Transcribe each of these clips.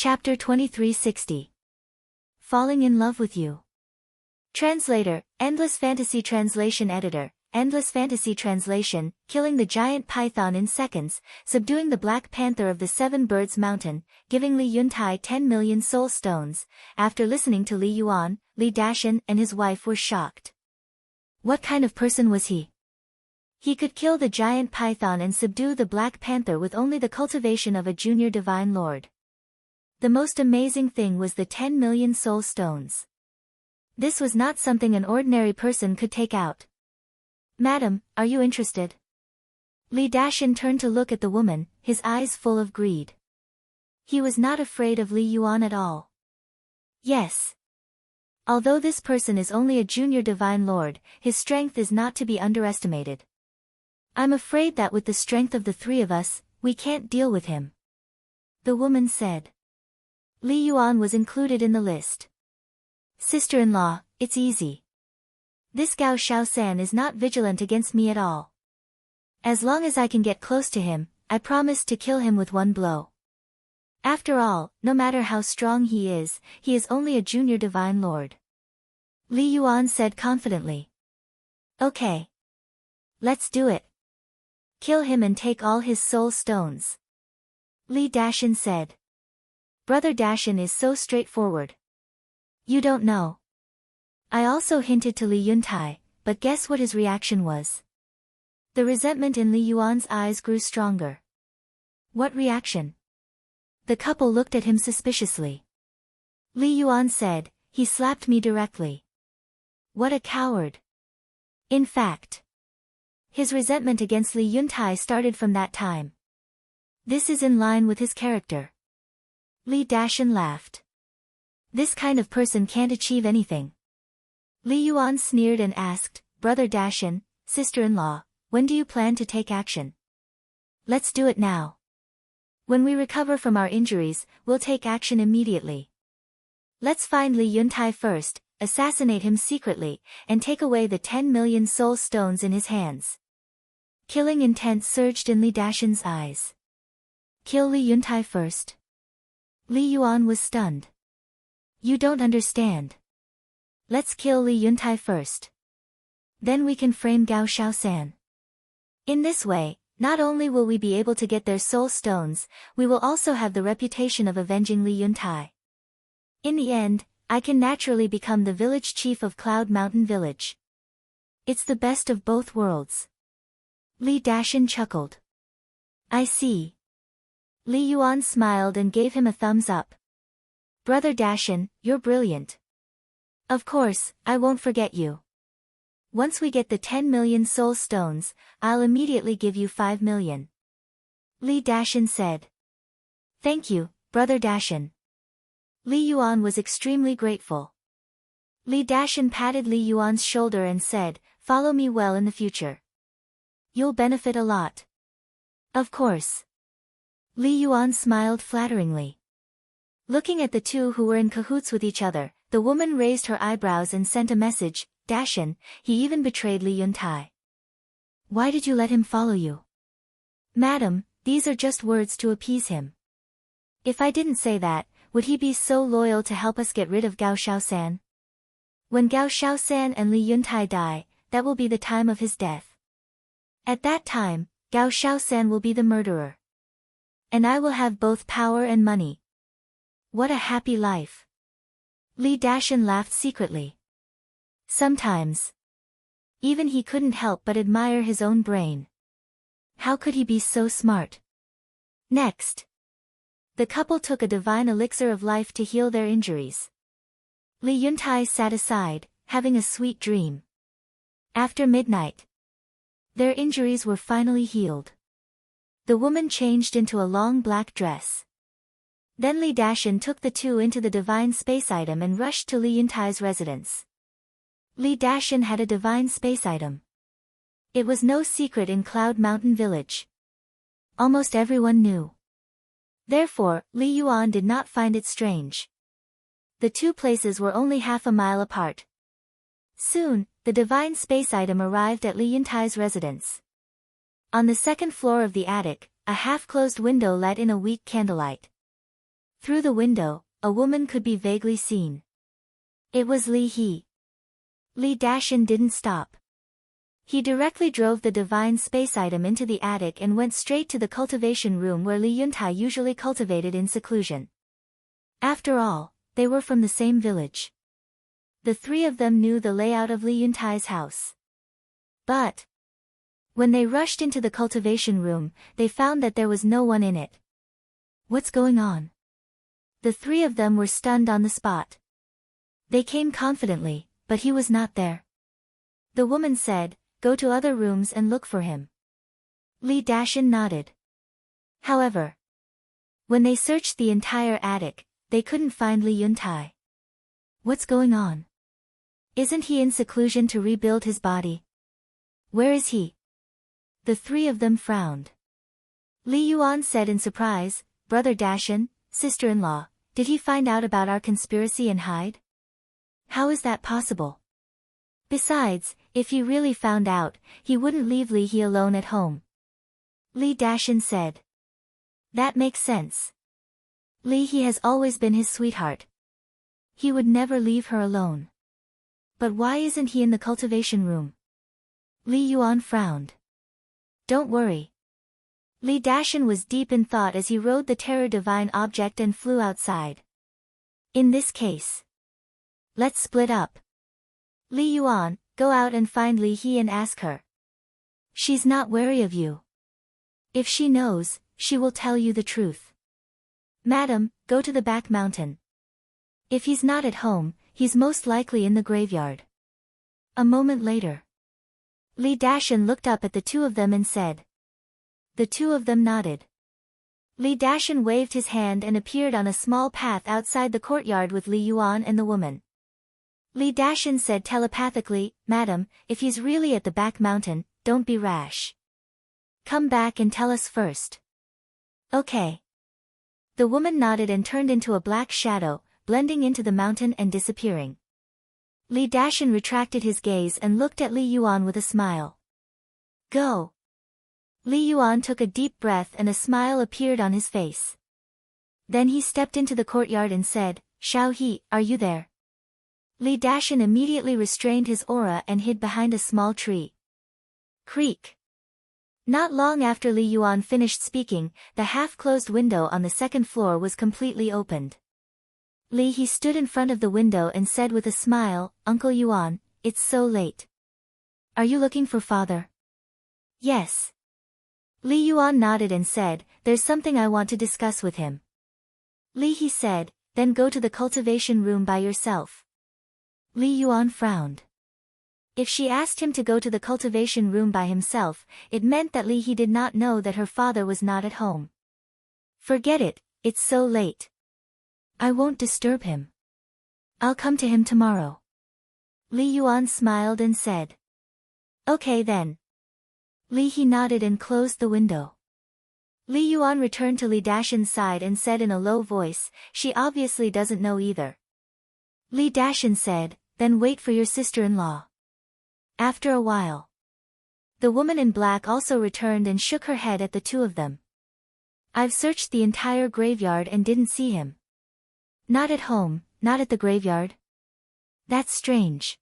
Chapter 2360. Falling in Love with You. Translator, Endless Fantasy Translation Editor, Endless Fantasy Translation, killing the giant python in seconds, subduing the Black Panther of the Seven Birds Mountain, giving Li Yuntai 10 million soul stones. After listening to Li Yuan, Li Dashan and his wife were shocked. What kind of person was he? He could kill the giant python and subdue the Black Panther with only the cultivation of a junior divine lord. The most amazing thing was the 10 million soul stones. This was not something an ordinary person could take out. Madam, are you interested? Li Dashan turned to look at the woman, his eyes full of greed. He was not afraid of Li Yuan at all. Yes. Although this person is only a junior divine lord, his strength is not to be underestimated. I'm afraid that with the strength of the three of us, we can't deal with him. The woman said. Li Yuan was included in the list. Sister-in-law, it's easy. This Gao Shaosan is not vigilant against me at all. As long as I can get close to him, I promise to kill him with one blow. After all, no matter how strong he is only a junior divine lord. Li Yuan said confidently. Okay. Let's do it. Kill him and take all his soul stones. Li Dashan said. Brother Dashan is so straightforward. You don't know. I also hinted to Li Yuntai, but guess what his reaction was? The resentment in Li Yuan's eyes grew stronger. What reaction? The couple looked at him suspiciously. Li Yuan said, he slapped me directly. What a coward. In fact, his resentment against Li Yuntai started from that time. This is in line with his character. Li Dashan laughed. This kind of person can't achieve anything. Li Yuan sneered and asked, Brother Dashan, sister-in-law, when do you plan to take action? Let's do it now. When we recover from our injuries, we'll take action immediately. Let's find Li Yuntai first, assassinate him secretly, and take away the 10 million soul stones in his hands. Killing intent surged in Li Dashan's eyes. Kill Li Yuntai first? Li Yuan was stunned. You don't understand. Let's kill Li Yuntai first. Then we can frame Gao Shaosan. In this way, not only will we be able to get their soul stones, we will also have the reputation of avenging Li Yuntai. In the end, I can naturally become the village chief of Cloud Mountain Village. It's the best of both worlds. Li Dashan chuckled. I see. Li Yuan smiled and gave him a thumbs up. Brother Dashan, you're brilliant. Of course, I won't forget you. Once we get the 10 million soul stones, I'll immediately give you 5 million. Li Dashan said. Thank you, Brother Dashan. Li Yuan was extremely grateful. Li Dashan patted Li Yuan's shoulder and said, follow me well in the future. You'll benefit a lot. Of course. Li Yuan smiled flatteringly. Looking at the two who were in cahoots with each other, the woman raised her eyebrows and sent a message, Dashan, he even betrayed Li Yuntai. Why did you let him follow you? Madam, these are just words to appease him. If I didn't say that, would he be so loyal to help us get rid of Gao Shaosan? When Gao Shaosan and Li Yuntai die, that will be the time of his death. At that time, Gao Shaosan will be the murderer. And I will have both power and money. What a happy life. Li Dashan laughed secretly. Sometimes. Even he couldn't help but admire his own brain. How could he be so smart? Next. The couple took a divine elixir of life to heal their injuries. Li Yuntai sat aside, having a sweet dream. After midnight, their injuries were finally healed. The woman changed into a long black dress. Then Li Dashan took the two into the divine space item and rushed to Li Yuntai's residence. Li Dashan had a divine space item. It was no secret in Cloud Mountain Village. Almost everyone knew. Therefore, Li Yuan did not find it strange. The two places were only half a mile apart. Soon, the divine space item arrived at Li Yuntai's residence. On the second floor of the attic, a half-closed window let in a weak candlelight. Through the window, a woman could be vaguely seen. It was Li He. Li Dashin didn't stop. He directly drove the divine space item into the attic and went straight to the cultivation room where Li Yuntai usually cultivated in seclusion. After all, they were from the same village. The three of them knew the layout of Li Yuntai's house. But when they rushed into the cultivation room, they found that there was no one in it. What's going on? The three of them were stunned on the spot. They came confidently, but he was not there. The woman said, "Go to other rooms and look for him." Li Dashin nodded. However, when they searched the entire attic, they couldn't find Li Yuntai. What's going on? Isn't he in seclusion to rebuild his body? Where is he? The three of them frowned. Li Yuan said in surprise, "Brother Dashin, sister-in-law, did he find out about our conspiracy and hide? How is that possible? Besides, if he really found out, he wouldn't leave Li He alone at home." Li Dashin said. That makes sense. Li He has always been his sweetheart. He would never leave her alone. But why isn't he in the cultivation room? Li Yuan frowned. Don't worry. Li Dashin was deep in thought as he rode the terror divine object and flew outside. In this case, let's split up. Li Yuan, go out and find Li He and ask her. She's not wary of you. If she knows, she will tell you the truth. Madam, go to the back mountain. If he's not at home, he's most likely in the graveyard. A moment later, Li Dashin looked up at the two of them and said. The two of them nodded. Li Dashin waved his hand and appeared on a small path outside the courtyard with Li Yuan and the woman. Li Dashin said telepathically, "Madam, if he's really at the back mountain, don't be rash. Come back and tell us first." Okay. The woman nodded and turned into a black shadow, blending into the mountain and disappearing. Li Dashin retracted his gaze and looked at Li Yuan with a smile. Go. Li Yuan took a deep breath and a smile appeared on his face. Then he stepped into the courtyard and said, "Xiao He, are you there?" Li Dashin immediately restrained his aura and hid behind a small tree. Creak. Not long after Li Yuan finished speaking, the half-closed window on the second floor was completely opened. Li He stood in front of the window and said with a smile, "Uncle Yuan, it's so late. Are you looking for father?" "Yes." Li Yuan nodded and said, "There's something I want to discuss with him." Li He said, "Then go to the cultivation room by yourself." Li Yuan frowned. If she asked him to go to the cultivation room by himself, it meant that Li He did not know that her father was not at home. "Forget it, it's so late. I won't disturb him. I'll come to him tomorrow." Li Yuan smiled and said. "Okay then." Li He nodded and closed the window. Li Yuan returned to Li Dashin's side and said in a low voice, "She obviously doesn't know either." Li Dashin said, "Then wait for your sister-in-law." After a while, the woman in black also returned and shook her head at the two of them. "I've searched the entire graveyard and didn't see him. Not at home, not at the graveyard. That's strange.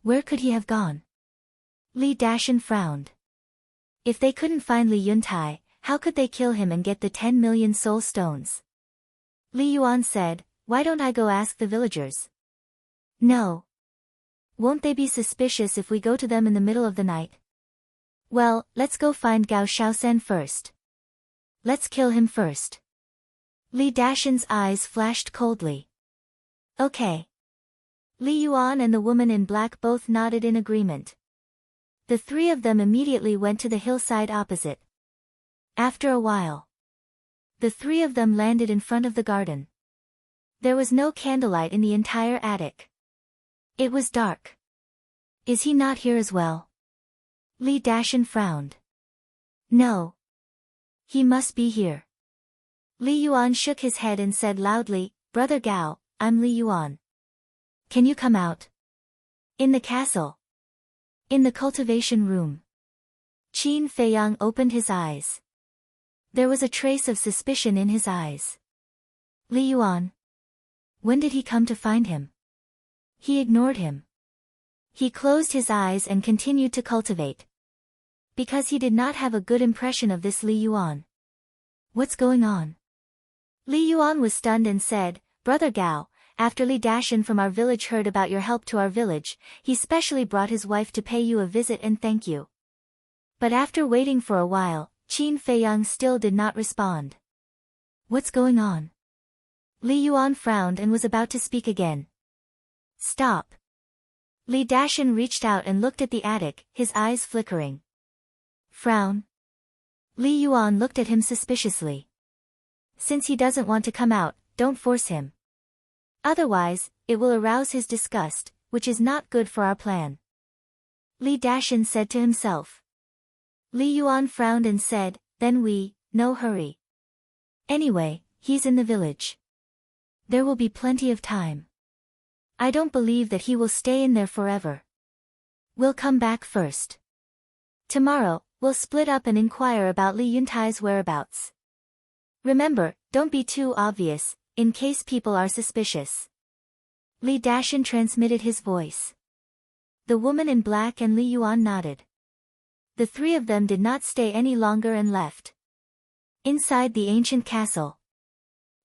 Where could he have gone?" Li Dashin frowned. If they couldn't find Li Yuntai, how could they kill him and get the 10 million soul stones? Li Yuan said, "Why don't I go ask the villagers?" "No. Won't they be suspicious if we go to them in the middle of the night?" "Well, let's go find Gao Shaosan first. Let's kill him first." Li Dashin's eyes flashed coldly. Okay. Li Yuan and the woman in black both nodded in agreement. The three of them immediately went to the hillside opposite. After a while, the three of them landed in front of the garden. There was no candlelight in the entire attic. It was dark. "Is he not here as well?" Li Dashin frowned. "No. He must be here." Li Yuan shook his head and said loudly, "Brother Gao, I'm Li Yuan. Can you come out?" "In the castle." "In the cultivation room." Qin Feiyang opened his eyes. There was a trace of suspicion in his eyes. Li Yuan. When did he come to find him? He ignored him. He closed his eyes and continued to cultivate. Because he did not have a good impression of this Li Yuan. What's going on? Li Yuan was stunned and said, Brother Gao, after Li Dashan from our village heard about your help to our village, he specially brought his wife to pay you a visit and thank you. But after waiting for a while, Qin Feiyang still did not respond. What's going on? Li Yuan frowned and was about to speak again. Stop. Li Dashan reached out and looked at the attic, his eyes flickering. Frown. Li Yuan looked at him suspiciously. Since he doesn't want to come out, don't force him. Otherwise, it will arouse his disgust, which is not good for our plan. Li Dashan said to himself. Li Yuan frowned and said, then no hurry. Anyway, he's in the village. There will be plenty of time. I don't believe that he will stay in there forever. We'll come back first. Tomorrow, we'll split up and inquire about Li Yuntai's whereabouts. Remember, don't be too obvious, in case people are suspicious. Li Dashan transmitted his voice. The woman in black and Li Yuan nodded. The three of them did not stay any longer and left. Inside the ancient castle,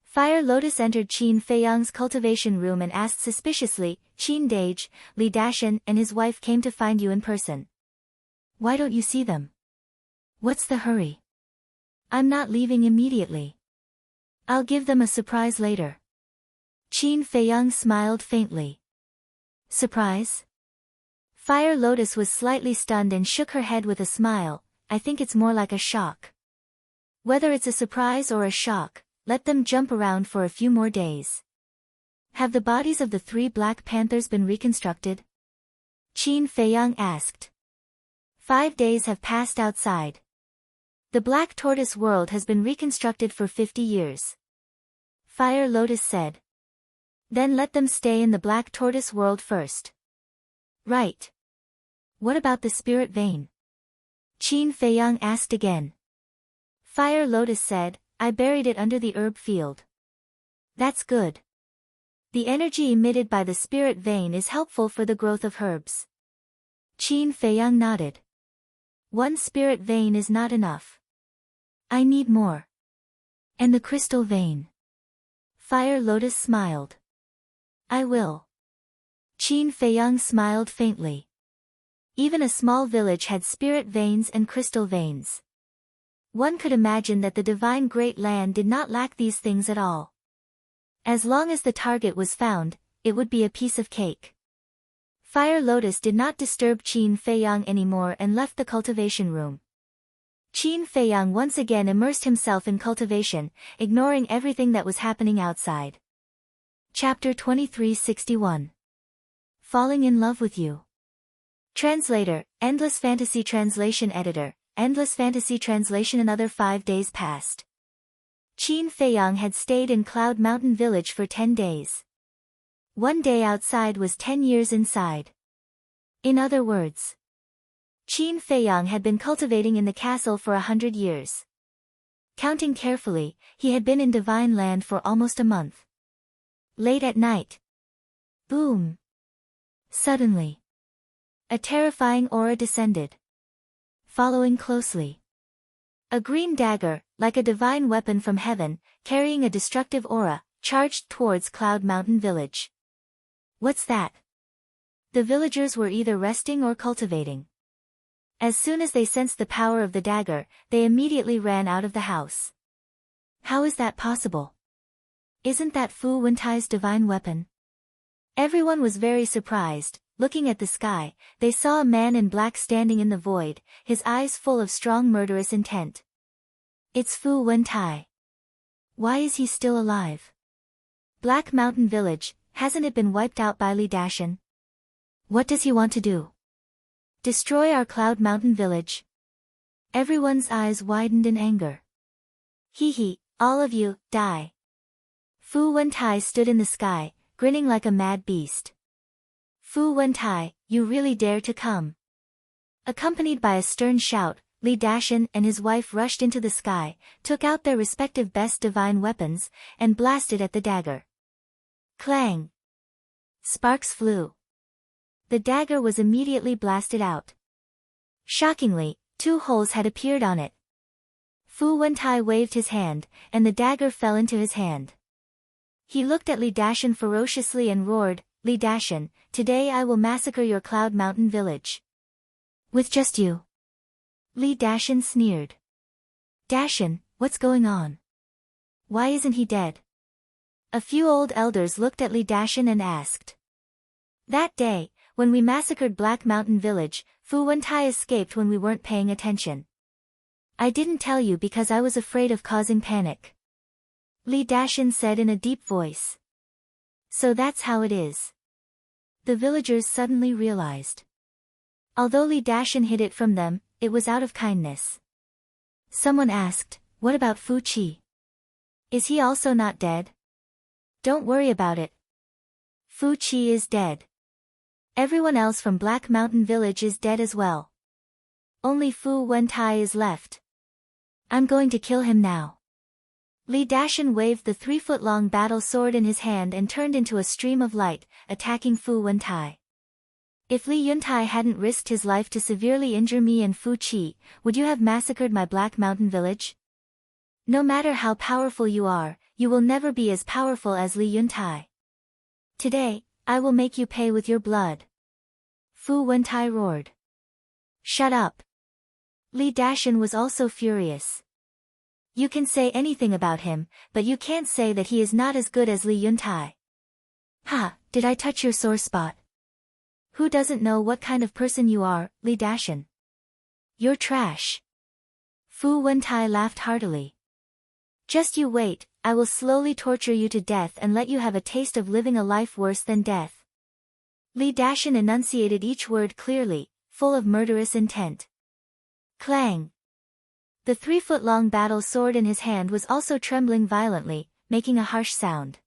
Fire Lotus entered Qin Feiyang's cultivation room and asked suspiciously, Qin Dage, Li Dashan and his wife came to find you in person. Why don't you see them? What's the hurry? I'm not leaving immediately. I'll give them a surprise later. Qin Feiyang smiled faintly. Surprise? Fire Lotus was slightly stunned and shook her head with a smile. I think it's more like a shock. Whether it's a surprise or a shock, let them jump around for a few more days. Have the bodies of the 3 Black Panthers been reconstructed? Qin Feiyang asked. 5 days have passed outside. The Black Tortoise world has been reconstructed for 50 years. Fire Lotus said. Then let them stay in the Black Tortoise world first. Right. What about the spirit vein? Qin Feiyang asked again. Fire Lotus said, I buried it under the herb field. That's good. The energy emitted by the spirit vein is helpful for the growth of herbs. Qin Feiyang nodded. 1 spirit vein is not enough. I need more. And the crystal vein? Fire Lotus smiled. I will. Qin Feiyang smiled faintly. Even a small village had spirit veins and crystal veins. One could imagine that the divine Great Land did not lack these things at all. As long as the target was found, it would be a piece of cake. Fire Lotus did not disturb Qin Feiyang anymore and left the cultivation room. Qin Feiyang once again immersed himself in cultivation, ignoring everything that was happening outside. Chapter 2361. Falling in Love with You. Translator, Endless Fantasy Translation Editor, Endless Fantasy Translation. Another 5 days passed. Qin Feiyang had stayed in Cloud Mountain Village for 10 days. 1 day outside was 10 years inside. In other words, Qin Feiyang had been cultivating in the castle for 100 years. Counting carefully, he had been in Divine Land for almost a month. Late at night. Boom! Suddenly, a terrifying aura descended. Following closely, a green dagger, like a divine weapon from heaven, carrying a destructive aura, charged towards Cloud Mountain Village. What's that? The villagers were either resting or cultivating. As soon as they sensed the power of the dagger, they immediately ran out of the house. How is that possible? Isn't that Fu Wentai's divine weapon? Everyone was very surprised. Looking at the sky, they saw a man in black standing in the void, his eyes full of strong murderous intent. It's Fu Wentai. Why is he still alive? Black Mountain Village, hasn't it been wiped out by Li Dashan? What does he want to do? Destroy our Cloud Mountain Village? Everyone's eyes widened in anger. Hee, all of you, die. Fu Wentai stood in the sky, grinning like a mad beast. Fu Wentai, you really dare to come? Accompanied by a stern shout, Li Dashan and his wife rushed into the sky, took out their respective best divine weapons, and blasted at the dagger. Clang! Sparks flew. The dagger was immediately blasted out. Shockingly, 2 holes had appeared on it. Fu Wentai waved his hand, and the dagger fell into his hand. He looked at Li Dashan ferociously and roared, "Li Dashan, today I will massacre your Cloud Mountain village." "With just you?" Li Dashan sneered. "Dashan, what's going on? Why isn't he dead?" A few old elders looked at Li Dashan and asked. "That day, when we massacred Black Mountain Village, Fu Wentai escaped when we weren't paying attention. I didn't tell you because I was afraid of causing panic," Li Dashan said in a deep voice. "So that's how it is." The villagers suddenly realized. Although Li Dashan hid it from them, it was out of kindness. Someone asked, "What about Fu Qi? Is he also not dead?" "Don't worry about it. Fu Qi is dead. Everyone else from Black Mountain Village is dead as well. Only Fu Wentai is left. I'm going to kill him now." Li Dashan waved the 3-foot-long battle sword in his hand and turned into a stream of light, attacking Fu Wentai. "If Li Yuntai hadn't risked his life to severely injure me and Fu Qi, would you have massacred my Black Mountain Village? No matter how powerful you are, you will never be as powerful as Li Yuntai. Today, I will make you pay with your blood." Fu Wentai roared. "Shut up." Li Dashan was also furious. "You can say anything about him, but you can't say that he is not as good as Li Yuntai." "Ha, did I touch your sore spot? Who doesn't know what kind of person you are, Li Dashan? You're trash." Fu Wentai laughed heartily. "Just you wait, I will slowly torture you to death and let you have a taste of living a life worse than death." Li Dashan enunciated each word clearly, full of murderous intent. Clang! The 3-foot-long battle sword in his hand was also trembling violently, making a harsh sound.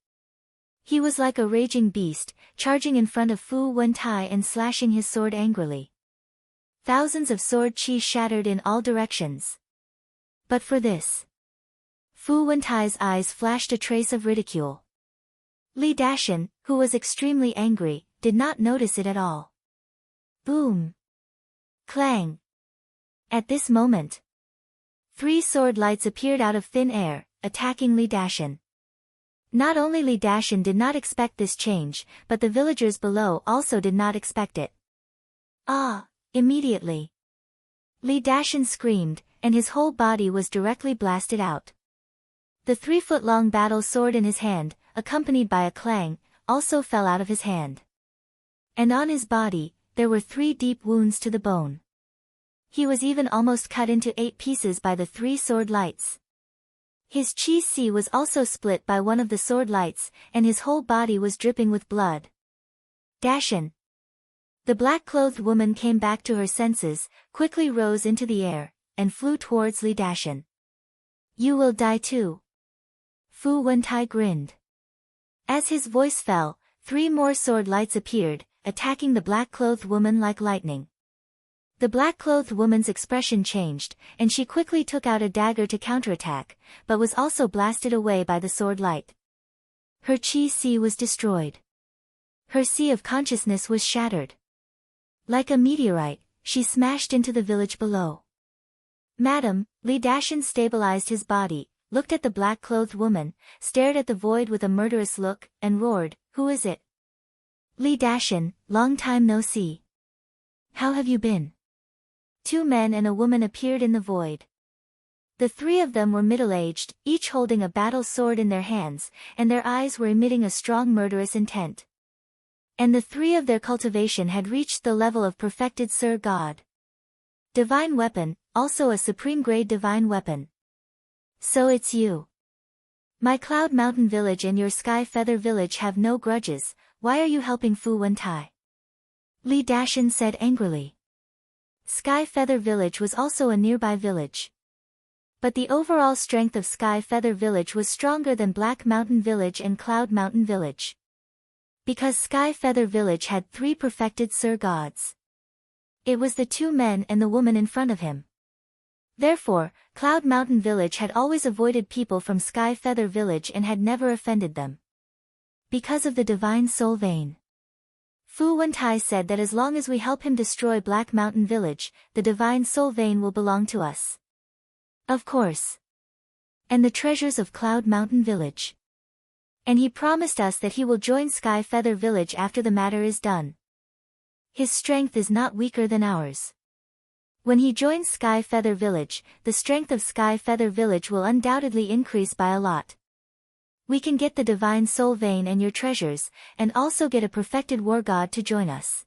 He was like a raging beast, charging in front of Fu Wentai and slashing his sword angrily. Thousands of sword chi shattered in all directions. But for this, Fu Wentai's eyes flashed a trace of ridicule. Li Dashan, who was extremely angry, did not notice it at all. Boom! Clang! At this moment, 3 sword lights appeared out of thin air, attacking Li Dashan. Not only Li Dashan did not expect this change, but the villagers below also did not expect it. Ah! Immediately, Li Dashan screamed, and his whole body was directly blasted out. The 3-foot-long battle sword in his hand, accompanied by a clang, also fell out of his hand. And on his body, there were 3 deep wounds to the bone. He was even almost cut into 8 pieces by the 3 sword lights. His chi si was also split by one of the sword lights, and his whole body was dripping with blood. Dashan! The black-clothed woman came back to her senses, quickly rose into the air, and flew towards Li Dashan. "You will die too." Fu Wentai grinned. As his voice fell, 3 more sword lights appeared, attacking the black-clothed woman like lightning. The black-clothed woman's expression changed, and she quickly took out a dagger to counterattack, but was also blasted away by the sword light. Her chi si was destroyed. Her sea of consciousness was shattered. Like a meteorite, she smashed into the village below. "Madam," Li Dashan stabilized his body, looked at the black-clothed woman, stared at the void with a murderous look, and roared, "Who is it?" "Li Dashan, long time no see. How have you been?" 2 men and a woman appeared in the void. The 3 of them were middle-aged, each holding a battle sword in their hands, and their eyes were emitting a strong murderous intent. And the 3 of their cultivation had reached the level of perfected Sir God. Divine weapon, also a supreme-grade divine weapon. "So it's you. My Cloud Mountain Village and your Sky Feather Village have no grudges, why are you helping Fu Wentai?" Li Dashan said angrily. Sky Feather Village was also a nearby village. But the overall strength of Sky Feather Village was stronger than Black Mountain Village and Cloud Mountain Village. Because Sky Feather Village had 3 perfected Sir Gods. It was the 2 men and the woman in front of him. Therefore, Cloud Mountain Village had always avoided people from Sky Feather Village and had never offended them. Because of the Divine Soul Vein. Fu Wentai said that as long as we help him destroy Black Mountain Village, the Divine Soul Vein will belong to us. Of course. And the treasures of Cloud Mountain Village. And he promised us that he will join Sky Feather Village after the matter is done. His strength is not weaker than ours. When he joins Sky Feather Village, the strength of Sky Feather Village will undoubtedly increase by a lot. We can get the Divine Soul Vein and your treasures, and also get a perfected war god to join us.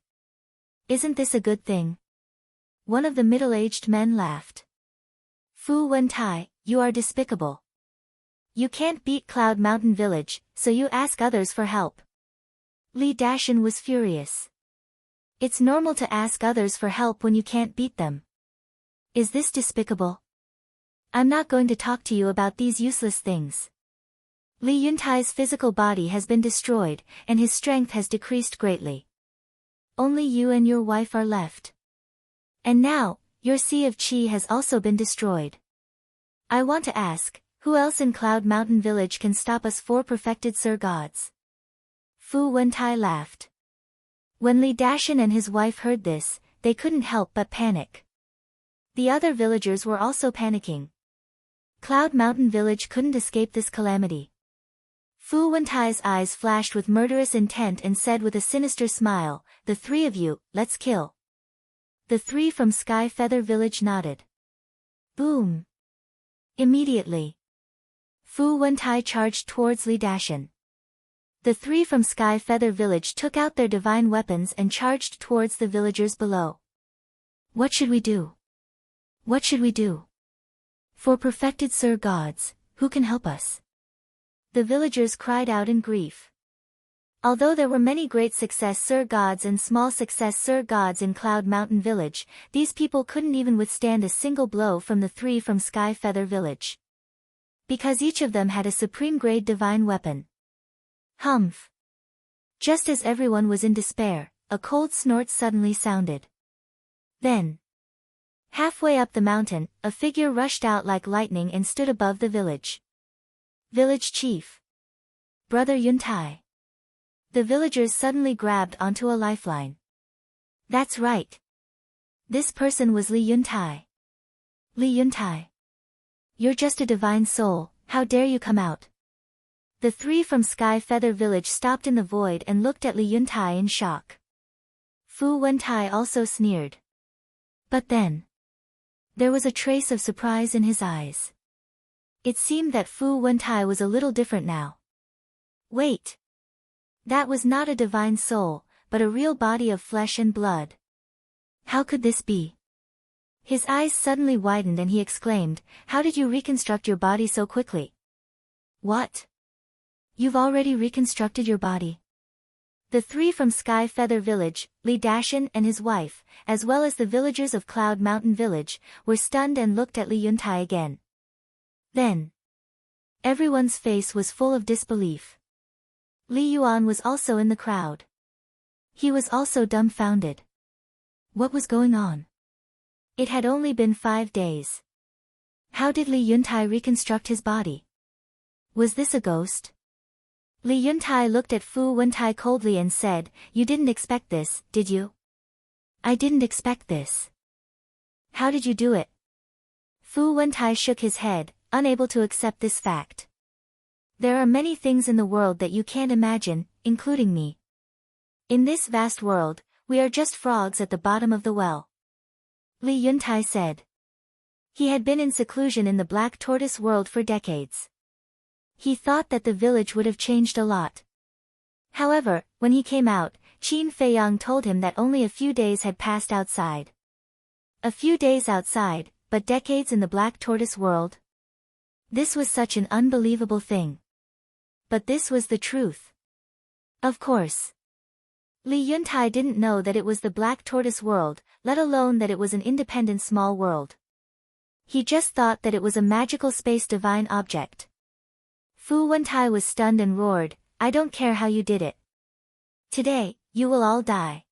Isn't this a good thing? One of the middle-aged men laughed. Fu Wentai, you are despicable. You can't beat Cloud Mountain Village, so you ask others for help. Li Dashan was furious. It's normal to ask others for help when you can't beat them. Is this despicable? I'm not going to talk to you about these useless things. Li Yuntai's physical body has been destroyed, and his strength has decreased greatly. Only you and your wife are left. And now, your Sea of Qi has also been destroyed. I want to ask, who else in Cloud Mountain Village can stop us 4 perfected Sir Gods? Fu Wentai laughed. When Li Dashan and his wife heard this, they couldn't help but panic. The other villagers were also panicking. Cloud Mountain Village couldn't escape this calamity. Fu Wentai's eyes flashed with murderous intent and said with a sinister smile, "The 3 of you, let's kill." The 3 from Sky Feather Village nodded. Boom! Immediately, Fu Wentai charged towards Li Dashan. The 3 from Sky Feather Village took out their divine weapons and charged towards the villagers below. What should we do? What should we do? For perfected Sir Gods, who can help us? The villagers cried out in grief. Although there were many great success Sir Gods and small success Sir Gods in Cloud Mountain Village, these people couldn't even withstand a single blow from the 3 from Sky Feather Village. Because each of them had a supreme grade divine weapon. Humph! Just as everyone was in despair, a cold snort suddenly sounded. Then, halfway up the mountain, a figure rushed out like lightning and stood above the village. Village Chief. Brother Yuntai. The villagers suddenly grabbed onto a lifeline. That's right. This person was Li Yuntai. Li Yuntai. You're just a divine soul, how dare you come out? The 3 from Sky Feather Village stopped in the void and looked at Li Yuntai in shock. Fu Wentai also sneered. But then, there was a trace of surprise in his eyes. It seemed that Fu Wentai was a little different now. Wait! That was not a divine soul, but a real body of flesh and blood. How could this be? His eyes suddenly widened and he exclaimed, "How did you reconstruct your body so quickly?" What? You've already reconstructed your body? The 3 from Sky Feather Village, Li Dashan and his wife, as well as the villagers of Cloud Mountain Village, were stunned and looked at Li Yuntai again. Then, everyone's face was full of disbelief. Li Yuan was also in the crowd. He was also dumbfounded. What was going on? It had only been 5 days. How did Li Yuntai reconstruct his body? Was this a ghost? Li Yuntai looked at Fu Wentai coldly and said, "You didn't expect this, did you?" "I didn't expect this." "How did you do it?" Fu Wentai shook his head, unable to accept this fact. "There are many things in the world that you can't imagine, including me. In this vast world, we are just frogs at the bottom of the well." Li Yuntai said. He had been in seclusion in the Black Tortoise world for decades. He thought that the village would have changed a lot. However, when he came out, Qin Feiyang told him that only a few days had passed outside. A few days outside, but decades in the Black Tortoise world? This was such an unbelievable thing. But this was the truth. Of course. Li Yuntai didn't know that it was the Black Tortoise world, let alone that it was an independent small world. He just thought that it was a magical space divine object. Fu Wentai was stunned and roared, "I don't care how you did it. Today, you will all die."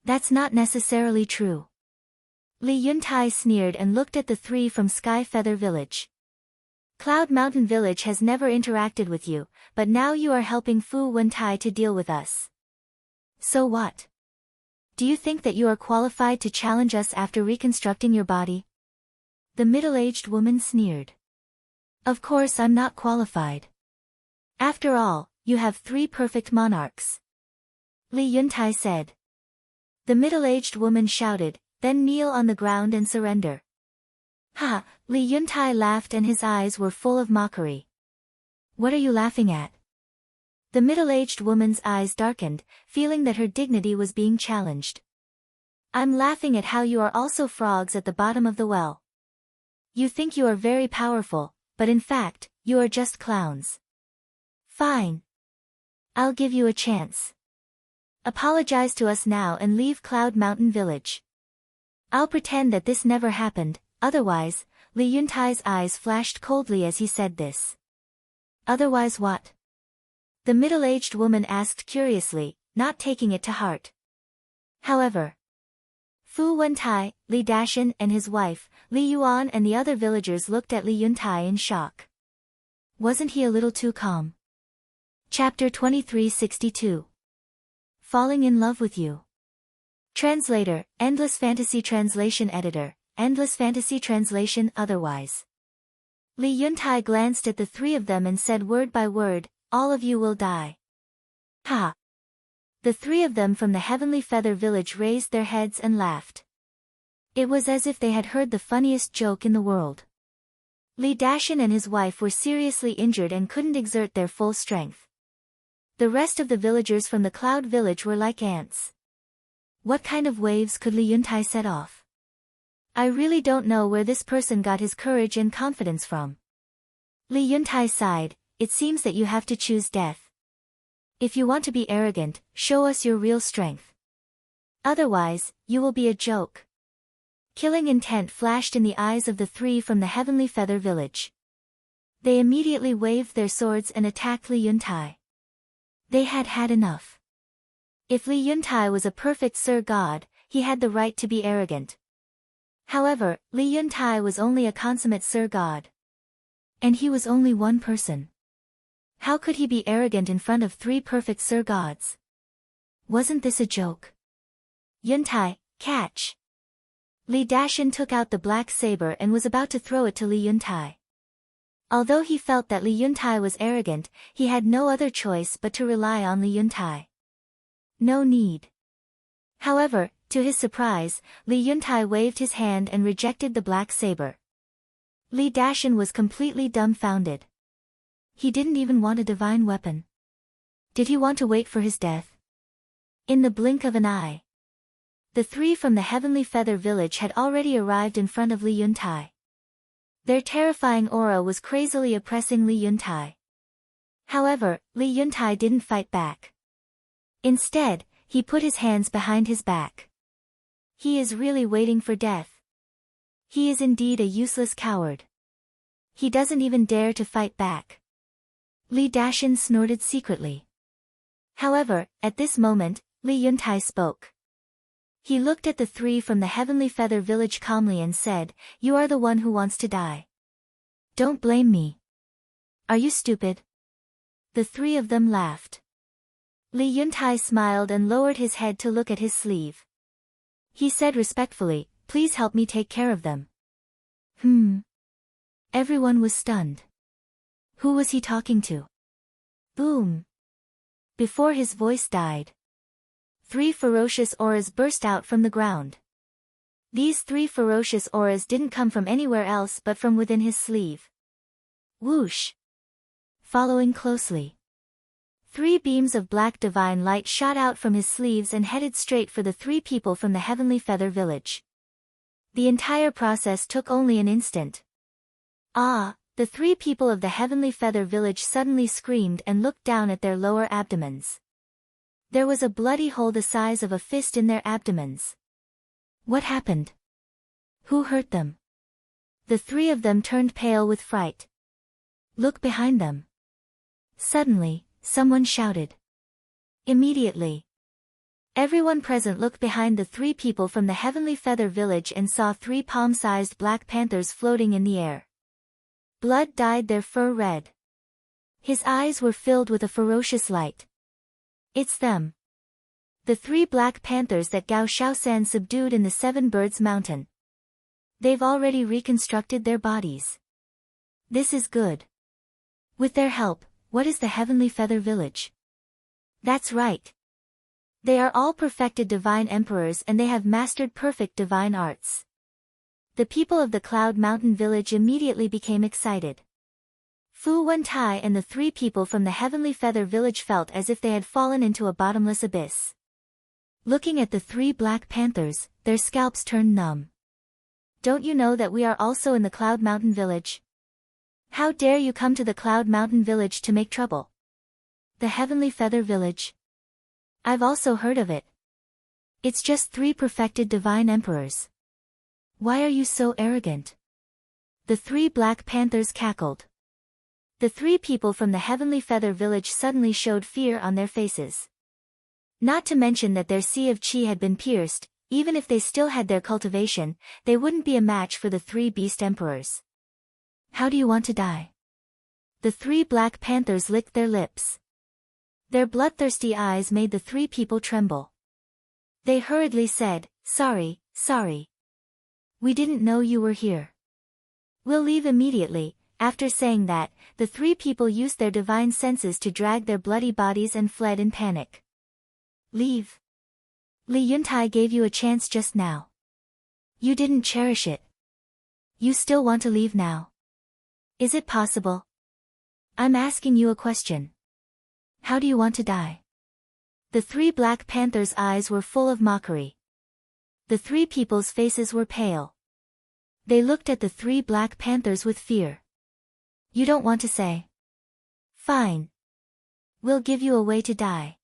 That's not necessarily true. Li Yuntai sneered and looked at the three from Sky Feather Village. Cloud Mountain Village has never interacted with you, but now you are helping Fu Wentai to deal with us. So what? Do you think that you are qualified to challenge us after reconstructing your body? The middle-aged woman sneered. Of course I'm not qualified. After all, you have 3 perfect monarchs. Li Yuntai said. The middle-aged woman shouted, then kneel on the ground and surrender. Ha! Li Yuntai laughed and his eyes were full of mockery. What are you laughing at? The middle-aged woman's eyes darkened, feeling that her dignity was being challenged. I'm laughing at how you are also frogs at the bottom of the well. You think you are very powerful, but in fact, you are just clowns. Fine. I'll give you a chance. Apologize to us now and leave Cloud Mountain Village. I'll pretend that this never happened, otherwise, Li Yuntai's eyes flashed coldly as he said this. Otherwise what? The middle-aged woman asked curiously, not taking it to heart. However, Fu Wentai, Li Dashan and his wife, Li Yuan and the other villagers looked at Li Yuntai in shock. Wasn't he a little too calm? Chapter 2362. Falling in Love with You. Translator, Endless Fantasy Translation Editor, Endless Fantasy Translation Otherwise. Li Yuntai glanced at the 3 of them and said word by word, all of you will die. Ha! The 3 of them from the Heavenly Feather Village raised their heads and laughed. It was as if they had heard the funniest joke in the world. Li Dashan and his wife were seriously injured and couldn't exert their full strength. The rest of the villagers from the Cloud Village were like ants. What kind of waves could Li Yuntai set off? I really don't know where this person got his courage and confidence from. Li Yuntai sighed, it seems that you have to choose death. If you want to be arrogant, show us your real strength. Otherwise, you will be a joke. Killing intent flashed in the eyes of the 3 from the Heavenly Feather Village. They immediately waved their swords and attacked Li Yuntai. They had had enough. If Li Yuntai was a perfect Sir God, he had the right to be arrogant. However, Li Yuntai was only a consummate Sir God. And he was only one person. How could he be arrogant in front of 3 perfect Sir Gods? Wasn't this a joke? Yuntai, catch! Li Dashan took out the black saber and was about to throw it to Li Yuntai. Although he felt that Li Yuntai was arrogant, he had no other choice but to rely on Li Yuntai. No need. However, to his surprise, Li Yuntai waved his hand and rejected the black saber. Li Dashan was completely dumbfounded. He didn't even want a divine weapon. Did he want to wait for his death? In the blink of an eye. The 3 from the Heavenly Feather Village had already arrived in front of Li Yuntai. Their terrifying aura was crazily oppressing Li Yuntai. However, Li Yuntai didn't fight back. Instead, he put his hands behind his back. He is really waiting for death. He is indeed a useless coward. He doesn't even dare to fight back. Li Dashan snorted secretly. However, at this moment, Li Yuntai spoke. He looked at the 3 from the Heavenly Feather Village calmly and said, you are the one who wants to die. Don't blame me. Are you stupid? The 3 of them laughed. Li Yuntai smiled and lowered his head to look at his sleeve. He said respectfully, please help me take care of them. Everyone was stunned. Who was he talking to? Boom. Before his voice died, 3 ferocious auras burst out from the ground. These 3 ferocious auras didn't come from anywhere else but from within his sleeve. Whoosh! Following closely, 3 beams of black divine light shot out from his sleeves and headed straight for the 3 people from the Heavenly Feather Village. The entire process took only an instant. Ah! The 3 people of the Heavenly Feather Village suddenly screamed and looked down at their lower abdomens. There was a bloody hole the size of a fist in their abdomens. What happened? Who hurt them? The 3 of them turned pale with fright. Look behind them. Suddenly, someone shouted. Immediately, Everyone present looked behind the three people from the Heavenly Feather Village and saw three palm-sized black panthers floating in the air. Blood dyed their fur red. His eyes were filled with a ferocious light. It's them. The three black panthers that Gao Shaosan subdued in the Seven Birds Mountain. They've already reconstructed their bodies. This is good. With their help, what is the Heavenly Feather Village? That's right. They are all perfected divine emperors and they have mastered perfect divine arts. The people of the Cloud Mountain Village immediately became excited. Fu Wentai and the three people from the Heavenly Feather Village felt as if they had fallen into a bottomless abyss. Looking at the three black panthers, their scalps turned numb. Don't you know that we are also in the Cloud Mountain Village? How dare you come to the Cloud Mountain Village to make trouble? The Heavenly Feather Village? I've also heard of it. It's just three perfected divine emperors. Why are you so arrogant? The three black panthers cackled. The three people from the Heavenly Feather Village suddenly showed fear on their faces. Not to mention that their sea of chi had been pierced, even if they still had their cultivation, they wouldn't be a match for the three beast emperors. How do you want to die? The three black panthers licked their lips. Their bloodthirsty eyes made the three people tremble. They hurriedly said, "Sorry, sorry. We didn't know you were here. We'll leave immediately." After saying that, the three people used their divine senses to drag their bloody bodies and fled in panic. Leave. Li Yuntai gave you a chance just now. You didn't cherish it. You still want to leave now? Is it possible? I'm asking you a question. How do you want to die? The three black panthers' eyes were full of mockery. The three people's faces were pale. They looked at the three black panthers with fear. You don't want to say? Fine. We'll give you a way to die.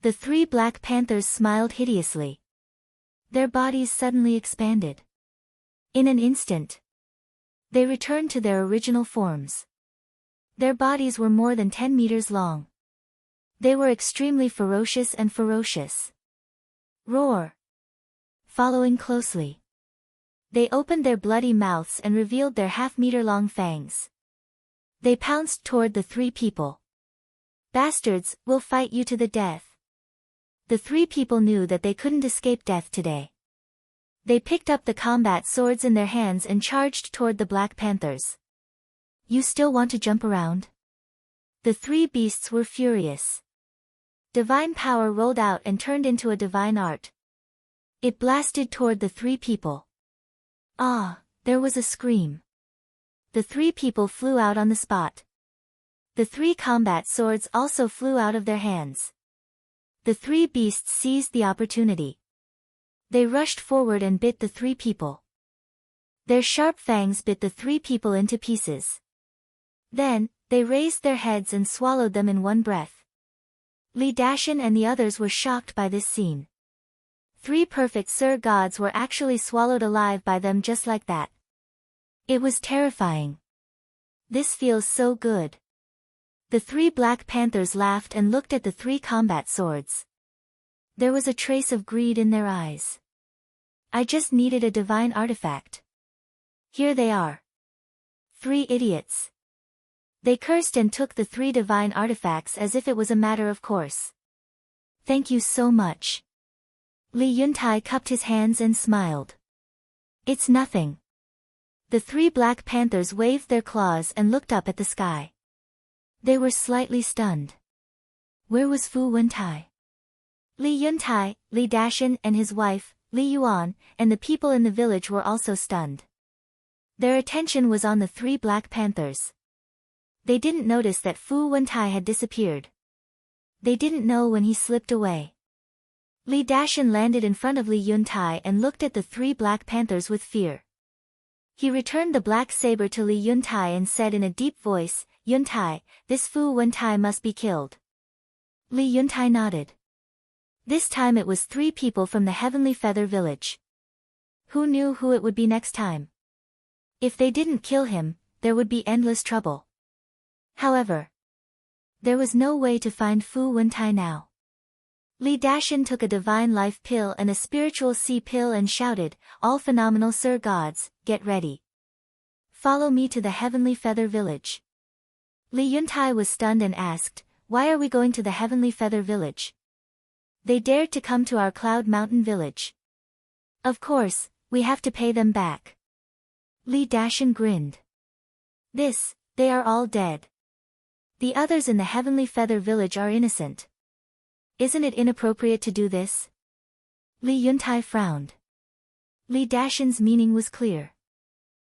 The three black panthers smiled hideously. Their bodies suddenly expanded. In an instant, they returned to their original forms. Their bodies were more than 10 meters long. They were extremely ferocious and ferocious. Roar! Following closely. They opened their bloody mouths and revealed their half-meter-long fangs. They pounced toward the three people. Bastards, we'll fight you to the death. The three people knew that they couldn't escape death today. They picked up the combat swords in their hands and charged toward the Black Panthers. You still want to jump around? The three beasts were furious. Divine power rolled out and turned into a divine art. It blasted toward the three people. Ah, there was a scream. The three people flew out on the spot. The three combat swords also flew out of their hands. The three beasts seized the opportunity. They rushed forward and bit the three people. Their sharp fangs bit the three people into pieces. Then, they raised their heads and swallowed them in one breath. Li Dashan and the others were shocked by this scene. Three perfect Sir Gods were actually swallowed alive by them just like that. It was terrifying. This feels so good. The three Black Panthers laughed and looked at the three combat swords. There was a trace of greed in their eyes. I just needed a divine artifact. Here they are. 3 idiots. They cursed and took the 3 divine artifacts as if it was a matter of course. Thank you so much. Li Yuntai cupped his hands and smiled. It's nothing. The 3 Black Panthers waved their claws and looked up at the sky. They were slightly stunned. Where was Fu Wentai? Li Yuntai, Li Dashan and his wife, Li Yuan, and the people in the village were also stunned. Their attention was on the 3 Black Panthers. They didn't notice that Fu Wentai had disappeared. They didn't know when he slipped away. Li Dashan landed in front of Li Yuntai and looked at the 3 Black Panthers with fear. He returned the black saber to Li Yuntai and said in a deep voice, Yuntai, this Fu Wentai must be killed. Li Yuntai nodded. This time it was 3 people from the Heavenly Feather Village. Who knew who it would be next time? If they didn't kill him, there would be endless trouble. However, there was no way to find Fu Wentai now. Li Dashan took a divine life pill and a spiritual sea pill and shouted, "All phenomenal Sir Gods, get ready. Follow me to the Heavenly Feather Village." Li Yuntai was stunned and asked, "Why are we going to the Heavenly Feather Village? They dared to come to our Cloud Mountain Village. Of course, we have to pay them back." Li Dashan grinned. They are all dead. The others in the Heavenly Feather Village are innocent. Isn't it inappropriate to do this? Li Yuntai frowned. Li Dashan's meaning was clear.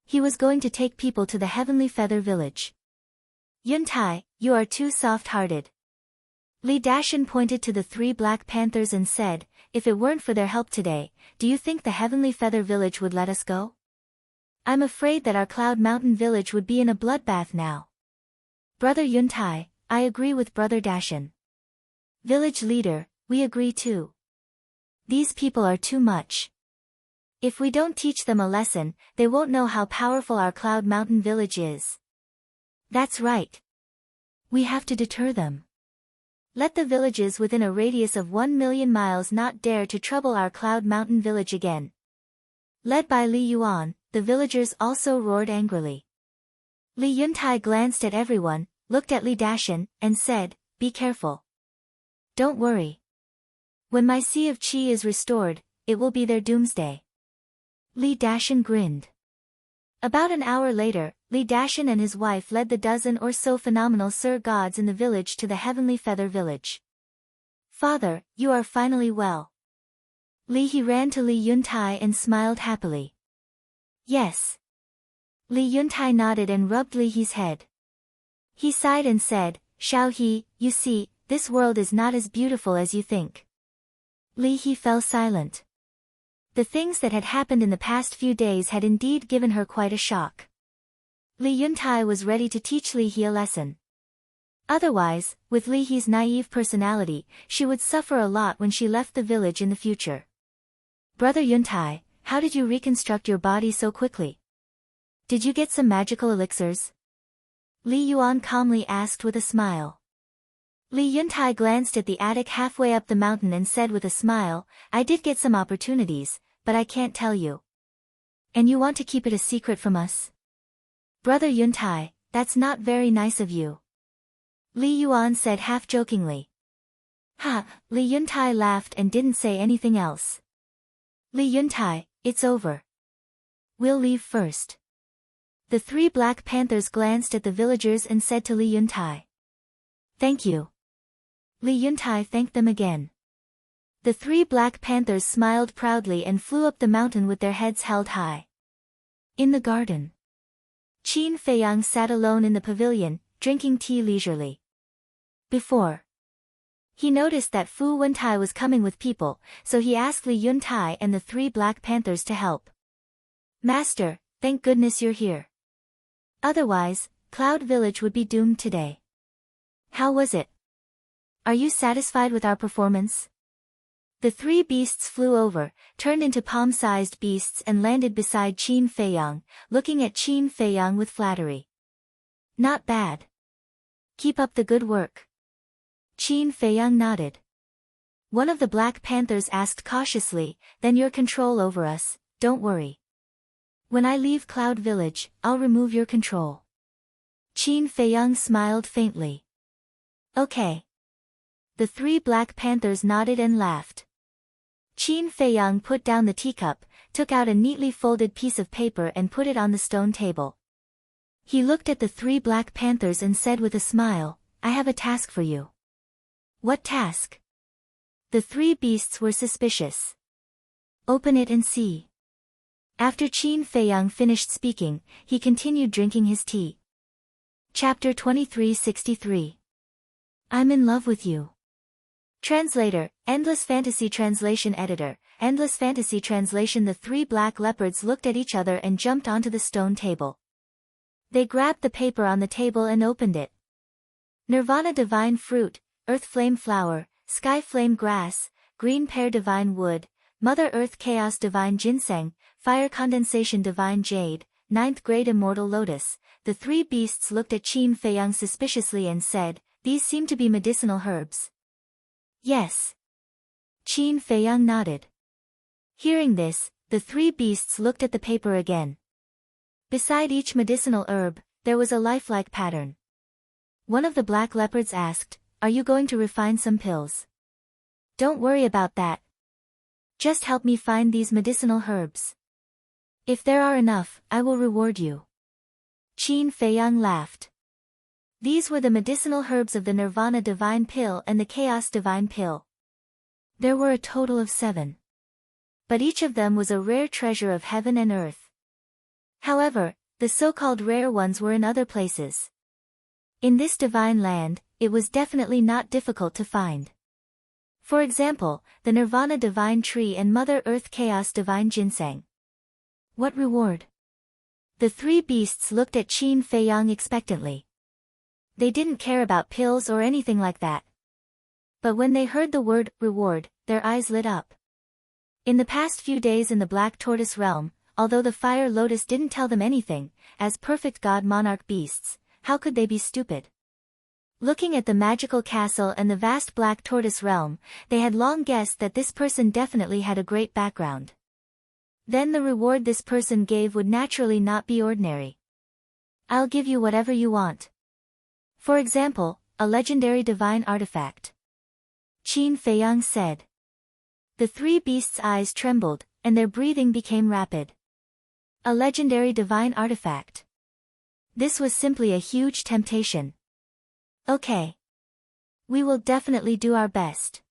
He was going to take people to the Heavenly Feather Village. "Yuntai, you are too soft-hearted." Li Dashan pointed to the 3 Black Panthers and said, "If it weren't for their help today, do you think the Heavenly Feather Village would let us go? I'm afraid that our Cloud Mountain Village would be in a bloodbath now." "Brother Yuntai, I agree with Brother Dashan. Village leader, we agree too. These people are too much. If we don't teach them a lesson, they won't know how powerful our Cloud Mountain Village is." "That's right. We have to deter them. Let the villages within a radius of 1,000,000 miles not dare to trouble our Cloud Mountain Village again." Led by Li Yuan, the villagers also roared angrily. Li Yuntai glanced at everyone, looked at Li Dashan, and said, "Be careful. Don't worry. When my Sea of Qi is restored, it will be their doomsday." Li Dashan grinned. About an hour later, Li Dashan and his wife led the dozen or so phenomenal Sir Gods in the village to the Heavenly Feather Village. "Father, you are finally well." Li He ran to Li Yuntai and smiled happily. "Yes." Li Yuntai nodded and rubbed Li He's head. He sighed and said, "Xiao He, you see, this world is not as beautiful as you think." Li He fell silent. The things that had happened in the past few days had indeed given her quite a shock. Li Yuntai was ready to teach Li He a lesson. Otherwise, with Li He's naive personality, she would suffer a lot when she left the village in the future. "Brother Yuntai, how did you reconstruct your body so quickly? Did you get some magical elixirs?" Li Yuan calmly asked with a smile. Li Yuntai glanced at the attic halfway up the mountain and said with a smile, "I did get some opportunities, but I can't tell you. And you want to keep it a secret from us? Brother Yuntai, that's not very nice of you." Li Yuan said half-jokingly. "Ha!" Li Yuntai laughed and didn't say anything else. "Li Yuntai, it's over. We'll leave first." The 3 Black Panthers glanced at the villagers and said to Li Yuntai, "Thank you." Li Yuntai thanked them again. The 3 Black Panthers smiled proudly and flew up the mountain with their heads held high. In the garden, Qin Feiyang sat alone in the pavilion, drinking tea leisurely. Before he noticed that Fu Wentai was coming with people, so he asked Li Yuntai and the 3 Black Panthers to help. "Master, thank goodness you're here. Otherwise, Cloud Village would be doomed today. How was it? Are you satisfied with our performance?" The 3 beasts flew over, turned into palm-sized beasts and landed beside Qin Feiyang, looking at Qin Feiyang with flattery. "Not bad. Keep up the good work." Qin Feiyang nodded. One of the Black Panthers asked cautiously, "Then your control over us, don't worry. When I leave Cloud Village, I'll remove your control." Qin Feiyang smiled faintly. "Okay." The 3 Black Panthers nodded and laughed. Qin Feiyang put down the teacup, took out a neatly folded piece of paper and put it on the stone table. He looked at the 3 Black Panthers and said with a smile, "I have a task for you." "What task?" The 3 beasts were suspicious. "Open it and see." After Qin Feiyang finished speaking, he continued drinking his tea. Chapter 2363. I'm in love with you. Translator, Endless Fantasy Translation Editor, Endless Fantasy Translation. The 3 black leopards looked at each other and jumped onto the stone table. They grabbed the paper on the table and opened it. Nirvana Divine Fruit, Earth Flame Flower, Sky Flame Grass, Green Pear Divine Wood, Mother Earth Chaos Divine Ginseng, Fire Condensation Divine Jade, 9th Grade Immortal Lotus. The 3 beasts looked at Qin Feiyang suspiciously and said, "These seem to be medicinal herbs." "Yes. Qin Feiyang nodded. Hearing this, the three beasts looked at the paper again. Beside each medicinal herb, there was a lifelike pattern. One of the black leopards asked, "Are you going to refine some pills?" "Don't worry about that. Just help me find these medicinal herbs. If there are enough, I will reward you." Qin Feiyang laughed. These were the medicinal herbs of the Nirvana Divine Pill and the Chaos Divine Pill. There were a total of 7. But each of them was a rare treasure of heaven and earth. However, the so-called rare ones were in other places. In this divine land, it was definitely not difficult to find. For example, the Nirvana Divine Tree and Mother Earth Chaos Divine Ginseng. What reward? The three beasts looked at Qin Feiyang expectantly. They didn't care about pills or anything like that. But when they heard the word reward, their eyes lit up. In the past few days in the Black Tortoise realm, although the Fire Lotus didn't tell them anything, as perfect God Monarch beasts, how could they be stupid? Looking at the magical castle and the vast Black Tortoise realm, they had long guessed that this person definitely had a great background. Then the reward this person gave would naturally not be ordinary. "I'll give you whatever you want. For example, a legendary divine artifact," Qin Feiyang said. The three beasts' eyes trembled, and their breathing became rapid. A legendary divine artifact. This was simply a huge temptation. "Okay. We will definitely do our best.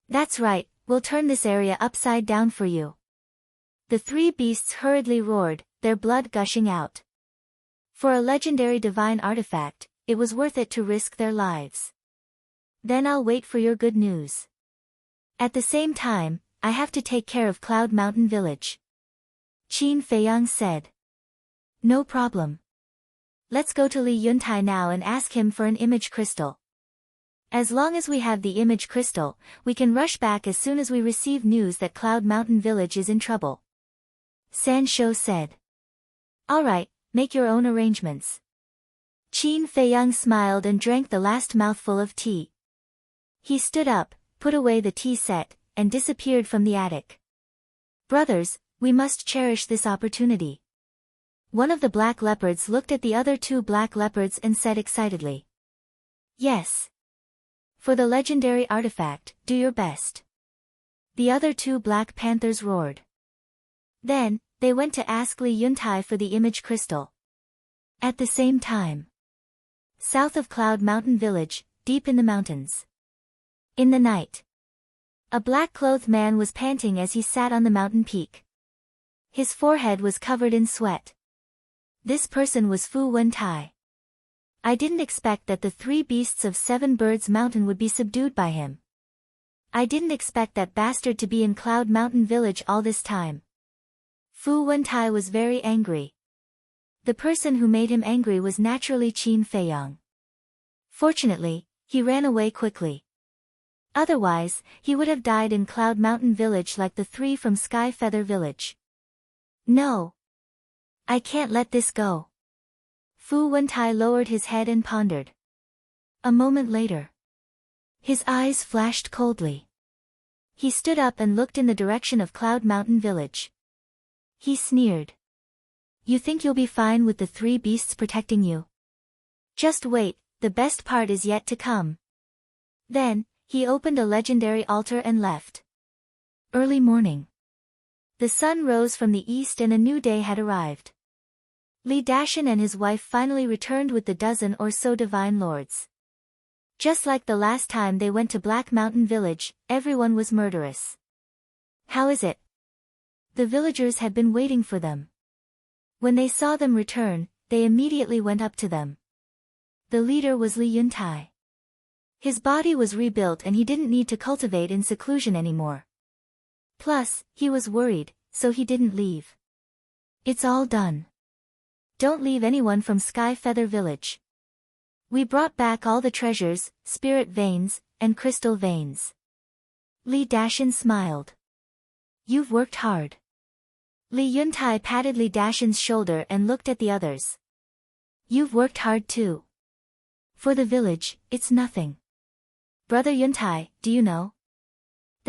That's right, we'll turn this area upside down for you." The three beasts hurriedly roared, their blood gushing out. For a legendary divine artifact, it was worth it to risk their lives. "Then I'll wait for your good news. At the same time, I have to take care of Cloud Mountain Village," Qin Feiyang said. "No problem. Let's go to Li Yuntai now and ask him for an image crystal. As long as we have the image crystal, we can rush back as soon as we receive news that Cloud Mountain Village is in trouble," San Shou said. "All right, make your own arrangements." Qin Feiyang smiled and drank the last mouthful of tea. He stood up, put away the tea set, and disappeared from the attic. "Brothers, we must cherish this opportunity." One of the black leopards looked at the other two black leopards and said excitedly, "Yes. For the legendary artifact, do your best." The other two black panthers roared. Then, they went to ask Li Yuntai for the image crystal. At the same time, south of Cloud Mountain Village, deep in the mountains. In the night, a black-clothed man was panting as he sat on the mountain peak. His forehead was covered in sweat. This person was Fu Wentai. I didn't expect that the three beasts of Seven Birds Mountain would be subdued by him. I didn't expect that bastard to be in Cloud Mountain Village all this time. Fu Wentai was very angry. The person who made him angry was naturally Qin Feiyang. Fortunately, he ran away quickly. Otherwise, he would have died in Cloud Mountain Village like the three from Sky Feather Village. "No. I can't let this go." Fu Wentai lowered his head and pondered. A moment later, his eyes flashed coldly. He stood up and looked in the direction of Cloud Mountain Village. He sneered. "You think you'll be fine with the three beasts protecting you? Just wait, the best part is yet to come." Then, he opened a legendary altar and left. Early morning. The sun rose from the east and a new day had arrived. Li Dashan and his wife finally returned with the dozen or so divine lords. Just like the last time they went to Black Mountain Village, everyone was murderous. "How is it?" The villagers had been waiting for them. When they saw them return, they immediately went up to them. The leader was Li Yuntai. His body was rebuilt and he didn't need to cultivate in seclusion anymore. Plus, he was worried, so he didn't leave. "It's all done. Don't leave anyone from Sky Feather Village. We brought back all the treasures, spirit veins, and crystal veins." Li Dashan smiled. "You've worked hard." Li Yuntai patted Li Dashan's shoulder and looked at the others. "You've worked hard too. For the village, it's nothing. Brother Yuntai, do you know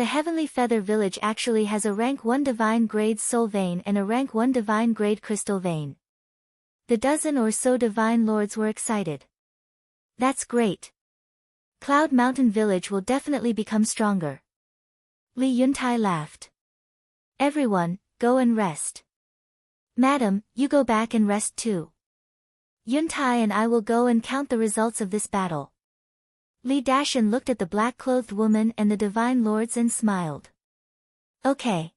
the Heavenly Feather Village actually has a rank 1 divine grade soul vein and a rank 1 divine grade crystal vein. The dozen or so divine lords were excited. That's great. Cloud Mountain Village will definitely become stronger. Li Yuntai laughed. Everyone, go and rest. Madam, you go back and rest too. Yuntai and I will go and count the results of this battle. Li Dashan looked at the black-clothed woman and the divine lords and smiled. Okay.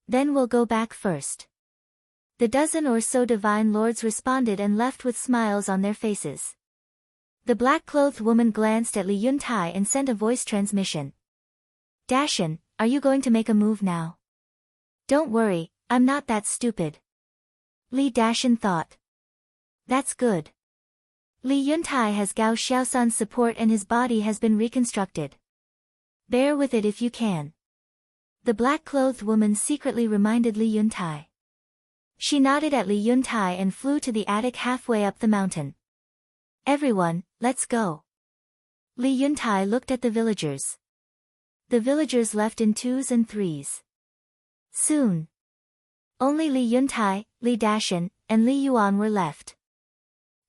Then we'll go back first. The dozen or so divine lords responded and left with smiles on their faces. The black-clothed woman glanced at Li Yuntai and sent a voice transmission. Dashan, are you going to make a move now? Don't worry, I'm not that stupid. Li Dashan thought. That's good. Li Yuntai has Gao Xiaosan's support and his body has been reconstructed. Bear with it if you can. The black-clothed woman secretly reminded Li Yuntai. She nodded at Li Yuntai and flew to the attic halfway up the mountain. Everyone, let's go. Li Yuntai looked at the villagers. The villagers left in 2s and 3s. Soon. Only Li Yuntai, Li Dashan, and Li Yuan were left.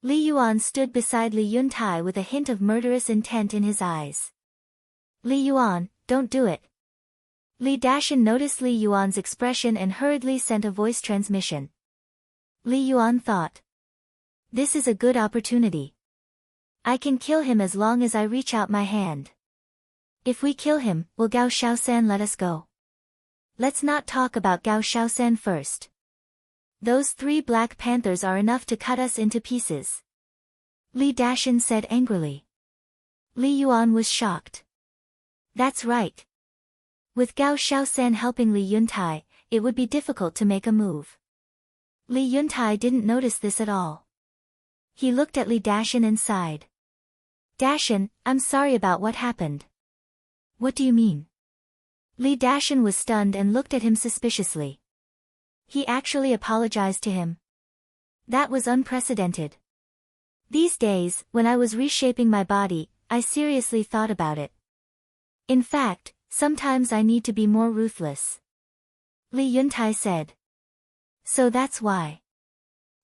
Li Yuan stood beside Li Yuntai with a hint of murderous intent in his eyes. Li Yuan, don't do it. Li Dashan noticed Li Yuan's expression and hurriedly sent a voice transmission. Li Yuan thought. This is a good opportunity. I can kill him as long as I reach out my hand. If we kill him, will Gao Xiaosan let us go? Let's not talk about Gao Xiaosan first. Those 3 black panthers are enough to cut us into pieces. Li Dashan said angrily. Li Yuan was shocked. That's right. With Gao Xiaosan helping Li Yuntai, it would be difficult to make a move. Li Yuntai didn't notice this at all. He looked at Li Dashan and sighed. Dashan, I'm sorry about what happened. What do you mean? Li Dashan was stunned and looked at him suspiciously. He actually apologized to him. That was unprecedented. These days, when I was reshaping my body, I seriously thought about it. In fact, sometimes I need to be more ruthless. Li Yuntai said. So that's why.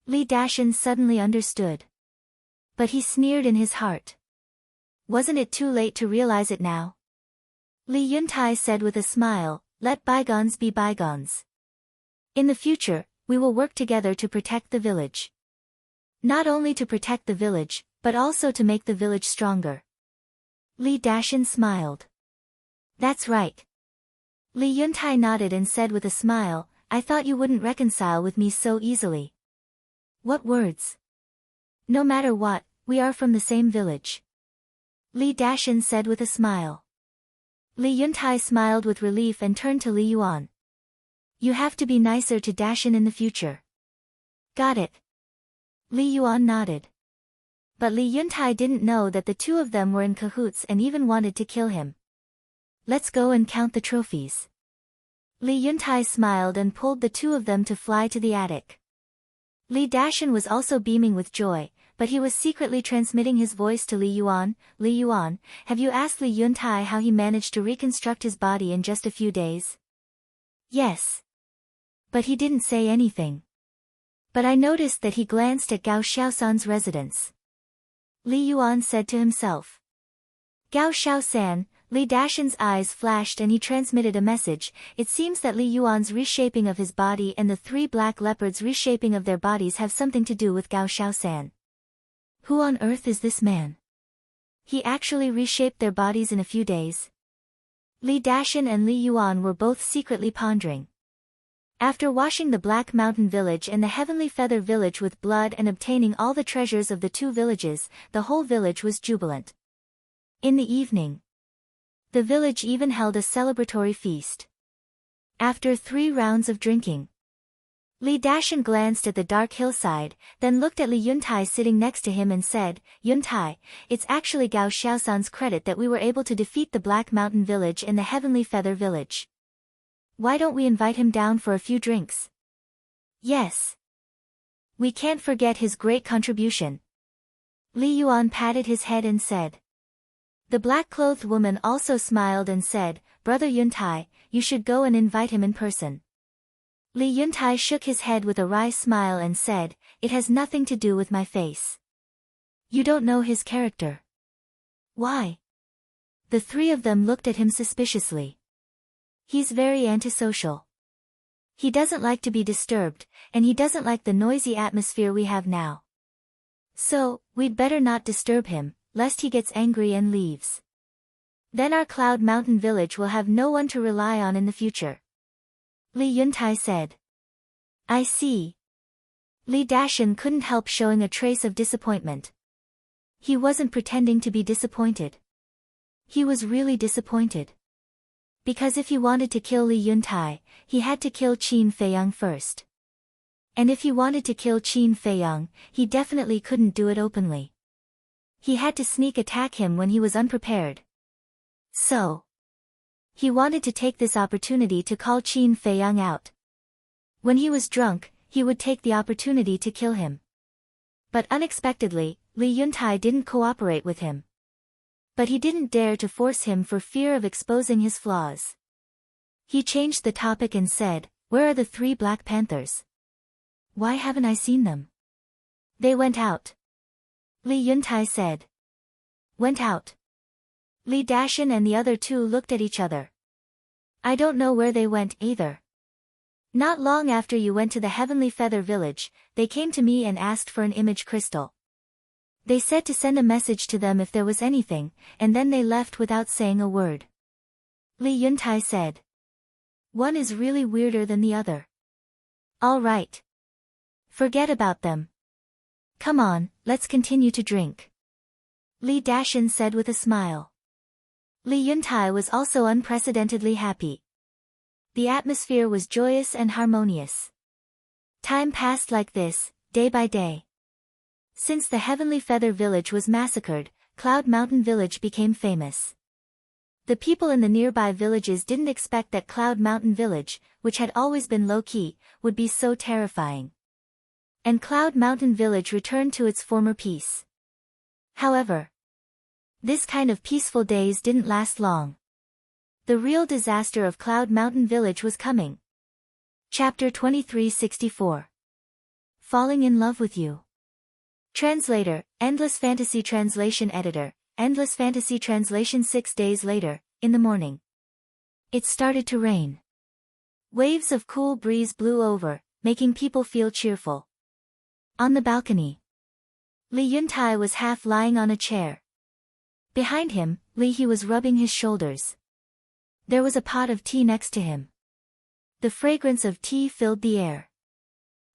Li Dashan suddenly understood. But he sneered in his heart. Wasn't it too late to realize it now? Li Yuntai said with a smile, let bygones be bygones. In the future, we will work together to protect the village. Not only to protect the village, but also to make the village stronger. Li Dashan smiled. That's right. Li Yuntai nodded and said with a smile, I thought you wouldn't reconcile with me so easily. What words? No matter what, we are from the same village. Li Dashan said with a smile. Li Yuntai smiled with relief and turned to Li Yuan. You have to be nicer to Dashan in the future. Got it. Li Yuan nodded. But Li Yuntai didn't know that the 2 of them were in cahoots and even wanted to kill him. Let's go and count the trophies. Li Yuntai smiled and pulled the 2 of them to fly to the attic. Li Dashan was also beaming with joy, but he was secretly transmitting his voice to Li Yuan. Li Yuan, have you asked Li Yuntai how he managed to reconstruct his body in just a few days? Yes. But he didn't say anything. But I noticed that he glanced at Gao Xiaosan's residence. Li Yuan said to himself. Gao Xiaosan, Li Dashan's eyes flashed and he transmitted a message. It seems that Li Yuan's reshaping of his body and the 3 black leopards' reshaping of their bodies have something to do with Gao Xiaosan. Who on earth is this man? He actually reshaped their bodies in a few days. Li Dashan and Li Yuan were both secretly pondering. After washing the Black Mountain Village and the Heavenly Feather Village with blood and obtaining all the treasures of the 2 villages, the whole village was jubilant. In the evening, the village even held a celebratory feast. After 3 rounds of drinking, Li Dashan glanced at the dark hillside, then looked at Li Yuntai sitting next to him and said, Yuntai, it's actually Gao Xiaosan's credit that we were able to defeat the Black Mountain Village and the Heavenly Feather Village. Why don't we invite him down for a few drinks? Yes. We can't forget his great contribution. Li Yuan patted his head and said. The black-clothed woman also smiled and said, Brother Yuntai, you should go and invite him in person. Li Yuntai shook his head with a wry smile and said, It has nothing to do with my face. You don't know his character. Why? The three of them looked at him suspiciously. He's very antisocial. He doesn't like to be disturbed, and he doesn't like the noisy atmosphere we have now. So, we'd better not disturb him, lest he gets angry and leaves. Then our Cloud Mountain village will have no one to rely on in the future. Li Yuntai said. I see. Li Dashan couldn't help showing a trace of disappointment. He wasn't pretending to be disappointed. He was really disappointed. Because if he wanted to kill Li Yuntai, he had to kill Qin Feiyang first. And if he wanted to kill Qin Feiyang, he definitely couldn't do it openly. He had to sneak attack him when he was unprepared. So, he wanted to take this opportunity to call Qin Feiyang out. When he was drunk, he would take the opportunity to kill him. But unexpectedly, Li Yuntai didn't cooperate with him. But he didn't dare to force him for fear of exposing his flaws. He changed the topic and said, Where are the 3 Black Panthers? Why haven't I seen them? They went out. Li Yuntai said. Went out. Li Dashan and the other 2 looked at each other. I don't know where they went either. Not long after you went to the Heavenly Feather Village, they came to me and asked for an image crystal. They said to send a message to them if there was anything, and then they left without saying a word. Li Yuntai said. One is really weirder than the other. All right. Forget about them. Come on, let's continue to drink. Li Dashan said with a smile. Li Yuntai was also unprecedentedly happy. The atmosphere was joyous and harmonious. Time passed like this, day by day. Since the Heavenly Feather Village was massacred, Cloud Mountain Village became famous. The people in the nearby villages didn't expect that Cloud Mountain Village, which had always been low-key, would be so terrifying. And Cloud Mountain Village returned to its former peace. However, this kind of peaceful days didn't last long. The real disaster of Cloud Mountain Village was coming. Chapter 2364. Falling in Love with You. Translator, Endless Fantasy Translation Editor, Endless Fantasy Translation. 6 days later, in the morning. It started to rain. Waves of cool breeze blew over, making people feel cheerful. On the balcony, Li Yuntai was half lying on a chair. Behind him, Li He was rubbing his shoulders. There was a pot of tea next to him. The fragrance of tea filled the air.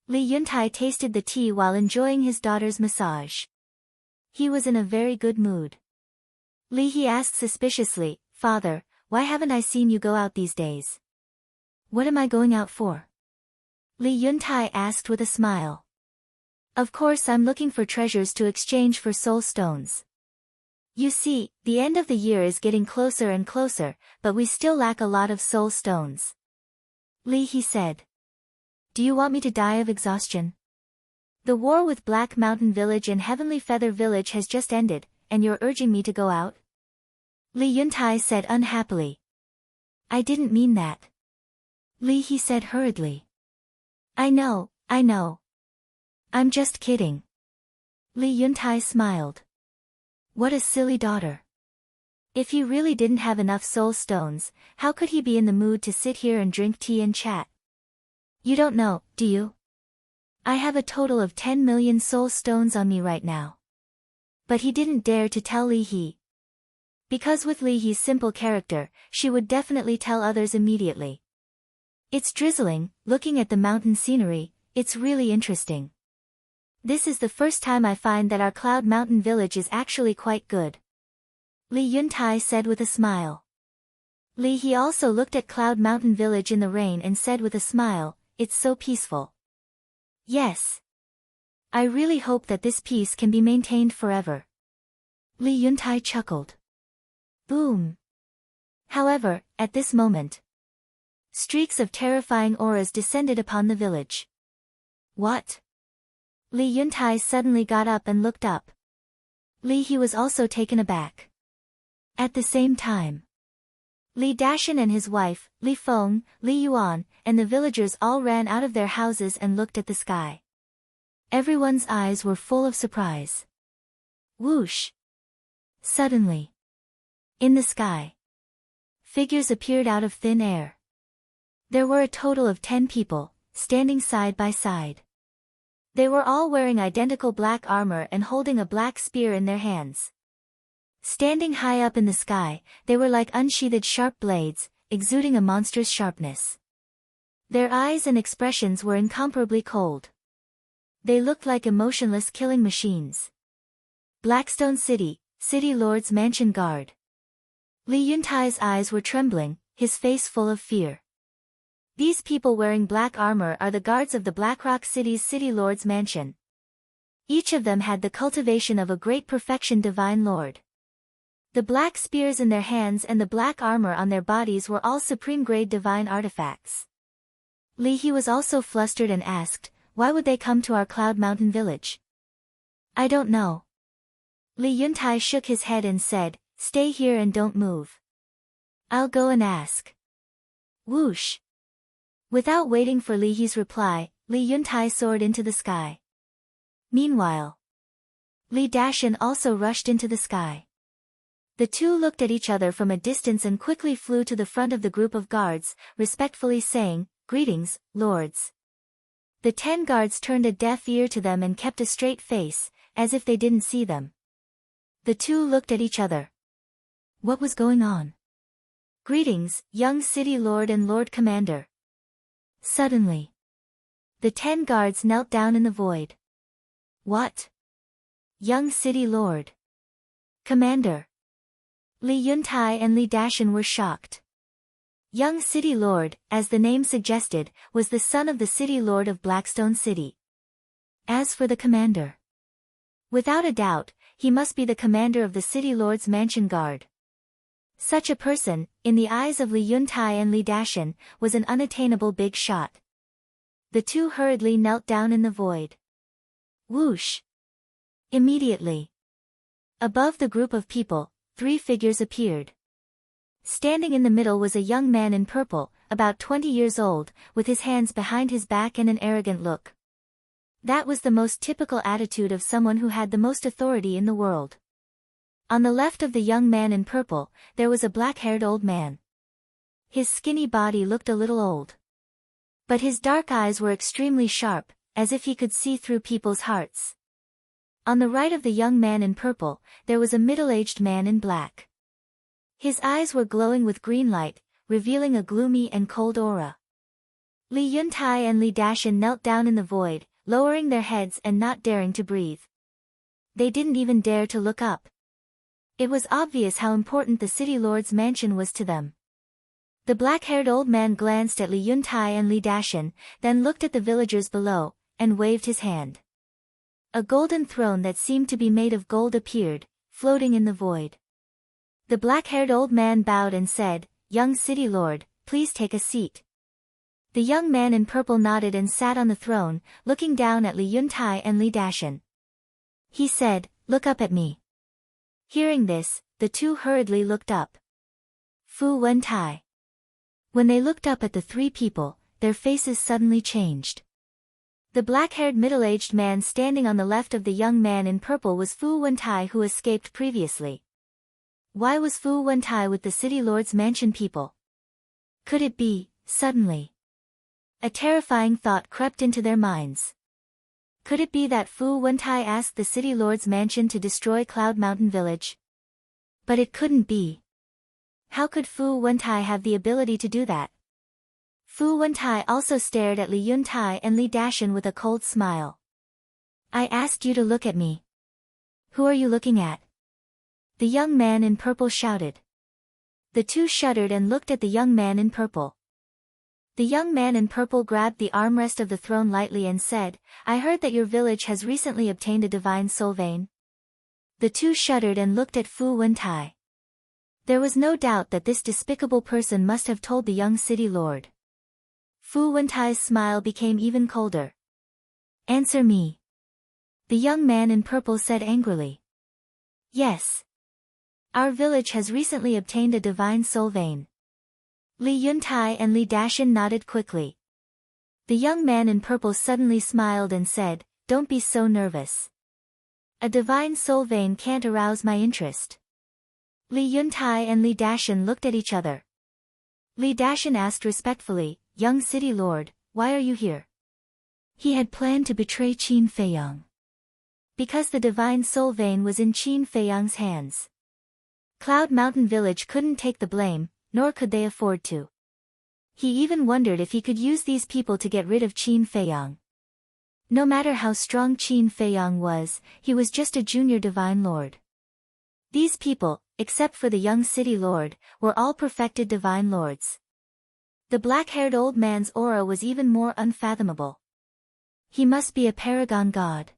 Li Yuntai tasted the tea while enjoying his daughter's massage. He was in a very good mood. Li He asked suspiciously, Father, why haven't I seen you go out these days? What am I going out for? Li Yuntai asked with a smile. Of course I'm looking for treasures to exchange for soul stones. You see, the end of the year is getting closer and closer, but we still lack a lot of soul stones. Li He said. Do you want me to die of exhaustion? The war with Black Mountain Village and Heavenly Feather Village has just ended, and you're urging me to go out? Li Yuntai said unhappily. I didn't mean that. Li He said hurriedly. I know. I'm just kidding. Li Yuntai smiled. What a silly daughter. If he really didn't have enough soul stones, how could he be in the mood to sit here and drink tea and chat? You don't know, do you? I have a total of 10 million soul stones on me right now. But he didn't dare to tell Li He. Because with Li He's simple character, she would definitely tell others immediately. It's drizzling, looking at the mountain scenery, it's really interesting. This is the first time I find that our Cloud Mountain Village is actually quite good. Li Yuntai said with a smile. Li He also looked at Cloud Mountain Village in the rain and said with a smile, It's so peaceful. Yes. I really hope that this peace can be maintained forever. Li Yuntai chuckled. Boom. However, at this moment, streaks of terrifying auras descended upon the village. What? Li Yuntai suddenly got up and looked up. Li He was also taken aback. At the same time, Li Dashan and his wife, Li Feng, Li Yuan, and the villagers all ran out of their houses and looked at the sky. Everyone's eyes were full of surprise. Whoosh! Suddenly, in the sky, figures appeared out of thin air. There were a total of 10 people, standing side by side. They were all wearing identical black armor and holding a black spear in their hands. Standing high up in the sky, they were like unsheathed sharp blades, exuding a monstrous sharpness. Their eyes and expressions were incomparably cold. They looked like emotionless killing machines. Blackstone City, City Lord's Mansion Guard. Li Yuntai's eyes were trembling, his face full of fear. These people wearing black armor are the guards of the Blackrock City's City Lord's Mansion. Each of them had the cultivation of a great perfection divine lord. The black spears in their hands and the black armor on their bodies were all supreme-grade divine artifacts. Li He was also flustered and asked, why would they come to our Cloud Mountain village? I don't know. Li Yuntai shook his head and said, stay here and don't move. I'll go and ask. Whoosh! Without waiting for Li He's reply, Li Yuntai soared into the sky. Meanwhile, Li Dashan also rushed into the sky. The two looked at each other from a distance and quickly flew to the front of the group of guards, respectfully saying, greetings, lords. The 10 guards turned a deaf ear to them and kept a straight face, as if they didn't see them. The two looked at each other. What was going on? Greetings, young city lord and lord commander. Suddenly, the 10 guards knelt down in the void. What? Young city lord. Commander. Li Yuntai and Li Dashan were shocked. Young City Lord, as the name suggested, was the son of the City Lord of Blackstone City. As for the commander, without a doubt, he must be the commander of the City Lord's Mansion Guard. Such a person, in the eyes of Li Yuntai and Li Dashan, was an unattainable big shot. The two hurriedly knelt down in the void. Whoosh! Immediately, above the group of people, 3 figures appeared. Standing in the middle was a young man in purple, about 20 years old, with his hands behind his back and an arrogant look. That was the most typical attitude of someone who had the most authority in the world. On the left of the young man in purple, there was a black-haired old man. His skinny body looked a little old. But his dark eyes were extremely sharp, as if he could see through people's hearts. On the right of the young man in purple, there was a middle-aged man in black. His eyes were glowing with green light, revealing a gloomy and cold aura. Li Yuntai and Li Dashan knelt down in the void, lowering their heads and not daring to breathe. They didn't even dare to look up. It was obvious how important the City Lord's mansion was to them. The black-haired old man glanced at Li Yuntai and Li Dashan, then looked at the villagers below, and waved his hand. A golden throne that seemed to be made of gold appeared, floating in the void. The black-haired old man bowed and said, young city lord, please take a seat. The young man in purple nodded and sat on the throne, looking down at Li Yuntai and Li Dashan. He said, look up at me. Hearing this, the two hurriedly looked up. Fu Wentai. When they looked up at the 3 people, their faces suddenly changed. The black-haired middle-aged man standing on the left of the young man in purple was Fu Wentai, who escaped previously. Why was Fu Wentai with the City Lord's mansion people? Could it be, suddenly? A terrifying thought crept into their minds. Could it be that Fu Wentai asked the City Lord's mansion to destroy Cloud Mountain Village? But it couldn't be. How could Fu Wentai have the ability to do that? Fu Wentai also stared at Li Yuntai and Li Dashan with a cold smile. I asked you to look at me. Who are you looking at? The young man in purple shouted. The two shuddered and looked at the young man in purple. The young man in purple grabbed the armrest of the throne lightly and said, I heard that your village has recently obtained a divine soul vein. The two shuddered and looked at Fu Wentai. There was no doubt that this despicable person must have told the young city lord. Fu Wentai's smile became even colder. Answer me. The young man in purple said angrily. Yes. Our village has recently obtained a divine soul vein. Li Yuntai and Li Dashan nodded quickly. The young man in purple suddenly smiled and said, "Don't be so nervous. A divine soul vein can't arouse my interest." Li Yuntai and Li Dashan looked at each other. Li Dashan asked respectfully, "Young city lord, why are you here?" He had planned to betray Qin Feiyang. Because the divine soul vein was in Qin Feiyang's hands. Cloud Mountain Village couldn't take the blame, nor could they afford to. He even wondered if he could use these people to get rid of Qin Feiyang. No matter how strong Qin Feiyang was, he was just a junior divine lord. These people, except for the young city lord, were all perfected divine lords. The black-haired old man's aura was even more unfathomable. He must be a paragon god.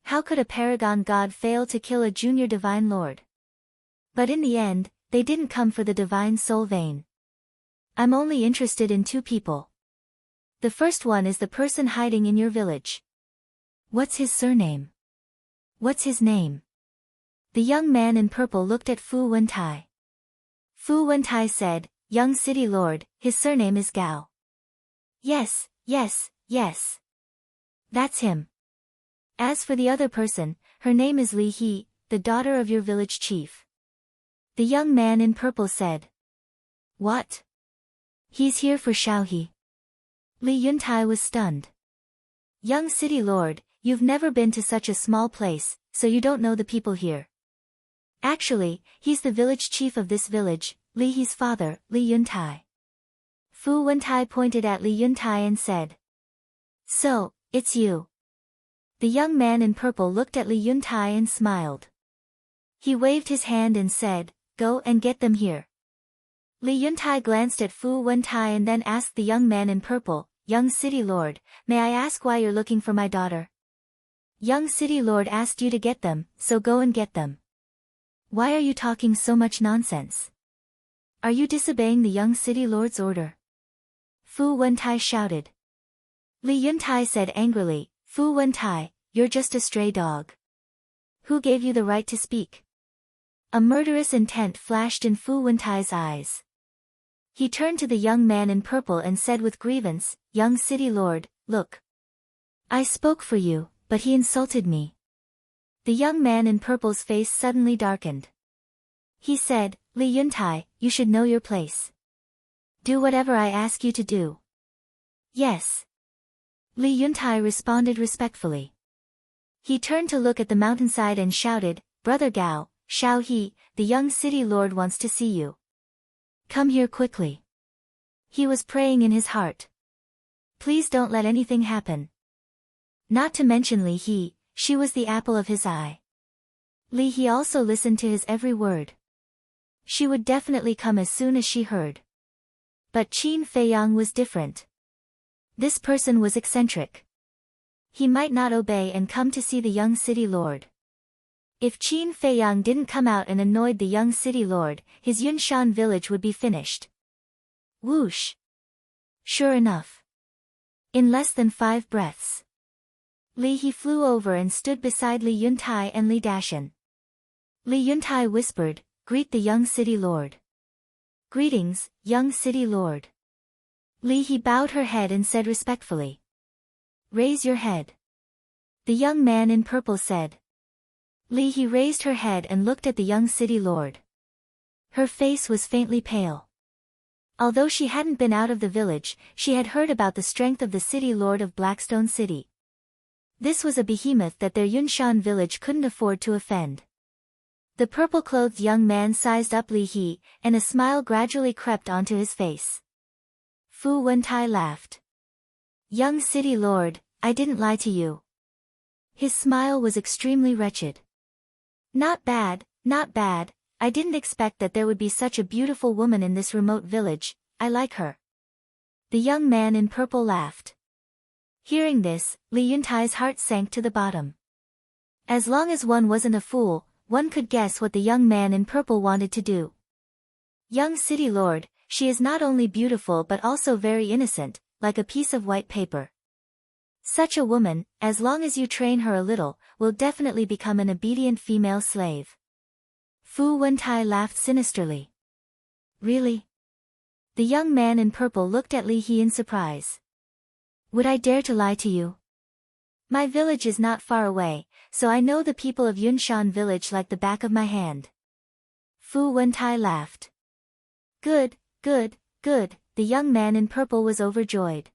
How could a paragon god fail to kill a junior divine lord? But in the end, they didn't come for the divine soul vein. "I'm only interested in two people. The first one is the person hiding in your village." "What's his surname?" "What's his name?" The young man in purple looked at Fu Wentai. Fu Wentai said, "Young city lord, his surname is Gao." "Yes, yes, yes. That's him. As for the other person, her name is Li He, the daughter of your village chief." The young man in purple said. "What? He's here for Xiaohe." Li Yuntai was stunned. "Young city lord, you've never been to such a small place, so you don't know the people here. Actually, he's the village chief of this village, Li He's father, Li Yuntai." Fu Wentai pointed at Li Yuntai and said. "So, it's you." The young man in purple looked at Li Yuntai and smiled. He waved his hand and said, "Go and get them here." Li Yuntai glanced at Fu Wentai and then asked the young man in purple, "Young city lord, may I ask why you're looking for my daughter?" "Young city lord asked you to get them, so go and get them." "Why are you talking so much nonsense? Are you disobeying the young city lord's order?" Fu Wentai shouted. Li Yuntai said angrily, "Fu Wentai, you're just a stray dog. Who gave you the right to speak?" A murderous intent flashed in Fu Wentai's eyes. He turned to the young man in purple and said with grievance, "Young city lord, look. I spoke for you, but he insulted me." The young man in purple's face suddenly darkened. He said, "Li Yuntai, you should know your place. Do whatever I ask you to do." "Yes." Li Yuntai responded respectfully. He turned to look at the mountainside and shouted, "Brother Gao, Xiaohe, the young city lord wants to see you. Come here quickly." He was praying in his heart. Please don't let anything happen. Not to mention Li He, she was the apple of his eye. Li He also listened to his every word. She would definitely come as soon as she heard. But Qin Feiyang was different. This person was eccentric. He might not obey and come to see the young city lord. If Qin Feiyang didn't come out and annoyed the young city lord, his Yunshan village would be finished. Whoosh! Sure enough. In less than 5 breaths, Li He flew over and stood beside Li Yuntai and Li Dashan. Li Yuntai whispered, "Greet the young city lord." "Greetings, young city lord." Li He bowed her head and said respectfully. "Raise your head." The young man in purple said. Li He raised her head and looked at the young city lord. Her face was faintly pale. Although she hadn't been out of the village, she had heard about the strength of the city lord of Blackstone City. This was a behemoth that their Yunshan village couldn't afford to offend. The purple-clothed young man sized up Li He, and a smile gradually crept onto his face. Fu Wentai laughed. "Young city lord, I didn't lie to you." His smile was extremely wretched. Not bad, not bad. I didn't expect that there would be such a beautiful woman in this remote village. I like her." The young man in purple laughed. Hearing this, Li Yuntai's heart sank to the bottom. As long as one wasn't a fool, one could guess what the young man in purple wanted to do. "Young city lord, she is not only beautiful but also very innocent, like a piece of white paper. Such a woman, as long as you train her a little, will definitely become an obedient female slave." Fu Wentai laughed sinisterly. Really? The young man in purple looked at Li He in surprise. Would I dare to lie to you? My village is not far away, so I know the people of Yunshan village like the back of my hand. Fu Wentai laughed. Good, good, good, the young man in purple was overjoyed.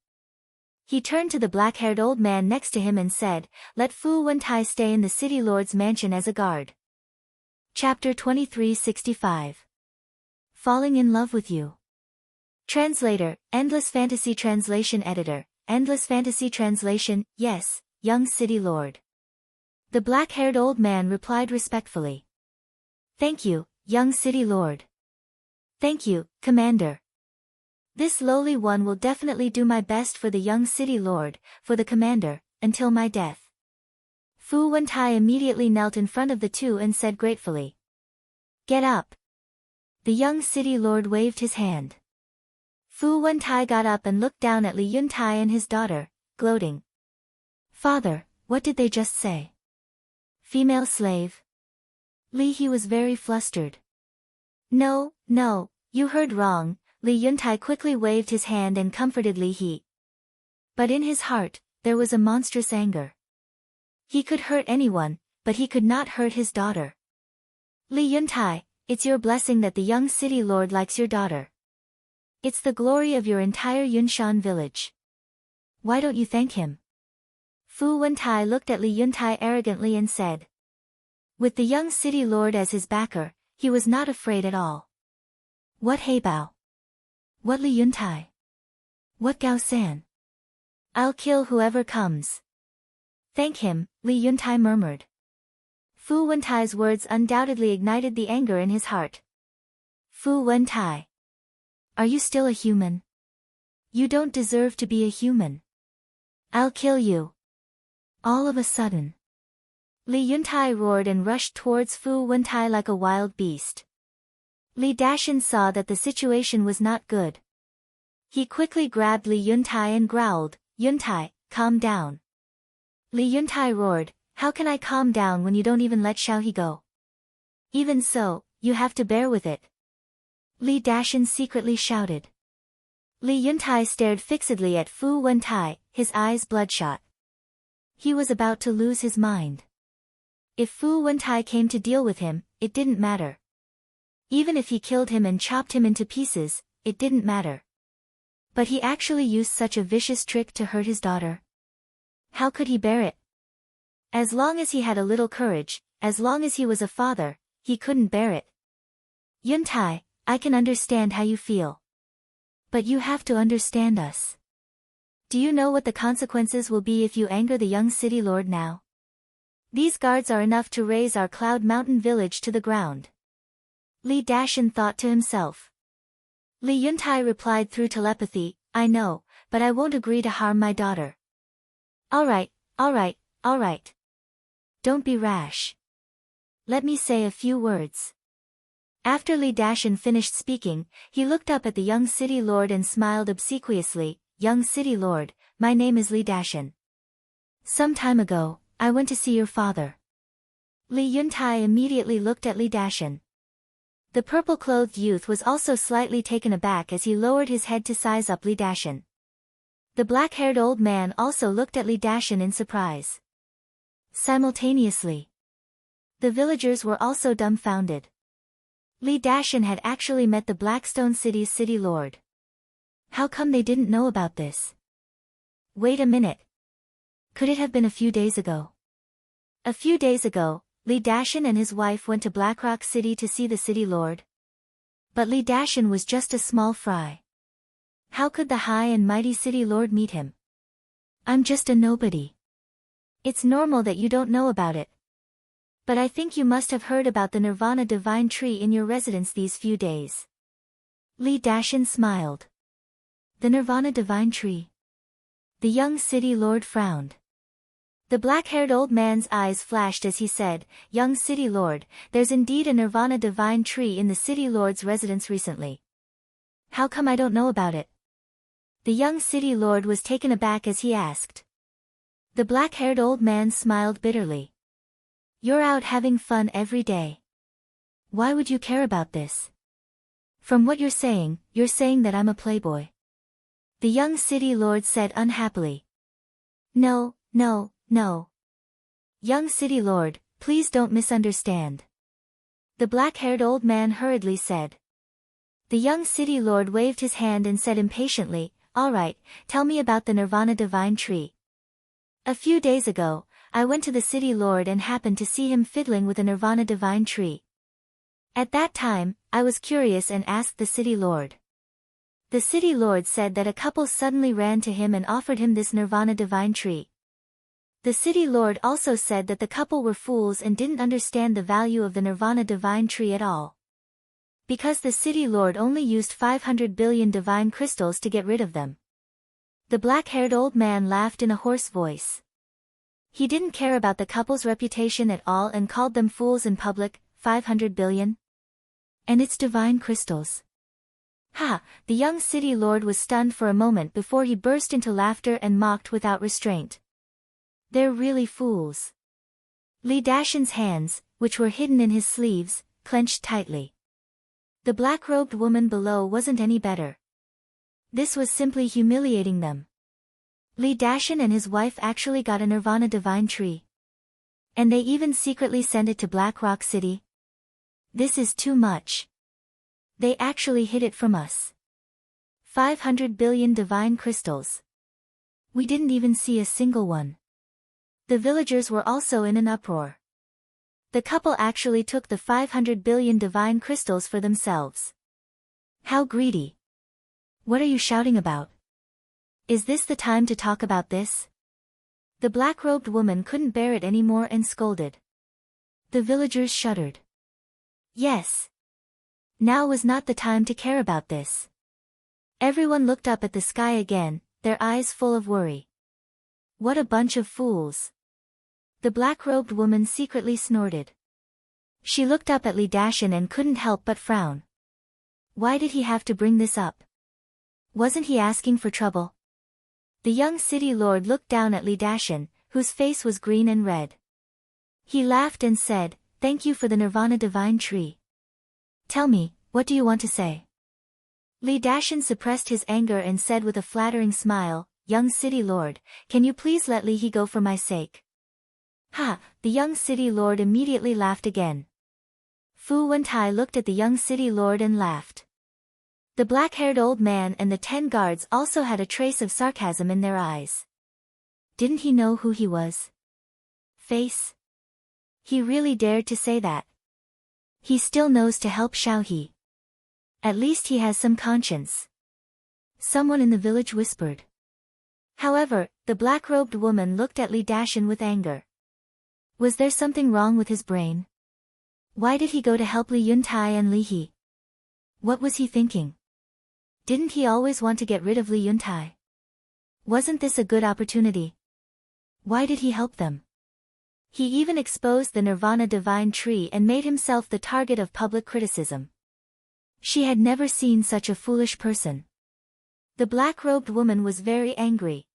He turned to the black-haired old man next to him and said, let Fu Wentai stay in the city lord's mansion as a guard. Chapter 2365. Falling in Love with You. Translator, Endless Fantasy Translation Editor, Endless Fantasy Translation, yes, young city lord. The black-haired old man replied respectfully. Thank you, young city lord. Thank you, commander. This lowly one will definitely do my best for the young city lord, for the commander, until my death. Fu Wentai immediately knelt in front of the two and said gratefully. Get up. The young city lord waved his hand. Fu Wentai got up and looked down at Li Yuntai and his daughter, gloating. Father, what did they just say? Female slave? Li He was very flustered. No, no, you heard wrong, Li Yuntai quickly waved his hand and comforted Li He. But in his heart, there was a monstrous anger. He could hurt anyone, but he could not hurt his daughter. Li Yuntai, it's your blessing that the young city lord likes your daughter. It's the glory of your entire Yunshan village. Why don't you thank him? Fu Wentai looked at Li Yuntai arrogantly and said. With the young city lord as his backer, he was not afraid at all. What Heibao? What Li Yuntai? What Gao San? I'll kill whoever comes. Thank him, Li Yuntai murmured. Fu Wentai's words undoubtedly ignited the anger in his heart. Fu Wentai. Are you still a human? You don't deserve to be a human. I'll kill you. All of a sudden. Li Yuntai roared and rushed towards Fu Wentai like a wild beast. Li Dashan saw that the situation was not good. He quickly grabbed Li Yuntai and growled, Yuntai, calm down. Li Yuntai roared, how can I calm down when you don't even let Xiaohe go? Even so, you have to bear with it. Li Dashan secretly shouted. Li Yuntai stared fixedly at Fu Wentai, his eyes bloodshot. He was about to lose his mind. If Fu Wentai came to deal with him, it didn't matter. Even if he killed him and chopped him into pieces, it didn't matter. But he actually used such a vicious trick to hurt his daughter. How could he bear it? As long as he had a little courage, as long as he was a father, he couldn't bear it. Yuntai, I can understand how you feel. But you have to understand us. Do you know what the consequences will be if you anger the young city lord now? These guards are enough to raze our Cloud Mountain village to the ground. Li Dashan thought to himself. Li Yuntai replied through telepathy, I know, but I won't agree to harm my daughter. Alright, alright, alright. Don't be rash. Let me say a few words. After Li Dashan finished speaking, he looked up at the young city lord and smiled obsequiously, Young city lord, my name is Li Dashan. Some time ago, I went to see your father. Li Yuntai immediately looked at Li Dashan. The purple-clothed youth was also slightly taken aback as he lowered his head to size up Li Dashan. The black-haired old man also looked at Li Dashan in surprise. Simultaneously, the villagers were also dumbfounded. Li Dashan had actually met the Blackstone City's city lord. How come they didn't know about this? Wait a minute. Could it have been a few days ago? A few days ago, Li Dashan and his wife went to Blackrock City to see the city lord. But Li Dashan was just a small fry. How could the high and mighty city lord meet him? I'm just a nobody. It's normal that you don't know about it. But I think you must have heard about the Nirvana Divine Tree in your residence these few days. Li Dashan smiled. The Nirvana Divine Tree. The young city lord frowned. The black-haired old man's eyes flashed as he said, Young city lord, there's indeed a Nirvana Divine Tree in the city lord's residence recently. How come I don't know about it? The young city lord was taken aback as he asked. The black-haired old man smiled bitterly. You're out having fun every day. Why would you care about this? From what you're saying that I'm a playboy. The young city lord said unhappily. No, no, no. Young city lord, please don't misunderstand. The black-haired old man hurriedly said. The young city lord waved his hand and said impatiently, all right, tell me about the Nirvana divine tree. A few days ago, I went to the city lord and happened to see him fiddling with a Nirvana divine tree. At that time, I was curious and asked the city lord. The city lord said that a couple suddenly ran to him and offered him this Nirvana divine tree. The city lord also said that the couple were fools and didn't understand the value of the Nirvana divine tree at all. Because the city lord only used 500 billion divine crystals to get rid of them. The black-haired old man laughed in a hoarse voice. He didn't care about the couple's reputation at all and called them fools in public. 500 billion? And it's divine crystals. Ha! The young city lord was stunned for a moment before he burst into laughter and mocked without restraint. They're really fools. Li Dashan's hands, which were hidden in his sleeves, clenched tightly. The black-robed woman below wasn't any better. This was simply humiliating them. Li Dashan and his wife actually got a Nirvana divine tree. And they even secretly sent it to Black Rock City. This is too much. They actually hid it from us. 500 billion divine crystals. We didn't even see a single one. The villagers were also in an uproar. The couple actually took the 500 billion divine crystals for themselves. How greedy. What are you shouting about? Is this the time to talk about this? The black-robed woman couldn't bear it anymore and scolded. The villagers shuddered. Yes. Now was not the time to care about this. Everyone looked up at the sky again, their eyes full of worry. What a bunch of fools. The black-robed woman secretly snorted. She looked up at Li Dashan and couldn't help but frown. Why did he have to bring this up? Wasn't he asking for trouble? The young city lord looked down at Li Dashan, whose face was green and red. He laughed and said, thank you for the Nirvana divine tree. Tell me, what do you want to say? Li Dashan suppressed his anger and said with a flattering smile, young city lord, can you please let Li He go for my sake? Ha! The young city lord immediately laughed again. Fu Wentai looked at the young city lord and laughed. The black-haired old man and the 10 guards also had a trace of sarcasm in their eyes. Didn't he know who he was? Face? He really dared to say that. He still knows to help Xiaohe. At least he has some conscience. Someone in the village whispered. However, the black-robed woman looked at Li Dashan with anger. Was there something wrong with his brain? Why did he go to help Li Yuntai and Li He? What was he thinking? Didn't he always want to get rid of Li Yuntai? Wasn't this a good opportunity? Why did he help them? He even exposed the Nirvana divine tree and made himself the target of public criticism. She had never seen such a foolish person. The black-robed woman was very angry.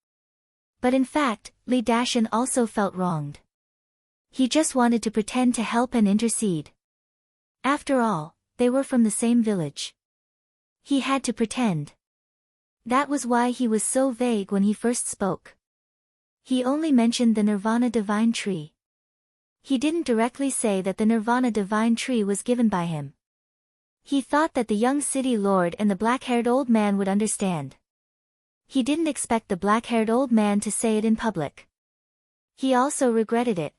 But in fact, Li Dashan also felt wronged. He just wanted to pretend to help and intercede. After all, they were from the same village. He had to pretend. That was why he was so vague when he first spoke. He only mentioned the Nirvana divine tree. He didn't directly say that the Nirvana divine tree was given by him. He thought that the young city lord and the black-haired old man would understand. He didn't expect the black-haired old man to say it in public. He also regretted it.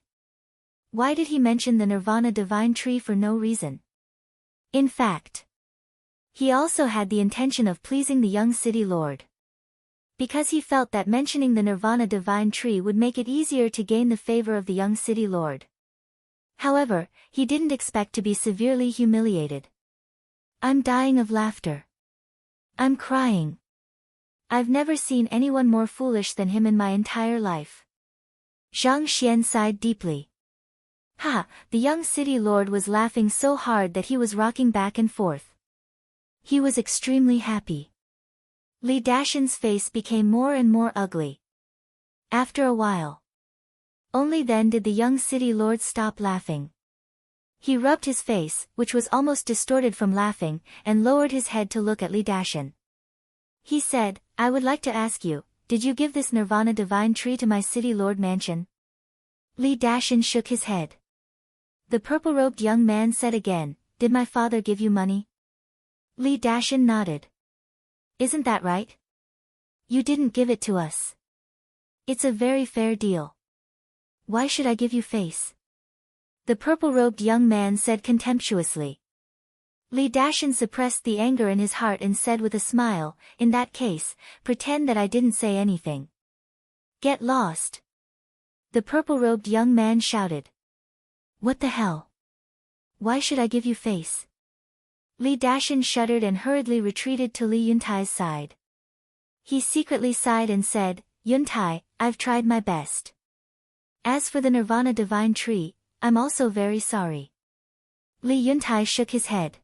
Why did he mention the Nirvana divine tree for no reason? In fact, he also had the intention of pleasing the young city lord. Because he felt that mentioning the Nirvana divine tree would make it easier to gain the favor of the young city lord. However, he didn't expect to be severely humiliated. I'm dying of laughter. I'm crying. I've never seen anyone more foolish than him in my entire life. Zhang Xian sighed deeply. Ha! The young city lord was laughing so hard that he was rocking back and forth. He was extremely happy. Li Dashan's face became more and more ugly. After a while. Only then did the young city lord stop laughing. He rubbed his face, which was almost distorted from laughing, and lowered his head to look at Li Dashan. He said, I would like to ask you, did you give this Nirvana divine tree to my city lord mansion? Li Dashan shook his head. The purple-robed young man said again, did my father give you money? Li Dashan nodded. Isn't that right? You didn't give it to us. It's a very fair deal. Why should I give you face? The purple-robed young man said contemptuously. Li Dashan suppressed the anger in his heart and said with a smile, in that case, pretend that I didn't say anything. Get lost. The purple-robed young man shouted. What the hell? Why should I give you face? Li Dashan shuddered and hurriedly retreated to Li Yuntai's side. He secretly sighed and said, Yuntai, I've tried my best. As for the Nirvana divine tree, I'm also very sorry. Li Yuntai shook his head.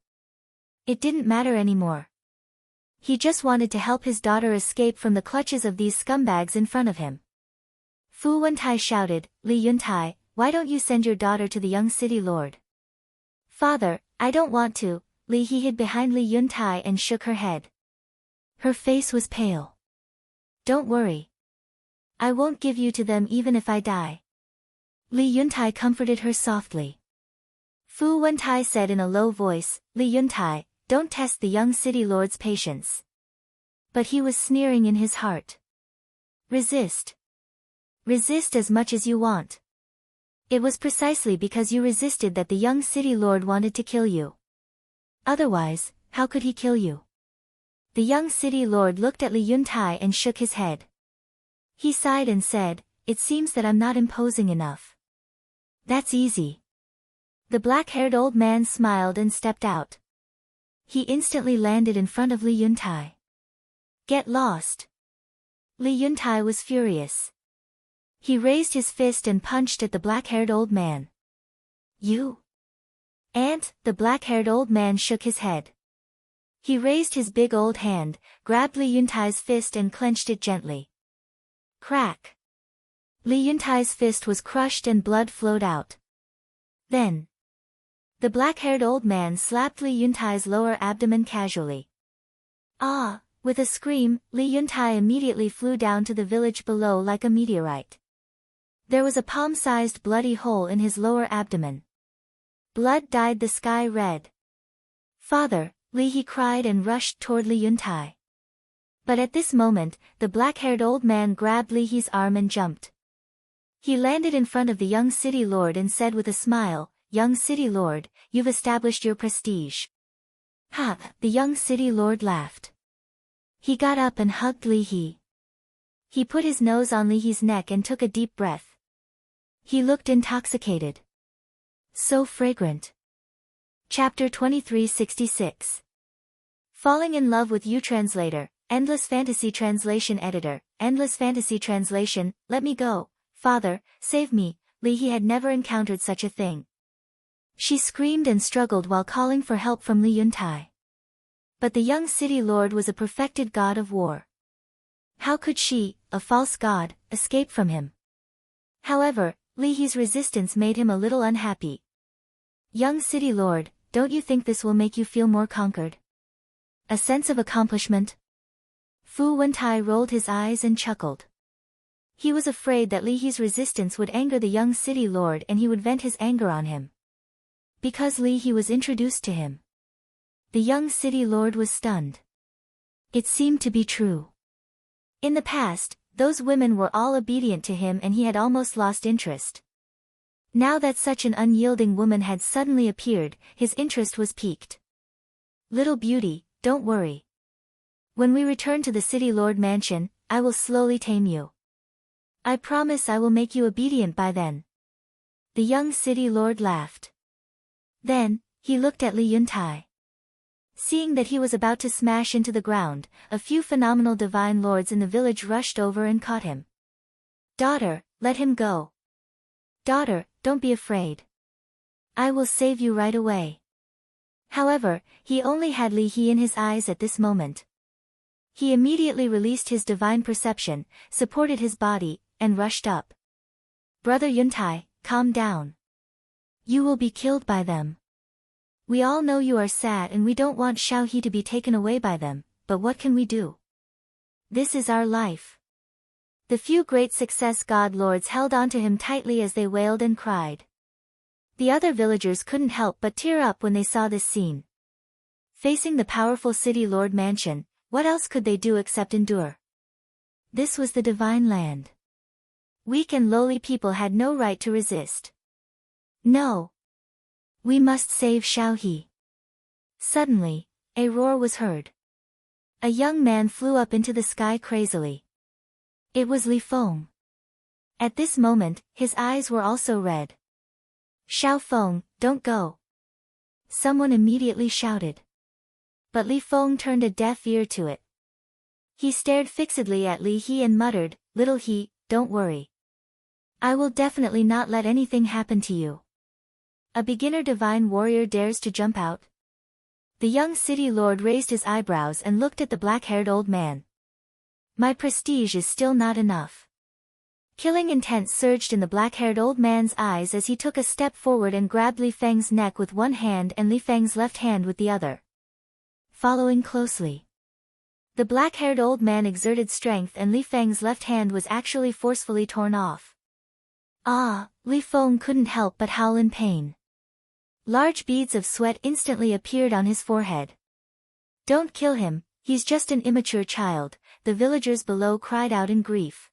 It didn't matter anymore. He just wanted to help his daughter escape from the clutches of these scumbags in front of him. Fu Wentai shouted, Li Yuntai, why don't you send your daughter to the young city lord? Father, I don't want to. Li He hid behind Li Yuntai and shook her head. Her face was pale. Don't worry. I won't give you to them even if I die. Li Yuntai comforted her softly. Fu Wentai said in a low voice, Li Yuntai, don't test the young city lord's patience. But he was sneering in his heart. Resist. Resist as much as you want. It was precisely because you resisted that the young city lord wanted to kill you. Otherwise, how could he kill you? The young city lord looked at Li Yuntai and shook his head. He sighed and said, it seems that I'm not imposing enough. That's easy. The black-haired old man smiled and stepped out. He instantly landed in front of Li Yuntai. Get lost. Li Yuntai was furious. He raised his fist and punched at the black-haired old man. You? Aunt, the black-haired old man shook his head. He raised his big old hand, grabbed Li Yuntai's fist and clenched it gently. Crack. Li Yuntai's fist was crushed and blood flowed out. Then, the black-haired old man slapped Li Yuntai's lower abdomen casually. Ah! With a scream, Li Yuntai immediately flew down to the village below like a meteorite. There was a palm-sized bloody hole in his lower abdomen. Blood dyed the sky red. Father, Li He cried and rushed toward Li Yuntai. But at this moment, the black-haired old man grabbed Li He's arm and jumped. He landed in front of the young city lord and said with a smile, Young city lord, you've established your prestige. Ha! The young city lord laughed. He got up and hugged Li He. He put his nose on Li He's neck and took a deep breath. He looked intoxicated. So fragrant. Chapter 2366. Falling in Love with You. Translator, Endless Fantasy Translation Editor, Endless Fantasy Translation, Let me go, father, save me. Li He had never encountered such a thing. She screamed and struggled while calling for help from Li Yuntai. But the young city lord was a perfected god of war. How could she, a false god, escape from him? However, Li He's resistance made him a little unhappy. Young city lord, don't you think this will make you feel more conquered? A sense of accomplishment? Fu Wentai rolled his eyes and chuckled. He was afraid that Li He's resistance would anger the young city lord and he would vent his anger on him. Because Li He was introduced to him. The young city lord was stunned. It seemed to be true. In the past, those women were all obedient to him and he had almost lost interest. Now that such an unyielding woman had suddenly appeared, his interest was piqued. Little beauty, don't worry. When we return to the city lord mansion, I will slowly tame you. I promise I will make you obedient by then. The young city lord laughed. Then, he looked at Li Yuntai. Seeing that he was about to smash into the ground, a few phenomenal divine lords in the village rushed over and caught him. Daughter, let him go. Daughter, don't be afraid. I will save you right away. However, he only had Li He in his eyes at this moment. He immediately released his divine perception, supported his body, and rushed up. Brother Yuntai, calm down. You will be killed by them. We all know you are sad and we don't want Xiaohe to be taken away by them, but what can we do? This is our life. The few great success god lords held onto him tightly as they wailed and cried. The other villagers couldn't help but tear up when they saw this scene. Facing the powerful city lord mansion, what else could they do except endure? This was the divine land. Weak and lowly people had no right to resist. No. We must save Xiaohe. Suddenly, a roar was heard. A young man flew up into the sky crazily. It was Li Feng. At this moment, his eyes were also red. Xiao Feng, don't go. Someone immediately shouted. But Li Feng turned a deaf ear to it. He stared fixedly at Li He and muttered, "Little He, don't worry. I will definitely not let anything happen to you. A beginner divine warrior dares to jump out?" The young city lord raised his eyebrows and looked at the black-haired old man. My prestige is still not enough. Killing intent surged in the black-haired old man's eyes as he took a step forward and grabbed Li Feng's neck with one hand and Li Feng's left hand with the other. Following closely. The black-haired old man exerted strength and Li Feng's left hand was actually forcefully torn off. Ah, Li Feng couldn't help but howl in pain. Large beads of sweat instantly appeared on his forehead. "Don't kill him, he's just an immature child," the villagers below cried out in grief.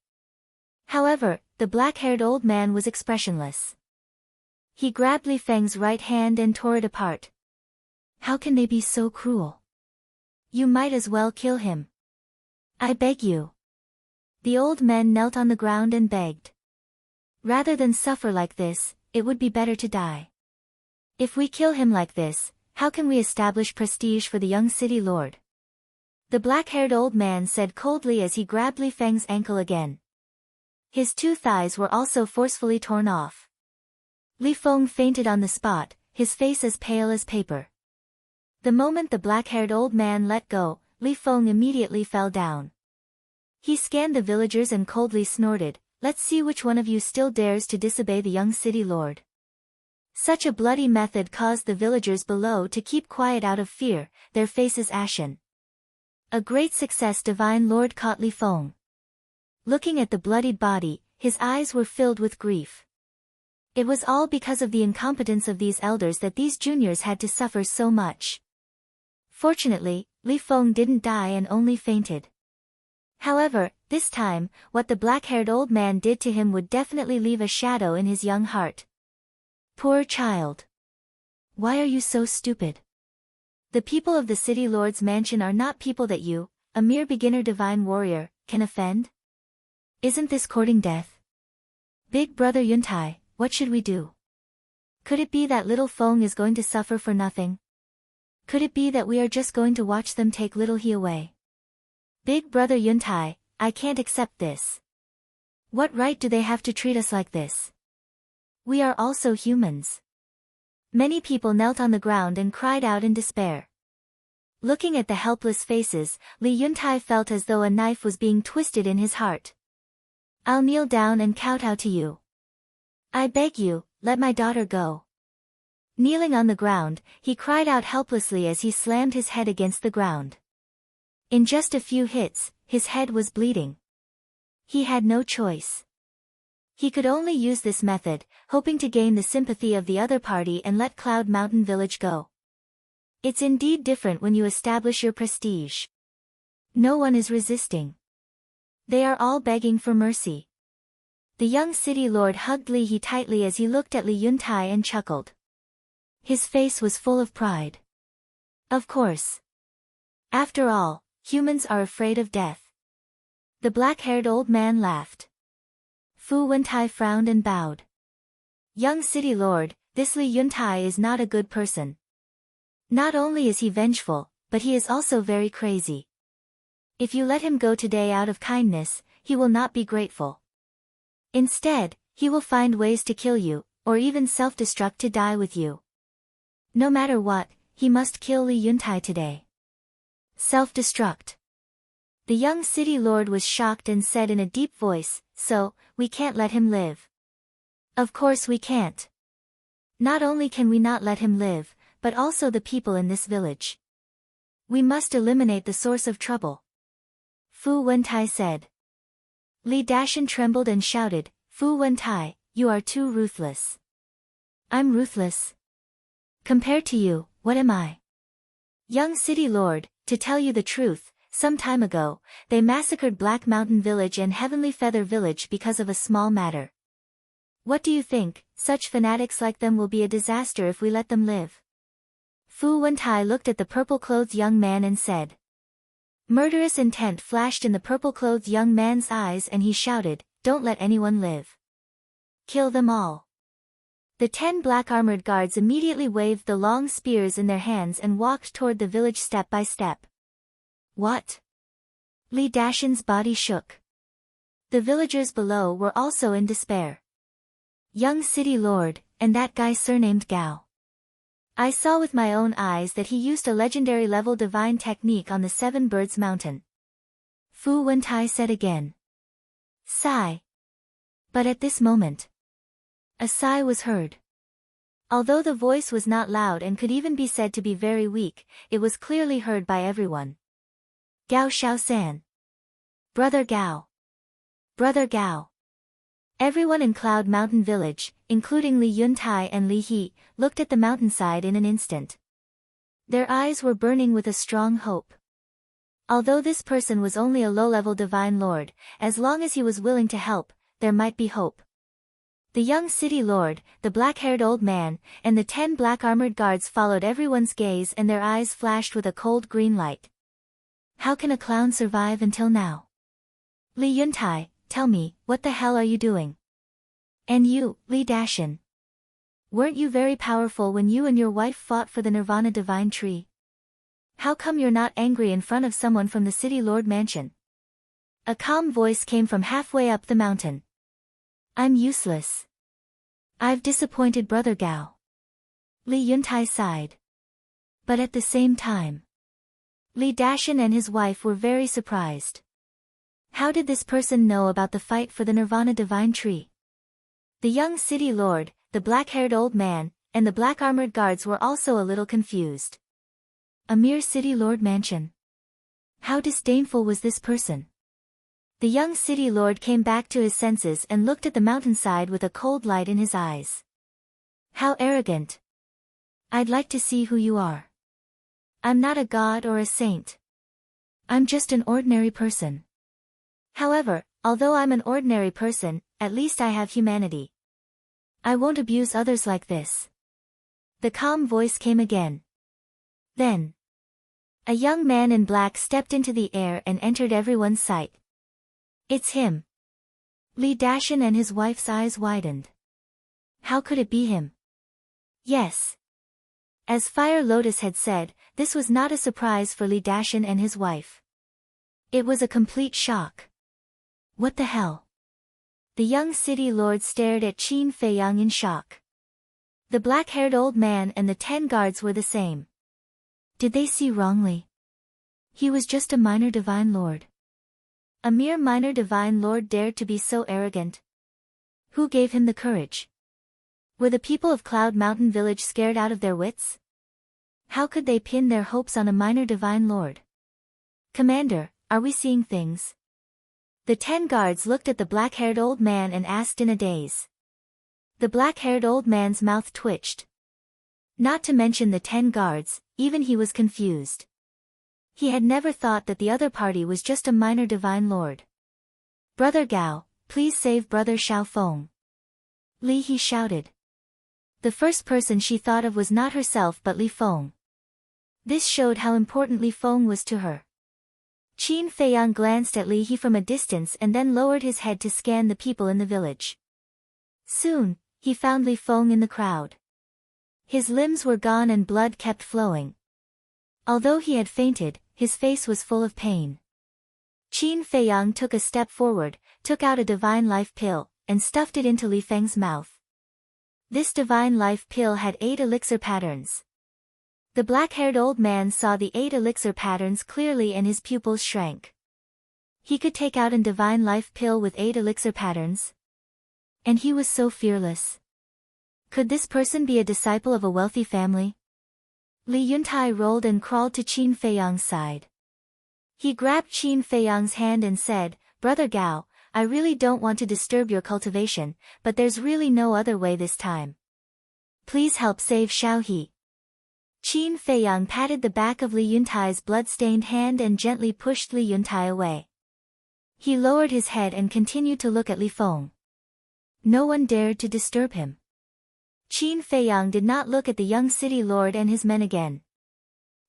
However, the black-haired old man was expressionless. He grabbed Li Feng's right hand and tore it apart. "How can they be so cruel? You might as well kill him. I beg you." The old men knelt on the ground and begged. "Rather than suffer like this, it would be better to die. If we kill him like this, how can we establish prestige for the young city lord?" The black-haired old man said coldly as he grabbed Li Feng's ankle again. His two thighs were also forcefully torn off. Li Feng fainted on the spot, his face as pale as paper. The moment the black-haired old man let go, Li Feng immediately fell down. He scanned the villagers and coldly snorted, "Let's see which one of you still dares to disobey the young city lord." Such a bloody method caused the villagers below to keep quiet out of fear, their faces ashen. A great success divine lord caught Li Feng. Looking at the bloodied body, his eyes were filled with grief. It was all because of the incompetence of these elders that these juniors had to suffer so much. Fortunately, Li Feng didn't die and only fainted. However, this time, what the black-haired old man did to him would definitely leave a shadow in his young heart. Poor child. Why are you so stupid? The people of the city lord's mansion are not people that you, a mere beginner divine warrior, can offend? Isn't this courting death? Big brother Yuntai, what should we do? Could it be that little Feng is going to suffer for nothing? Could it be that we are just going to watch them take little he away? Big brother Yuntai, I can't accept this. What right do they have to treat us like this? We are also humans. Many people knelt on the ground and cried out in despair. Looking at the helpless faces, Li Yuntai felt as though a knife was being twisted in his heart. "I'll kneel down and kowtow to you. I beg you, let my daughter go." Kneeling on the ground, he cried out helplessly as he slammed his head against the ground. In just a few hits, his head was bleeding. He had no choice. He could only use this method, hoping to gain the sympathy of the other party and let Cloud Mountain Village go. It's indeed different when you establish your prestige. No one is resisting. They are all begging for mercy. The young city lord hugged Li He tightly as he looked at Li Yuntai and chuckled. His face was full of pride. Of course. After all, humans are afraid of death. The black-haired old man laughed. Fu Wentai frowned and bowed. Young city lord, this Li Yuntai is not a good person. Not only is he vengeful, but he is also very crazy. If you let him go today out of kindness, he will not be grateful. Instead, he will find ways to kill you, or even self-destruct to die with you. No matter what, he must kill Li Yuntai today. Self-destruct. The young city lord was shocked and said in a deep voice, "So, we can't let him live." Of course we can't. Not only can we not let him live, but also the people in this village. We must eliminate the source of trouble. Fu Wentai said. Li Dashan trembled and shouted, Fu Wentai, you are too ruthless. I'm ruthless. Compared to you, what am I? Young city lord, to tell you the truth, some time ago, they massacred Black Mountain Village and Heavenly Feather Village because of a small matter. What do you think? Such fanatics like them will be a disaster if we let them live. Fu Wentai looked at the purple-clothed young man and said. Murderous intent flashed in the purple-clothed young man's eyes and he shouted, Don't let anyone live. Kill them all. The 10 black-armored guards immediately waved the long spears in their hands and walked toward the village step by step. What? Li Dashan's body shook. The villagers below were also in despair. Young city lord, and that guy surnamed Gao. I saw with my own eyes that he used a legendary level divine technique on the 7 Birds Mountain. Fu Wentai said again. Sigh. But at this moment, a sigh was heard. Although the voice was not loud and could even be said to be very weak, it was clearly heard by everyone. Gao Xiaosan. Brother Gao. Brother Gao. Everyone in Cloud Mountain Village, including Li Yuntai and Li He, looked at the mountainside in an instant. Their eyes were burning with a strong hope. Although this person was only a low-level divine lord, as long as he was willing to help, there might be hope. The young city lord, the black-haired old man, and the 10 black-armored guards followed everyone's gaze and their eyes flashed with a cold green light. How can a clown survive until now? Li Yuntai, tell me, what the hell are you doing? And you, Li Dashan. Weren't you very powerful when you and your wife fought for the Nirvana Divine Tree? How come you're not angry in front of someone from the city lord mansion? A calm voice came from halfway up the mountain. I'm useless. I've disappointed Brother Gao. Li Yuntai sighed. But at the same time, Li Dashan and his wife were very surprised. How did this person know about the fight for the Nirvana Divine Tree? The young city lord, the black-haired old man, and the black-armored guards were also a little confused. A mere city lord mansion. How disdainful was this person? The young city lord came back to his senses and looked at the mountainside with a cold light in his eyes. How arrogant. I'd like to see who you are. I'm not a god or a saint. I'm just an ordinary person. However, although I'm an ordinary person, at least I have humanity. I won't abuse others like this. The calm voice came again. Then, a young man in black stepped into the air and entered everyone's sight. It's him. Li Dashan and his wife's eyes widened. How could it be him? Yes. As Fire Lotus had said, this was not a surprise for Li Dashan and his wife. It was a complete shock. What the hell? The young city lord stared at Qin Feiyang in shock. The black-haired old man and the 10 guards were the same. Did they see wrongly? He was just a minor divine lord. A mere minor divine lord dared to be so arrogant. Who gave him the courage? Were the people of Cloud Mountain Village scared out of their wits? How could they pin their hopes on a minor divine lord? Commander, are we seeing things? The 10 guards looked at the black-haired old man and asked in a daze. The black-haired old man's mouth twitched. Not to mention the 10 guards, even he was confused. He had never thought that the other party was just a minor divine lord. Brother Gao, please save Brother Xiaofeng. Li He shouted. The first person she thought of was not herself but Li Feng. This showed how important Li Feng was to her. Qin Feiyang glanced at Li He from a distance and then lowered his head to scan the people in the village. Soon, he found Li Feng in the crowd. His limbs were gone and blood kept flowing. Although he had fainted, his face was full of pain. Qin Feiyang took a step forward, took out a divine life pill, and stuffed it into Li Feng's mouth. This divine life pill had 8 elixir patterns. The black-haired old man saw the 8 elixir patterns clearly and his pupils shrank. He could take out an divine life pill with 8 elixir patterns? And he was so fearless. Could this person be a disciple of a wealthy family? Li Yuntai rolled and crawled to Qin Feiyang's side. He grabbed Qin Feiyang's hand and said, "Brother Gao, I really don't want to disturb your cultivation, but there's really no other way this time. Please help save Xiaohe." Qin Feiyang patted the back of Li Yuntai's blood-stained hand and gently pushed Li Yuntai away. He lowered his head and continued to look at Li Feng. No one dared to disturb him. Qin Feiyang did not look at the young city lord and his men again.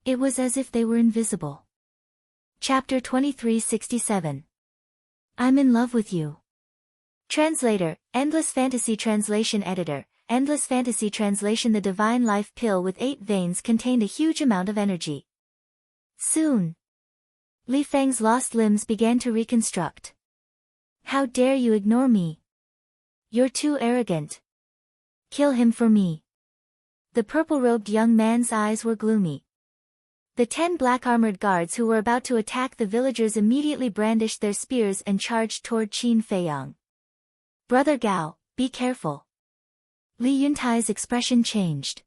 It was as if they were invisible. Chapter 2367. I'm in love with you. Translator, Endless Fantasy Translation Editor, Endless Fantasy Translation. The Divine Life Pill with 8 veins contained a huge amount of energy. Soon, Li Feng's lost limbs began to reconstruct. How dare you ignore me? You're too arrogant. Kill him for me. The purple-robed young man's eyes were gloomy. The 10 black-armored guards who were about to attack the villagers immediately brandished their spears and charged toward Qin Feiyang. Brother Gao, be careful. Li Yuntai's expression changed.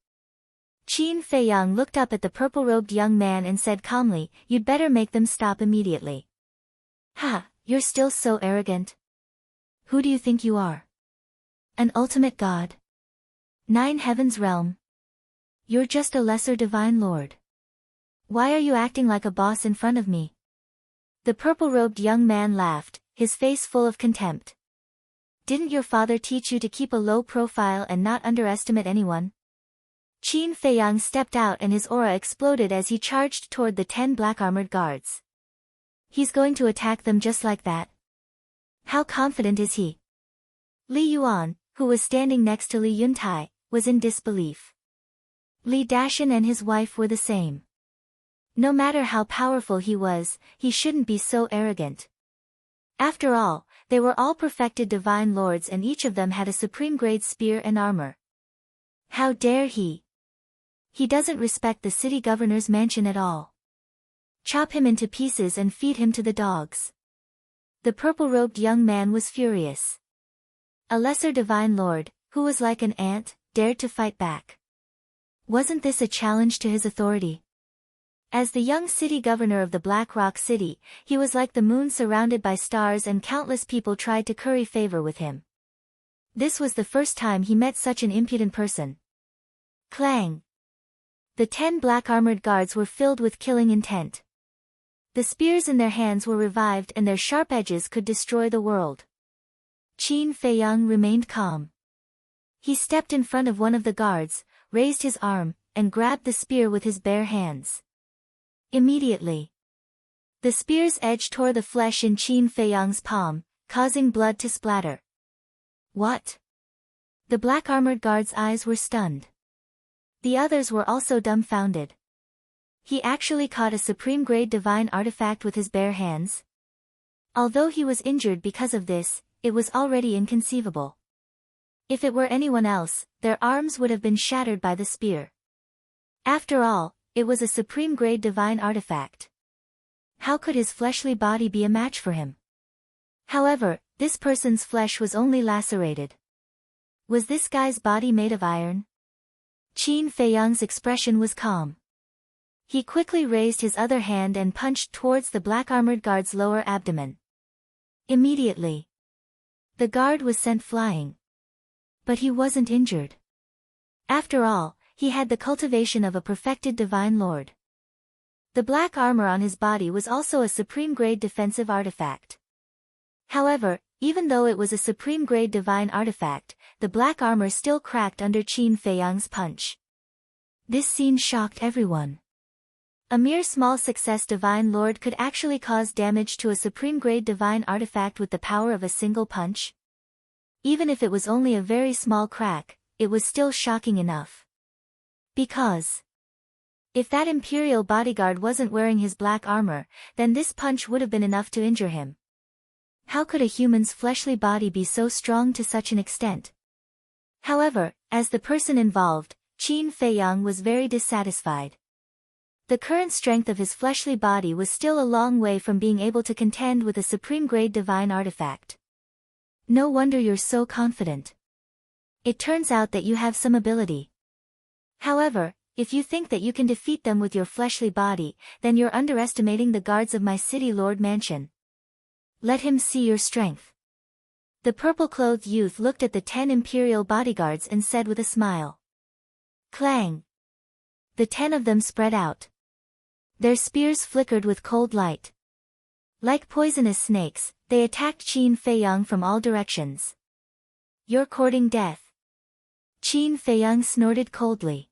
Qin Feiyang looked up at the purple-robed young man and said calmly, "You'd better make them stop immediately." "Ha, you're still so arrogant. Who do you think you are? An ultimate god? 9 heavens realm? You're just a lesser divine lord. Why are you acting like a boss in front of me?" The purple-robed young man laughed, his face full of contempt. "Didn't your father teach you to keep a low profile and not underestimate anyone?" Qin Feiyang stepped out and his aura exploded as he charged toward the 10 black-armored guards. He's going to attack them just like that? How confident is he? Li Yuan, who was standing next to Li Yuntai, was in disbelief. Li Dashan and his wife were the same. No matter how powerful he was, he shouldn't be so arrogant. After all, they were all perfected divine lords and each of them had a supreme-grade spear and armor. How dare he? He doesn't respect the city governor's mansion at all. Chop him into pieces and feed him to the dogs. The purple-robed young man was furious. A lesser divine lord, who was like an ant, dared to fight back. Wasn't this a challenge to his authority? As the young city governor of the Black Rock City, he was like the moon surrounded by stars and countless people tried to curry favor with him. This was the first time he met such an impudent person. Clang! The 10 black-armored guards were filled with killing intent. The spears in their hands were revived and their sharp edges could destroy the world. Qin Feiyang remained calm. He stepped in front of one of the guards, raised his arm, and grabbed the spear with his bare hands. Immediately, the spear's edge tore the flesh in Qin Feiyang's palm, causing blood to splatter. What? The black-armored guard's eyes were stunned. The others were also dumbfounded. He actually caught a supreme-grade divine artifact with his bare hands? Although he was injured because of this, it was already inconceivable. If it were anyone else, their arms would have been shattered by the spear. After all, it was a supreme-grade divine artifact. How could his fleshly body be a match for him? However, this person's flesh was only lacerated. Was this guy's body made of iron? Qin Feiyang's expression was calm. He quickly raised his other hand and punched towards the black-armored guard's lower abdomen. Immediately, the guard was sent flying. But he wasn't injured. After all, he had the cultivation of a perfected divine lord. The black armor on his body was also a supreme-grade defensive artifact. However, even though it was a supreme-grade divine artifact, the black armor still cracked under Qin Feiyang's punch. This scene shocked everyone. A mere small success divine lord could actually cause damage to a supreme-grade divine artifact with the power of a single punch? Even if it was only a very small crack, it was still shocking enough. Because if that imperial bodyguard wasn't wearing his black armor, then this punch would have been enough to injure him. How could a human's fleshly body be so strong to such an extent? However, as the person involved, Qin Feiyang was very dissatisfied. The current strength of his fleshly body was still a long way from being able to contend with a supreme-grade divine artifact. No wonder you're so confident. It turns out that you have some ability. However, if you think that you can defeat them with your fleshly body, then you're underestimating the guards of my city lord mansion. Let him see your strength." The purple-clothed youth looked at the 10 imperial bodyguards and said with a smile. Clang! The 10 of them spread out. Their spears flickered with cold light. Like poisonous snakes, they attacked Qin Feiyang from all directions. "You're courting death." Qin Feiyang snorted coldly.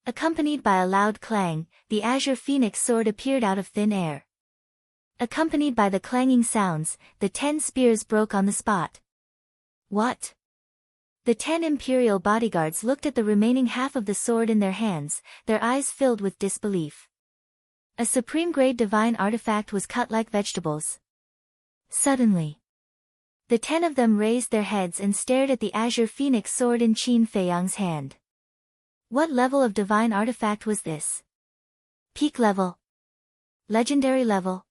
Accompanied by a loud clang, the azure phoenix sword appeared out of thin air. Accompanied by the clanging sounds, the 10 spears broke on the spot. What? The 10 imperial bodyguards looked at the remaining half of the sword in their hands, their eyes filled with disbelief. A supreme-grade divine artifact was cut like vegetables. Suddenly, the 10 of them raised their heads and stared at the azure phoenix sword in Qin Feiyang's hand. What level of divine artifact was this? Peak level? Legendary level?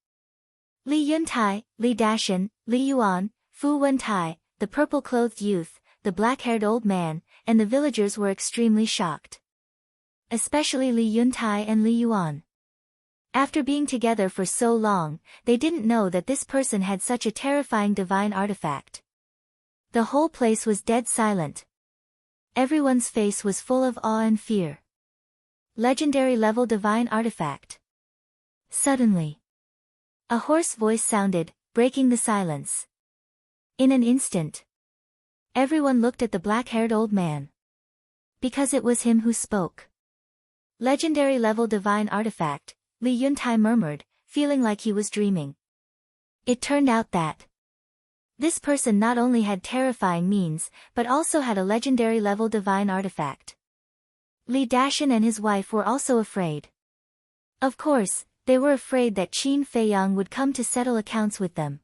Li Yuntai, Li Dashan, Li Yuan, Fu Wentai, the purple-clothed youth, the black-haired old man, and the villagers were extremely shocked. Especially Li Yuntai and Li Yuan. After being together for so long, they didn't know that this person had such a terrifying divine artifact. The whole place was dead silent. Everyone's face was full of awe and fear. Legendary level divine artifact. Suddenly, a hoarse voice sounded, breaking the silence. In an instant, everyone looked at the black-haired old man. Because it was him who spoke. Legendary level divine artifact, Li Yuntai murmured, feeling like he was dreaming. It turned out that this person not only had terrifying means, but also had a legendary level divine artifact. Li Dashan and his wife were also afraid. Of course, they were afraid that Qin Feiyang would come to settle accounts with them.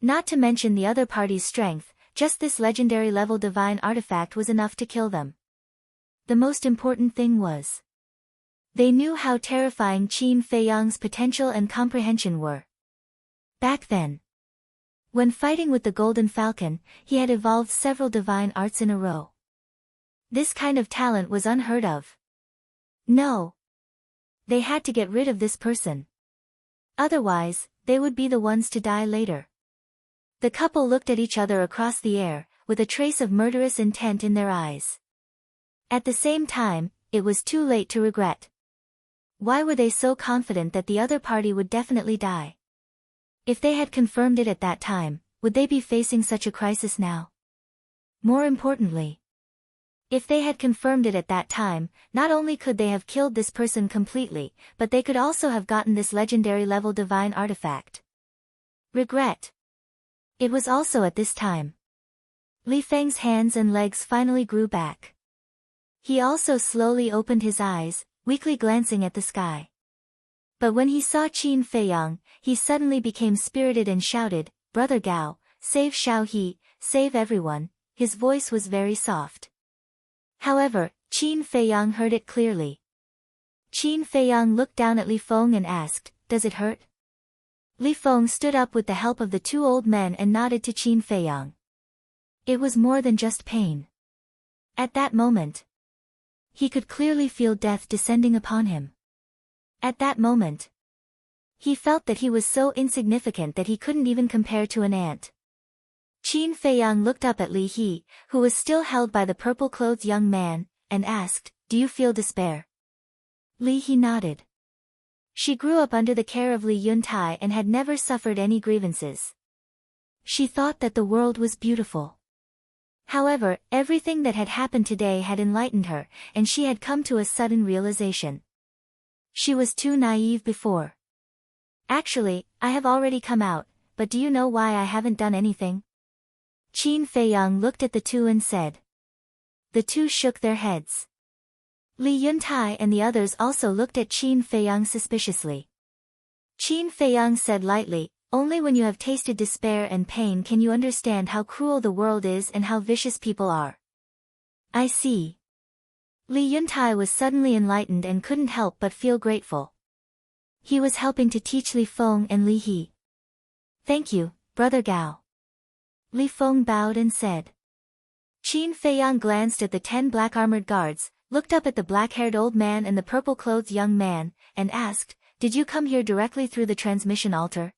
Not to mention the other party's strength, just this legendary level divine artifact was enough to kill them. The most important thing was, they knew how terrifying Qin Feiyang's potential and comprehension were. Back then, when fighting with the Golden Falcon, he had evolved several divine arts in a row. This kind of talent was unheard of. No. They had to get rid of this person. Otherwise, they would be the ones to die later. The couple looked at each other across the air, with a trace of murderous intent in their eyes. At the same time, it was too late to regret. Why were they so confident that the other party would definitely die? If they had confirmed it at that time, would they be facing such a crisis now? More importantly, if they had confirmed it at that time, not only could they have killed this person completely, but they could also have gotten this legendary level divine artifact. Regret. It was also at this time. Li Feng's hands and legs finally grew back. He also slowly opened his eyes, weakly glancing at the sky. But when he saw Qin Feiyang, he suddenly became spirited and shouted, "Brother Gao, save Xiao He, save everyone." His voice was very soft. However, Qin Feiyang heard it clearly. Qin Feiyang looked down at Li Feng and asked, "Does it hurt?" Li Feng stood up with the help of the 2 old men and nodded to Qin Feiyang. It was more than just pain. At that moment, he could clearly feel death descending upon him. At that moment, he felt that he was so insignificant that he couldn't even compare to an ant. Qin Feiyang looked up at Li He, who was still held by the purple-clothed young man, and asked, "Do you feel despair?" Li He nodded. She grew up under the care of Li Yuntai and had never suffered any grievances. She thought that the world was beautiful. However, everything that had happened today had enlightened her, and she had come to a sudden realization. She was too naive before. "Actually, I have already come out, but do you know why I haven't done anything?" Qin Feiyang looked at the 2 and said. The 2 shook their heads. Li Yuntai and the others also looked at Qin Feiyang suspiciously. Qin Feiyang said lightly, "Only when you have tasted despair and pain can you understand how cruel the world is and how vicious people are." "I see." Li Yuntai was suddenly enlightened and couldn't help but feel grateful. He was helping to teach Li Feng and Li He. "Thank you, Brother Gao." Li Feng bowed and said. Qin Feiyang glanced at the 10 black-armored guards, looked up at the black-haired old man and the purple-clothed young man, and asked, "Did you come here directly through the transmission altar?"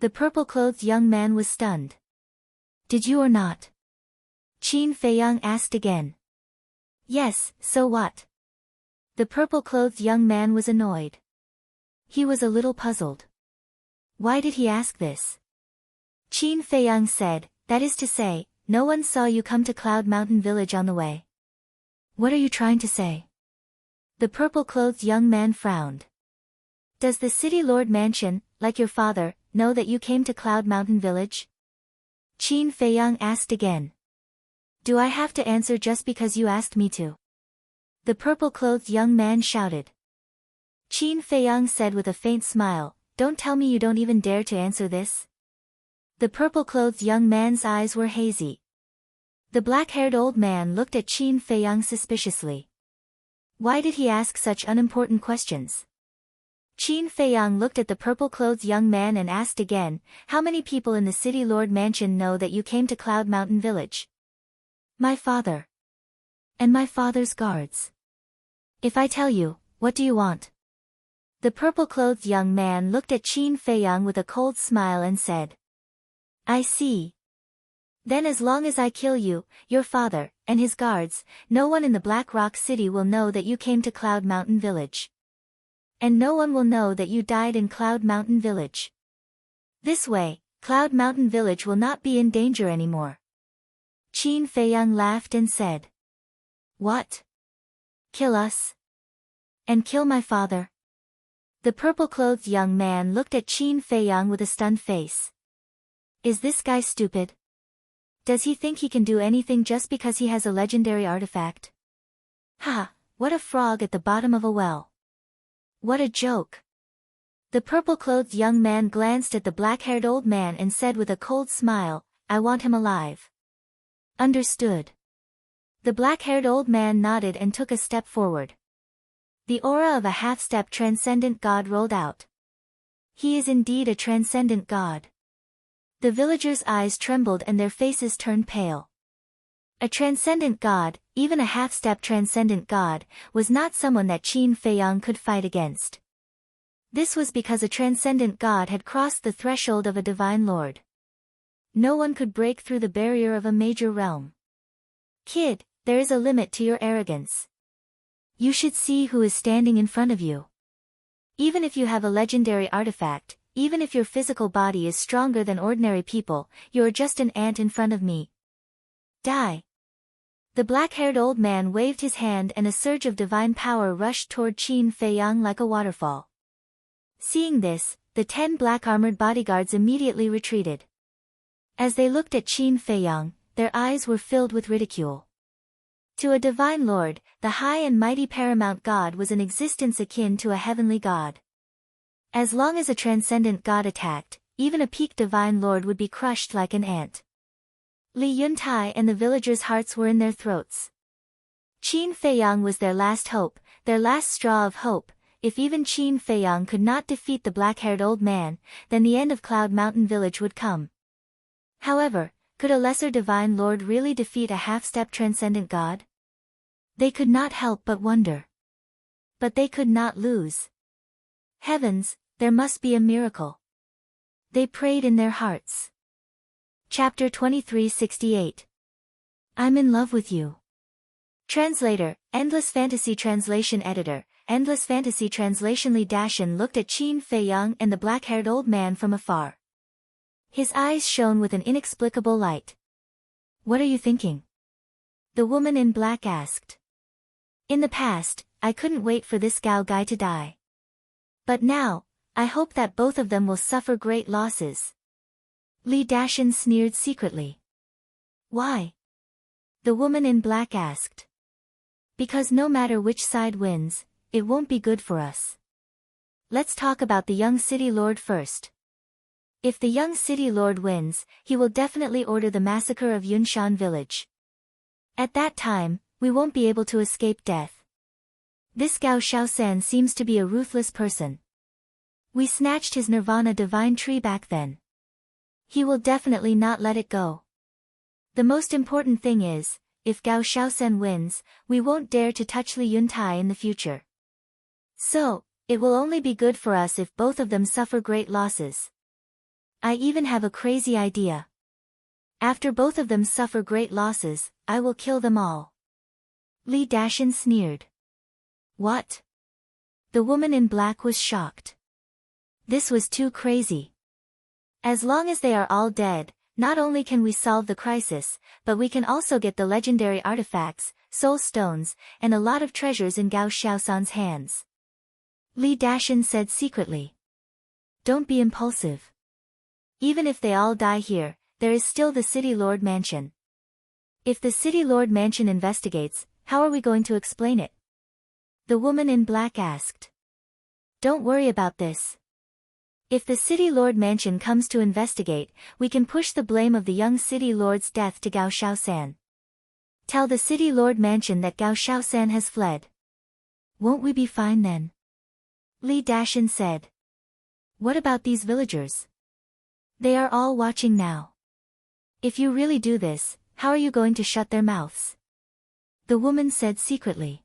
The purple-clothed young man was stunned. "Did you or not?" Qin Feiyang asked again. "Yes, so what?" The purple-clothed young man was annoyed. He was a little puzzled. Why did he ask this? Qin Feiyang said, "That is to say, no one saw you come to Cloud Mountain Village on the way." "What are you trying to say?" The purple-clothed young man frowned. "Does the City Lord Mansion, like your father, know that you came to Cloud Mountain Village?" Qin Feiyang asked again. "Do I have to answer just because you asked me to?" The purple-clothed young man shouted. Qin Feiyang said with a faint smile, "Don't tell me you don't even dare to answer this." The purple-clothed young man's eyes were hazy. The black-haired old man looked at Qin Feiyang suspiciously. Why did he ask such unimportant questions? Qin Feiyang looked at the purple-clothed young man and asked again, "How many people in the City Lord Mansion know that you came to Cloud Mountain Village?" "My father. And my father's guards." "If I tell you, what do you want?" The purple-clothed young man looked at Qin Feiyang with a cold smile and said, "I see. Then as long as I kill you, your father, and his guards, no one in the Black Rock City will know that you came to Cloud Mountain Village. And no one will know that you died in Cloud Mountain Village. This way, Cloud Mountain Village will not be in danger anymore." Qin Feiyang laughed and said, "What? Kill us? And kill my father?" The purple-clothed young man looked at Qin Feiyang with a stunned face. Is this guy stupid? Does he think he can do anything just because he has a legendary artifact? Ha, what a frog at the bottom of a well. What a joke. The purple-clothed young man glanced at the black-haired old man and said with a cold smile, "I want him alive." Understood. The black-haired old man nodded and took a step forward. The aura of a half-step transcendent god rolled out. He is indeed a transcendent god. The villagers' eyes trembled and their faces turned pale. A transcendent god, even a half-step transcendent god, was not someone that Qin Feiyang could fight against. This was because a transcendent god had crossed the threshold of a divine lord. No one could break through the barrier of a major realm. "Kid, there is a limit to your arrogance. You should see who is standing in front of you. Even if you have a legendary artifact, even if your physical body is stronger than ordinary people, you are just an ant in front of me. Die." The black-haired old man waved his hand and a surge of divine power rushed toward Qin Feiyang like a waterfall. Seeing this, the 10 black-armored bodyguards immediately retreated. As they looked at Qin Feiyang, their eyes were filled with ridicule. To a divine lord, the high and mighty paramount god was an existence akin to a heavenly god. As long as a transcendent god attacked, even a peak divine lord would be crushed like an ant. Li Yuntai and the villagers' hearts were in their throats. Qin Feiyang was their last hope, their last straw of hope. If even Qin Feiyang could not defeat the black-haired old man, then the end of Cloud Mountain Village would come. However, could a lesser divine lord really defeat a half-step transcendent god? They could not help but wonder. But they could not lose. Heavens, there must be a miracle. They prayed in their hearts. Chapter 2368. I'm in love with you. Translator, Endless Fantasy Translation Editor, Endless Fantasy Translation. Li Dashan looked at Qin Feiyang and the black-haired old man from afar. His eyes shone with an inexplicable light. "What are you thinking?" the woman in black asked. "In the past, I couldn't wait for this Gao guy to die. But now, I hope that both of them will suffer great losses." Li Dashan sneered secretly. "Why?" the woman in black asked. "Because no matter which side wins, it won't be good for us. Let's talk about the young city lord first. If the young city lord wins, he will definitely order the massacre of Yunshan village. At that time, we won't be able to escape death. This Gao Shaosan seems to be a ruthless person. We snatched his Nirvana divine tree back then. He will definitely not let it go. The most important thing is, if Gao Shaosan wins, we won't dare to touch Li Yuntai in the future. So, it will only be good for us if both of them suffer great losses. I even have a crazy idea. After both of them suffer great losses, I will kill them all. Li Dashan sneered. What? The woman in black was shocked. This was too crazy. As long as they are all dead, not only can we solve the crisis, but we can also get the legendary artifacts, soul stones, and a lot of treasures in Gao Xiaosan's hands. Li Dashan said secretly. Don't be impulsive. Even if they all die here, there is still the City Lord Mansion. If the City Lord Mansion investigates, how are we going to explain it? The woman in black asked. Don't worry about this. If the City Lord Mansion comes to investigate, we can push the blame of the young City Lord's death to Gao Shaosan. Tell the City Lord Mansion that Gao Shaosan has fled. Won't we be fine then? Li Dashan said. What about these villagers? They are all watching now. If you really do this, how are you going to shut their mouths? The woman said secretly.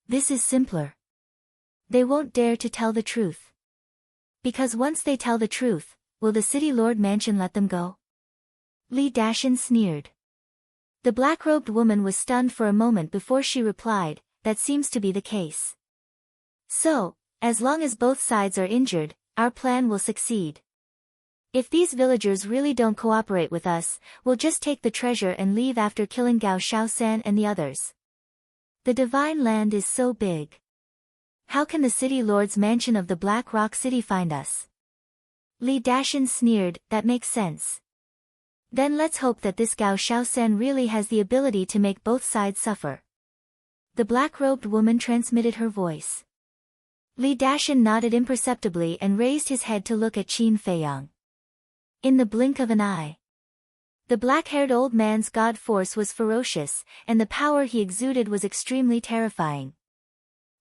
This is simpler. They won't dare to tell the truth. Because once they tell the truth, will the City Lord Mansion let them go? Li Dashan sneered. The black-robed woman was stunned for a moment before she replied, that seems to be the case. So, as long as both sides are injured, our plan will succeed. If these villagers really don't cooperate with us, we'll just take the treasure and leave after killing Gao Shaosan and the others. The Divine Land is so big. How can the City Lord's Mansion of the Black Rock City find us? Li Dashan sneered, that makes sense. Then let's hope that this Gao Shaosan really has the ability to make both sides suffer. The black-robed woman transmitted her voice. Li Dashan nodded imperceptibly and raised his head to look at Qin Feiyang. In the blink of an eye. The black-haired old man's god force was ferocious, and the power he exuded was extremely terrifying.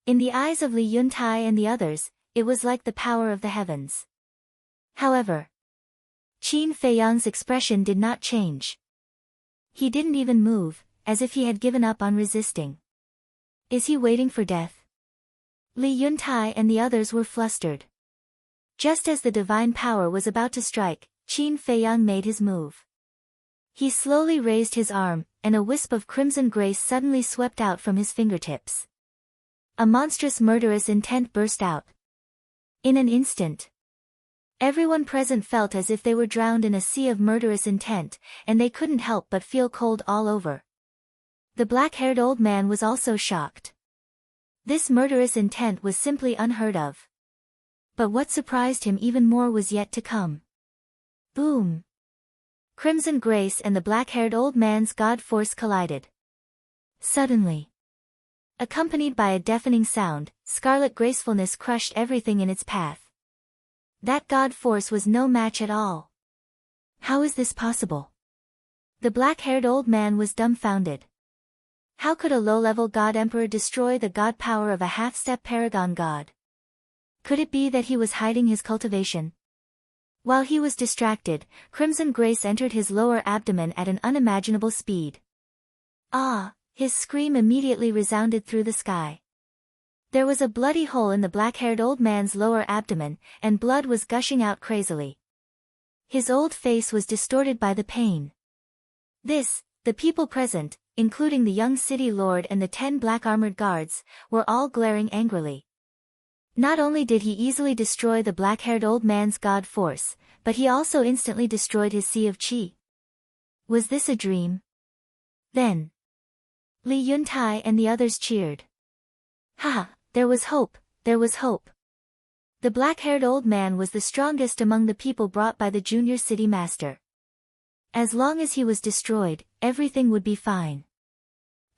In the eyes of Li Yuntai and the others, it was like the power of the heavens. However, Qin Feiyang's expression did not change. He didn't even move, as if he had given up on resisting. Is he waiting for death? Li Yuntai and the others were flustered. Just as the divine power was about to strike, Qin Feiyang made his move. He slowly raised his arm, and a wisp of crimson grace suddenly swept out from his fingertips. A monstrous murderous intent burst out. In an instant, everyone present felt as if they were drowned in a sea of murderous intent, and they couldn't help but feel cold all over. The black-haired old man was also shocked. This murderous intent was simply unheard of. But what surprised him even more was yet to come. Boom! Crimson Grace and the black-haired old man's god force collided. Suddenly, accompanied by a deafening sound, scarlet gracefulness crushed everything in its path. That god force was no match at all. How is this possible? The black-haired old man was dumbfounded. How could a low-level god emperor destroy the god power of a half-step paragon god? Could it be that he was hiding his cultivation? While he was distracted, Crimson Grace entered his lower abdomen at an unimaginable speed. Ah! His scream immediately resounded through the sky. There was a bloody hole in the black-haired old man's lower abdomen, and blood was gushing out crazily. His old face was distorted by the pain. The people present, including the young city lord and the 10 black-armored guards, were all glaring angrily. Not only did he easily destroy the black-haired old man's god force, but he also instantly destroyed his sea of qi. Was this a dream? Then, Li Yuntai and the others cheered. Ha! There was hope, there was hope. The black-haired old man was the strongest among the people brought by the junior city master. As long as he was destroyed, everything would be fine.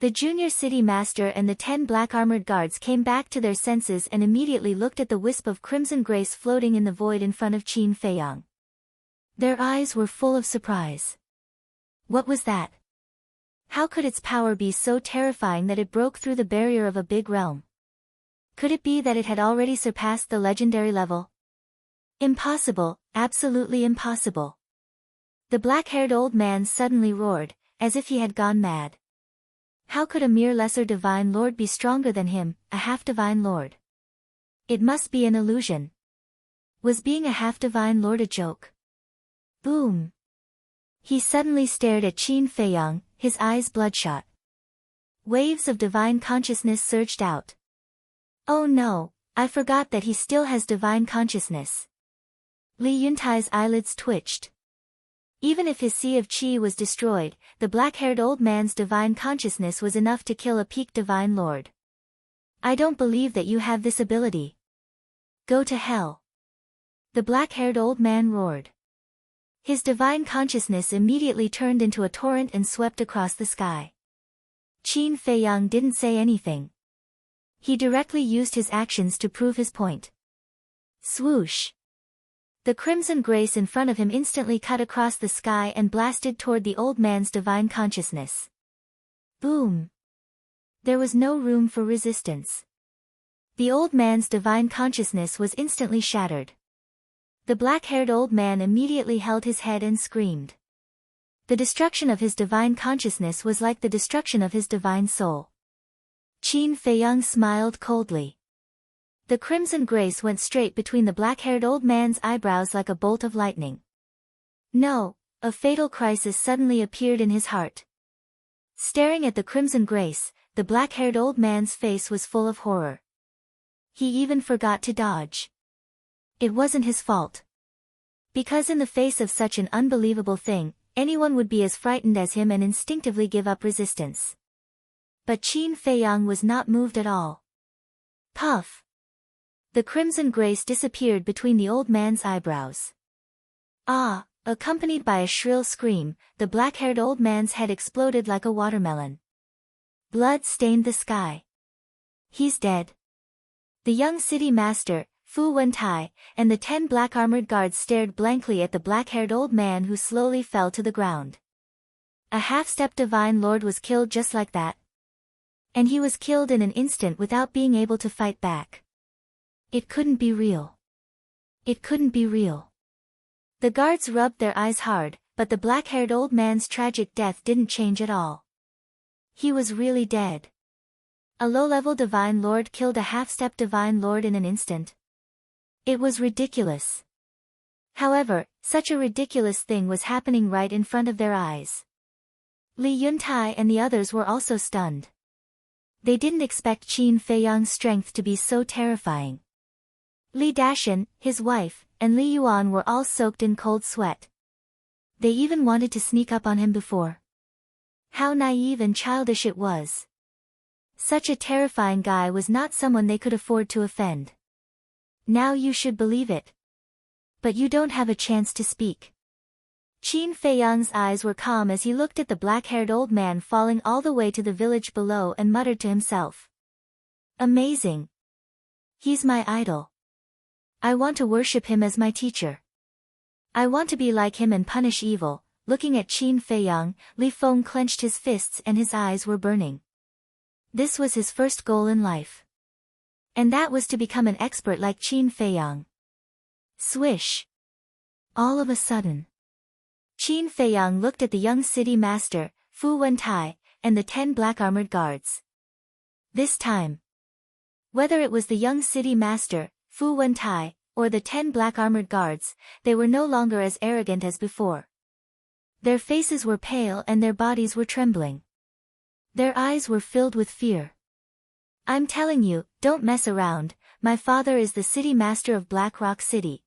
The junior city master and the 10 black-armored guards came back to their senses and immediately looked at the wisp of crimson grace floating in the void in front of Qin Feiyang. Their eyes were full of surprise. What was that? How could its power be so terrifying that it broke through the barrier of a big realm? Could it be that it had already surpassed the legendary level? Impossible, absolutely impossible. The black-haired old man suddenly roared, as if he had gone mad. How could a mere lesser divine lord be stronger than him, a half-divine lord? It must be an illusion. Was being a half-divine lord a joke? Boom! He suddenly stared at Qin Feiyang, his eyes bloodshot. Waves of divine consciousness surged out. Oh no, I forgot that he still has divine consciousness. Li Yuntai's eyelids twitched. Even if his sea of qi was destroyed, the black-haired old man's divine consciousness was enough to kill a peak divine lord. I don't believe that you have this ability. Go to hell. The black-haired old man roared. His divine consciousness immediately turned into a torrent and swept across the sky. Qin Feiyang didn't say anything. He directly used his actions to prove his point. Swoosh! The crimson grace in front of him instantly cut across the sky and blasted toward the old man's divine consciousness. Boom! There was no room for resistance. The old man's divine consciousness was instantly shattered. The black-haired old man immediately held his head and screamed. The destruction of his divine consciousness was like the destruction of his divine soul. Qin Feiyang smiled coldly. The crimson grace went straight between the black-haired old man's eyebrows like a bolt of lightning. No, a fatal crisis suddenly appeared in his heart. Staring at the crimson grace, the black-haired old man's face was full of horror. He even forgot to dodge. It wasn't his fault. Because in the face of such an unbelievable thing, anyone would be as frightened as him and instinctively give up resistance. But Qin Feiyang was not moved at all. Puff! The crimson grace disappeared between the old man's eyebrows. Ah! Accompanied by a shrill scream, the black-haired old man's head exploded like a watermelon. Blood stained the sky. He's dead. The young city master, Fu Wentai, and the 10 black-armored guards stared blankly at the black-haired old man who slowly fell to the ground. A half-step divine lord was killed just like that. And he was killed in an instant without being able to fight back. It couldn't be real. It couldn't be real. The guards rubbed their eyes hard, but the black-haired old man's tragic death didn't change at all. He was really dead. A low-level divine lord killed a half-step divine lord in an instant. It was ridiculous. However, such a ridiculous thing was happening right in front of their eyes. Li Yuntai and the others were also stunned. They didn't expect Qin Feiyang's strength to be so terrifying. Li Dashan, his wife, and Li Yuan were all soaked in cold sweat. They even wanted to sneak up on him before. How naive and childish it was. Such a terrifying guy was not someone they could afford to offend. Now you should believe it. But you don't have a chance to speak. Qin Feiyang's eyes were calm as he looked at the black-haired old man falling all the way to the village below and muttered to himself. Amazing. He's my idol. I want to worship him as my teacher. I want to be like him and punish evil. Looking at Qin Feiyang, Li Feng clenched his fists and his eyes were burning. This was his first goal in life. And that was to become an expert like Qin Feiyang. Swish! All of a sudden, Qin Feiyang looked at the young city master, Fu Wentai, and the 10 black-armored guards. This time, whether it was the young city master, Fu Wentai, or the 10 black-armored guards, they were no longer as arrogant as before. Their faces were pale and their bodies were trembling. Their eyes were filled with fear. I'm telling you, don't mess around, my father is the city master of Black Rock City.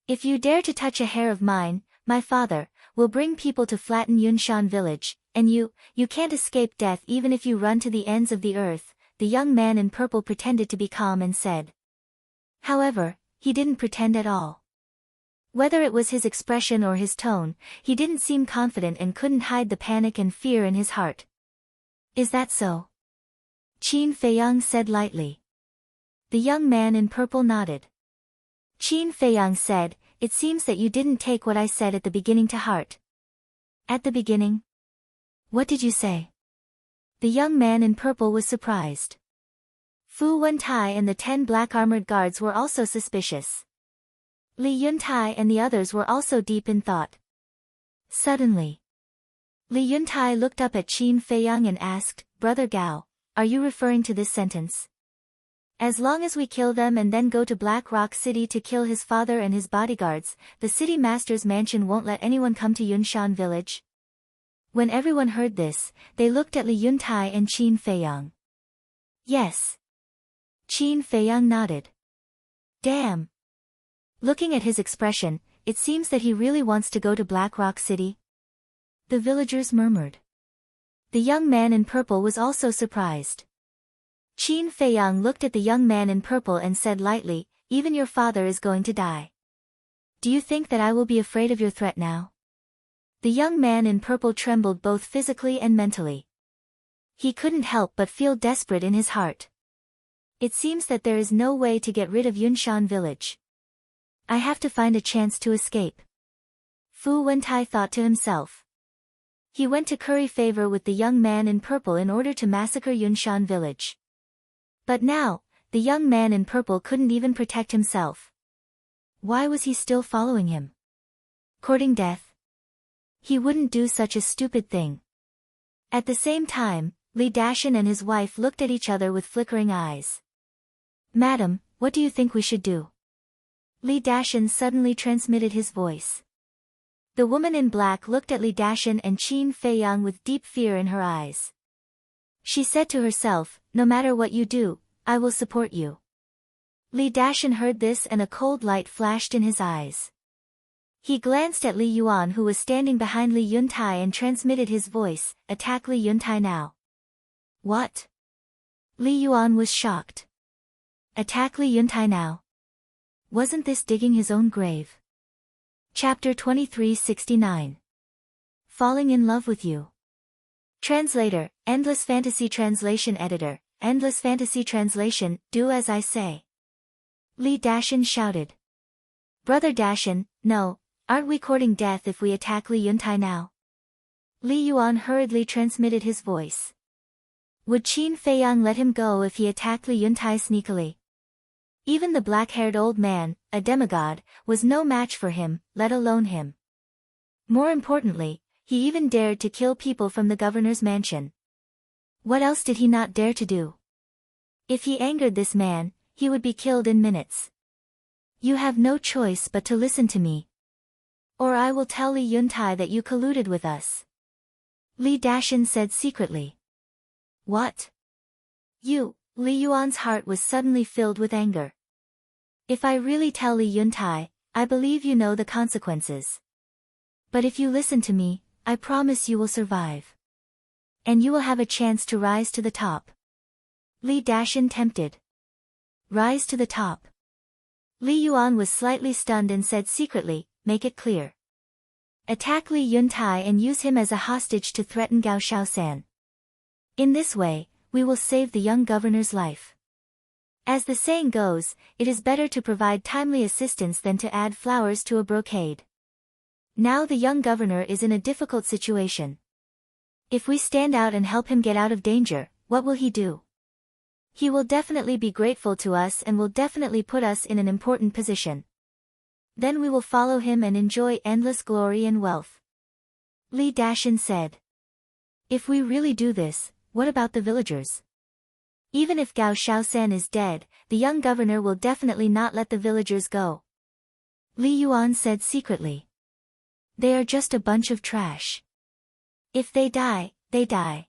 If you dare to touch a hair of mine, my father, will bring people to flatten Yunshan village, and you can't escape death even if you run to the ends of the earth, the young man in purple pretended to be calm and said. However, he didn't pretend at all. Whether it was his expression or his tone, he didn't seem confident and couldn't hide the panic and fear in his heart. Is that so? Qin Feiyang said lightly. The young man in purple nodded. Qin Feiyang said, it seems that you didn't take what I said at the beginning to heart. At the beginning? What did you say? The young man in purple was surprised. Fu Wentai and the 10 black-armored guards were also suspicious. Li Yuntai and the others were also deep in thought. Suddenly, Li Yuntai looked up at Qin Feiyang and asked, Brother Gao, are you referring to this sentence? As long as we kill them and then go to Black Rock City to kill his father and his bodyguards, the city master's mansion won't let anyone come to Yunshan village? When everyone heard this, they looked at Li Yuntai and Qin Feiyang. Yes. Qin Feiyang nodded. Damn. Looking at his expression, it seems that he really wants to go to Black Rock City. The villagers murmured. The young man in purple was also surprised. Qin Feiyang looked at the young man in purple and said lightly, even your father is going to die. Do you think that I will be afraid of your threat now? The young man in purple trembled both physically and mentally. He couldn't help but feel desperate in his heart. It seems that there is no way to get rid of Yunshan village. I have to find a chance to escape. Fu Wentai thought to himself. He went to curry favor with the young man in purple in order to massacre Yunshan village. But now, the young man in purple couldn't even protect himself. Why was he still following him? Courting death? He wouldn't do such a stupid thing. At the same time, Li Dashan and his wife looked at each other with flickering eyes. Madam, what do you think we should do? Li Dashan suddenly transmitted his voice. The woman in black looked at Li Dashan and Qin Feiyang with deep fear in her eyes. She said to herself, no matter what you do, I will support you. Li Dashan heard this and a cold light flashed in his eyes. He glanced at Li Yuan who was standing behind Li Yuntai and transmitted his voice, attack Li Yuntai now. What? Li Yuan was shocked. Attack Li Yuntai now? Wasn't this digging his own grave? Chapter 2369. Falling in Love with You. Translator, Endless Fantasy Translation Editor, Endless Fantasy Translation, do as I say. Li Dashan shouted. Brother Dashan, no, aren't we courting death if we attack Li Yuntai now? Li Yuan hurriedly transmitted his voice. Would Qin Feiyang let him go if he attacked Li Yuntai sneakily? Even the black-haired old man, a demigod, was no match for him, let alone him. More importantly, he even dared to kill people from the governor's mansion. What else did he not dare to do? If he angered this man, he would be killed in minutes. You have no choice but to listen to me. Or I will tell Li Yuntai that you colluded with us. Li Dashan said secretly. What? You, Li Yuan's heart was suddenly filled with anger. If I really tell Li Yuntai, I believe you know the consequences. But if you listen to me, I promise you will survive. And you will have a chance to rise to the top. Li Dashan tempted. Rise to the top. Li Yuan was slightly stunned and said secretly, make it clear. Attack Li Yuntai and use him as a hostage to threaten Gao Shaosan. In this way, we will save the young governor's life. As the saying goes, it is better to provide timely assistance than to add flowers to a brocade. Now the young governor is in a difficult situation. If we stand out and help him get out of danger, what will he do? He will definitely be grateful to us and will definitely put us in an important position. Then we will follow him and enjoy endless glory and wealth. Li Dashan said. If we really do this, what about the villagers? Even if Gao Shaosan is dead, the young governor will definitely not let the villagers go. Li Yuan said secretly. They are just a bunch of trash. If they die, they die.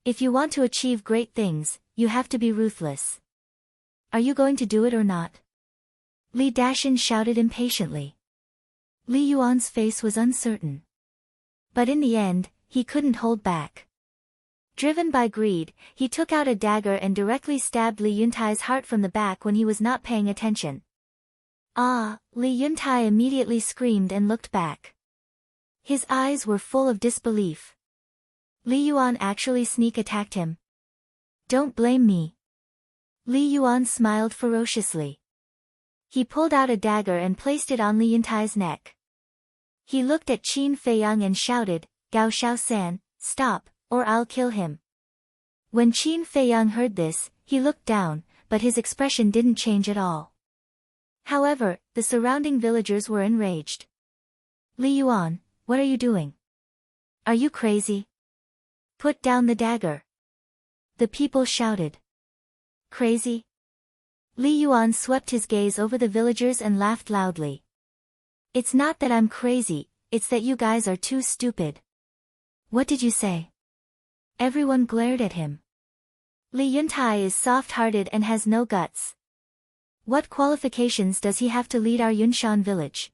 If you want to achieve great things, you have to be ruthless. Are you going to do it or not? Li Dashan shouted impatiently. Li Yuan's face was uncertain. But in the end, he couldn't hold back. Driven by greed, he took out a dagger and directly stabbed Li Yuntai's heart from the back when he was not paying attention. Ah! Li Yuntai immediately screamed and looked back. His eyes were full of disbelief. Li Yuan actually sneak attacked him. Don't blame me. Li Yuan smiled ferociously. He pulled out a dagger and placed it on Li Yuntai's neck. He looked at Qin Feiyang and shouted, Gao Shaosan, stop, or I'll kill him. When Qin Feiyang heard this, he looked down, but his expression didn't change at all. However, the surrounding villagers were enraged. Li Yuan, what are you doing? Are you crazy? Put down the dagger. The people shouted. Crazy? Li Yuan swept his gaze over the villagers and laughed loudly. It's not that I'm crazy, it's that you guys are too stupid. What did you say? Everyone glared at him. Li Yuntai is soft-hearted and has no guts. What qualifications does he have to lead our Yunshan village?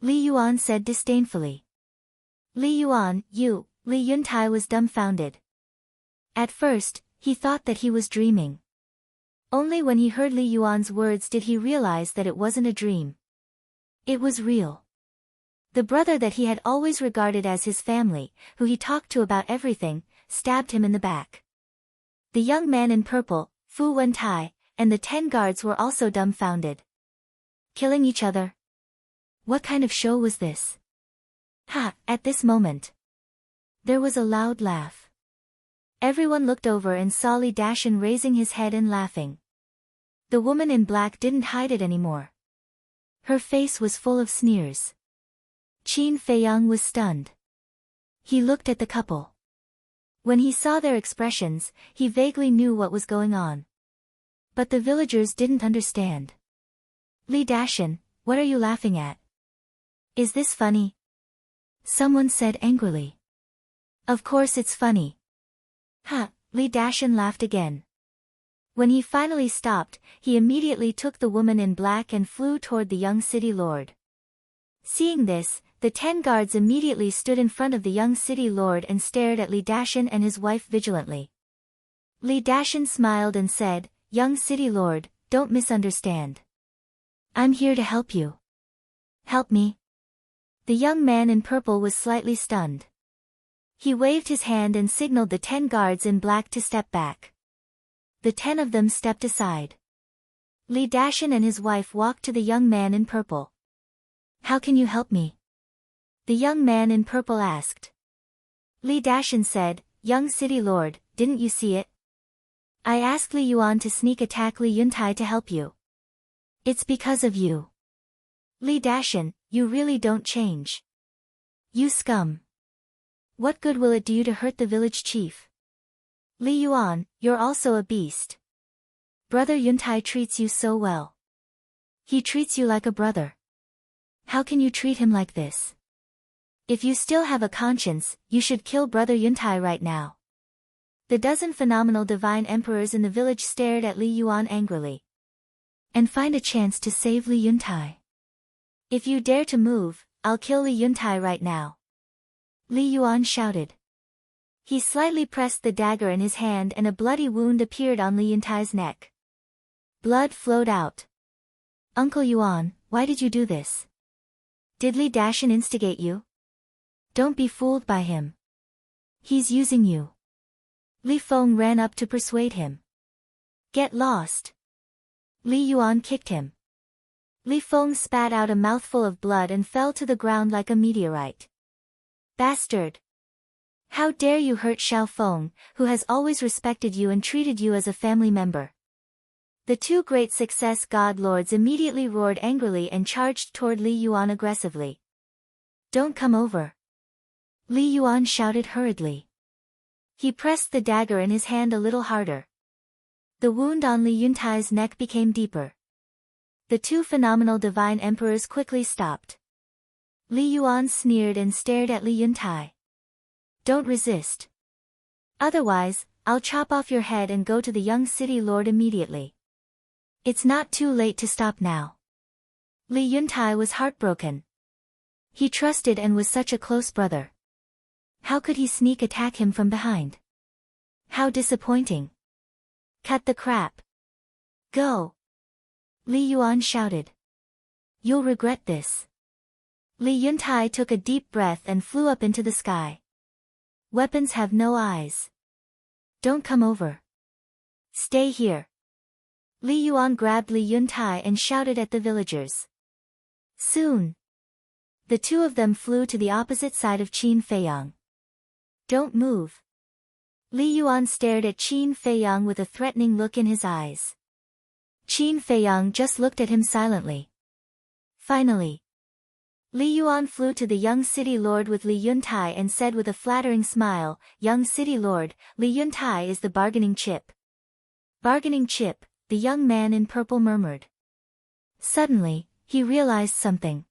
Li Yuan said disdainfully. Li Yuan, you, Li Yuntai was dumbfounded. At first, he thought that he was dreaming. Only when he heard Li Yuan's words did he realize that it wasn't a dream. It was real. The brother that he had always regarded as his family, who he talked to about everything, stabbed him in the back. The young man in purple, Fu Wentai, and the 10 guards were also dumbfounded. Killing each other? What kind of show was this? Ha! At this moment, there was a loud laugh. Everyone looked over and saw Li Dashan raising his head and laughing. The woman in black didn't hide it anymore. Her face was full of sneers. Qin Feiyang was stunned. He looked at the couple. When he saw their expressions, he vaguely knew what was going on. But the villagers didn't understand. Li Dashan, what are you laughing at? Is this funny? Someone said angrily. Of course it's funny. Ha! Li Dashan laughed again. When he finally stopped, he immediately took the woman in black and flew toward the young city lord. Seeing this, the 10 guards immediately stood in front of the young city lord and stared at Li Dashan and his wife vigilantly. Li Dashan smiled and said, Young city lord, don't misunderstand. I'm here to help you. Help me? The young man in purple was slightly stunned. He waved his hand and signaled the 10 guards in black to step back. The 10 of them stepped aside. Li Dashan and his wife walked to the young man in purple. How can you help me? The young man in purple asked. Li Dashan said, Young city lord, didn't you see it? I asked Li Yuan to sneak attack Li Yuntai to help you. It's because of you. Li Dashan, you really don't change. You scum. What good will it do you to hurt the village chief? Li Yuan, you're also a beast. Brother Yuntai treats you so well. He treats you like a brother. How can you treat him like this? If you still have a conscience, you should kill Brother Yuntai right now. The dozen phenomenal divine emperors in the village stared at Li Yuan angrily. And find a chance to save Li Yuntai. If you dare to move, I'll kill Li Yuntai right now. Li Yuan shouted. He slightly pressed the dagger in his hand and a bloody wound appeared on Li Yuntai's neck. Blood flowed out. Uncle Yuan, why did you do this? Did Li Dashan instigate you? Don't be fooled by him. He's using you. Li Feng ran up to persuade him. Get lost. Li Yuan kicked him. Li Feng spat out a mouthful of blood and fell to the ground like a meteorite. Bastard! How dare you hurt Xiao Feng, who has always respected you and treated you as a family member. The 2 great success god lords immediately roared angrily and charged toward Li Yuan aggressively. Don't come over. Li Yuan shouted hurriedly. He pressed the dagger in his hand a little harder. The wound on Li Yuntai's neck became deeper. The 2 phenomenal divine emperors quickly stopped. Li Yuan sneered and stared at Li Yuntai. Don't resist. Otherwise, I'll chop off your head and go to the young city lord immediately. It's not too late to stop now. Li Yuntai was heartbroken. He trusted and was such a close brother. How could he sneak attack him from behind? How disappointing. Cut the crap. Go. Li Yuan shouted. You'll regret this. Li Yuntai took a deep breath and flew up into the sky. Weapons have no eyes. Don't come over. Stay here. Li Yuan grabbed Li Yuntai and shouted at the villagers. Soon. The 2 of them flew to the opposite side of Qin Feiyang. Don't move. Li Yuan stared at Qin Feiyang with a threatening look in his eyes. Qin Feiyang just looked at him silently. Finally, Li Yuan flew to the young city lord with Li Yuntai and said with a flattering smile, "Young city lord, Li Yuntai is the bargaining chip." "Bargaining chip," the young man in purple murmured. Suddenly, he realized something.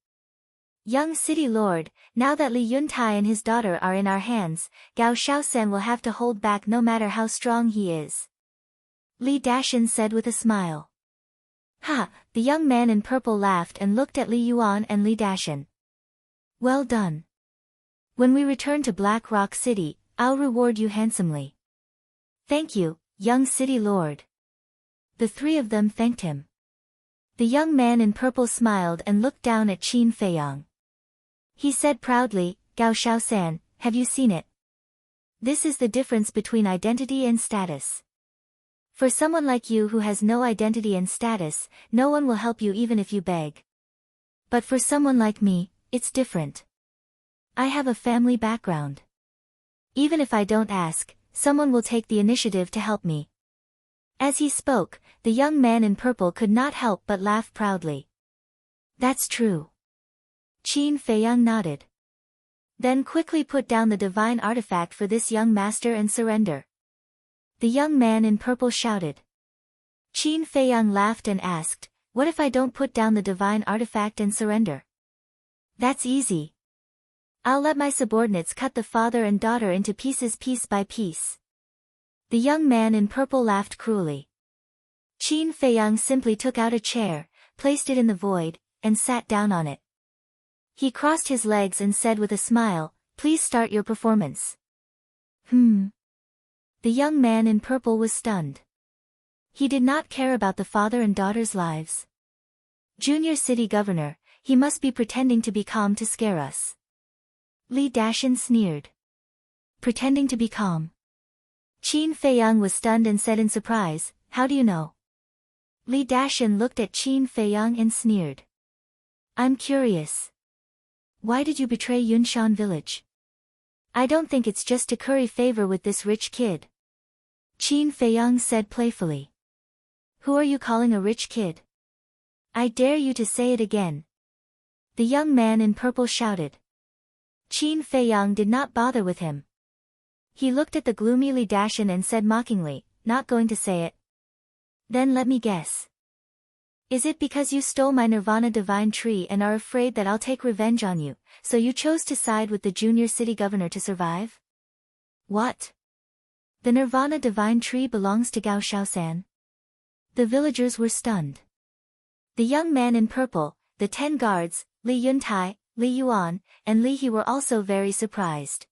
"Young city lord, now that Li Yuntai and his daughter are in our hands, Gao Shaosan will have to hold back no matter how strong he is." Li Dashan said with a smile. "Ha!" The young man in purple laughed and looked at Li Yuan and Li Dashan. "Well done. When we return to Black Rock City, I'll reward you handsomely." "Thank you, young city lord." The three of them thanked him. The young man in purple smiled and looked down at Qin Feiyang. He said proudly, "Gao Shaosan, have you seen it? This is the difference between identity and status. For someone like you who has no identity and status, no one will help you even if you beg. But for someone like me, it's different. I have a family background. Even if I don't ask, someone will take the initiative to help me." As he spoke, the young man in purple could not help but laugh proudly. "That's true." Qin Feiyang nodded. "Then quickly put down the divine artifact for this young master and surrender." The young man in purple shouted. Qin Feiyang laughed and asked, "What if I don't put down the divine artifact and surrender?" "That's easy. I'll let my subordinates cut the father and daughter into pieces piece by piece." The young man in purple laughed cruelly. Qin Feiyang simply took out a chair, placed it in the void, and sat down on it. He crossed his legs and said with a smile, "Please start your performance." The young man in purple was stunned. He did not care about the father and daughter's lives. Junior city governor, he must be pretending to be calm to scare us. Li Dashan sneered. Pretending to be calm. Qin Feiyang was stunned and said in surprise, "How do you know?" Li Dashan looked at Qin Feiyang and sneered. "I'm curious. Why did you betray Yunshan village?" "I don't think it's just to curry favor with this rich kid." Qin Feiyang said playfully. "Who are you calling a rich kid? I dare you to say it again." The young man in purple shouted. Qin Feiyang did not bother with him. He looked at the gloomy Li Dashan and said mockingly, "Not going to say it? Then let me guess. Is it because you stole my Nirvana divine tree and are afraid that I'll take revenge on you, so you chose to side with the junior city governor to survive?" "What? The Nirvana divine tree belongs to Gao Shaosan?" The villagers were stunned. The young man in purple, the 10 guards, Li Yuntai, Li Yuan, and Li He were also very surprised.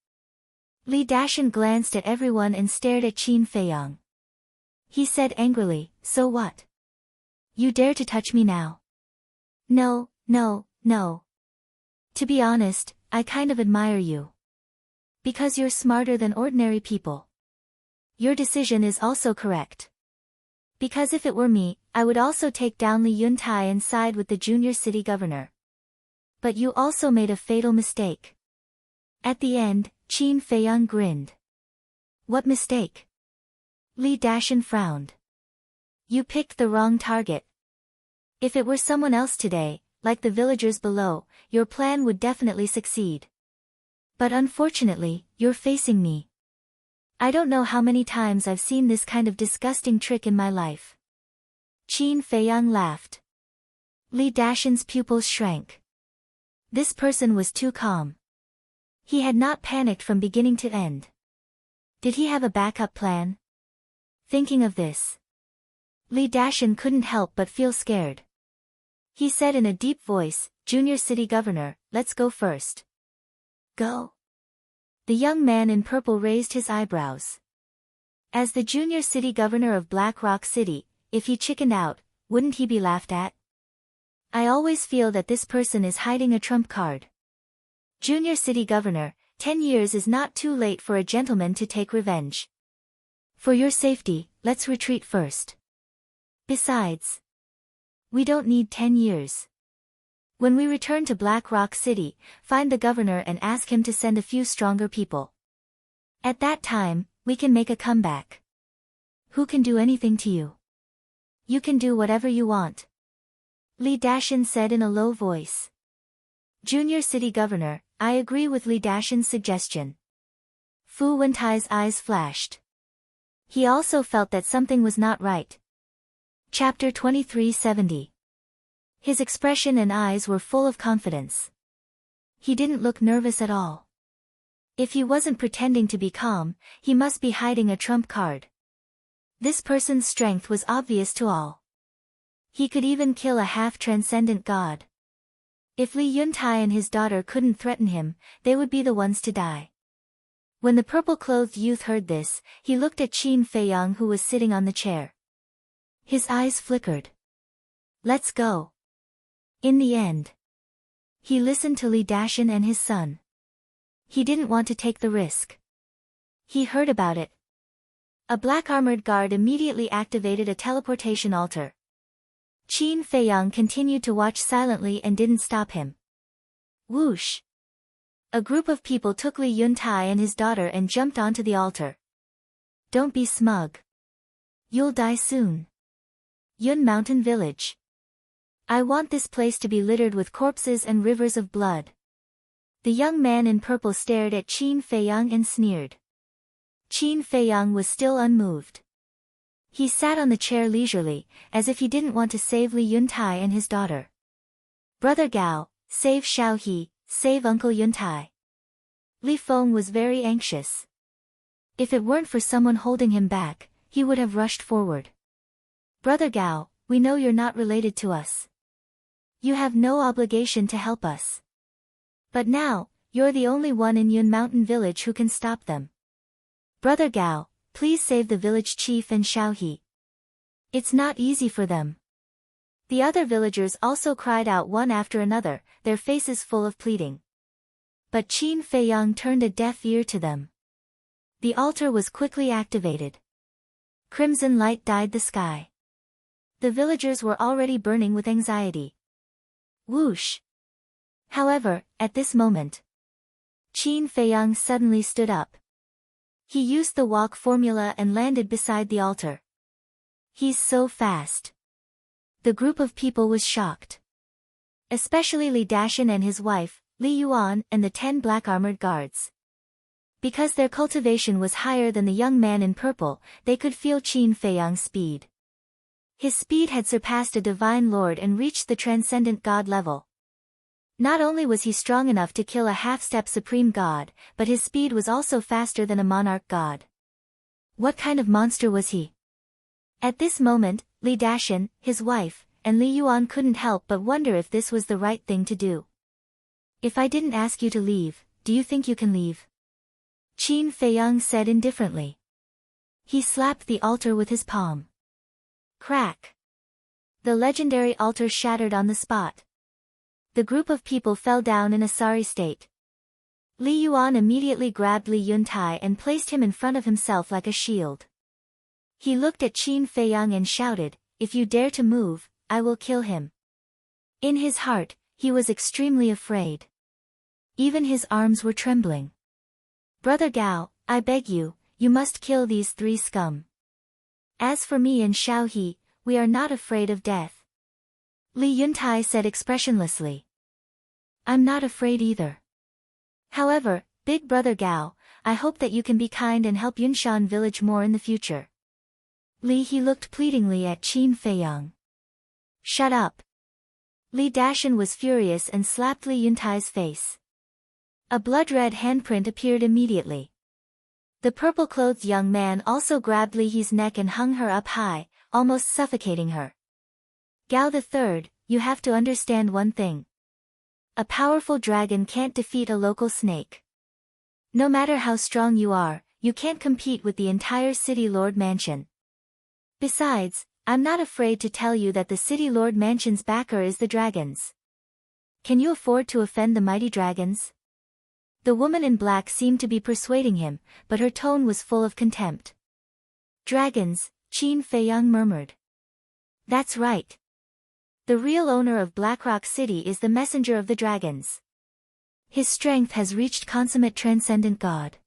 Li Dashan glanced at everyone and stared at Qin Feiyang. He said angrily, "So what? You dare to touch me now?" No. To be honest, I kind of admire you. Because you're smarter than ordinary people. Your decision is also correct. Because if it were me, I would also take down Li Yuntai and side with the junior city governor. But you also made a fatal mistake. At the end, Qin Feiyang grinned. "What mistake?" Li Dashan frowned. "You picked the wrong target. If it were someone else today, like the villagers below, your plan would definitely succeed. But unfortunately, you're facing me. I don't know how many times I've seen this kind of disgusting trick in my life." Qin Feiyang laughed. Li Dashan's pupils shrank. This person was too calm. He had not panicked from beginning to end. Did he have a backup plan? Thinking of this, Li Dashan couldn't help but feel scared. He said in a deep voice, "Junior city governor, let's go first." "Go?" The young man in purple raised his eyebrows. As the junior city governor of Black Rock City, if he chickened out, wouldn't he be laughed at? I always feel that this person is hiding a trump card. Junior city governor, 10 years is not too late for a gentleman to take revenge. For your safety, let's retreat first. Besides, we don't need 10 years. When we return to Black Rock City, find the governor and ask him to send a few stronger people. At that time, we can make a comeback. Who can do anything to you? You can do whatever you want. Li Dashan said in a low voice. Junior City Governor, I agree with Li Dashan's suggestion. Fu Wentai's eyes flashed. He also felt that something was not right. Chapter 2370. His expression and eyes were full of confidence. He didn't look nervous at all. If he wasn't pretending to be calm, he must be hiding a trump card. This person's strength was obvious to all. He could even kill a half-transcendent god. If Li Yuntai and his daughter couldn't threaten him, they would be the ones to die. When the purple-clothed youth heard this, he looked at Qin Feiyang who was sitting on the chair. His eyes flickered. Let's go. In the end, he listened to Li Dashan and his son. He didn't want to take the risk. He heard about it. A black armored guard immediately activated a teleportation altar. Qin Feiyang continued to watch silently and didn't stop him. Whoosh! A group of people took Li Yuntai and his daughter and jumped onto the altar. Don't be smug. You'll die soon. Yun Mountain Village. I want this place to be littered with corpses and rivers of blood. The young man in purple stared at Qin Feiyang and sneered. Qin Feiyang was still unmoved. He sat on the chair leisurely, as if he didn't want to save Li Yuntai and his daughter. Brother Gao, save Xiao He, save Uncle Yuntai. Li Feng was very anxious. If it weren't for someone holding him back, he would have rushed forward. Brother Gao, we know you're not related to us. You have no obligation to help us. But now, you're the only one in Yun Mountain Village who can stop them. Brother Gao, please save the village chief and Xiao He. It's not easy for them. The other villagers also cried out one after another, their faces full of pleading. But Qin Feiyang turned a deaf ear to them. The altar was quickly activated. Crimson light dyed the sky. The villagers were already burning with anxiety. Whoosh! However, at this moment, Qin Feiyang suddenly stood up. He used the walk formula and landed beside the altar. He's so fast. The group of people was shocked. Especially Li Dashan and his wife, Li Yuan and the 10 black armored guards. Because their cultivation was higher than the young man in purple, they could feel Qin Feiyang's speed. His speed had surpassed a divine lord and reached the transcendent god level. Not only was he strong enough to kill a half-step supreme god, but his speed was also faster than a monarch god. What kind of monster was he? At this moment, Li Dashan, his wife, and Li Yuan couldn't help but wonder if this was the right thing to do. If I didn't ask you to leave, do you think you can leave? Qin Feiyang said indifferently. He slapped the altar with his palm. Crack! The legendary altar shattered on the spot. The group of people fell down in a sorry state. Li Yuan immediately grabbed Li Yuntai and placed him in front of himself like a shield. He looked at Qin Feiyang and shouted, "If you dare to move, I will kill him." In his heart, he was extremely afraid. Even his arms were trembling. Brother Gao, I beg you, you must kill these 3 scum. As for me and Xiao He, we are not afraid of death. Li Yuntai said expressionlessly. I'm not afraid either. However, Big Brother Gao, I hope that you can be kind and help Yunshan village more in the future. Li He looked pleadingly at Qin Feiyang. Shut up. Li Dashan was furious and slapped Li Yuntai's face. A blood-red handprint appeared immediately. The purple-clothed young man also grabbed Li He's neck and hung her up high, almost suffocating her. Gao III, you have to understand one thing. A powerful dragon can't defeat a local snake. No matter how strong you are, you can't compete with the entire City Lord Mansion. Besides, I'm not afraid to tell you that the City Lord Mansion's backer is the dragons. Can you afford to offend the mighty dragons? The woman in black seemed to be persuading him, but her tone was full of contempt. Dragons, Qin Feiyang murmured. That's right. The real owner of Blackrock City is the messenger of the dragons. His strength has reached consummate transcendent god.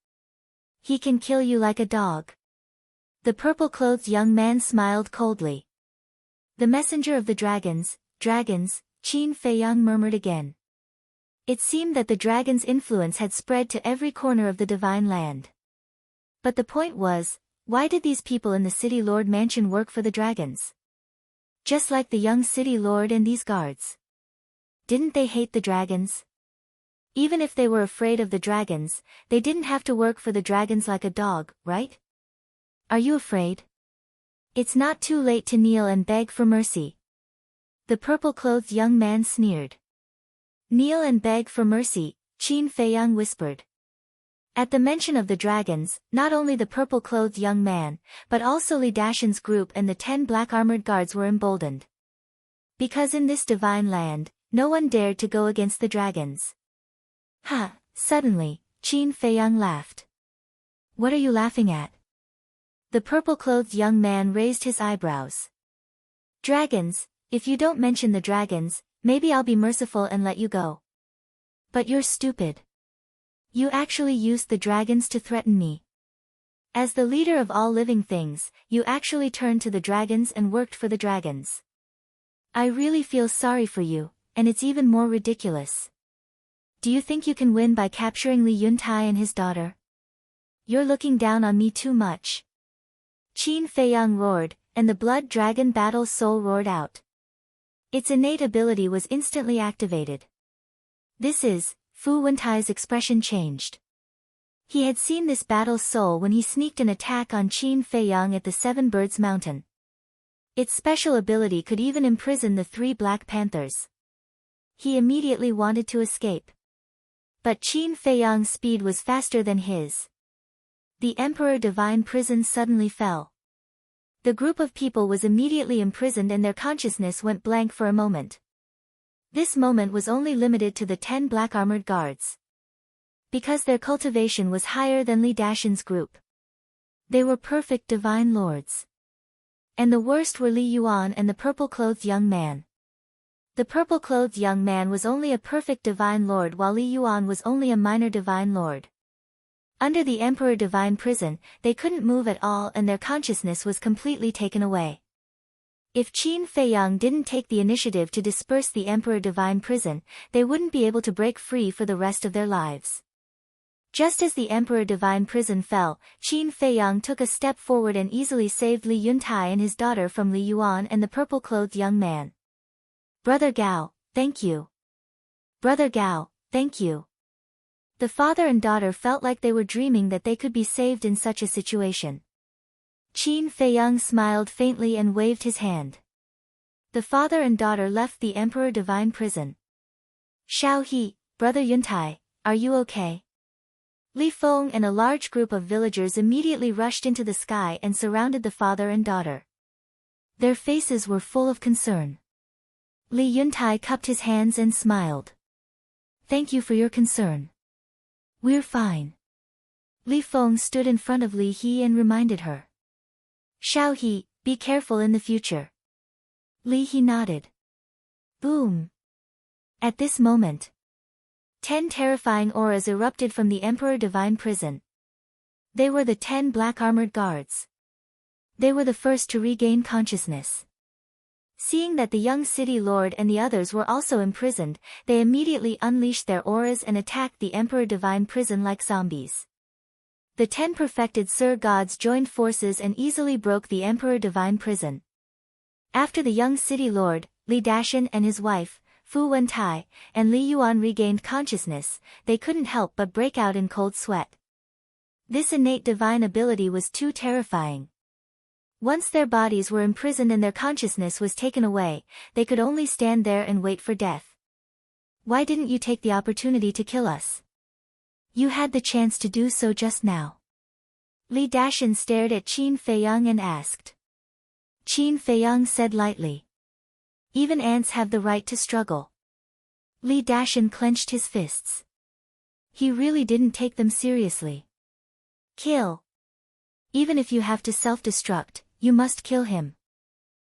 He can kill you like a dog. The purple-clothed young man smiled coldly. The messenger of the dragons, Qin Feiyang murmured again. It seemed that the dragon's influence had spread to every corner of the divine land. But the point was, why did these people in the city lord mansion work for the dragons? Just like the young city lord and these guards. Didn't they hate the dragons? Even if they were afraid of the dragons, they didn't have to work for the dragons like a dog, right? Are you afraid? It's not too late to kneel and beg for mercy. The purple-clothed young man sneered. Kneel and beg for mercy, Qin Feiyang whispered. At the mention of the dragons, not only the purple-clothed young man, but also Li Dashan's group and the 10 black-armored guards were emboldened. Because in this divine land, no one dared to go against the dragons. Ha! Suddenly, Qin Feiyang laughed. What are you laughing at? The purple-clothed young man raised his eyebrows. Dragons, if you don't mention the dragons, maybe I'll be merciful and let you go. But you're stupid. You actually used the dragons to threaten me. As the leader of all living things, you actually turned to the dragons and worked for the dragons. I really feel sorry for you, and it's even more ridiculous. Do you think you can win by capturing Li Yuntai and his daughter? You're looking down on me too much. Qin Feiyang roared, and the blood dragon battle soul roared out. Its innate ability was instantly activated. Fu Wentai's expression changed. He had seen this battle soul when he sneaked an attack on Qin Feiyang at the Seven Birds Mountain. Its special ability could even imprison the 3 Black Panthers. He immediately wanted to escape. But Qin Feiyang's speed was faster than his. The Emperor Divine Prison suddenly fell. The group of people was immediately imprisoned and their consciousness went blank for a moment. This moment was only limited to the 10 black-armored guards. Because their cultivation was higher than Li Dashan's group. They were perfect divine lords. And the worst were Li Yuan and the purple-clothed young man. The purple-clothed young man was only a perfect divine lord while Li Yuan was only a minor divine lord. Under the Emperor Divine Prison, they couldn't move at all and their consciousness was completely taken away. If Qin Feiyang didn't take the initiative to disperse the Emperor Divine Prison, they wouldn't be able to break free for the rest of their lives. Just as the Emperor Divine Prison fell, Qin Feiyang took a step forward and easily saved Li Yuntai and his daughter from Li Yuan and the purple-clothed young man. Brother Gao, thank you. Brother Gao, thank you. The father and daughter felt like they were dreaming that they could be saved in such a situation. Qin Feiyang smiled faintly and waved his hand. The father and daughter left the Emperor Divine Prison. Xiao He, Brother Yuntai, are you okay? Li Feng and a large group of villagers immediately rushed into the sky and surrounded the father and daughter. Their faces were full of concern. Li Yuntai cupped his hands and smiled. Thank you for your concern. We're fine. Li Feng stood in front of Li He and reminded her. Xiao He, be careful in the future. Li He nodded. Boom. At this moment, 10 terrifying auras erupted from the Emperor Divine Prison. They were the 10 black-armored guards. They were the first to regain consciousness. Seeing that the young city lord and the others were also imprisoned, they immediately unleashed their auras and attacked the Emperor Divine Prison like zombies. The 10 perfected Sir Gods joined forces and easily broke the Emperor Divine Prison. After the young city lord, Li Dashan and his wife, Fu Wentai, and Li Yuan regained consciousness, they couldn't help but break out in cold sweat. This innate divine ability was too terrifying. Once their bodies were imprisoned and their consciousness was taken away, they could only stand there and wait for death. Why didn't you take the opportunity to kill us? You had the chance to do so just now. Li Dashan stared at Qin Feiyang and asked. Qin Feiyang said lightly. Even ants have the right to struggle. Li Dashan clenched his fists. He really didn't take them seriously. Kill. Even if you have to self-destruct, you must kill him.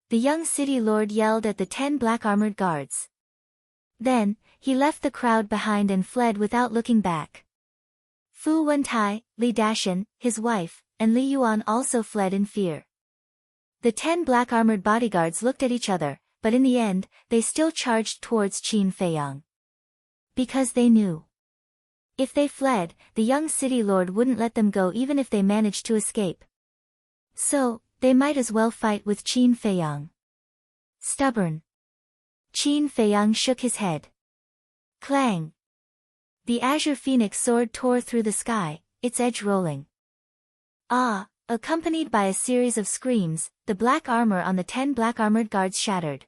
The young city lord yelled at the 10 black-armored guards. Then, he left the crowd behind and fled without looking back. Fu Wentai, Li Dashan, his wife, and Li Yuan also fled in fear. The 10 black-armored bodyguards looked at each other, but in the end, they still charged towards Qin Feiyang. Because they knew. If they fled, the young city lord wouldn't let them go even if they managed to escape. So, they might as well fight with Qin Feiyang. Stubborn. Qin Feiyang shook his head. Clang. The azure phoenix sword tore through the sky, its edge rolling. Ah! Accompanied by a series of screams, the black armor on the 10 black armored guards shattered.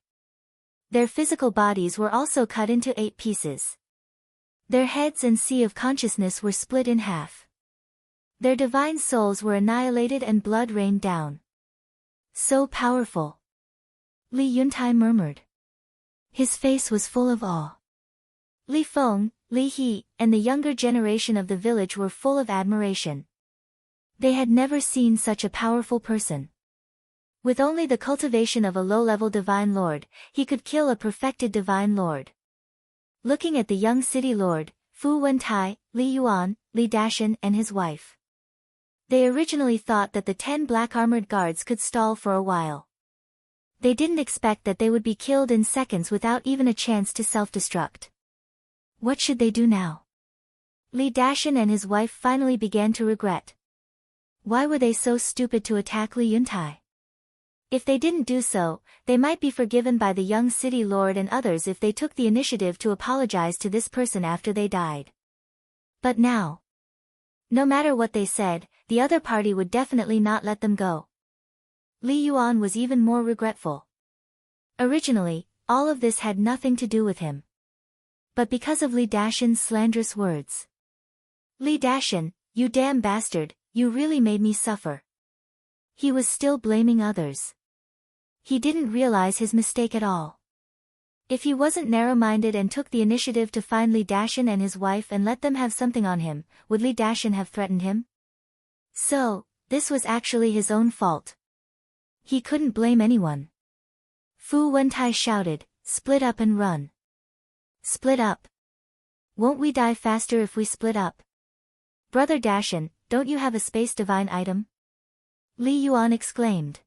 Their physical bodies were also cut into 8 pieces. Their heads and sea of consciousness were split in half. Their divine souls were annihilated and blood rained down. So powerful. Li Yuntai murmured. His face was full of awe. Li Feng, Li He, and the younger generation of the village were full of admiration. They had never seen such a powerful person. With only the cultivation of a low-level divine lord, he could kill a perfected divine lord. Looking at the young city lord, Fu Wentai, Li Yuan, Li Dashan and his wife. They originally thought that the 10 black armored guards could stall for a while. They didn't expect that they would be killed in seconds without even a chance to self-destruct. What should they do now? Li Dashan and his wife finally began to regret. Why were they so stupid to attack Li Yuntai? If they didn't do so, they might be forgiven by the young city lord and others if they took the initiative to apologize to this person after they died. But now, no matter what they said, the other party would definitely not let them go. Li Yuan was even more regretful. Originally, all of this had nothing to do with him. But because of Li Dashan's slanderous words. Li Dashan, you damn bastard, you really made me suffer. He was still blaming others. He didn't realize his mistake at all. If he wasn't narrow-minded and took the initiative to find Li Dashan and his wife and let them have something on him, would Li Dashan have threatened him? So, this was actually his own fault. He couldn't blame anyone. Fu Wentai shouted, split up and run. Split up. Won't we die faster if we split up? Brother Dashan, don't you have a space divine item? Li Yuan exclaimed.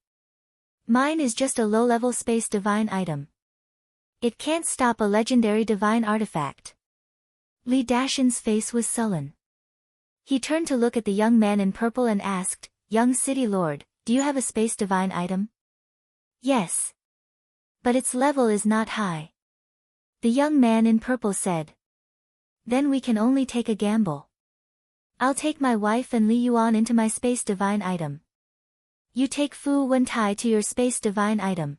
Mine is just a low-level space divine item. It can't stop a legendary divine artifact. Li Dashan's face was sullen. He turned to look at the young man in purple and asked, Young city lord, do you have a space divine item? Yes. But its level is not high. The young man in purple said. Then we can only take a gamble. I'll take my wife and Li Yuan into my space divine item. You take Fu Wentai to your space divine item.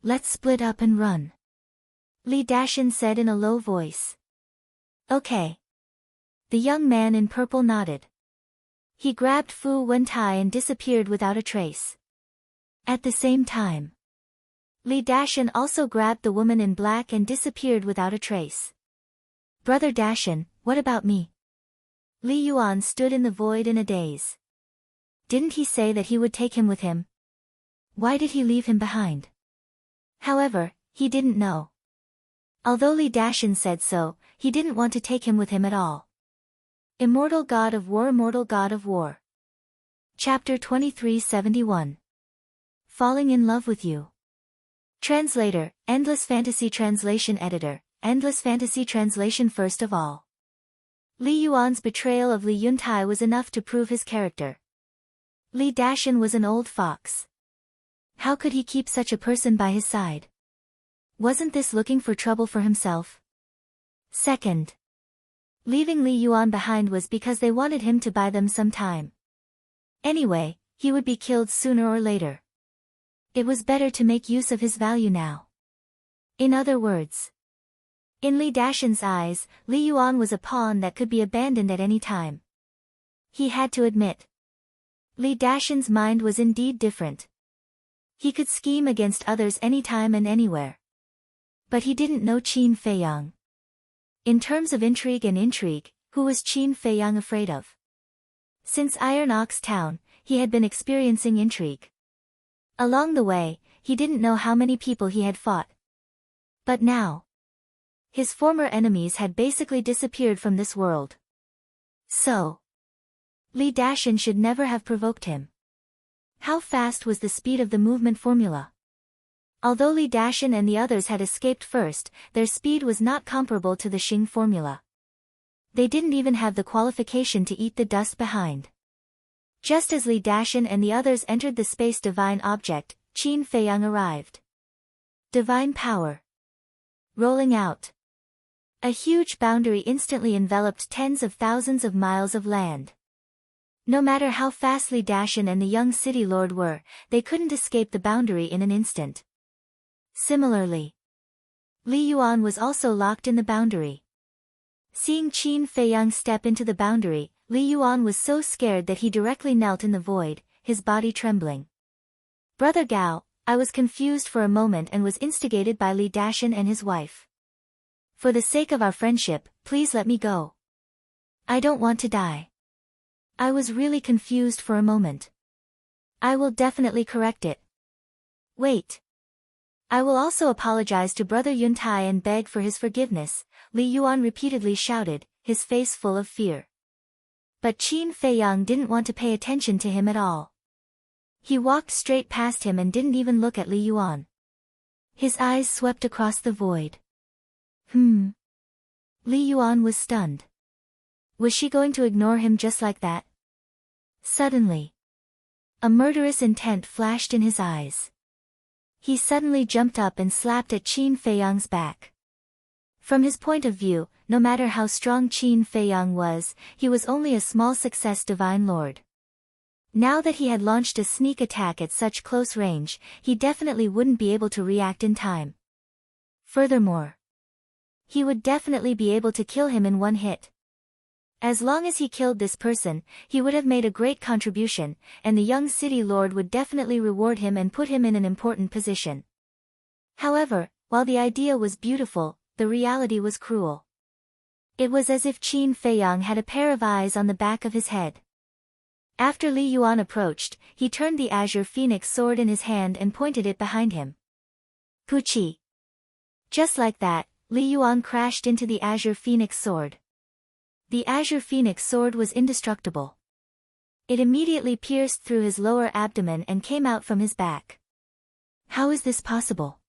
Let's split up and run. Li Dashan said in a low voice. Okay. The young man in purple nodded. He grabbed Fu Wentai and disappeared without a trace. At the same time, Li Dashan also grabbed the woman in black and disappeared without a trace. Brother Dashan, what about me? Li Yuan stood in the void in a daze. Didn't he say that he would take him with him? Why did he leave him behind? However, he didn't know. Although Li Dashan said so, he didn't want to take him with him at all. Immortal God of War, Immortal God of War. Chapter 2371. Falling in Love with You. Translator, Endless Fantasy Translation Editor, Endless Fantasy Translation. First of all, Li Yuan's betrayal of Li Yuntai was enough to prove his character. Li Dashan was an old fox. How could he keep such a person by his side? Wasn't this looking for trouble for himself? Second, leaving Li Yuan behind was because they wanted him to buy them some time. Anyway, he would be killed sooner or later. It was better to make use of his value now. In other words, in Li Dashan's eyes, Li Yuan was a pawn that could be abandoned at any time. He had to admit. Li Dashan's mind was indeed different. He could scheme against others anytime and anywhere. But he didn't know Qin Feiyang. In terms of intrigue, who was Qin Feiyang afraid of? Since Iron Ox Town, he had been experiencing intrigue. Along the way, he didn't know how many people he had fought. But now, his former enemies had basically disappeared from this world. So, Li Dashan should never have provoked him. How fast was the speed of the movement formula? Although Li Dashan and the others had escaped first, their speed was not comparable to the Xing formula. They didn't even have the qualification to eat the dust behind. Just as Li Dashan and the others entered the space divine object, Qin Feiyang arrived. Divine power. Rolling out. A huge boundary instantly enveloped tens of thousands of miles of land. No matter how fast Li Dashan and the young city lord were, they couldn't escape the boundary in an instant. Similarly, Li Yuan was also locked in the boundary. Seeing Qin Feiyang step into the boundary, Li Yuan was so scared that he directly knelt in the void, his body trembling. Brother Gao, I was confused for a moment and was instigated by Li Dashan and his wife. For the sake of our friendship, please let me go. I don't want to die. I was really confused for a moment. I will definitely correct it. Wait. I will also apologize to Brother Yuntai and beg for his forgiveness, Li Yuan repeatedly shouted, his face full of fear. But Qin Feiyang didn't want to pay attention to him at all. He walked straight past him and didn't even look at Li Yuan. His eyes swept across the void. Li Yuan was stunned. Was she going to ignore him just like that? Suddenly, a murderous intent flashed in his eyes. He suddenly jumped up and slapped at Qin Feiyang's back. From his point of view, no matter how strong Qin Feiyang was, he was only a small success divine lord. Now that he had launched a sneak attack at such close range, he definitely wouldn't be able to react in time. Furthermore, he would definitely be able to kill him in one hit. As long as he killed this person, he would have made a great contribution, and the young city lord would definitely reward him and put him in an important position. However, while the idea was beautiful, the reality was cruel. It was as if Qin Feiyang had a pair of eyes on the back of his head. After Li Yuan approached, he turned the azure phoenix sword in his hand and pointed it behind him. Puchi. Just like that, Li Yuan crashed into the azure phoenix sword. The azure phoenix sword was indestructible. It immediately pierced through his lower abdomen and came out from his back. How is this possible?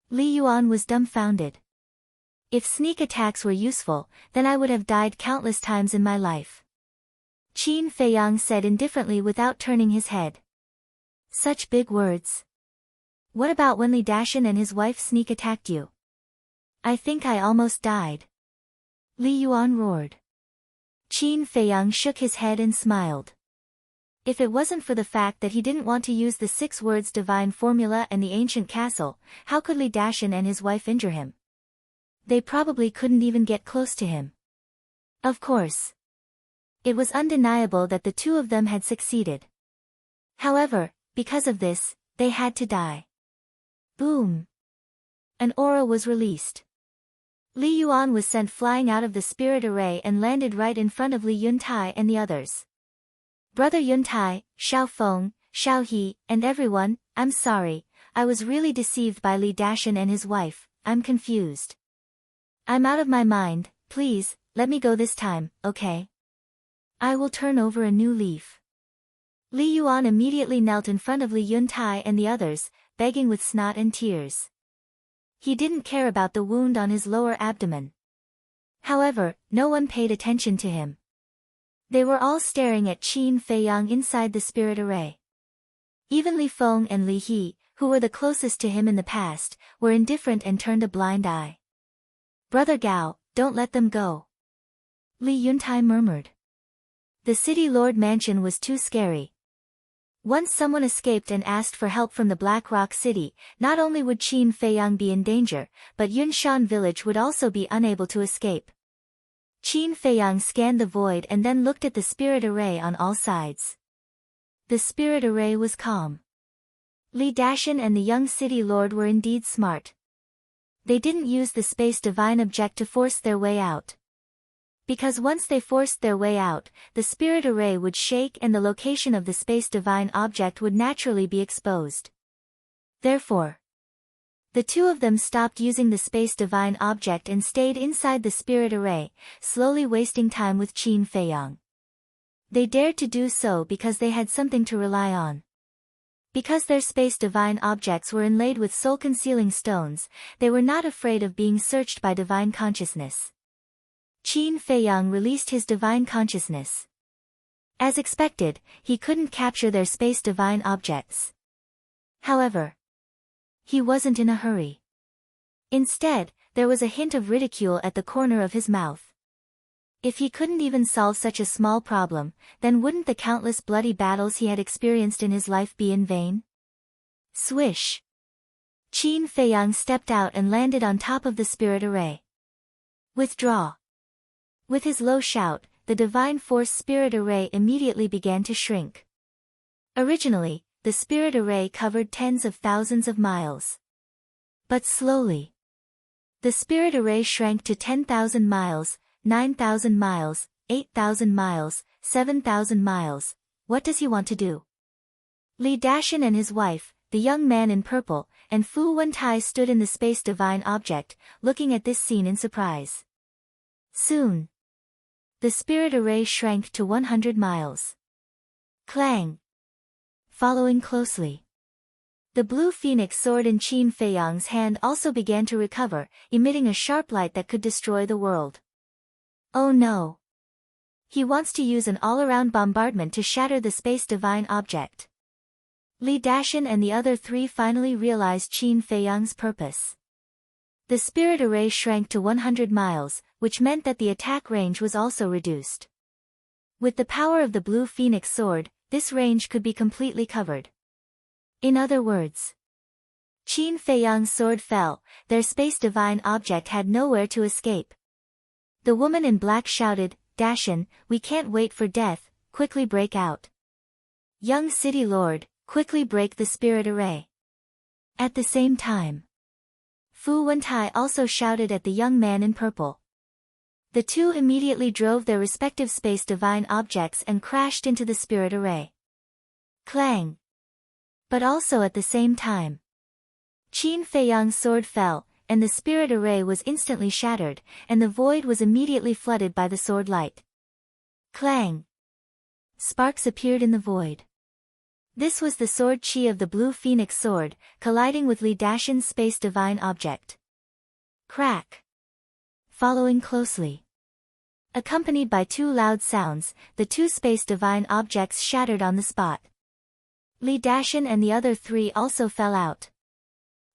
Li Yuan was dumbfounded. If sneak attacks were useful, then I would have died countless times in my life. Qin Feiyang said indifferently without turning his head. Such big words. What about when Li Dashan and his wife sneak attacked you? I think I almost died. Li Yuan roared. Qin Feiyang shook his head and smiled. If it wasn't for the fact that he didn't want to use the 6 words divine formula and the ancient castle, how could Li Dashan and his wife injure him? They probably couldn't even get close to him. Of course. It was undeniable that the two of them had succeeded. However, because of this, they had to die. Boom! An aura was released. Li Yuan was sent flying out of the spirit array and landed right in front of Li Yuntai and the others. Brother Yuntai, Xiao Feng, Xiao He, and everyone, I'm sorry, I was really deceived by Li Dashan and his wife, I'm confused. I'm out of my mind, please, let me go this time, okay? I will turn over a new leaf. Li Yuan immediately knelt in front of Li Yuntai and the others, begging with snot and tears. He didn't care about the wound on his lower abdomen. However, no one paid attention to him. They were all staring at Qin Feiyang inside the spirit array. Even Li Feng and Li He, who were the closest to him in the past, were indifferent and turned a blind eye. Brother Gao, don't let them go. Li Yuntai murmured. The city lord mansion was too scary. Once someone escaped and asked for help from the Black Rock City, not only would Qin Feiyang be in danger, but Yunshan village would also be unable to escape. Qin Feiyang scanned the void and then looked at the spirit array on all sides. The spirit array was calm. Li Dashan and the young city lord were indeed smart. They didn't use the space divine object to force their way out. Because once they forced their way out, the spirit array would shake and the location of the space divine object would naturally be exposed. Therefore, the two of them stopped using the space divine object and stayed inside the spirit array, slowly wasting time with Qin Feiyang. They dared to do so because they had something to rely on. Because their space divine objects were inlaid with soul-concealing stones, they were not afraid of being searched by divine consciousness. Qin Feiyang released his divine consciousness. As expected, he couldn't capture their space divine objects. However, he wasn't in a hurry. Instead, there was a hint of ridicule at the corner of his mouth. If he couldn't even solve such a small problem, then wouldn't the countless bloody battles he had experienced in his life be in vain? Swish! Qin Feiyang stepped out and landed on top of the spirit array. Withdraw! With his low shout, the divine force spirit array immediately began to shrink. Originally, the spirit array covered tens of thousands of miles. But slowly, the spirit array shrank to 10,000 miles, 9,000 miles, 8,000 miles, 7,000 miles. What does he want to do? Li Dashan and his wife, the young man in purple, and Fu Wentai stood in the space divine object, looking at this scene in surprise. Soon, the spirit array shrank to 100 miles. Clang! Following closely, the blue phoenix sword in Qin Feiyang's hand also began to recover, emitting a sharp light that could destroy the world. Oh no! He wants to use an all-around bombardment to shatter the space divine object. Li Dashan and the other three finally realized Qin Feiyang's purpose. The spirit array shrank to 100 miles, which meant that the attack range was also reduced. With the power of the blue phoenix sword, this range could be completely covered. In other words, Qin Feiyang's sword fell, their space divine object had nowhere to escape. The woman in black shouted, "Dashan, we can't wait for death, quickly break out. Young city lord, quickly break the spirit array." At the same time, Fu Wentai also shouted at the young man in purple. The two immediately drove their respective space divine objects and crashed into the spirit array. Clang! But also at the same time, Qin Feiyang's sword fell, and the spirit array was instantly shattered, and the void was immediately flooded by the sword light. Clang! Sparks appeared in the void. This was the sword chi of the blue phoenix sword, colliding with Li Dashan's space divine object. Crack! Following closely, accompanied by two loud sounds, the two space divine objects shattered on the spot. Li Dashan and the other three also fell out.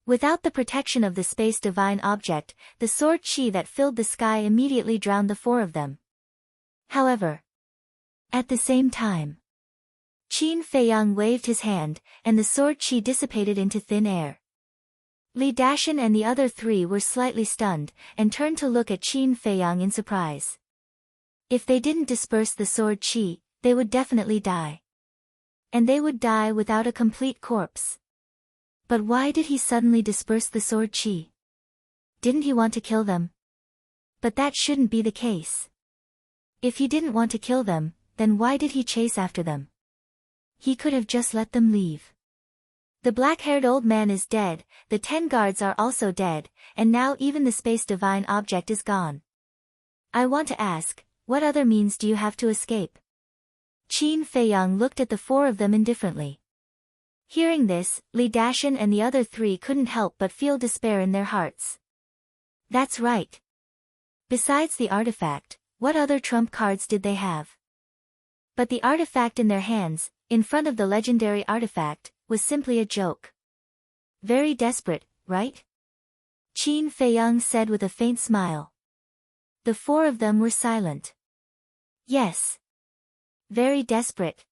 Without the protection of the space divine object, the sword chi that filled the sky immediately drowned the four of them. However, at the same time, Qin Feiyang waved his hand, and the sword chi dissipated into thin air. Li Dashan and the other three were slightly stunned, and turned to look at Qin Feiyang in surprise. If they didn't disperse the sword chi, they would definitely die. And they would die without a complete corpse. But why did he suddenly disperse the sword chi? Didn't he want to kill them? But that shouldn't be the case. If he didn't want to kill them, then why did he chase after them? He could have just let them leave. The black-haired old man is dead, the 10 guards are also dead, and now even the space divine object is gone. I want to ask, what other means do you have to escape? Qin Feiyang looked at the four of them indifferently. Hearing this, Li Dashan and the other three couldn't help but feel despair in their hearts. That's right. Besides the artifact, what other trump cards did they have? But the artifact in their hands, in front of the legendary artifact, was simply a joke. Very desperate, right? Qin Feiyang said with a faint smile. The four of them were silent. Yes. Very desperate.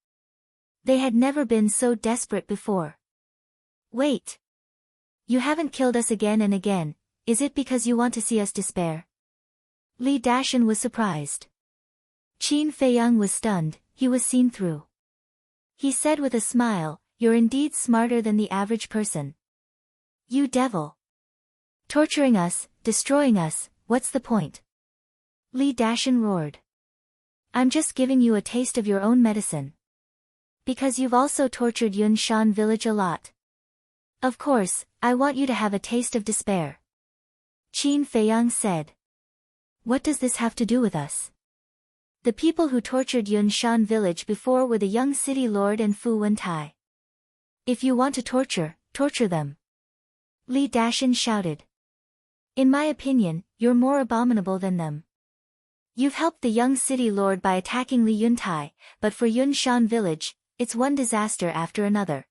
They had never been so desperate before. Wait. You haven't killed us again and again, is it because you want to see us despair? Li Dashan was surprised. Qin Feiyang was stunned, he was seen through. He said with a smile, "You're indeed smarter than the average person. You devil. Torturing us, destroying us, what's the point?" Li Dashan roared. "I'm just giving you a taste of your own medicine. Because you've also tortured Yunshan village a lot. Of course, I want you to have a taste of despair." Qin Feiyang said. What does this have to do with us? The people who tortured Yunshan village before were the young city lord and Fu Wentai. If you want to torture, torture them. Li Dashan shouted. In my opinion, you're more abominable than them. You've helped the young city lord by attacking Li Yuntai, but for Yun Shan village, it's one disaster after another.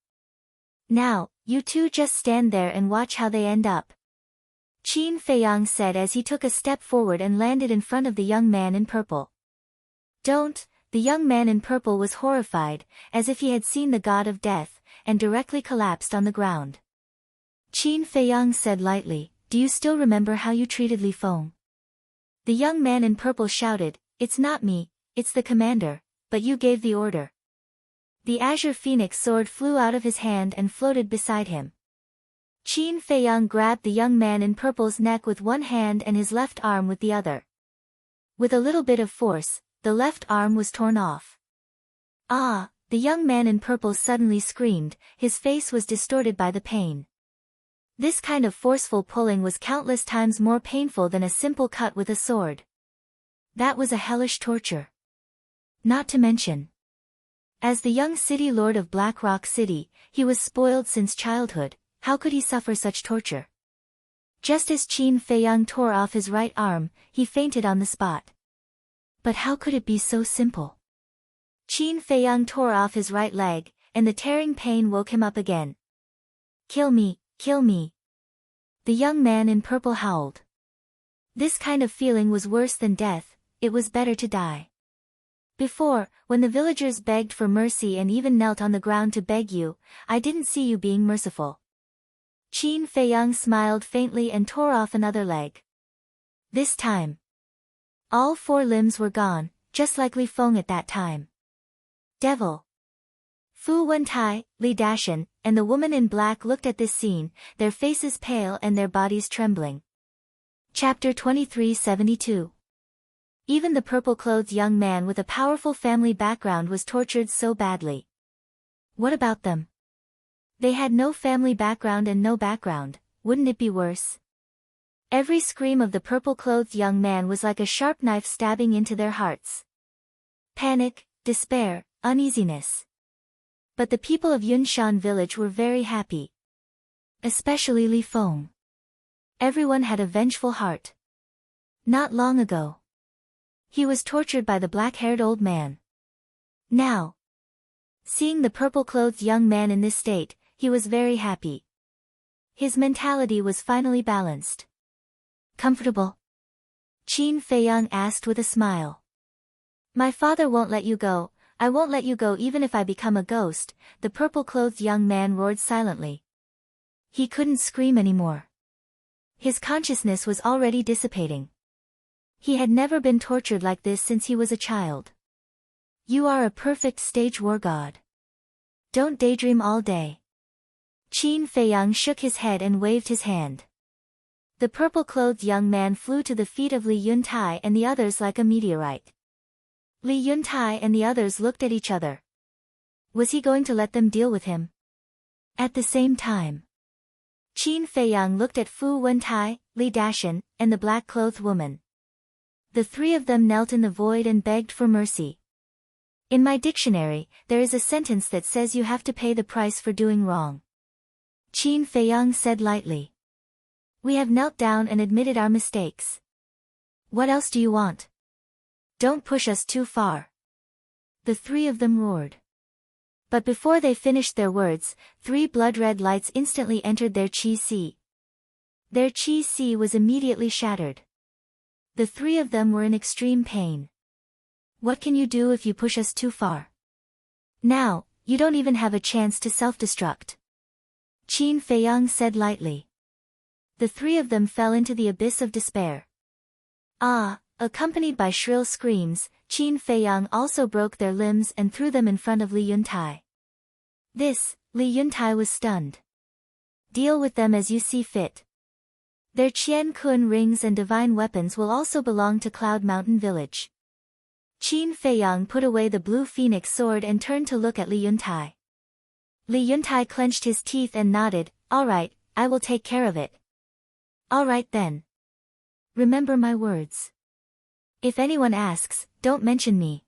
Now, you two just stand there and watch how they end up. Qin Feiyang said as he took a step forward and landed in front of the young man in purple. Don't, the young man in purple was horrified, as if he had seen the god of death, and directly collapsed on the ground. Qin Feiyang said lightly, do you still remember how you treated Li Feng? The young man in purple shouted, it's not me, it's the commander, but you gave the order. The azure phoenix sword flew out of his hand and floated beside him. Qin Feiyang grabbed the young man in purple's neck with one hand and his left arm with the other. With a little bit of force, the left arm was torn off. Ah! The young man in purple suddenly screamed, his face was distorted by the pain. This kind of forceful pulling was countless times more painful than a simple cut with a sword. That was a hellish torture. Not to mention, as the young city lord of Black Rock City, he was spoiled since childhood, how could he suffer such torture? Just as Qin Feiyang tore off his right arm, he fainted on the spot. But how could it be so simple? Qin Feiyang tore off his right leg, and the tearing pain woke him up again. Kill me, kill me. The young man in purple howled. This kind of feeling was worse than death, it was better to die. Before, when the villagers begged for mercy and even knelt on the ground to beg you, I didn't see you being merciful. Qin Feiyang smiled faintly and tore off another leg. This time, all 4 limbs were gone, just like Li Feng at that time. Devil! Fu Wentai, Li Dashan, and the woman in black looked at this scene, their faces pale and their bodies trembling. Chapter 2372. Even the purple-clothed young man with a powerful family background was tortured so badly. What about them? They had no family background and no background, wouldn't it be worse? Every scream of the purple-clothed young man was like a sharp knife stabbing into their hearts. Panic, despair, uneasiness. But the people of Yunshan village were very happy. Especially Li Feng. Everyone had a vengeful heart. Not long ago, he was tortured by the black-haired old man. Now, seeing the purple-clothed young man in this state, he was very happy. His mentality was finally balanced. Comfortable? Qin Feiyang asked with a smile. My father won't let you go, I won't let you go even if I become a ghost, the purple-clothed young man roared silently. He couldn't scream anymore. His consciousness was already dissipating. He had never been tortured like this since he was a child. You are a perfect stage war god. Don't daydream all day. Qin Feiyang shook his head and waved his hand. The purple-clothed young man flew to the feet of Li Yuntai and the others like a meteorite. Li Yuntai and the others looked at each other. Was he going to let them deal with him? At the same time, Qin Feiyang looked at Fu Wentai, Li Dashan, and the black-clothed woman. The 3 of them knelt in the void and begged for mercy. In my dictionary, there is a sentence that says you have to pay the price for doing wrong. Qin Feiyang said lightly. We have knelt down and admitted our mistakes. What else do you want? Don't push us too far. The 3 of them roared. But before they finished their words, 3 blood-red lights instantly entered their chi-si. Their chi-si was immediately shattered. The 3 of them were in extreme pain. What can you do if you push us too far? Now, you don't even have a chance to self-destruct. Qin Feiyang said lightly. The 3 of them fell into the abyss of despair. Ah! Accompanied by shrill screams, Qin Feiyang also broke their limbs and threw them in front of Li Yuntai. Li Yuntai was stunned. Deal with them as you see fit. Their Qian Kun rings and divine weapons will also belong to Cloud Mountain Village. Qin Feiyang put away the blue phoenix sword and turned to look at Li Yuntai. Li Yuntai clenched his teeth and nodded, all right, I will take care of it. All right then. Remember my words. If anyone asks, don't mention me.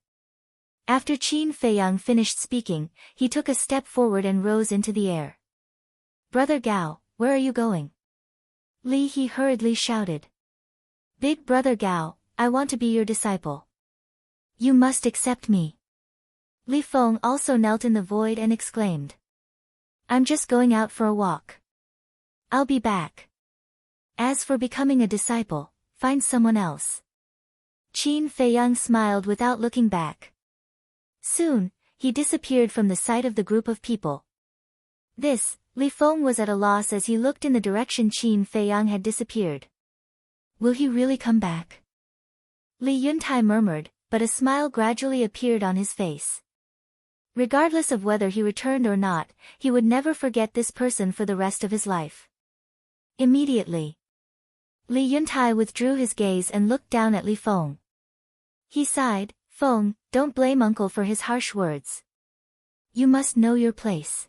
Qin Feiyang finished speaking, he took a step forward and rose into the air. Brother Gao, where are you going? Li He hurriedly shouted. Big brother Gao, I want to be your disciple. You must accept me. Li Feng also knelt in the void and exclaimed. I'm just going out for a walk. I'll be back. As for becoming a disciple, find someone else. Qin Feiyang smiled without looking back. Soon, he disappeared from the sight of the group of people. Li Feng was at a loss as he looked in the direction Qin Feiyang had disappeared. Will he really come back? Li Yuntai murmured, but a smile gradually appeared on his face. Regardless of whether he returned or not, he would never forget this person for the rest of his life. Immediately, Li Yuntai withdrew his gaze and looked down at Li Feng. He sighed, Feng, don't blame uncle for his harsh words. You must know your place.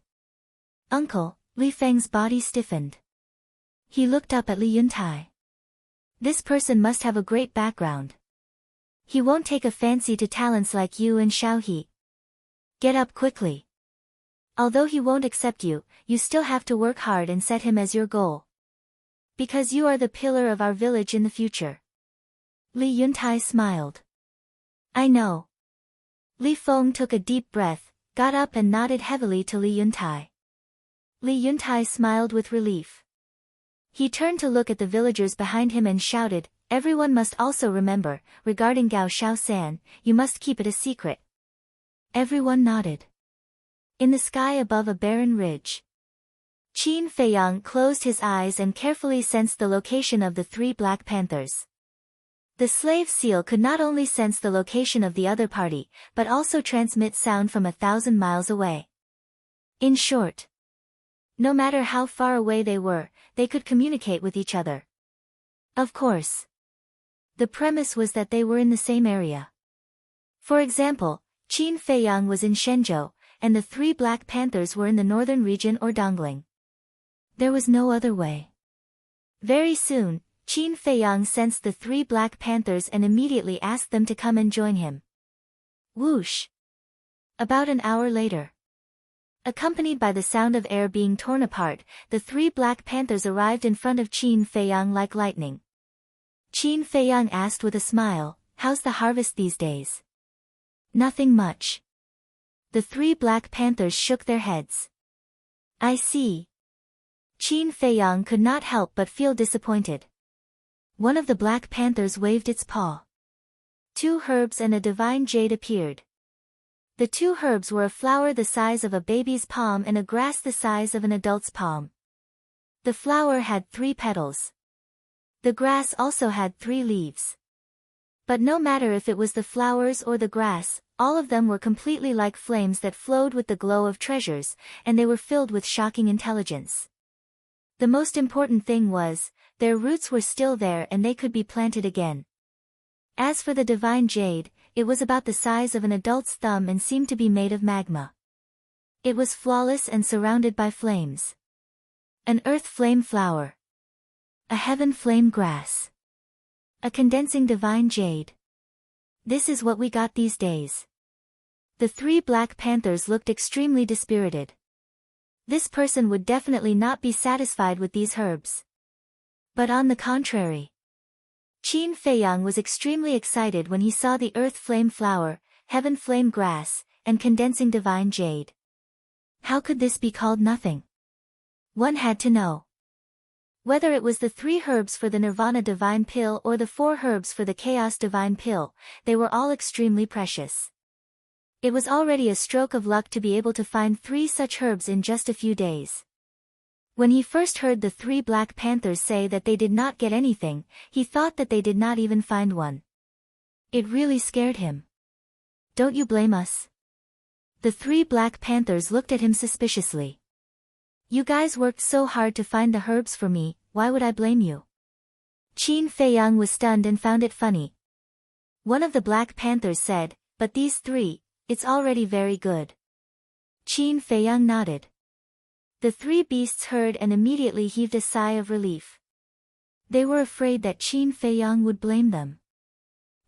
Uncle, Li Feng's body stiffened. He looked up at Li Yuntai. This person must have a great background. He won't take a fancy to talents like you and Xiaohe. Get up quickly. Although he won't accept you, you still have to work hard and set him as your goal. Because you are the pillar of our village in the future. Li Yuntai smiled. I know. Li Feng took a deep breath, got up and nodded heavily to Li Yuntai. Li Yuntai smiled with relief. He turned to look at the villagers behind him and shouted, everyone must also remember, regarding Gao Xiaosan, you must keep it a secret. Everyone nodded. In the sky above a barren ridge, Qin Feiyang closed his eyes and carefully sensed the location of the 3 black panthers. The slave seal could not only sense the location of the other party, but also transmit sound from 1,000 miles away. In short, no matter how far away they were, they could communicate with each other. Of course, the premise was that they were in the same area. For example, Qin Feiyang was in Shenzhou, and the 3 black panthers were in the northern region or Dongling. There was no other way. Very soon, Qin Feiyang sensed the 3 black panthers and immediately asked them to come and join him. Whoosh! About an hour later, accompanied by the sound of air being torn apart, the 3 black panthers arrived in front of Qin Feiyang like lightning. Qin Feiyang asked with a smile, how's the harvest these days? Nothing much. The 3 black panthers shook their heads. I see. Qin Feiyang could not help but feel disappointed. One of the black panthers waved its paw. 2 herbs and a divine jade appeared. The 2 herbs were a flower the size of a baby's palm and a grass the size of an adult's palm. The flower had 3 petals. The grass also had 3 leaves. But no matter if it was the flowers or the grass, all of them were completely like flames that flowed with the glow of treasures, and they were filled with shocking intelligence. The most important thing was, their roots were still there and they could be planted again. As for the divine jade, it was about the size of an adult's thumb and seemed to be made of magma. It was flawless and surrounded by flames. An earth flame flower. A heaven flame grass. A condensing divine jade. This is what we got these days. The 3 black panthers looked extremely dispirited. This person would definitely not be satisfied with these herbs. But on the contrary, Qin Feiyang was extremely excited when he saw the earth flame flower, heaven flame grass, and condensing divine jade. How could this be called nothing? One had to know. Whether it was the 3 herbs for the Nirvana divine pill or the 4 herbs for the Chaos divine pill, they were all extremely precious. It was already a stroke of luck to be able to find 3 such herbs in just a few days. When he first heard the 3 black panthers say that they did not get anything, he thought that they did not even find one. It really scared him. Don't you blame us? The 3 black panthers looked at him suspiciously. You guys worked so hard to find the herbs for me, why would I blame you? Qin Feiyang was stunned and found it funny. One of the black panthers said, but these 3, it's already very good. Qin Feiyang nodded. The 3 beasts heard and immediately heaved a sigh of relief. They were afraid that Qin Feiyang would blame them.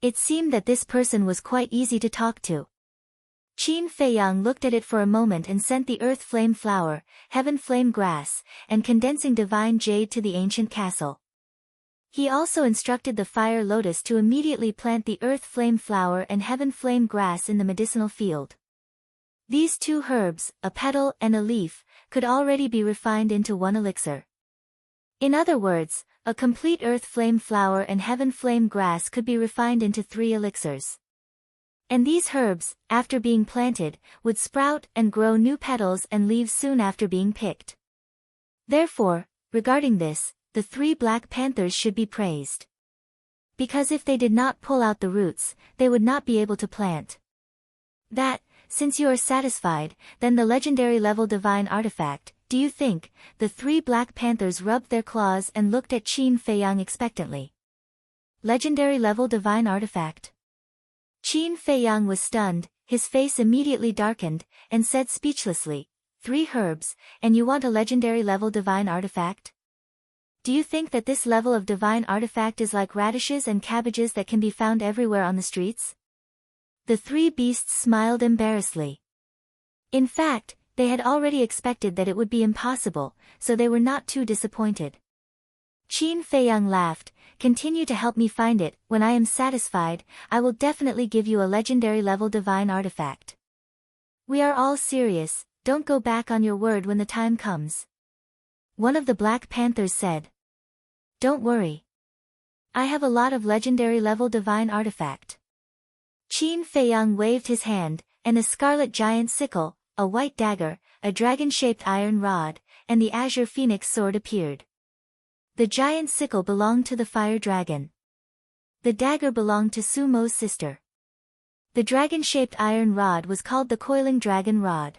It seemed that this person was quite easy to talk to. Qin Feiyang looked at it for a moment and sent the earth flame flower, heaven flame grass, and condensing divine jade to the ancient castle. He also instructed the fire lotus to immediately plant the earth flame flower and heaven flame grass in the medicinal field. These two herbs, a petal and a leaf, could already be refined into one elixir. In other words, a complete earth flame flower and heaven flame grass could be refined into 3 elixirs. And these herbs, after being planted, would sprout and grow new petals and leaves soon after being picked. Therefore, regarding this, the 3 black panthers should be praised. Because if they did not pull out the roots, they would not be able to plant. That, since you are satisfied, then the legendary level divine artifact, do you think? The 3 black panthers rubbed their claws and looked at Qin Feiyang expectantly. Legendary level divine artifact. Qin Feiyang was stunned, his face immediately darkened, and said speechlessly, 3 herbs, and you want a legendary level divine artifact? Do you think that this level of divine artifact is like radishes and cabbages that can be found everywhere on the streets? The 3 beasts smiled embarrassedly. In fact, they had already expected that it would be impossible, so they were not too disappointed. Qin Feiyang laughed, continue to help me find it, when I am satisfied, I will definitely give you a legendary level divine artifact. We are all serious, don't go back on your word when the time comes. One of the Black Panthers said. Don't worry. I have a lot of legendary level divine artifact. Qin Feiyang waved his hand, and a scarlet giant sickle, a white dagger, a dragon-shaped iron rod, and the azure phoenix sword appeared. The giant sickle belonged to the fire dragon. The dagger belonged to Sumo's sister. The dragon-shaped iron rod was called the coiling dragon rod.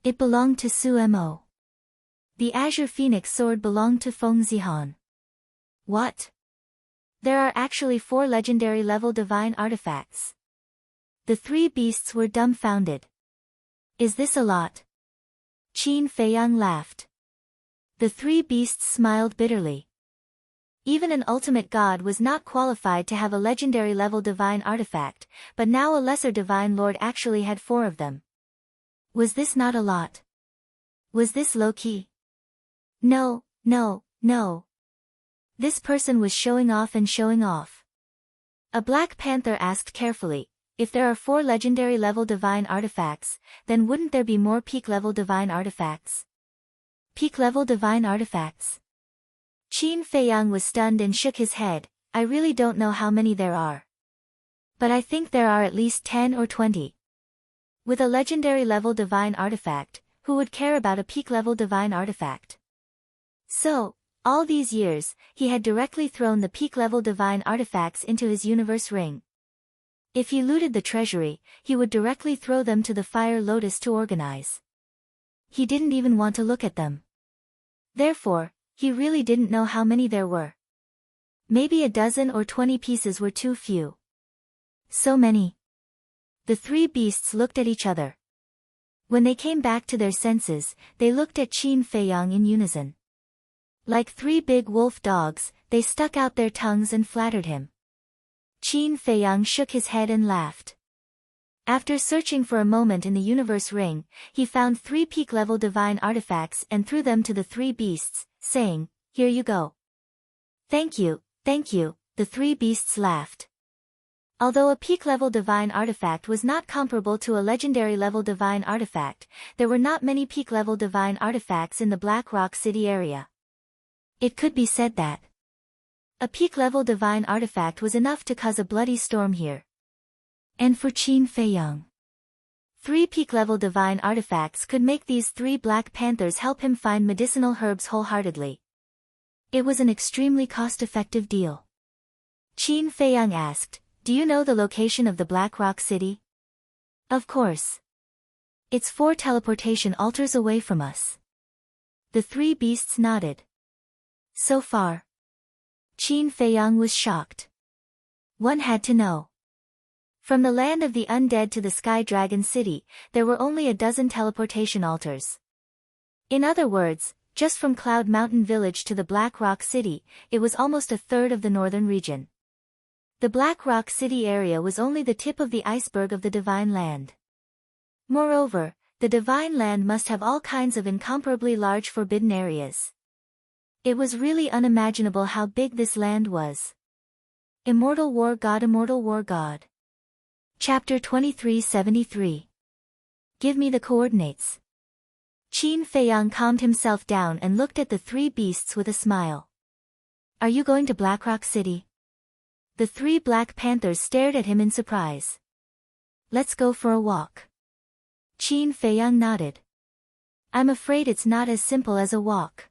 It belonged to Sumo. The azure phoenix sword belonged to Feng Zihan. What? There are actually 4 legendary level divine artifacts. The 3 beasts were dumbfounded. Is this a lot? Qin Feiyang laughed. The 3 beasts smiled bitterly. Even an ultimate god was not qualified to have a legendary level divine artifact, but now a lesser divine lord actually had 4 of them. Was this not a lot? Was this low-key? No, no, no. This person was showing off and showing off. A Black Panther asked carefully, if there are 4 legendary level divine artifacts, then wouldn't there be more peak level divine artifacts? Peak level divine artifacts? Qin Feiyang was stunned and shook his head, I really don't know how many there are. But I think there are at least 10 or 20. With a legendary level divine artifact, who would care about a peak level divine artifact? So, all these years, he had directly thrown the peak level divine artifacts into his universe ring. If he looted the treasury, he would directly throw them to the fire lotus to organize. He didn't even want to look at them. Therefore, he really didn't know how many there were. Maybe a dozen or 20 pieces were too few. So many. The 3 beasts looked at each other. When they came back to their senses, they looked at Qin Feiyang in unison. Like 3 big wolf dogs, they stuck out their tongues and flattered him. Qin Feiyang shook his head and laughed. After searching for a moment in the universe ring, he found 3 peak-level divine artifacts and threw them to the 3 beasts, saying, here you go. Thank you, the 3 beasts laughed. Although a peak-level divine artifact was not comparable to a legendary-level divine artifact, there were not many peak-level divine artifacts in the Black Rock City area. It could be said that a peak-level divine artifact was enough to cause a bloody storm here. And for Qin Feiyang, 3 peak-level divine artifacts could make these 3 Black Panthers help him find medicinal herbs wholeheartedly. It was an extremely cost-effective deal. Qin Feiyang asked, do you know the location of the Black Rock City? Of course. It's 4 teleportation altars away from us. The 3 beasts nodded. So far. Qin Feiyang was shocked. One had to know. From the land of the undead to the Sky Dragon City, there were only a dozen teleportation altars. In other words, just from Cloud Mountain Village to the Black Rock City, it was almost a third of the northern region. The Black Rock City area was only the tip of the iceberg of the Divine Land. Moreover, the divine land must have all kinds of incomparably large forbidden areas. It was really unimaginable how big this land was. Immortal War God, Immortal War God. Chapter 2373. Give me the coordinates. Qin Feiyang calmed himself down and looked at the three beasts with a smile. Are you going to Blackrock City? The three Black Panthers stared at him in surprise. Let's go for a walk. Qin Feiyang nodded. I'm afraid it's not as simple as a walk.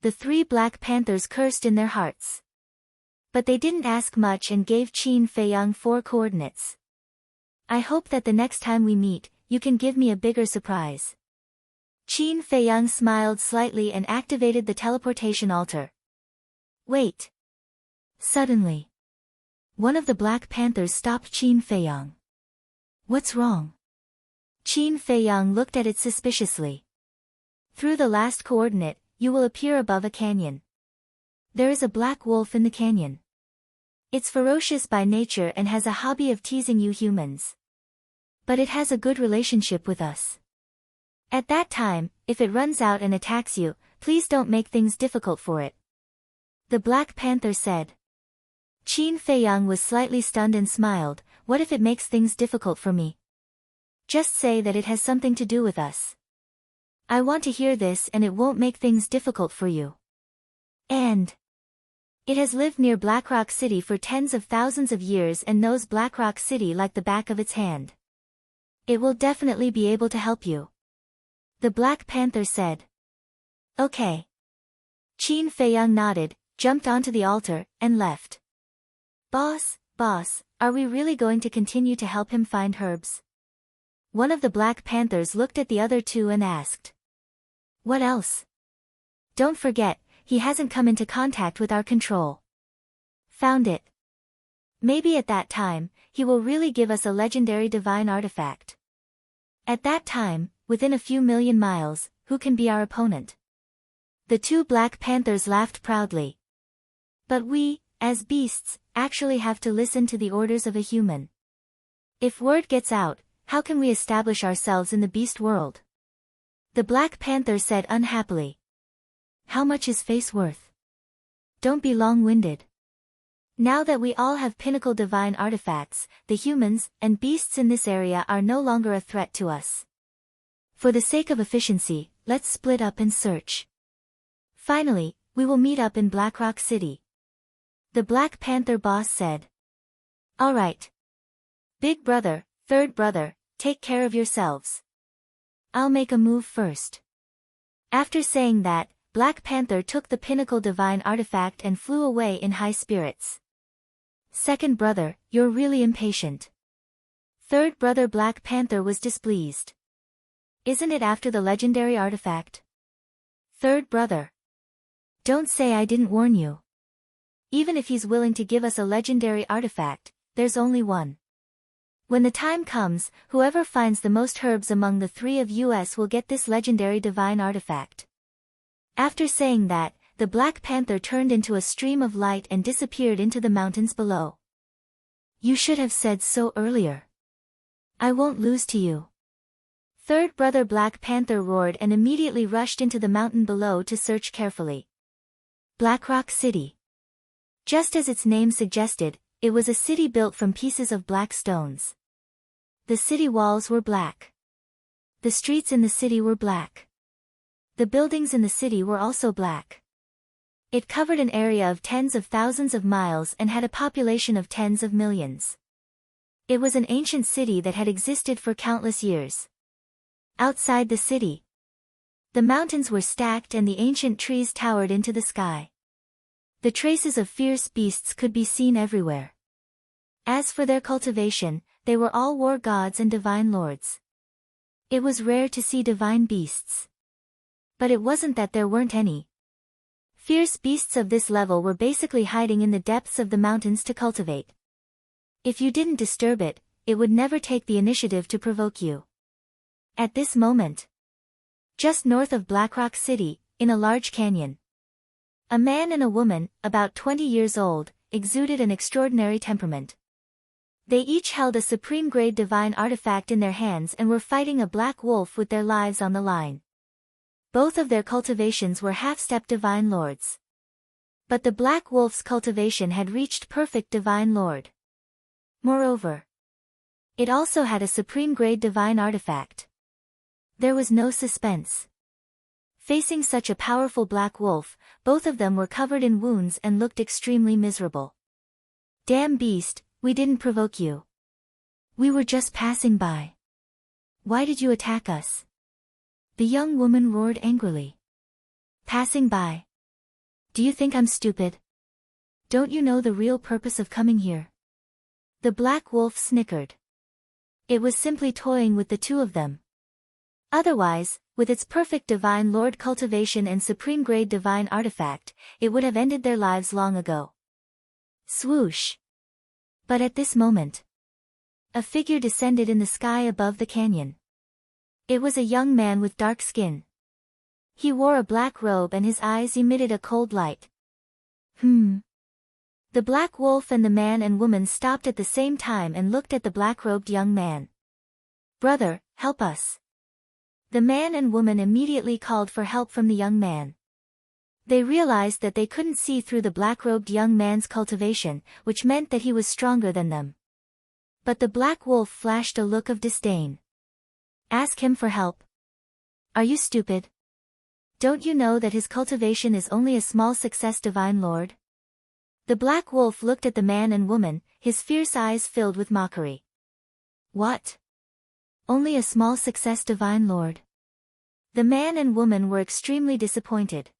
The three Black Panthers cursed in their hearts. But they didn't ask much and gave Qin Feiyang 4 coordinates. I hope that the next time we meet, you can give me a bigger surprise. Qin Feiyang smiled slightly and activated the teleportation altar. Wait. Suddenly, one of the Black Panthers stopped Qin Feiyang. What's wrong? Qin Feiyang looked at it suspiciously. Through the last coordinate, you will appear above a canyon. There is a black wolf in the canyon. It's ferocious by nature and has a hobby of teasing you humans. But it has a good relationship with us. At that time, if it runs out and attacks you, please don't make things difficult for it. The Black Panther said. Qin Feiyang was slightly stunned and smiled. What if it makes things difficult for me? Just say that it has something to do with us. I want to hear this and it won't make things difficult for you. And it has lived near Blackrock City for tens of thousands of years and knows Blackrock City like the back of its hand. It will definitely be able to help you. The Black Panther said. Okay. Qin Feiyang nodded, jumped onto the altar, and left. Boss, are we really going to continue to help him find herbs? One of the Black Panthers looked at the other two and asked. What else? Don't forget, he hasn't come into contact with our control. Found it. Maybe at that time, he will really give us a legendary divine artifact. At that time, within a few million miles, who can be our opponent? The two Black Panthers laughed proudly. But we, as beasts, actually have to listen to the orders of a human. If word gets out, how can we establish ourselves in the beast world? The Black Panther said unhappily. How much is face worth? Don't be long-winded. Now that we all have pinnacle divine artifacts, the humans and beasts in this area are no longer a threat to us. For the sake of efficiency, let's split up and search. Finally, we will meet up in Blackrock City. The Black Panther boss said. All right. Big brother, third brother, take care of yourselves. I'll make a move first. After saying that, Black Panther took the pinnacle divine artifact and flew away in high spirits. Second brother, you're really impatient. Third brother Black Panther was displeased. Isn't it after the legendary artifact? Third brother. Don't say I didn't warn you. Even if he's willing to give us a legendary artifact, there's only one. When the time comes, whoever finds the most herbs among the three of us will get this legendary divine artifact. After saying that, the Black Panther turned into a stream of light and disappeared into the mountains below. You should have said so earlier. I won't lose to you. Third brother Black Panther roared and immediately rushed into the mountain below to search carefully. Blackrock City. Just as its name suggested, it was a city built from pieces of black stones. The city walls were black. The streets in the city were black. The buildings in the city were also black. It covered an area of tens of thousands of miles and had a population of tens of millions. It was an ancient city that had existed for countless years. Outside the city, the mountains were stacked and the ancient trees towered into the sky. The traces of fierce beasts could be seen everywhere. As for their cultivation, they were all war gods and divine lords. It was rare to see divine beasts. But it wasn't that there weren't any. Fierce beasts of this level were basically hiding in the depths of the mountains to cultivate. If you didn't disturb it, it would never take the initiative to provoke you. At this moment, just north of Blackrock City, in a large canyon, a man and a woman, about 20 years old, exuded an extraordinary temperament. They each held a supreme-grade divine artifact in their hands and were fighting a black wolf with their lives on the line. Both of their cultivations were half-step divine lords. But the black wolf's cultivation had reached perfect divine lord. Moreover, it also had a supreme-grade divine artifact. There was no suspense. Facing such a powerful black wolf, both of them were covered in wounds and looked extremely miserable. Damn beast, we didn't provoke you. We were just passing by. Why did you attack us? The young woman roared angrily. Passing by. Do you think I'm stupid? Don't you know the real purpose of coming here? The black wolf snickered. It was simply toying with the two of them. Otherwise, with its perfect divine lord cultivation and supreme-grade divine artifact, it would have ended their lives long ago. Swoosh! But at this moment, a figure descended in the sky above the canyon. It was a young man with dark skin. He wore a black robe and his eyes emitted a cold light. The black wolf and the man and woman stopped at the same time and looked at the black-robed young man. Brother, help us. The man and woman immediately called for help from the young man. They realized that they couldn't see through the black-robed young man's cultivation, which meant that he was stronger than them. But the black wolf flashed a look of disdain. Ask him for help. Are you stupid? Don't you know that his cultivation is only a small success, divine lord? The black wolf looked at the man and woman, his fierce eyes filled with mockery. What? Only a small success, divine lord? The man and woman were extremely disappointed.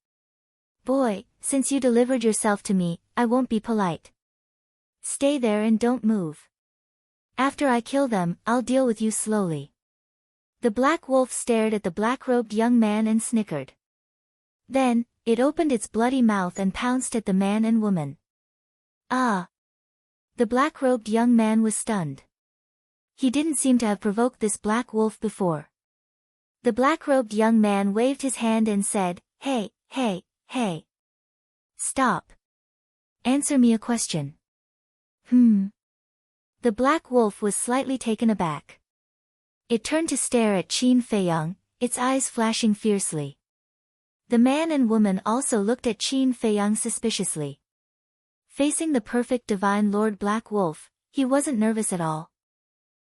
Boy, since you delivered yourself to me, I won't be polite. Stay there and don't move. After I kill them, I'll deal with you slowly. The black wolf stared at the black-robed young man and snickered. Then, it opened its bloody mouth and pounced at the man and woman. Ah! The black-robed young man was stunned. He didn't seem to have provoked this black wolf before. The black-robed young man waved his hand and said, Hey, hey, hey. Stop. Answer me a question. The black wolf was slightly taken aback. It turned to stare at Qin Feiyang, its eyes flashing fiercely. The man and woman also looked at Qin Feiyang suspiciously. Facing the perfect divine Lord Black Wolf, he wasn't nervous at all.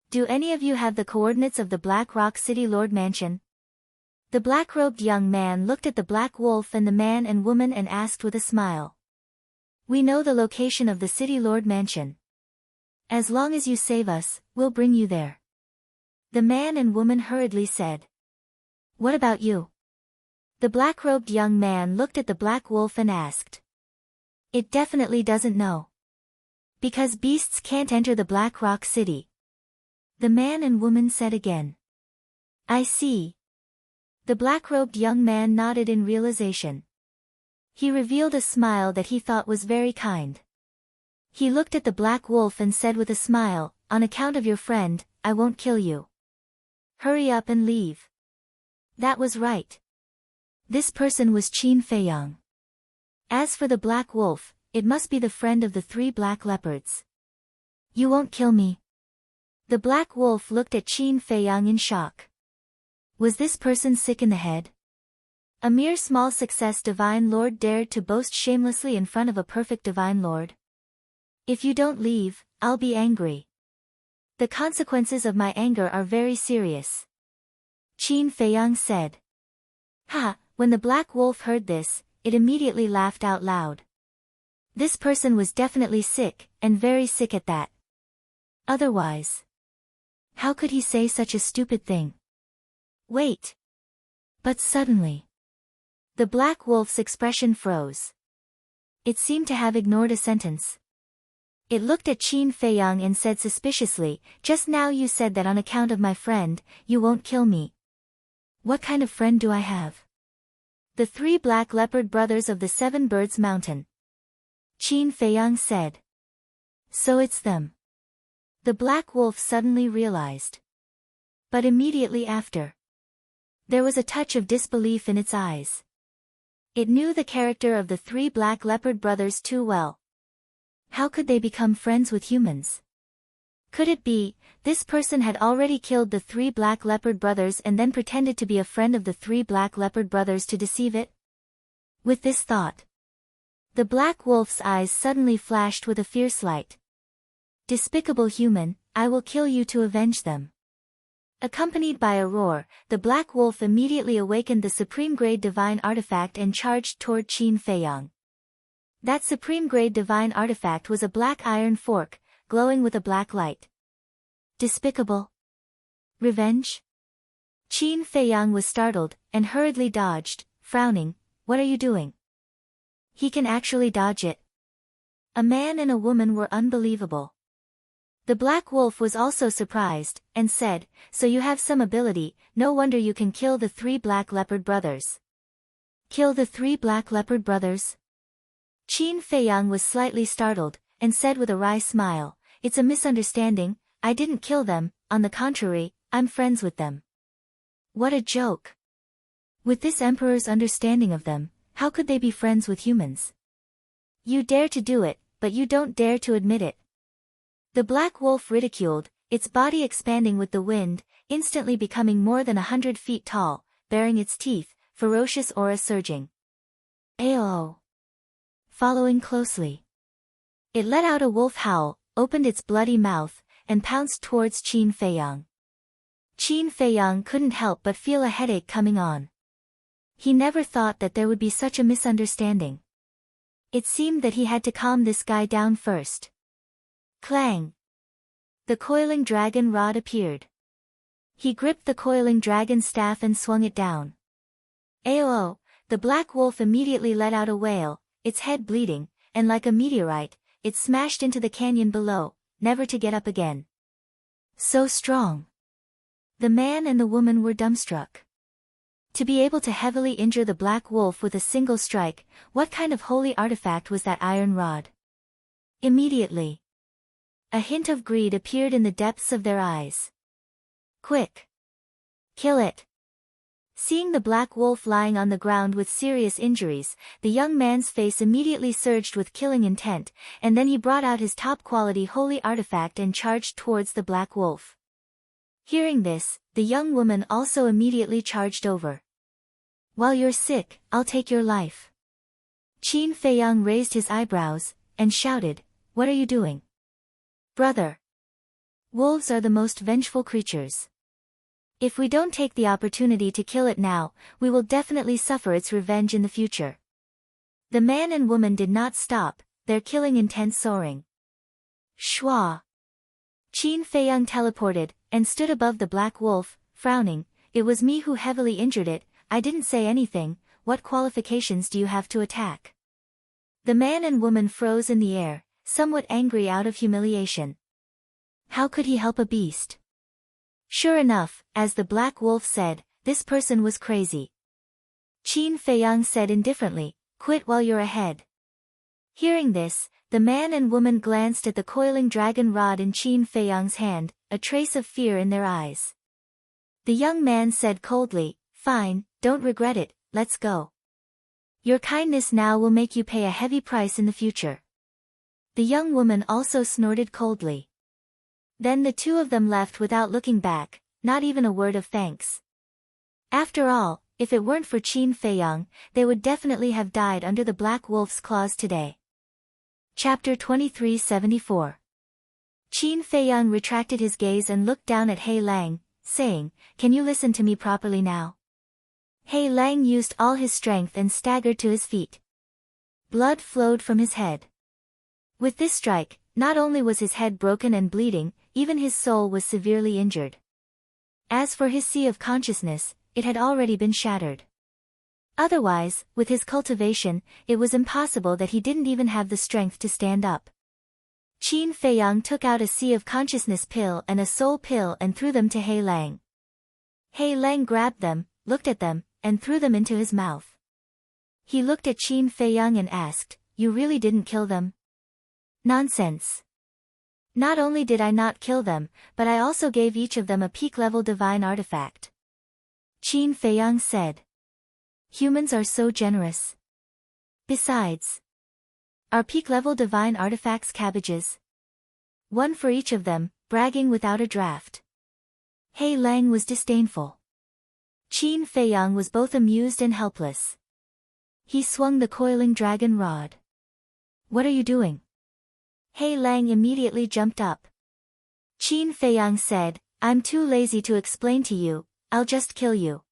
Do any of you have the coordinates of the Black Rock City Lord Mansion? The black-robed young man looked at the black wolf and the man and woman and asked with a smile. We know the location of the City Lord Mansion. As long as you save us, we'll bring you there. The man and woman hurriedly said. What about you? The black-robed young man looked at the black wolf and asked. It definitely doesn't know. Because beasts can't enter the Black Rock City. The man and woman said again. I see. The black-robed young man nodded in realization. He revealed a smile that he thought was very kind. He looked at the black wolf and said with a smile, On account of your friend, I won't kill you. Hurry up and leave. That was right. This person was Qin Feiyang. As for the black wolf, it must be the friend of the 3 black leopards. You won't kill me. The black wolf looked at Qin Feiyang in shock. Was this person sick in the head? A mere small success divine lord dared to boast shamelessly in front of a perfect divine lord? If you don't leave, I'll be angry. The consequences of my anger are very serious. Qin Feiyang said. Ha! When the black wolf heard this, it immediately laughed out loud. This person was definitely sick, and very sick at that. Otherwise, how could he say such a stupid thing? Wait. But suddenly, the black wolf's expression froze. It seemed to have ignored a sentence. It looked at Qin Feiyang and said suspiciously, Just now you said that on account of my friend, you won't kill me. What kind of friend do I have? The 3 black leopard brothers of the 7 Birds Mountain. Qin Feiyang said. So it's them. The black wolf suddenly realized. But immediately after, there was a touch of disbelief in its eyes. It knew the character of the 3 black leopard brothers too well. How could they become friends with humans? Could it be, this person had already killed the 3 black leopard brothers and then pretended to be a friend of the 3 black leopard brothers to deceive it? With this thought, the black wolf's eyes suddenly flashed with a fierce light. Despicable human, I will kill you to avenge them. Accompanied by a roar, the black wolf immediately awakened the supreme-grade divine artifact and charged toward Qin Feiyang. That supreme-grade divine artifact was a black iron fork, glowing with a black light. Despicable? Revenge? Qin Feiyang was startled, and hurriedly dodged, frowning. What are you doing? He can actually dodge it. A man and a woman were unbelievable. The black wolf was also surprised, and said, so you have some ability, no wonder you can kill the 3 black leopard brothers. Kill the 3 black leopard brothers? Qin Feiyang was slightly startled, and said with a wry smile, it's a misunderstanding, I didn't kill them, on the contrary, I'm friends with them. What a joke! With this emperor's understanding of them, how could they be friends with humans? You dare to do it, but you don't dare to admit it. The black wolf ridiculed, its body expanding with the wind, instantly becoming more than 100 feet tall, baring its teeth, ferocious aura surging. Ayo! Following closely. It let out a wolf howl, opened its bloody mouth, and pounced towards Qin Feiyang. Qin Feiyang couldn't help but feel a headache coming on. He never thought that there would be such a misunderstanding. It seemed that he had to calm this guy down first. Clang! The coiling dragon rod appeared. He gripped the coiling dragon staff and swung it down. Ayo! The black wolf immediately let out a wail, its head bleeding, and like a meteorite, it smashed into the canyon below, never to get up again. So strong! The man and the woman were dumbstruck. To be able to heavily injure the black wolf with a single strike, what kind of holy artifact was that iron rod? Immediately, a hint of greed appeared in the depths of their eyes. Quick! Kill it! Seeing the black wolf lying on the ground with serious injuries, the young man's face immediately surged with killing intent, and then he brought out his top-quality holy artifact and charged towards the black wolf. Hearing this, the young woman also immediately charged over. While you're sick, I'll take your life. Qin Feiyang raised his eyebrows, and shouted, what are you doing? Brother! Wolves are the most vengeful creatures. If we don't take the opportunity to kill it now, we will definitely suffer its revenge in the future. The man and woman did not stop, their killing intent soaring. Shua! Qin Feiyang teleported, and stood above the black wolf, frowning, it was me who heavily injured it, I didn't say anything, what qualifications do you have to attack? The man and woman froze in the air, somewhat angry out of humiliation. How could he help a beast? Sure enough, as the black wolf said, this person was crazy. Qin Feiyang said indifferently, quit while you're ahead. Hearing this, the man and woman glanced at the coiling dragon rod in Qin Feiyang's hand, a trace of fear in their eyes. The young man said coldly, fine, don't regret it, let's go. Your kindness now will make you pay a heavy price in the future. The young woman also snorted coldly. Then the two of them left without looking back, not even a word of thanks. After all, if it weren't for Qin Feiyang, they would definitely have died under the black wolf's claws today. Chapter 2374. Qin Feiyang retracted his gaze and looked down at He Lang, saying, can you listen to me properly now? He Lang used all his strength and staggered to his feet. Blood flowed from his head. With this strike, not only was his head broken and bleeding, even his soul was severely injured. As for his sea of consciousness, it had already been shattered. Otherwise, with his cultivation, it was impossible that he didn't even have the strength to stand up. Qin Feiyang took out a sea of consciousness pill and a soul pill and threw them to He Lang. He Lang grabbed them, looked at them, and threw them into his mouth. He looked at Qin Feiyang and asked, you really didn't kill them? Nonsense. Not only did I not kill them, but I also gave each of them a peak-level divine artifact. Qin Feiyang said. Humans are so generous. Besides, are peak-level divine artifacts cabbages? One for each of them, bragging without a draft. Hei Lang was disdainful. Qin Feiyang was both amused and helpless. He swung the coiling dragon rod. What are you doing? Hei Lang immediately jumped up. Qin Feiyang said, I'm too lazy to explain to you, I'll just kill you.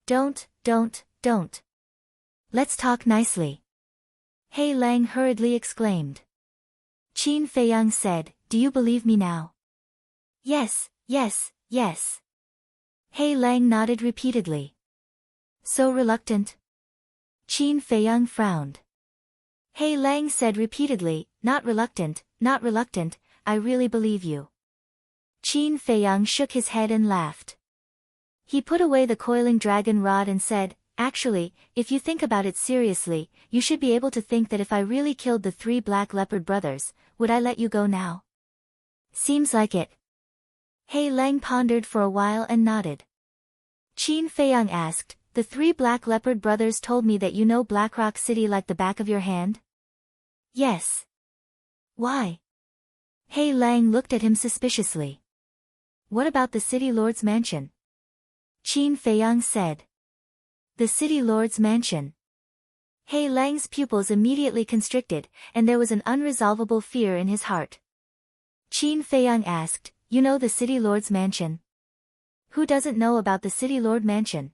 Don't. Let's talk nicely. Hei Lang hurriedly exclaimed. Qin Feiyang said, do you believe me now? Yes. Hei Lang nodded repeatedly. So reluctant? Qin Feiyang frowned. Hei Lang said repeatedly, not reluctant, I really believe you. Qin Feiyang shook his head and laughed. He put away the coiling dragon rod and said, actually, if you think about it seriously, you should be able to think that if I really killed the 3 black leopard brothers, would I let you go now? Seems like it. Hei Lang pondered for a while and nodded. Qin Feiyang asked, the 3 black leopard brothers told me that you know Blackrock City like the back of your hand? Yes. Why? Hei Lang looked at him suspiciously. What about the city lord's mansion? Qin Feiyang said. The city lord's mansion. Hei Lang's pupils immediately constricted, and there was an unresolvable fear in his heart. Qin Feiyang asked, you know the city lord's mansion? Who doesn't know about the city lord mansion?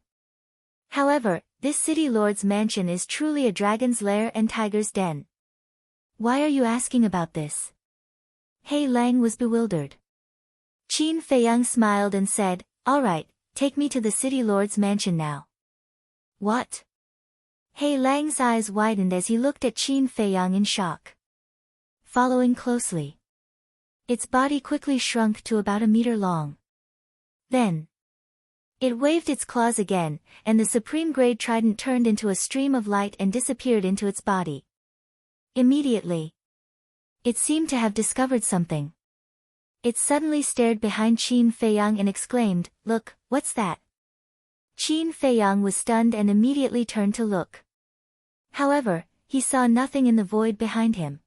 However, this city lord's mansion is truly a dragon's lair and tiger's den. Why are you asking about this? Hei Lang was bewildered. Qin Feiyang smiled and said, all right, take me to the city lord's mansion now. What? Hei Lang's eyes widened as he looked at Qin Feiyang in shock. Following closely. Its body quickly shrunk to about a meter long. Then, it waved its claws again, and the supreme grade trident turned into a stream of light and disappeared into its body. Immediately, it seemed to have discovered something. It suddenly stared behind Qin Feiyang and exclaimed, look, what's that? Qin Feiyang was stunned and immediately turned to look. However, he saw nothing in the void behind him.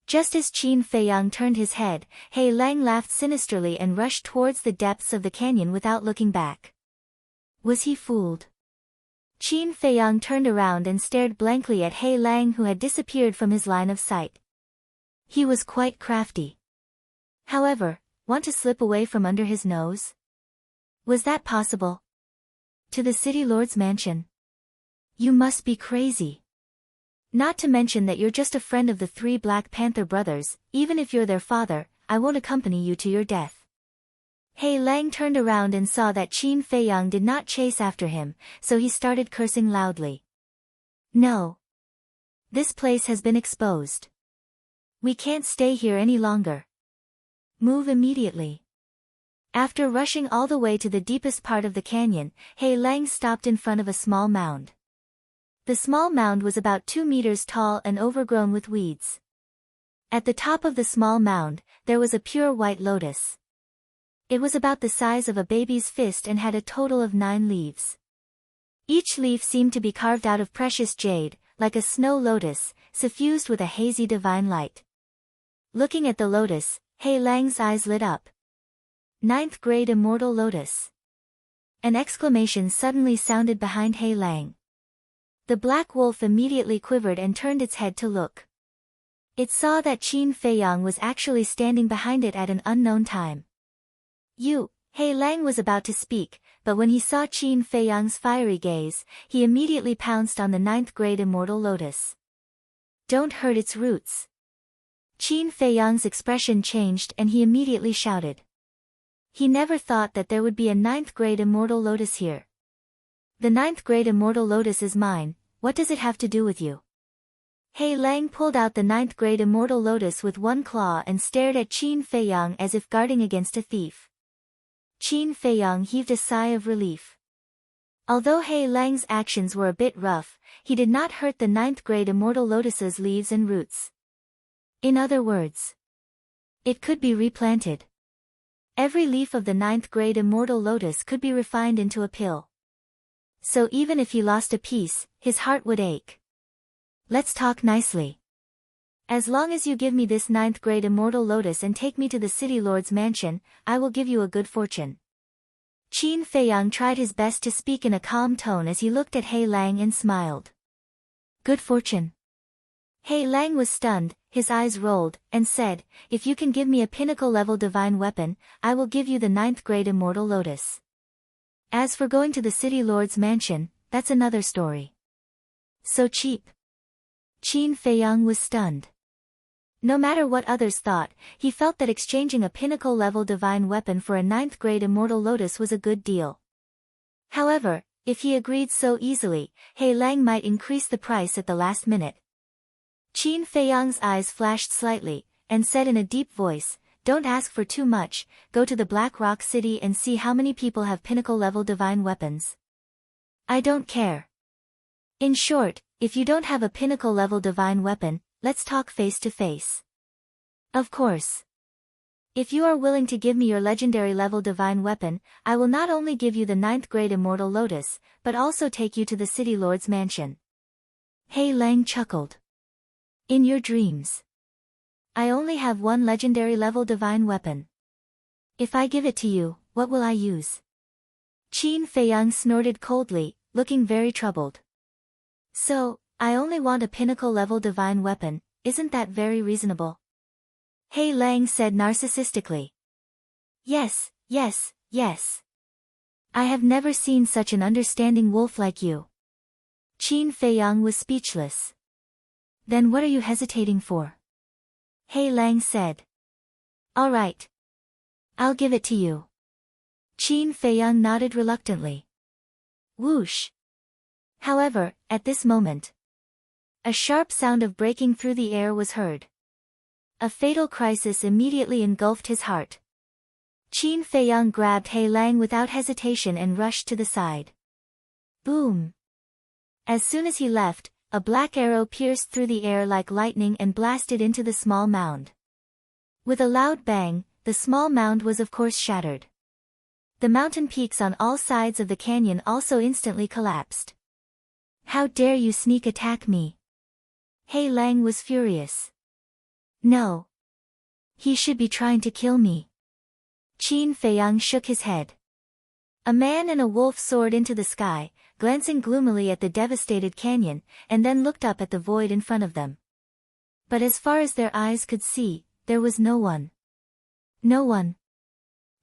Just as Qin Feiyang turned his head, Hei Lang laughed sinisterly and rushed towards the depths of the canyon without looking back. Was he fooled? Qin Feiyang turned around and stared blankly at Hei Lang, who had disappeared from his line of sight. He was quite crafty. However, want to slip away from under his nose? Was that possible? To the city lord's mansion? You must be crazy. Not to mention that you're just a friend of the 3 Black Panther brothers, even if you're their father, I won't accompany you to your death. Hei Lang turned around and saw that Qin Feiyang did not chase after him, so he started cursing loudly. No. This place has been exposed. We can't stay here any longer. Move immediately. After rushing all the way to the deepest part of the canyon, Hei Lang stopped in front of a small mound. The small mound was about 2 meters tall and overgrown with weeds. At the top of the small mound, there was a pure white lotus. It was about the size of a baby's fist and had a total of 9 leaves. Each leaf seemed to be carved out of precious jade, like a snow lotus, suffused with a hazy divine light. Looking at the lotus, Hei Lang's eyes lit up. 9th grade immortal lotus. An exclamation suddenly sounded behind Hei Lang. The black wolf immediately quivered and turned its head to look. It saw that Qin Feiyang was actually standing behind it at an unknown time. Hei Lang was about to speak, but when he saw Qin Feiyang's fiery gaze, he immediately pounced on the 9th grade immortal lotus. Don't hurt its roots. Qin Feiyang's expression changed and he immediately shouted. He never thought that there would be a 9th grade immortal lotus here. The 9th grade immortal lotus is mine, what does it have to do with you? Hei Lang pulled out the 9th grade immortal lotus with one claw and stared at Qin Feiyang as if guarding against a thief. Qin Feiyang heaved a sigh of relief. Although Hei Lang's actions were a bit rough, he did not hurt the 9th grade immortal lotus's leaves and roots. In other words, it could be replanted. Every leaf of the 9th grade immortal lotus could be refined into a pill. So even if he lost a piece, his heart would ache. Let's talk nicely. As long as you give me this 9th grade immortal lotus and take me to the city lord's mansion, I will give you a good fortune. Qin Feiyang tried his best to speak in a calm tone as he looked at He Lang and smiled. Good fortune. He Lang was stunned, his eyes rolled, and said, if you can give me a pinnacle-level divine weapon, I will give you the 9th grade immortal lotus. As for going to the city lord's mansion, that's another story. So cheap. Qin Feiyang was stunned. No matter what others thought, he felt that exchanging a pinnacle-level divine weapon for a 9th grade immortal lotus was a good deal. However, if he agreed so easily, He Lang might increase the price at the last minute. Qin Feiyang's eyes flashed slightly, and said in a deep voice, don't ask for too much, go to the Black Rock City and see how many people have pinnacle-level divine weapons. I don't care. In short, if you don't have a pinnacle-level divine weapon, let's talk face to face. Of course. If you are willing to give me your legendary level divine weapon, I will not only give you the 9th grade immortal lotus, but also take you to the city lord's mansion. He Lang chuckled. In your dreams. I only have one legendary level divine weapon. If I give it to you, what will I use? Qin Feiyang snorted coldly, looking very troubled. So, I only want a pinnacle-level divine weapon, isn't that very reasonable? He Lang said narcissistically. Yes, yes, yes. I have never seen such an understanding wolf like you. Qin Feiyang was speechless. Then what are you hesitating for? He Lang said. All right. I'll give it to you. Qin Feiyang nodded reluctantly. Whoosh. However, at this moment, a sharp sound of breaking through the air was heard. A fatal crisis immediately engulfed his heart. Qin Feiyang grabbed He Lang without hesitation and rushed to the side. Boom. As soon as he left, a black arrow pierced through the air like lightning and blasted into the small mound. With a loud bang, the small mound was of course shattered. The mountain peaks on all sides of the canyon also instantly collapsed. How dare you sneak attack me? He Lang was furious. No. He should be trying to kill me. Qin Feiyang shook his head. A man and a wolf soared into the sky, glancing gloomily at the devastated canyon, and then looked up at the void in front of them. But as far as their eyes could see, there was no one. No one.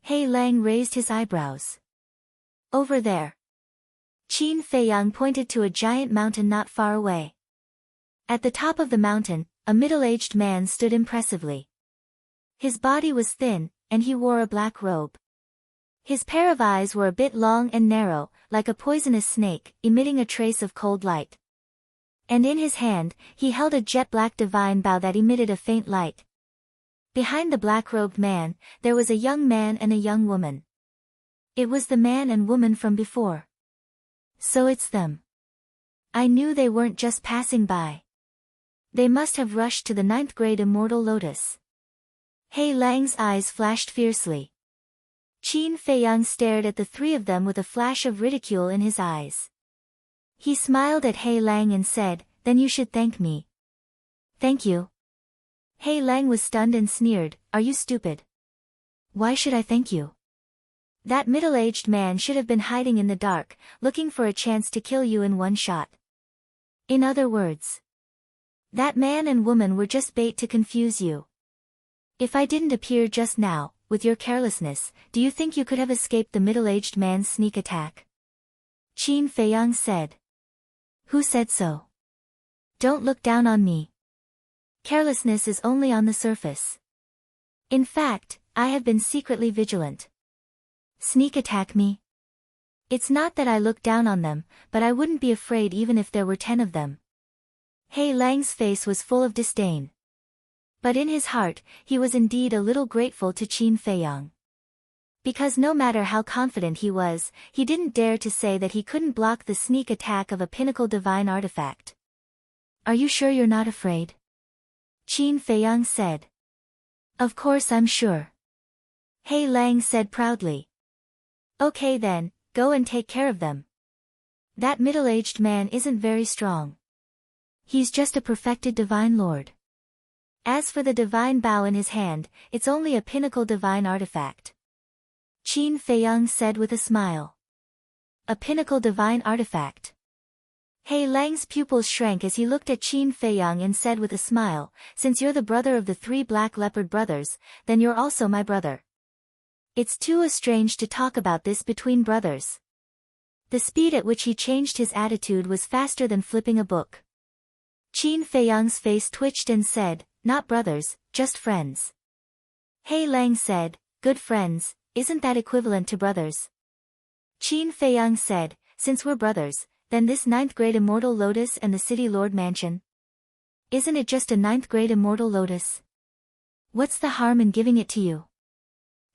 He Lang raised his eyebrows. Over there. Qin Feiyang pointed to a giant mountain not far away. At the top of the mountain, a middle-aged man stood impressively. His body was thin, and he wore a black robe. His pair of eyes were a bit long and narrow, like a poisonous snake, emitting a trace of cold light. And in his hand, he held a jet-black divine bow that emitted a faint light. Behind the black-robed man, there was a young man and a young woman. It was the man and woman from before. So it's them. I knew they weren't just passing by. They must have rushed to the 9th grade immortal lotus. He Lang's eyes flashed fiercely. Qin Feiyang stared at the three of them with a flash of ridicule in his eyes. He smiled at He Lang and said, then you should thank me. Thank you. He Lang was stunned and sneered, are you stupid? Why should I thank you? That middle-aged man should have been hiding in the dark, looking for a chance to kill you in one shot. In other words, that man and woman were just bait to confuse you. If I didn't appear just now, with your carelessness, do you think you could have escaped the middle-aged man's sneak attack? Qin Feiyang said. Who said so? Don't look down on me. Carelessness is only on the surface. In fact, I have been secretly vigilant. Sneak attack me? It's not that I look down on them, but I wouldn't be afraid even if there were 10 of them. He Lang's face was full of disdain. But in his heart, he was indeed a little grateful to Qin Feiyang. Because no matter how confident he was, he didn't dare to say that he couldn't block the sneak attack of a pinnacle divine artifact. Are you sure you're not afraid? Qin Feiyang said. Of course I'm sure. He Lang said proudly. Okay then, go and take care of them. That middle-aged man isn't very strong. He's just a perfected divine lord. As for the divine bow in his hand, it's only a pinnacle divine artifact. Qin Feiyang said with a smile. A pinnacle divine artifact. He Lang's pupils shrank as he looked at Qin Feiyang and said with a smile, since you're the brother of the 3 black leopard brothers, then you're also my brother. It's too strange to talk about this between brothers. The speed at which he changed his attitude was faster than flipping a book. Qin Feiyang's face twitched and said, not brothers, just friends. He Lang said, good friends, isn't that equivalent to brothers? Qin Feiyang said, since we're brothers, then this 9th grade immortal lotus and the City Lord Mansion? Isn't it just a 9th grade immortal lotus? What's the harm in giving it to you?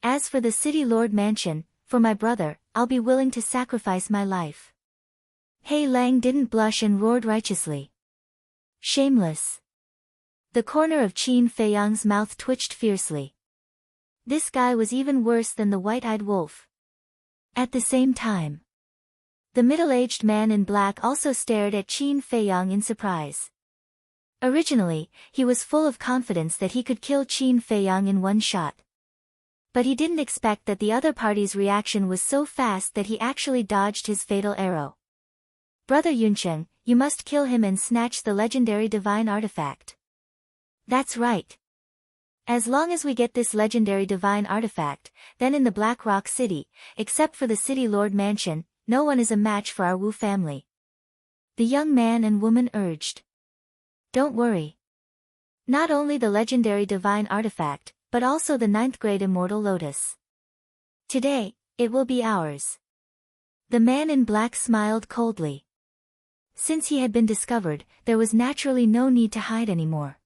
As for the City Lord Mansion, for my brother, I'll be willing to sacrifice my life. He Lang didn't blush and roared righteously. Shameless. The corner of Qin Feiyang's mouth twitched fiercely. This guy was even worse than the white-eyed wolf. At the same time, the middle-aged man in black also stared at Qin Feiyang in surprise. Originally, he was full of confidence that he could kill Qin Feiyang in one shot. But he didn't expect that the other party's reaction was so fast that he actually dodged his fatal arrow. Brother Yuncheng, you must kill him and snatch the legendary divine artifact. That's right. As long as we get this legendary divine artifact, then in the Black Rock City, except for the City Lord Mansion, no one is a match for our Wu family. The young man and woman urged. Don't worry. Not only the legendary divine artifact, but also the 9th grade immortal lotus. Today, it will be ours. The man in black smiled coldly. Since he had been discovered, there was naturally no need to hide anymore.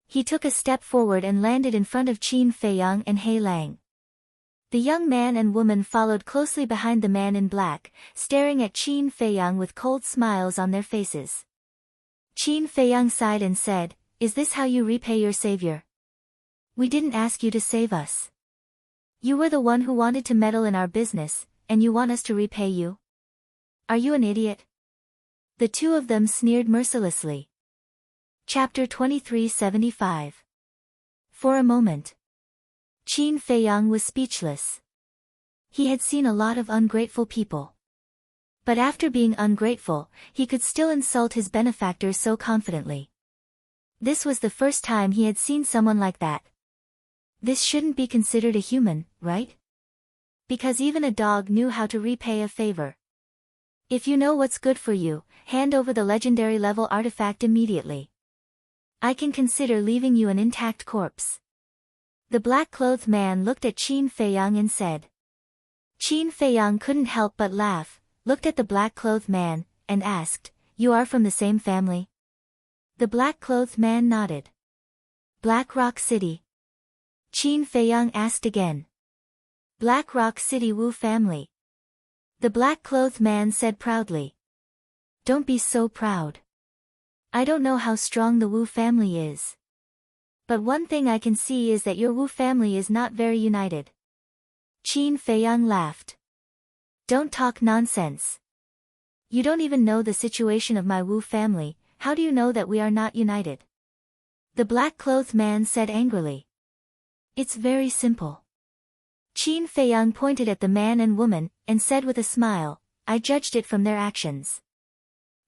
He took a step forward and landed in front of Qin Feiyang and He Lang. The young man and woman followed closely behind the man in black, staring at Qin Feiyang with cold smiles on their faces. Qin Feiyang sighed and said, is this how you repay your savior? We didn't ask you to save us. You were the one who wanted to meddle in our business, and you want us to repay you? Are you an idiot? The two of them sneered mercilessly. Chapter 2375. For a moment, Qin Feiyang was speechless. He had seen a lot of ungrateful people. But after being ungrateful, he could still insult his benefactor so confidently. This was the first time he had seen someone like that. This shouldn't be considered a human, right? Because even a dog knew how to repay a favor. If you know what's good for you, hand over the legendary level artifact immediately. I can consider leaving you an intact corpse. The black-clothed man looked at Qin Feiyang and said. Qin Feiyang couldn't help but laugh, looked at the black-clothed man, and asked, you are from the same family? The black-clothed man nodded. Black Rock City. Qin Feiyang asked again. Black Rock City Wu family. The black-clothed man said proudly. Don't be so proud. I don't know how strong the Wu family is. But one thing I can see is that your Wu family is not very united. Qin Feiyang laughed. Don't talk nonsense. You don't even know the situation of my Wu family, how do you know that we are not united? The black-clothed man said angrily. It's very simple. Qin Feiyang pointed at the man and woman, and said with a smile, I judged it from their actions.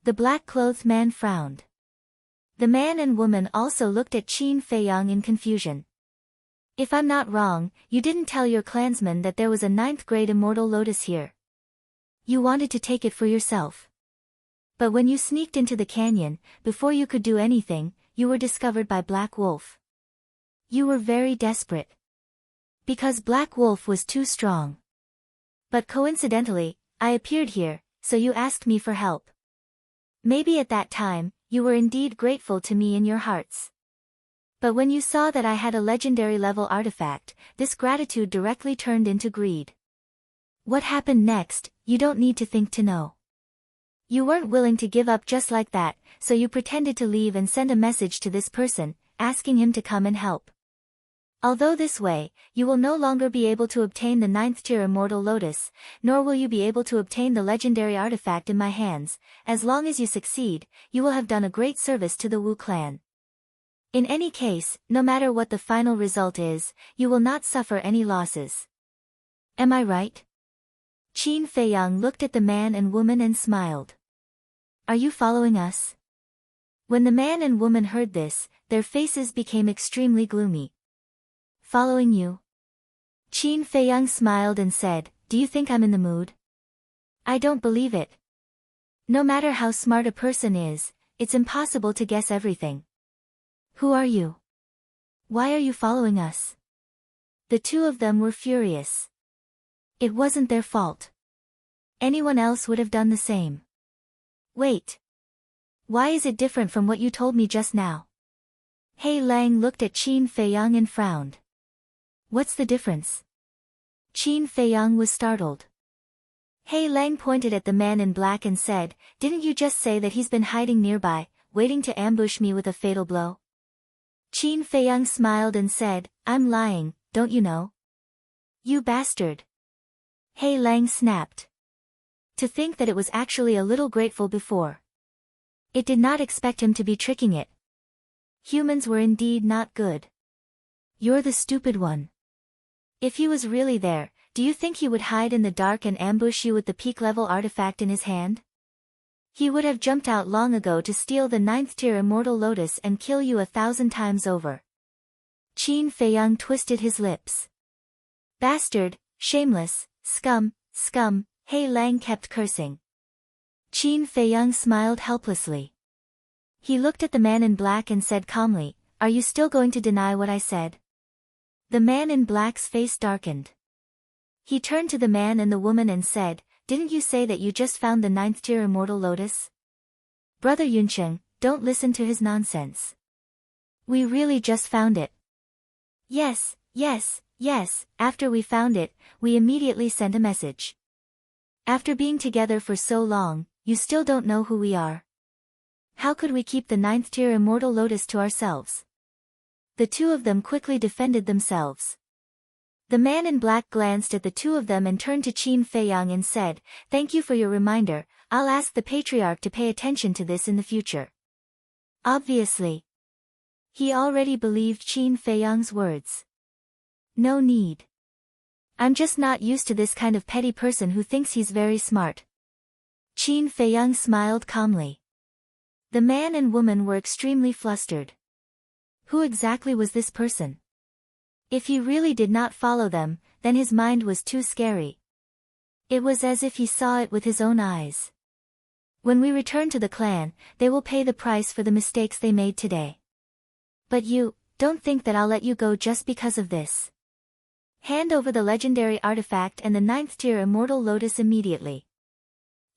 The black-clothed man frowned. The man and woman also looked at Qin Feiyang in confusion. If I'm not wrong, you didn't tell your clansmen that there was a 9th grade immortal lotus here. You wanted to take it for yourself. But when you sneaked into the canyon, before you could do anything, you were discovered by Black Wolf. You were very desperate. Because Black Wolf was too strong. But coincidentally, I appeared here, so you asked me for help. Maybe at that time, you were indeed grateful to me in your hearts. But when you saw that I had a legendary level artifact, this gratitude directly turned into greed. What happened next, you don't need to think to know. You weren't willing to give up just like that, so you pretended to leave and send a message to this person, asking him to come and help. Although this way, you will no longer be able to obtain the 9th tier immortal lotus, nor will you be able to obtain the legendary artifact in my hands. As long as you succeed, you will have done a great service to the Wu clan. In any case, no matter what the final result is, you will not suffer any losses. Am I right? Qin Feiyang looked at the man and woman and smiled. Are you following us? When the man and woman heard this, their faces became extremely gloomy. Following you? Qin Feiyang smiled and said, do you think I'm in the mood? I don't believe it. No matter how smart a person is, it's impossible to guess everything. Who are you? Why are you following us? The two of them were furious. It wasn't their fault. Anyone else would have done the same. Wait. Why is it different from what you told me just now? Hei Lang looked at Qin Feiyang and frowned. What's the difference? Qin Feiyang was startled. Hei Lang pointed at the man in black and said, didn't you just say that he's been hiding nearby, waiting to ambush me with a fatal blow? Qin Feiyang smiled and said, I'm lying, don't you know? You bastard. Hei Lang snapped. To think that it was actually a little grateful before. It did not expect him to be tricking it. Humans were indeed not good. You're the stupid one. If he was really there, do you think he would hide in the dark and ambush you with the peak-level artifact in his hand? He would have jumped out long ago to steal the 9th-tier Immortal Lotus and kill you 1,000 times over. Qin Feiyang twisted his lips. Bastard, shameless, scum, scum, Hei Lang kept cursing. Qin Feiyang smiled helplessly. He looked at the man in black and said calmly, are you still going to deny what I said? The man in black's face darkened. He turned to the man and the woman and said, didn't you say that you just found the 9th-tier Immortal Lotus? Brother Yuncheng, don't listen to his nonsense. We really just found it. Yes, yes, yes, after we found it, we immediately sent a message. After being together for so long, you still don't know who we are. How could we keep the 9th-tier Immortal Lotus to ourselves? The two of them quickly defended themselves. The man in black glanced at the two of them and turned to Qin Feiyang and said, thank you for your reminder, I'll ask the Patriarch to pay attention to this in the future. Obviously. He already believed Qin Feiyang's words. No need. I'm just not used to this kind of petty person who thinks he's very smart. Qin Feiyang smiled calmly. The man and woman were extremely flustered. Who exactly was this person? If he really did not follow them, then his mind was too scary. It was as if he saw it with his own eyes. When we return to the clan, they will pay the price for the mistakes they made today. But you, don't think that I'll let you go just because of this. Hand over the legendary artifact and the 9th-tier Immortal Lotus immediately.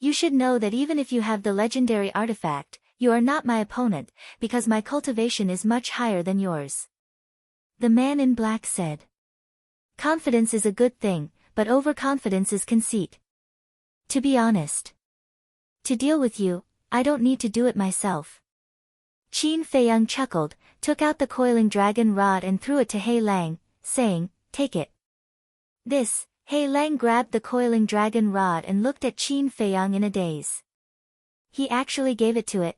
You should know that even if you have the legendary artifact, you are not my opponent, because my cultivation is much higher than yours. The man in black said. Confidence is a good thing, but overconfidence is conceit. To be honest. To deal with you, I don't need to do it myself. Qin Feiyang chuckled, took out the coiling dragon rod and threw it to Hei Lang, saying, take it. Hei Lang grabbed the coiling dragon rod and looked at Qin Feiyang in a daze. He actually gave it to it.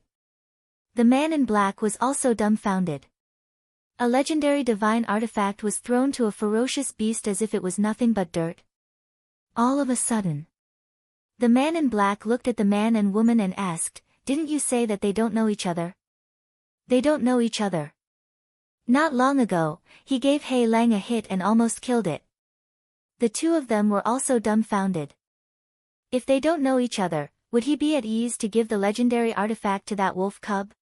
The man in black was also dumbfounded. A legendary divine artifact was thrown to a ferocious beast as if it was nothing but dirt. All of a sudden. The man in black looked at the man and woman and asked, didn't you say that they don't know each other? They don't know each other. Not long ago, he gave Hei Lang a hit and almost killed it. The two of them were also dumbfounded. If they don't know each other, would he be at ease to give the legendary artifact to that wolf cub?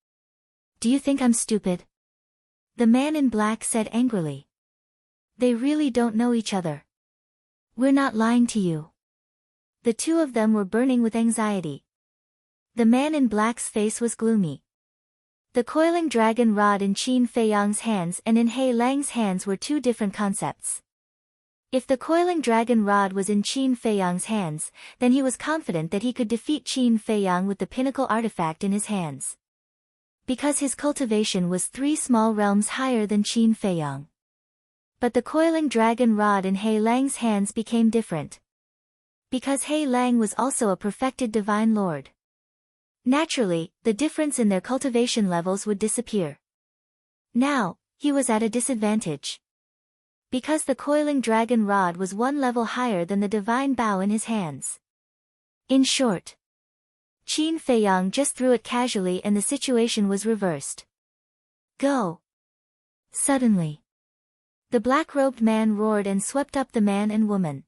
Do you think I'm stupid? The man in black said angrily. They really don't know each other. We're not lying to you. The two of them were burning with anxiety. The man in black's face was gloomy. The coiling dragon rod in Qin Feiyang's hands and in Hei Lang's hands were two different concepts. If the coiling dragon rod was in Qin Feiyang's hands, then he was confident that he could defeat Qin Feiyang with the pinnacle artifact in his hands. Because his cultivation was 3 small realms higher than Qin Feiyang. But the coiling dragon rod in Hei Lang's hands became different. Because Hei Lang was also a perfected divine lord. Naturally, the difference in their cultivation levels would disappear. Now, he was at a disadvantage. Because the coiling dragon rod was one level higher than the divine bow in his hands. In short, Qin Feiyang just threw it casually and the situation was reversed. Go! Suddenly, the black-robed man roared and swept up the man and woman.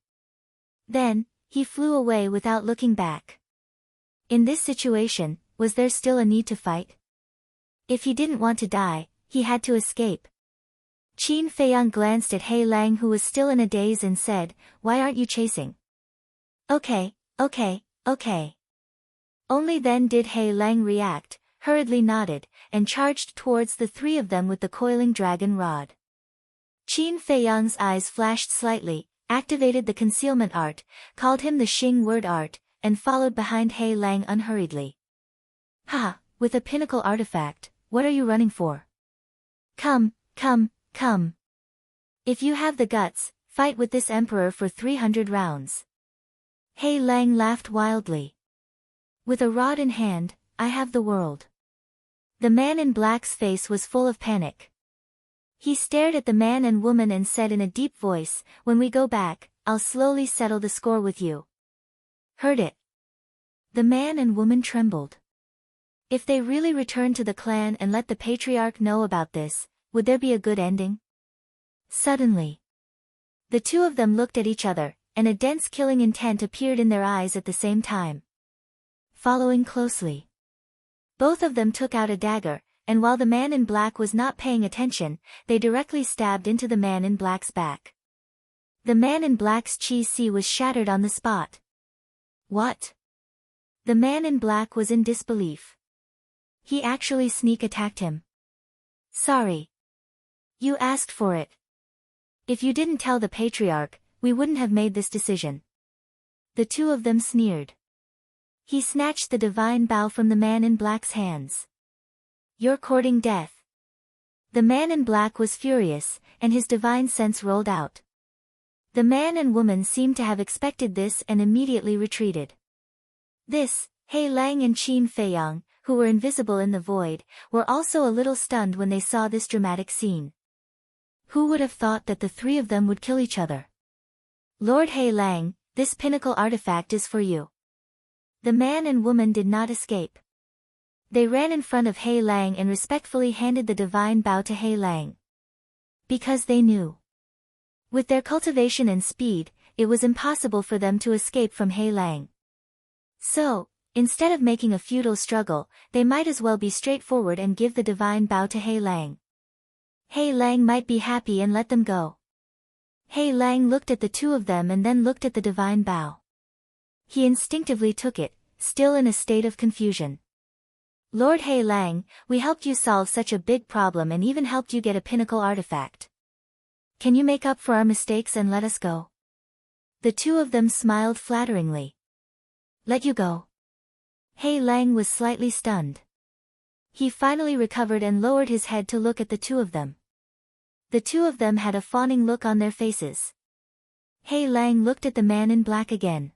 Then, he flew away without looking back. In this situation, was there still a need to fight? If he didn't want to die, he had to escape. Qin Feiyang glanced at He Lang, who was still in a daze, and said, "Why aren't you chasing?" Okay. Only then did He Lang react, hurriedly nodded, and charged towards the three of them with the coiling dragon rod. Qin Feiyang's eyes flashed slightly, activated the concealment art, called him the Xing word art, and followed behind He Lang unhurriedly. "Ha, with a pinnacle artifact, what are you running for? Come. If you have the guts, fight with this emperor for 300 rounds. He Lang laughed wildly. With a rod in hand, I have the world. The man in black's face was full of panic. He stared at the man and woman and said in a deep voice, "When we go back, I'll slowly settle the score with you." Heard it? The man and woman trembled. If they really returned to the clan and let the patriarch know about this, would there be a good ending? Suddenly, the two of them looked at each other, and a dense killing intent appeared in their eyes at the same time. Following closely, both of them took out a dagger, and while the man in black was not paying attention, they directly stabbed into the man in black's back. The man in black's chi was shattered on the spot. What? The man in black was in disbelief. He actually sneak attacked him. Sorry. You asked for it. If you didn't tell the patriarch, we wouldn't have made this decision. The two of them sneered. He snatched the divine bow from the man in black's hands. You're courting death. The man in black was furious, and his divine sense rolled out. The man and woman seemed to have expected this and immediately retreated. This, He Lang and Qin Feiyang, who were invisible in the void, were also a little stunned when they saw this dramatic scene. Who would have thought that the three of them would kill each other? Lord He Lang, this pinnacle artifact is for you. The man and woman did not escape. They ran in front of He Lang and respectfully handed the divine bow to He Lang. Because they knew. With their cultivation and speed, it was impossible for them to escape from He Lang. So, instead of making a futile struggle, they might as well be straightforward and give the divine bow to He Lang. He Lang might be happy and let them go. He Lang looked at the two of them and then looked at the divine bow. He instinctively took it, still in a state of confusion. Lord He Lang, we helped you solve such a big problem and even helped you get a pinnacle artifact. Can you make up for our mistakes and let us go? The two of them smiled flatteringly. Let you go? He Lang was slightly stunned. He finally recovered and lowered his head to look at the two of them. The two of them had a fawning look on their faces. He Lang looked at the man in black again.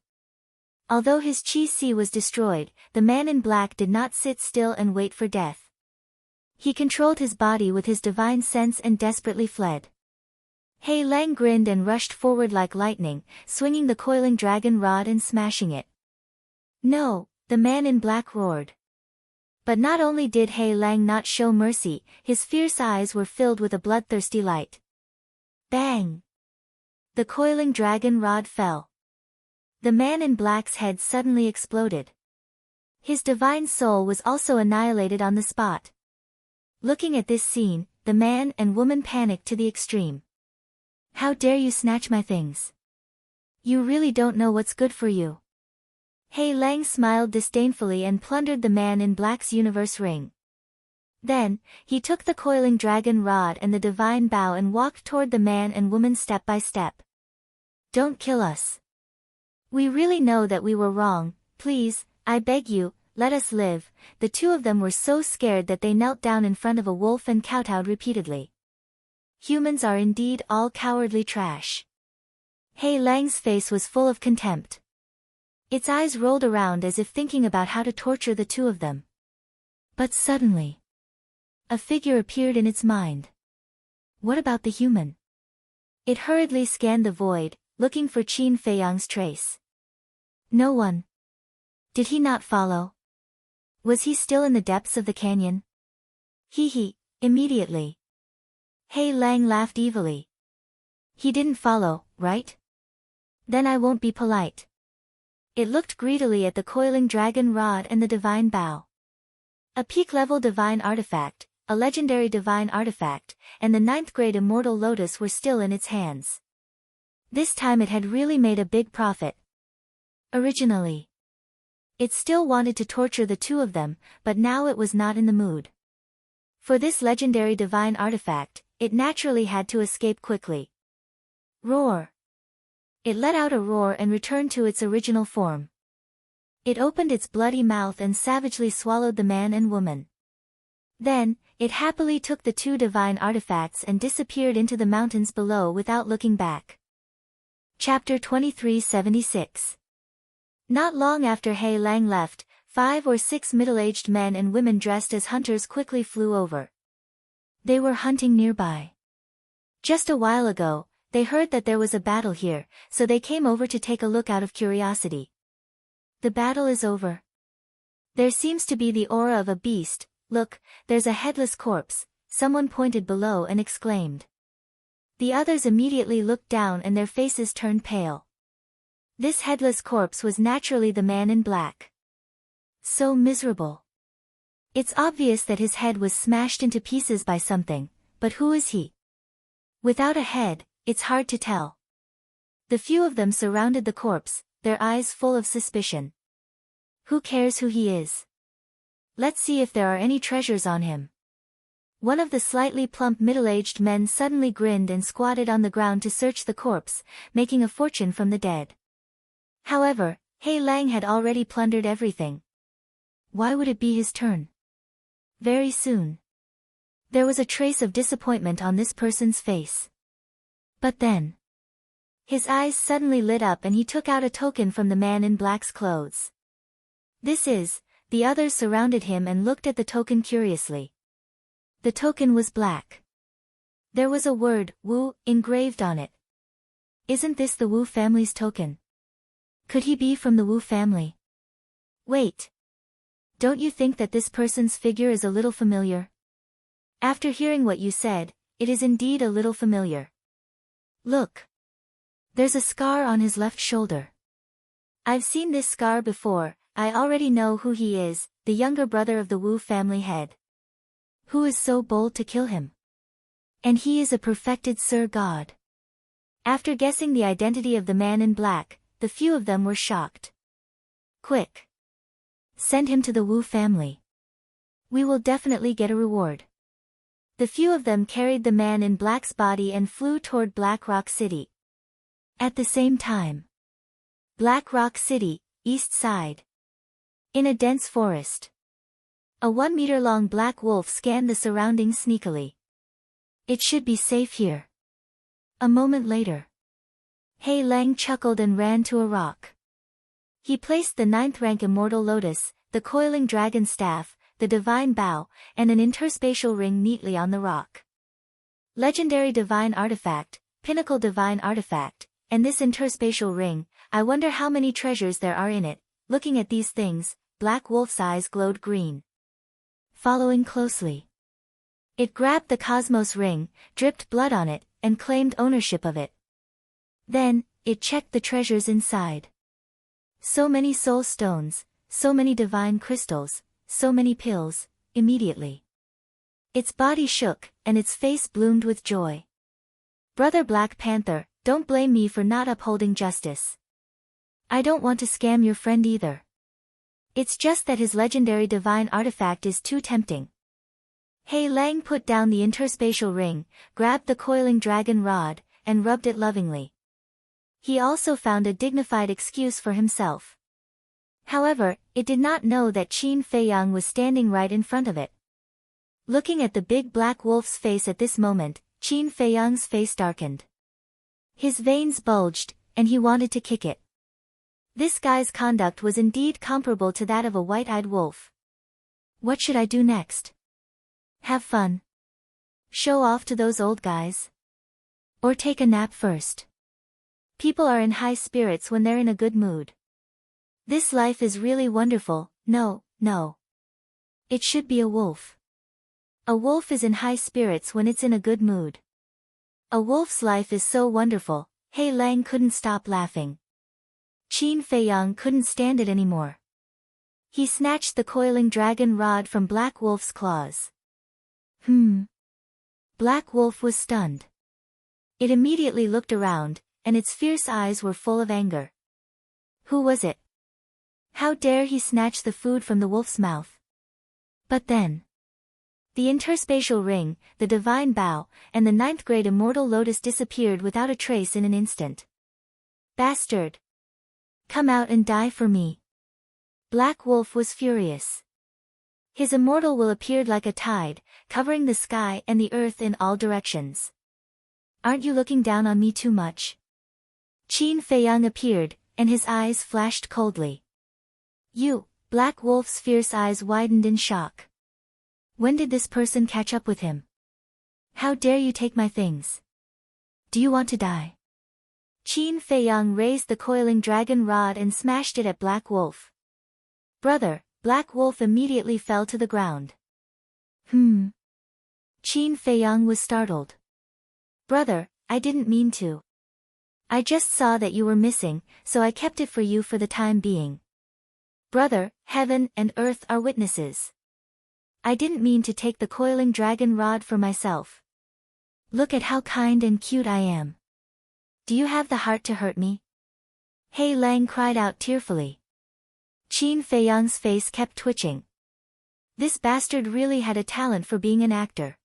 Although his chi was destroyed, the man in black did not sit still and wait for death. He controlled his body with his divine sense and desperately fled. He Lang grinned and rushed forward like lightning, swinging the coiling dragon rod and smashing it. No, the man in black roared. But not only did He Lang not show mercy, his fierce eyes were filled with a bloodthirsty light. Bang! The coiling dragon rod fell. The man in black's head suddenly exploded. His divine soul was also annihilated on the spot. Looking at this scene, the man and woman panicked to the extreme. How dare you snatch my things? You really don't know what's good for you. He Lang smiled disdainfully and plundered the man in black's universe ring. Then, he took the coiling dragon rod and the divine bow and walked toward the man and woman step by step. Don't kill us. We really know that we were wrong, please, I beg you, let us live. The two of them were so scared that they knelt down in front of a wolf and kowtowed repeatedly. Humans are indeed all cowardly trash. He Lang's face was full of contempt. Its eyes rolled around as if thinking about how to torture the two of them. But suddenly, A figure appeared in its mind. What about the human? It hurriedly scanned the void, looking for Qin Feiyang's trace. No one. Did he not follow? Was he still in the depths of the canyon? He, immediately. He Lang laughed evilly. He didn't follow, right? Then I won't be polite. It looked greedily at the coiling dragon rod and the divine bow. A peak-level divine artifact, a legendary divine artifact, and the 9th grade immortal lotus were still in its hands. This time it had really made a big profit. Originally, it still wanted to torture the two of them, but now it was not in the mood. For this legendary divine artifact, it naturally had to escape quickly. Roar! It let out a roar and returned to its original form. It opened its bloody mouth and savagely swallowed the man and woman. Then, it happily took the two divine artifacts and disappeared into the mountains below without looking back. Chapter 2376. Not long after He Lang left, 5 or 6 middle-aged men and women dressed as hunters quickly flew over. They were hunting nearby. Just a while ago, they heard that there was a battle here, so they came over to take a look out of curiosity. The battle is over. There seems to be the aura of a beast. Look, there's a headless corpse, someone pointed below and exclaimed. The others immediately looked down and their faces turned pale. This headless corpse was naturally the man in black. So miserable. It's obvious that his head was smashed into pieces by something, but who is he? Without a head, it's hard to tell. The few of them surrounded the corpse, their eyes full of suspicion. Who cares who he is? Let's see if there are any treasures on him. One of the slightly plump middle-aged men suddenly grinned and squatted on the ground to search the corpse, making a fortune from the dead. However, He Lang had already plundered everything. Why would it be his turn? Very soon. There was a trace of disappointment on this person's face. But then, his eyes suddenly lit up and he took out a token from the man in black's clothes. The others surrounded him and looked at the token curiously. The token was black. There was a word, Wu, engraved on it. Isn't this the Wu family's token? Could he be from the Wu family? Wait. Don't you think that this person's figure is a little familiar? After hearing what you said, it is indeed a little familiar. Look. There's a scar on his left shoulder. I've seen this scar before. I already know who he is, the younger brother of the Wu family head. Who is so bold to kill him? And he is a perfected Sir God. After guessing the identity of the man in black, the few of them were shocked. Quick! Send him to the Wu family. We will definitely get a reward. The few of them carried the man in black's body and flew toward Black Rock City. At the same time. Black Rock City, East Side. In a dense forest. A 1-meter-long black wolf scanned the surroundings sneakily. It should be safe here. A moment later. He Lang chuckled and ran to a rock. He placed the 9th-rank immortal lotus, the coiling dragon staff, the divine bow, and an interspatial ring neatly on the rock. Legendary divine artifact, pinnacle divine artifact, and this interspatial ring, I wonder how many treasures there are in it. Looking at these things, Black Wolf's eyes glowed green. Following closely. It grabbed the Cosmos ring, dripped blood on it, and claimed ownership of it. Then, it checked the treasures inside. So many soul stones, so many divine crystals, so many pills, immediately. Its body shook, and its face bloomed with joy. Brother Black Panther, don't blame me for not upholding justice. I don't want to scam your friend either. It's just that his legendary divine artifact is too tempting. He Lang put down the interspatial ring, grabbed the coiling dragon rod, and rubbed it lovingly. He also found a dignified excuse for himself. However, it did not know that Qin Feiyang was standing right in front of it. Looking at the big black wolf's face at this moment, Qin Feiyang's face darkened. His veins bulged, and he wanted to kick it. This guy's conduct was indeed comparable to that of a white-eyed wolf. What should I do next? Have fun. Show off to those old guys. Or take a nap first. People are in high spirits when they're in a good mood. This life is really wonderful. No, no. It should be a wolf. A wolf is in high spirits when it's in a good mood. A wolf's life is so wonderful. Hei Lang couldn't stop laughing. Qin Feiyang couldn't stand it anymore. He snatched the coiling dragon rod from Black Wolf's claws. Black Wolf was stunned. It immediately looked around, and its fierce eyes were full of anger. Who was it? How dare he snatch the food from the wolf's mouth? But then, the interspatial ring, the divine bow, and the 9th grade immortal lotus disappeared without a trace in an instant. Bastard! Come out and die for me. Black Wolf was furious. His immortal will appeared like a tide, covering the sky and the earth in all directions. Aren't you looking down on me too much? Qin Feiyang appeared, and his eyes flashed coldly. You, Black Wolf's fierce eyes widened in shock. When did this person catch up with him? How dare you take my things? Do you want to die? Qin Feiyang raised the coiling dragon rod and smashed it at Black Wolf. Brother, Black Wolf immediately fell to the ground. Qin Feiyang was startled. Brother, I didn't mean to. I just saw that you were missing, so I kept it for you for the time being. Brother, heaven and earth are witnesses. I didn't mean to take the coiling dragon rod for myself. Look at how kind and cute I am. Do you have the heart to hurt me? Hei Lang cried out tearfully. Qin Feiyang's face kept twitching. This bastard really had a talent for being an actor.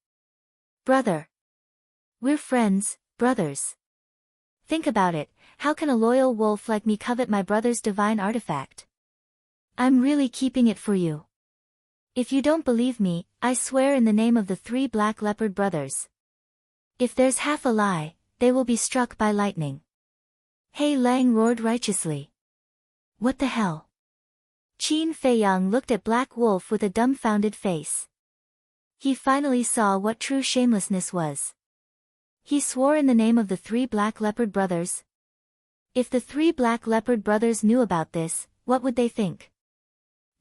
Brother. We're friends, brothers. Think about it, how can a loyal wolf like me covet my brother's divine artifact? I'm really keeping it for you. If you don't believe me, I swear in the name of the 3 Black Leopard brothers. If there's half a lie, they will be struck by lightning. Hei Lang roared righteously. What the hell? Qin Feiyang looked at Black Wolf with a dumbfounded face. He finally saw what true shamelessness was. He swore in the name of the 3 Black Leopard brothers. If the 3 Black Leopard brothers knew about this, what would they think?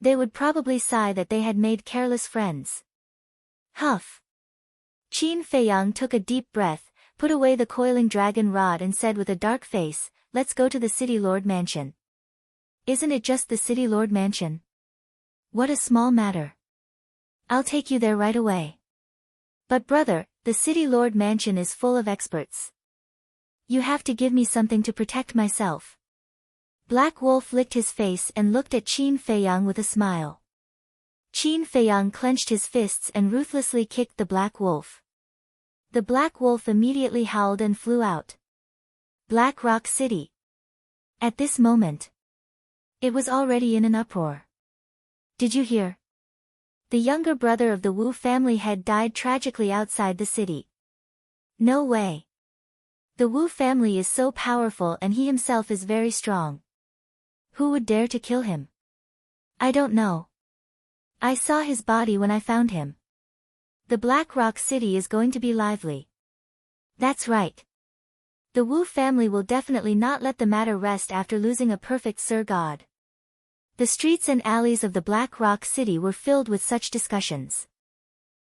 They would probably sigh that they had made careless friends. Huff. Qin Feiyang took a deep breath, put away the coiling dragon rod and said with a dark face, let's go to the City Lord Mansion. Isn't it just the City Lord Mansion? What a small matter. I'll take you there right away. But brother, the City Lord Mansion is full of experts. You have to give me something to protect myself. Black Wolf licked his face and looked at Qin Feiyang with a smile. Qin Feiyang clenched his fists and ruthlessly kicked the Black Wolf. The Black Wolf immediately howled and flew out. Black Rock City. At this moment, it was already in an uproar. Did you hear? The younger brother of the Wu family had died tragically outside the city. No way. The Wu family is so powerful and he himself is very strong. Who would dare to kill him? I don't know. I saw his body when I found him. The Black Rock City is going to be lively. That's right. The Wu family will definitely not let the matter rest after losing a perfect Sir God. The streets and alleys of the Black Rock City were filled with such discussions.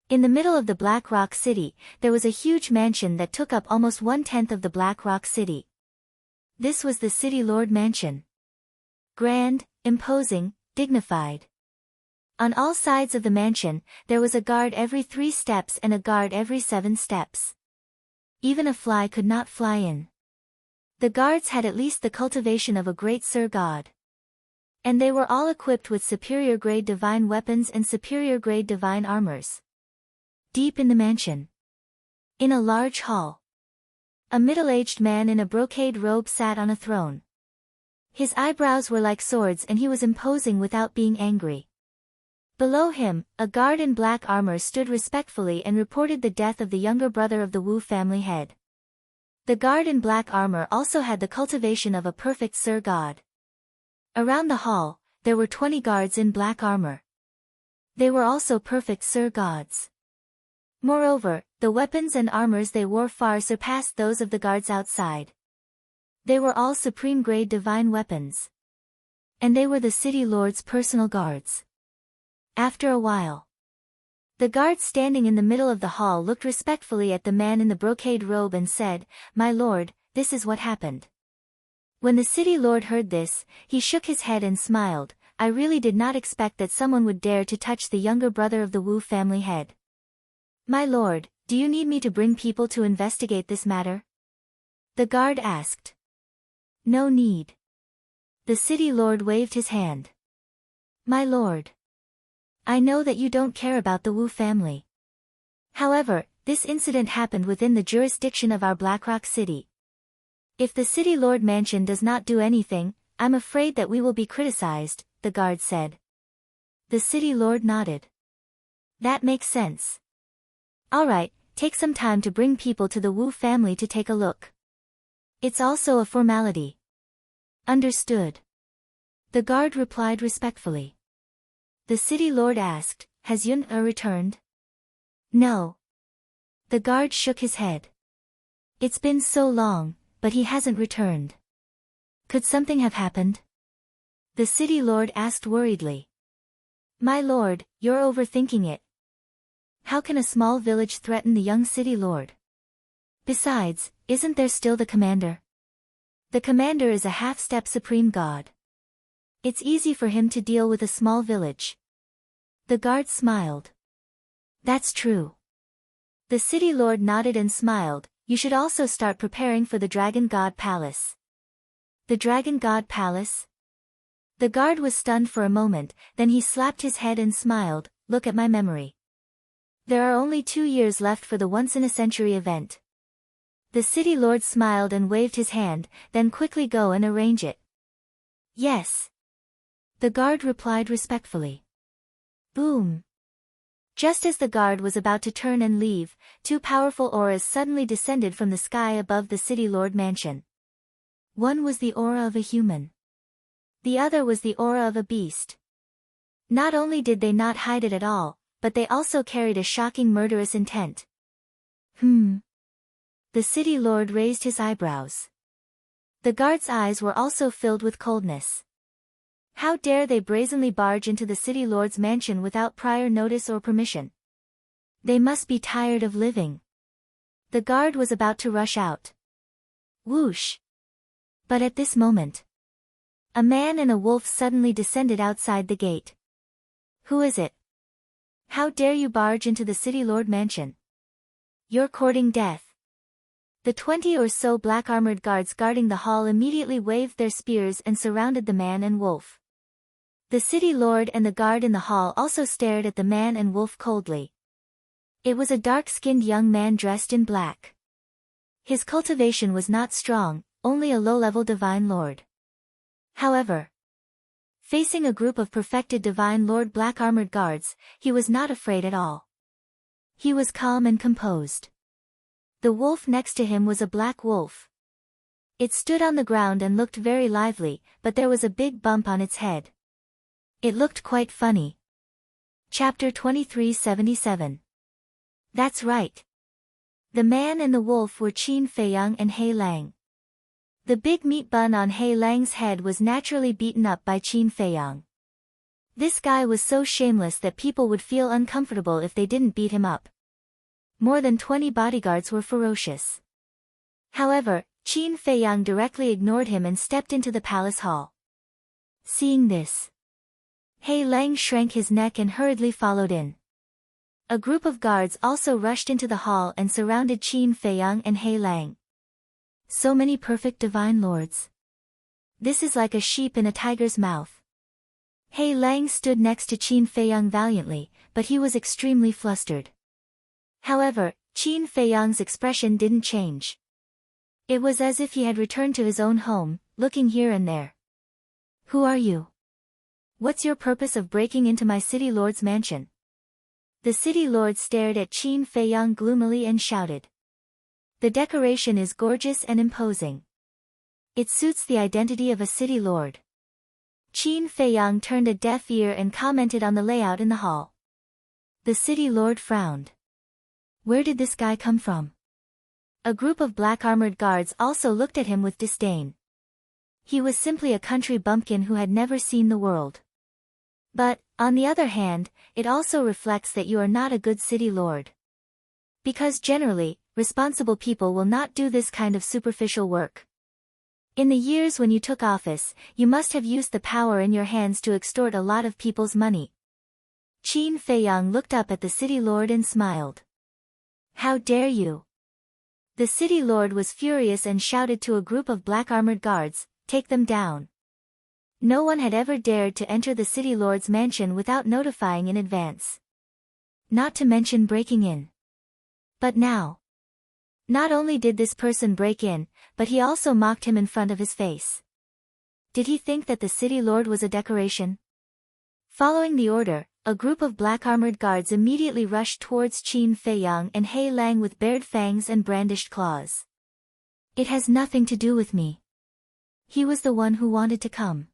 In the middle of the Black Rock City, there was a huge mansion that took up almost 1/10 of the Black Rock City. This was the City Lord Mansion. Grand, imposing, dignified. On all sides of the mansion, there was a guard every 3 steps and a guard every 7 steps. Even a fly could not fly in. The guards had at least the cultivation of a great Sir God. And they were all equipped with superior-grade divine weapons and superior-grade divine armors. Deep in the mansion, in a large hall, a middle-aged man in a brocade robe sat on a throne. His eyebrows were like swords and he was imposing without being angry. Below him, a guard in black armor stood respectfully and reported the death of the younger brother of the Wu family head. The guard in black armor also had the cultivation of a perfect Sir God. Around the hall, there were 20 guards in black armor. They were also perfect Sir Gods. Moreover, the weapons and armors they wore far surpassed those of the guards outside. They were all supreme-grade divine weapons. And they were the city lord's personal guards. After a while, the guard standing in the middle of the hall looked respectfully at the man in the brocade robe and said, "My lord, this is what happened." When the city lord heard this, he shook his head and smiled. "I really did not expect that someone would dare to touch the younger brother of the Wu family head. My lord, do you need me to bring people to investigate this matter?" The guard asked. "No need." The city lord waved his hand. "My lord, I know that you don't care about the Wu family. However, this incident happened within the jurisdiction of our Blackrock City. If the city lord mansion does not do anything, I'm afraid that we will be criticized," the guard said. The city lord nodded. "That makes sense. Alright, take some time to bring people to the Wu family to take a look. It's also a formality." "Understood." The guard replied respectfully. The city lord asked, "Has Yun-E returned?" "No." The guard shook his head. "It's been so long, but he hasn't returned. Could something have happened?" The city lord asked worriedly. "My lord, you're overthinking it. How can a small village threaten the young city lord? Besides, isn't there still the commander? The commander is a half-step supreme god. It's easy for him to deal with a small village." The guard smiled. "That's true." The city lord nodded and smiled. "You should also start preparing for the Dragon God Palace." "The Dragon God Palace?" The guard was stunned for a moment, then he slapped his head and smiled. "Look at my memory. There are only 2 years left for the once-in-a-century event." The city lord smiled and waved his hand, "Then quickly go and arrange it." "Yes." The guard replied respectfully. Boom. Just as the guard was about to turn and leave, 2 powerful auras suddenly descended from the sky above the city lord mansion. One was the aura of a human. The other was the aura of a beast. Not only did they not hide it at all, but they also carried a shocking murderous intent. The city lord raised his eyebrows. The guard's eyes were also filled with coldness. How dare they brazenly barge into the city lord's mansion without prior notice or permission? They must be tired of living. The guard was about to rush out. Whoosh! But at this moment, a man and a wolf suddenly descended outside the gate. "Who is it? How dare you barge into the city lord mansion? You're courting death." The 20 or so black-armored guards guarding the hall immediately waved their spears and surrounded the man and wolf. The city lord and the guard in the hall also stared at the man and wolf coldly. It was a dark-skinned young man dressed in black. His cultivation was not strong, only a low-level divine lord. However, facing a group of perfected divine lord black-armored guards, he was not afraid at all. He was calm and composed. The wolf next to him was a black wolf. It stood on the ground and looked very lively, but there was a big bump on its head. It looked quite funny. Chapter 2377. That's right. The man and the wolf were Qin Feiyang and He Lang. The big meat bun on He Lang's head was naturally beaten up by Qin Feiyang. This guy was so shameless that people would feel uncomfortable if they didn't beat him up. More than 20 bodyguards were ferocious. However, Qin Feiyang directly ignored him and stepped into the palace hall. Seeing this, He Lang shrank his neck and hurriedly followed in. A group of guards also rushed into the hall and surrounded Qin Feiyang and He Lang. So many perfect divine lords. This is like a sheep in a tiger's mouth. He Lang stood next to Qin Feiyang valiantly, but he was extremely flustered. However, Qin Feiyang's expression didn't change. It was as if he had returned to his own home, looking here and there. "Who are you? What's your purpose of breaking into my city lord's mansion?" The city lord stared at Qin Feiyang gloomily and shouted. "The decoration is gorgeous and imposing. It suits the identity of a city lord." Qin Feiyang turned a deaf ear and commented on the layout in the hall. The city lord frowned. Where did this guy come from? A group of black-armored guards also looked at him with disdain. He was simply a country bumpkin who had never seen the world. But, on the other hand, it also reflects that you are not a good city lord. Because generally, responsible people will not do this kind of superficial work. In the years when you took office, you must have used the power in your hands to extort a lot of people's money. Qin Feiyang looked up at the city lord and smiled. How dare you? The city lord was furious and shouted to a group of black-armored guards, take them down. No one had ever dared to enter the city lord's mansion without notifying in advance. Not to mention breaking in. But now. Not only did this person break in, but he also mocked him in front of his face. Did he think that the city lord was a decoration? Following the order, a group of black-armored guards immediately rushed towards Qin Feiyang and He Lang with bared fangs and brandished claws. It has nothing to do with me. He was the one who wanted to come.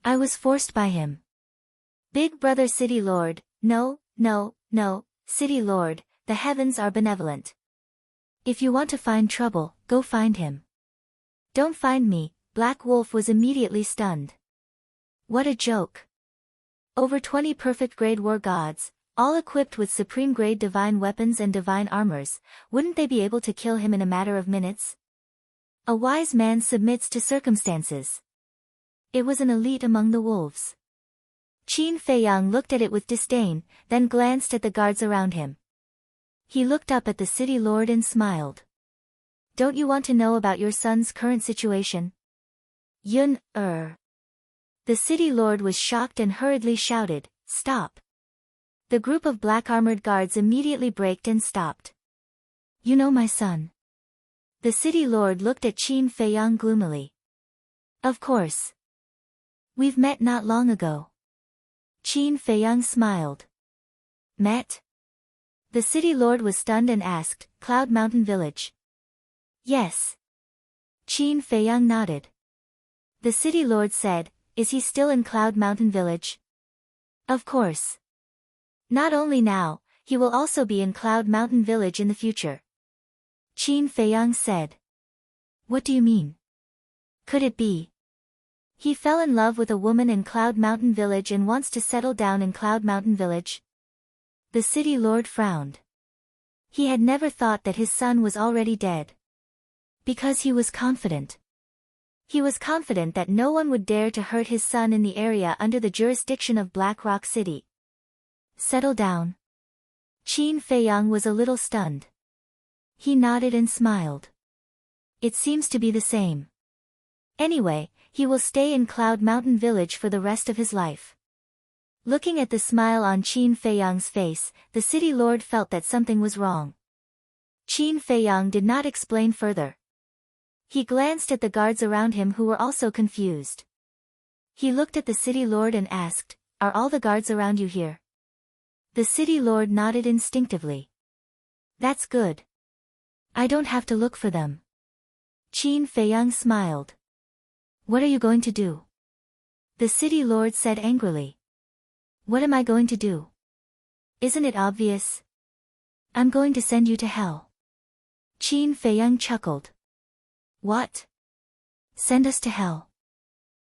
I was forced by him. Big brother city lord, no, city lord, the heavens are benevolent. If you want to find trouble, go find him. Don't find me. Black Wolf was immediately stunned. What a joke. Over 20 perfect-grade war gods, all equipped with supreme-grade divine weapons and divine armors, wouldn't they be able to kill him in a matter of minutes? A wise man submits to circumstances. It was an elite among the wolves. Qin Feiyang looked at it with disdain, then glanced at the guards around him. He looked up at the city lord and smiled. Don't you want to know about your son's current situation? Yun, The city lord was shocked and hurriedly shouted, stop. The group of black-armored guards immediately braked and stopped. You know my son. The city lord looked at Qin Feiyang gloomily. Of course. We've met not long ago. Qin Feiyang smiled. Met? The city lord was stunned and asked, Cloud Mountain Village. Yes. Qin Feiyang nodded. The city lord said, is he still in Cloud Mountain Village? Of course. Not only now, he will also be in Cloud Mountain Village in the future. Qin Feiyang said. What do you mean? Could it be? He fell in love with a woman in Cloud Mountain Village and wants to settle down in Cloud Mountain Village? The city lord frowned. He had never thought that his son was already dead. Because he was confident. He was confident that no one would dare to hurt his son in the area under the jurisdiction of Black Rock City. Settle down. Qin Feiyang was a little stunned. He nodded and smiled. It seems to be the same. Anyway, he will stay in Cloud Mountain Village for the rest of his life. Looking at the smile on Qin Feiyang's face, the city lord felt that something was wrong. Qin Feiyang did not explain further. He glanced at the guards around him who were also confused. He looked at the city lord and asked, are all the guards around you here? The city lord nodded instinctively. That's good. I don't have to look for them. Qin Feiyang smiled. What are you going to do? The city lord said angrily. What am I going to do? Isn't it obvious? I'm going to send you to hell. Qin Feiyang chuckled. What? Send us to hell?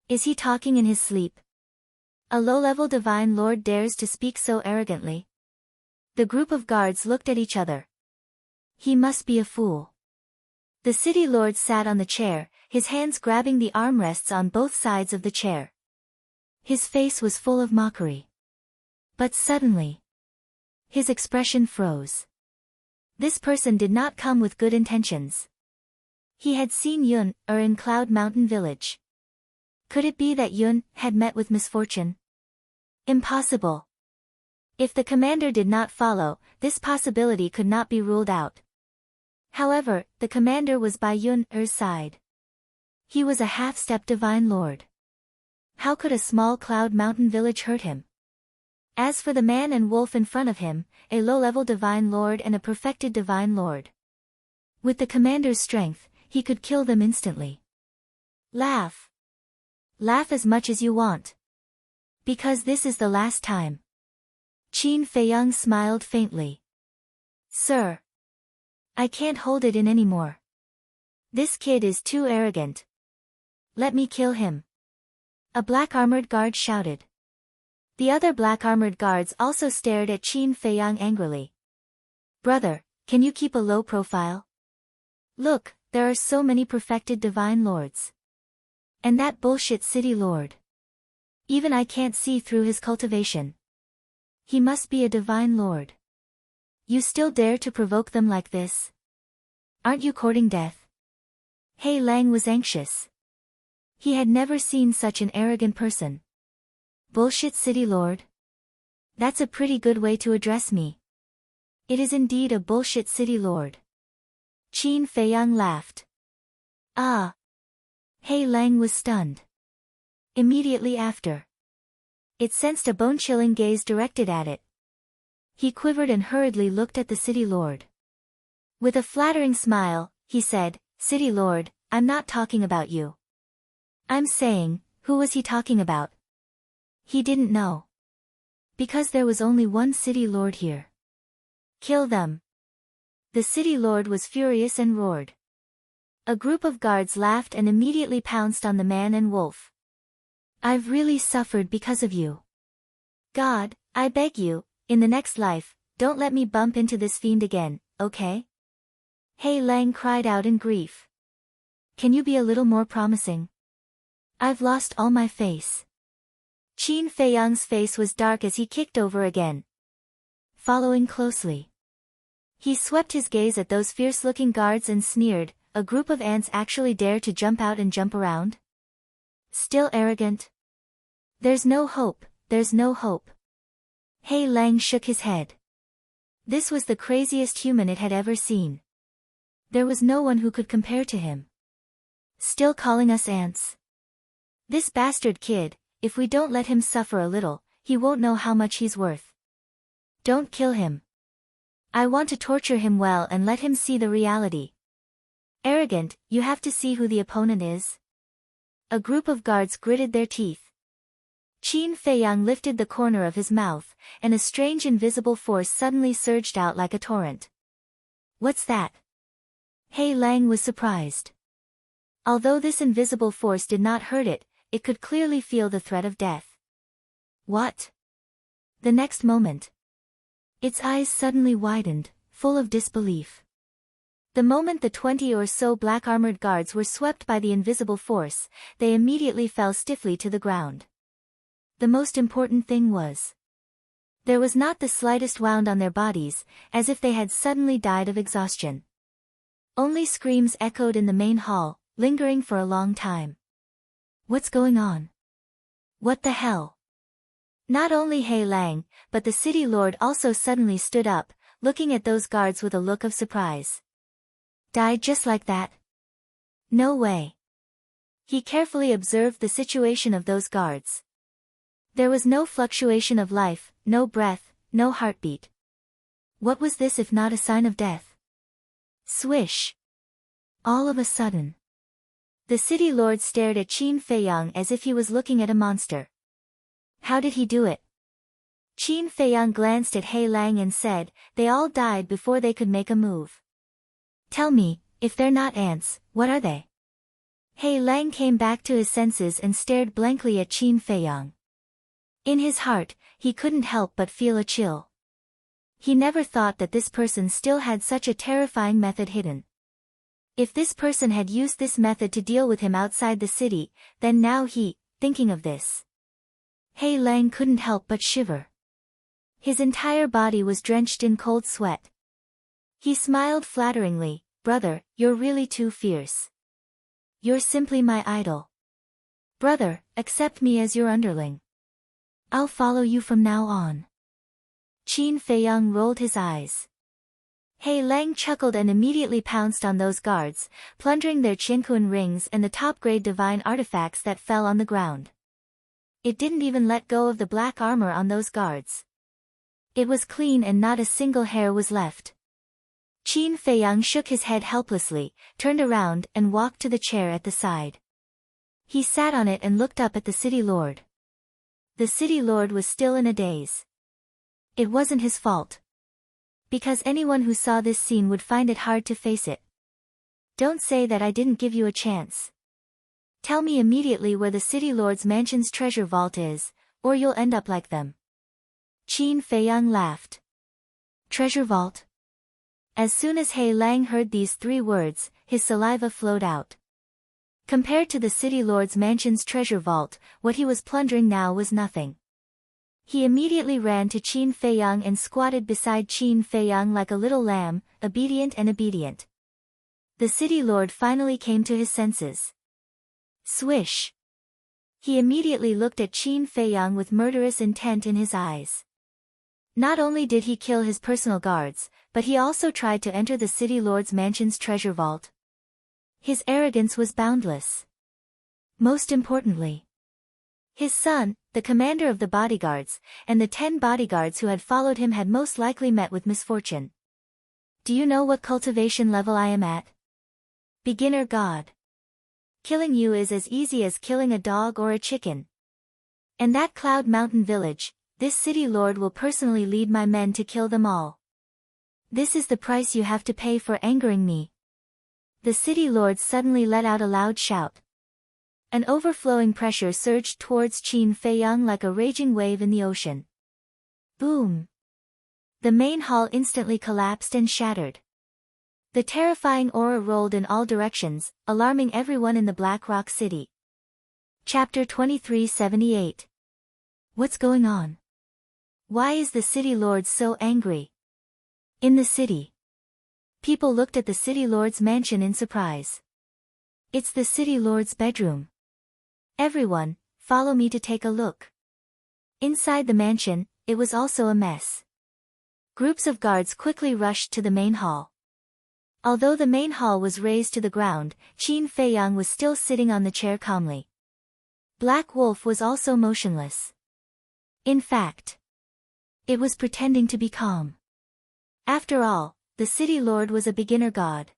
Is he talking in his sleep? A low-level divine lord dares to speak so arrogantly? The group of guards looked at each other. He must be a fool. The city lord sat on the chair, his hands grabbing the armrests on both sides of the chair. His face was full of mockery. But suddenly, his expression froze. This person did not come with good intentions. He had seen Yun in Cloud Mountain Village. Could it be that Yun had met with misfortune? Impossible. If the commander did not follow, this possibility could not be ruled out. However, the commander was by Yun-er's side. He was a half-step divine lord. How could a small Cloud Mountain Village hurt him? As for the man and wolf in front of him, a low-level divine lord and a perfected divine lord. With the commander's strength, he could kill them instantly. Laugh. Laugh as much as you want. Because this is the last time. Qin Feiyang smiled faintly. Sir. I can't hold it in anymore. This kid is too arrogant. Let me kill him. A black armored guard shouted. The other black armored guards also stared at Qin Feiyang angrily. Brother, can you keep a low profile? Look, there are so many perfected divine lords. And that bullshit city lord. Even I can't see through his cultivation. He must be a divine lord. You still dare to provoke them like this? Aren't you courting death? He Lang was anxious. He had never seen such an arrogant person. Bullshit city lord? That's a pretty good way to address me. It is indeed a bullshit city lord. Qin Feiyang laughed. Ah. He Lang was stunned. Immediately after, it sensed a bone-chilling gaze directed at it. He quivered and hurriedly looked at the city lord. With a flattering smile, he said, City lord, I'm not talking about you. I'm saying, who was he talking about? He didn't know. Because there was only one city lord here. Kill them. The city lord was furious and roared. A group of guards laughed and immediately pounced on the man and wolf. I've really suffered because of you. God, I beg you, in the next life, don't let me bump into this fiend again, okay? He Lang cried out in grief. Can you be a little more promising? I've lost all my face. Qin Feiyang's face was dark as he kicked over again. Following closely. He swept his gaze at those fierce-looking guards and sneered, a group of ants actually dare to jump out and jump around? Still arrogant? There's no hope, there's no hope. He Lang shook his head. This was the craziest human it had ever seen. There was no one who could compare to him. Still calling us ants. This bastard kid, if we don't let him suffer a little, he won't know how much he's worth. Don't kill him. I want to torture him well and let him see the reality. Arrogant, you have to see who the opponent is. A group of guards gritted their teeth. Qin Feiyang lifted the corner of his mouth, and a strange invisible force suddenly surged out like a torrent. What's that? He Lang was surprised. Although this invisible force did not hurt it, it could clearly feel the threat of death. What? The next moment, its eyes suddenly widened, full of disbelief. The moment the 20 or so black armored guards were swept by the invisible force, they immediately fell stiffly to the ground. The most important thing was, there was not the slightest wound on their bodies, as if they had suddenly died of exhaustion. Only screams echoed in the main hall, lingering for a long time. What's going on? What the hell? Not only He Lang, but the city lord also suddenly stood up, looking at those guards with a look of surprise. Died just like that? No way. He carefully observed the situation of those guards. There was no fluctuation of life, no breath, no heartbeat. What was this if not a sign of death? Swish! All of a sudden, the city lord stared at Qin Feiyang as if he was looking at a monster. How did he do it? Qin Feiyang glanced at He Lang and said, they all died before they could make a move. Tell me, if they're not ants, what are they? He Lang came back to his senses and stared blankly at Qin Feiyang. In his heart, he couldn't help but feel a chill. He never thought that this person still had such a terrifying method hidden. If this person had used this method to deal with him outside the city, then now thinking of this. He Lang couldn't help but shiver. His entire body was drenched in cold sweat. He smiled flatteringly, brother, you're really too fierce. You're simply my idol. Brother, accept me as your underling. I'll follow you from now on. Qin Feiyang rolled his eyes. He Lang chuckled and immediately pounced on those guards, plundering their Qianquan rings and the top-grade divine artifacts that fell on the ground. It didn't even let go of the black armor on those guards. It was clean and not a single hair was left. Qin Feiyang shook his head helplessly, turned around and walked to the chair at the side. He sat on it and looked up at the city lord. The city lord was still in a daze. It wasn't his fault. Because anyone who saw this scene would find it hard to face it. Don't say that I didn't give you a chance. Tell me immediately where the City Lord's mansion's treasure vault is, or you'll end up like them. Qin Feiyang laughed. Treasure vault? As soon as He Lang heard these 3 words, his saliva flowed out. Compared to the City Lord's mansion's treasure vault, what he was plundering now was nothing. He immediately ran to Qin Feiyang and squatted beside Qin Feiyang like a little lamb, obedient and obedient. The City Lord finally came to his senses. Swish! He immediately looked at Qin Feiyang with murderous intent in his eyes. Not only did he kill his personal guards, but he also tried to enter the City Lord's mansion's treasure vault. His arrogance was boundless. Most importantly, his son, the commander of the bodyguards, and the 10 bodyguards who had followed him had most likely met with misfortune. Do you know what cultivation level I am at? Beginner God. Killing you is as easy as killing a dog or a chicken. And that Cloud Mountain village, this City Lord will personally lead my men to kill them all. This is the price you have to pay for angering me. The City Lord suddenly let out a loud shout. An overflowing pressure surged towards Qin Feiyang like a raging wave in the ocean. Boom! The main hall instantly collapsed and shattered. The terrifying aura rolled in all directions, alarming everyone in the Black Rock City. Chapter 2378. What's going on? Why is the City Lord so angry? In the city, people looked at the City Lord's mansion in surprise. It's the City Lord's bedroom. Everyone, follow me to take a look. Inside the mansion, it was also a mess. Groups of guards quickly rushed to the main hall. Although the main hall was razed to the ground, Qin Feiyang was still sitting on the chair calmly. Black Wolf was also motionless. In fact, it was pretending to be calm. After all, the City Lord was a beginner god.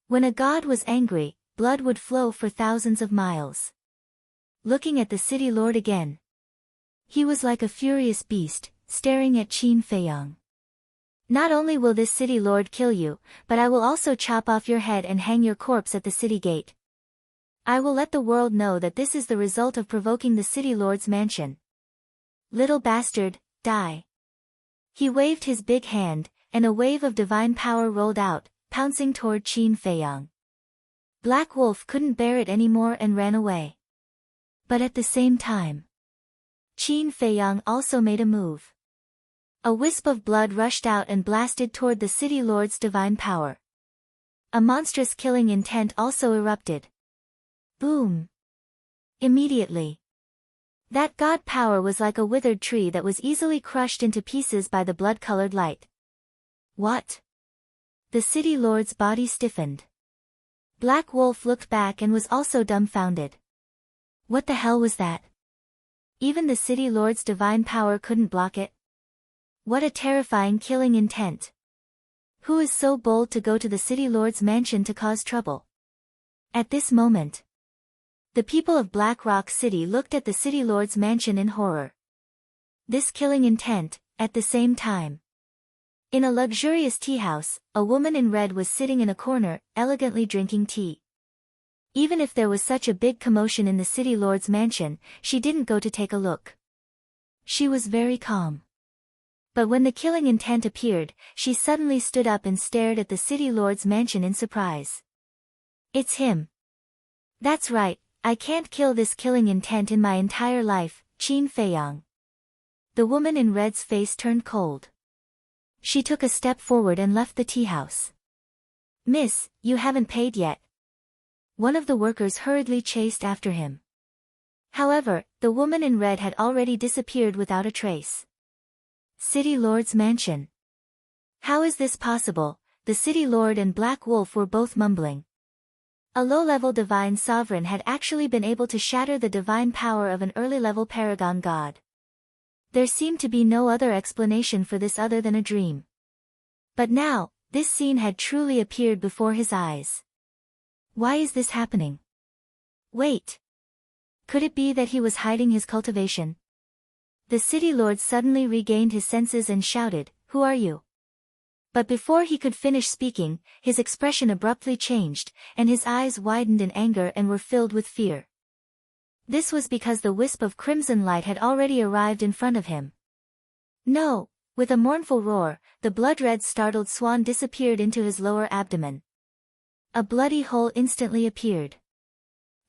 When a god was angry, blood would flow for thousands of miles. Looking at the City Lord again, he was like a furious beast, staring at Qin Feiyang. Not only will this City Lord kill you, but I will also chop off your head and hang your corpse at the city gate. I will let the world know that this is the result of provoking the City Lord's mansion. Little bastard, die. He waved his big hand, and a wave of divine power rolled out, pouncing toward Qin Feiyang. Black Wolf couldn't bear it anymore and ran away. But at the same time, Qin Feiyang also made a move. A wisp of blood rushed out and blasted toward the City Lord's divine power. A monstrous killing intent also erupted. Boom! Immediately, that god power was like a withered tree that was easily crushed into pieces by the blood-colored light. What? The City Lord's body stiffened. Black Wolf looked back and was also dumbfounded. What the hell was that? Even the City Lord's divine power couldn't block it. What a terrifying killing intent. Who is so bold to go to the City Lord's mansion to cause trouble? At this moment, the people of Black Rock City looked at the City Lord's mansion in horror. This killing intent, at the same time. In a luxurious tea house, a woman in red was sitting in a corner, elegantly drinking tea. Even if there was such a big commotion in the City Lord's mansion, she didn't go to take a look. She was very calm. But when the killing intent appeared, she suddenly stood up and stared at the City Lord's mansion in surprise. It's him. That's right, I can't kill this killing intent in my entire life, Qin Feiyang. The woman in red's face turned cold. She took a step forward and left the tea house. Miss, you haven't paid yet. One of the workers hurriedly chased after him. However, the woman in red had already disappeared without a trace. City Lord's mansion. How is this possible? The City Lord and Black Wolf were both mumbling. A low-level divine sovereign had actually been able to shatter the divine power of an early-level paragon god. There seemed to be no other explanation for this other than a dream. But now, this scene had truly appeared before his eyes. Why is this happening? Wait. Could it be that he was hiding his cultivation? The City Lord suddenly regained his senses and shouted, "Who are you? But before he could finish speaking, his expression abruptly changed, and his eyes widened in anger and were filled with fear. This was because the wisp of crimson light had already arrived in front of him. No! With a mournful roar, the blood-red startled swan disappeared into his lower abdomen. A bloody hole instantly appeared.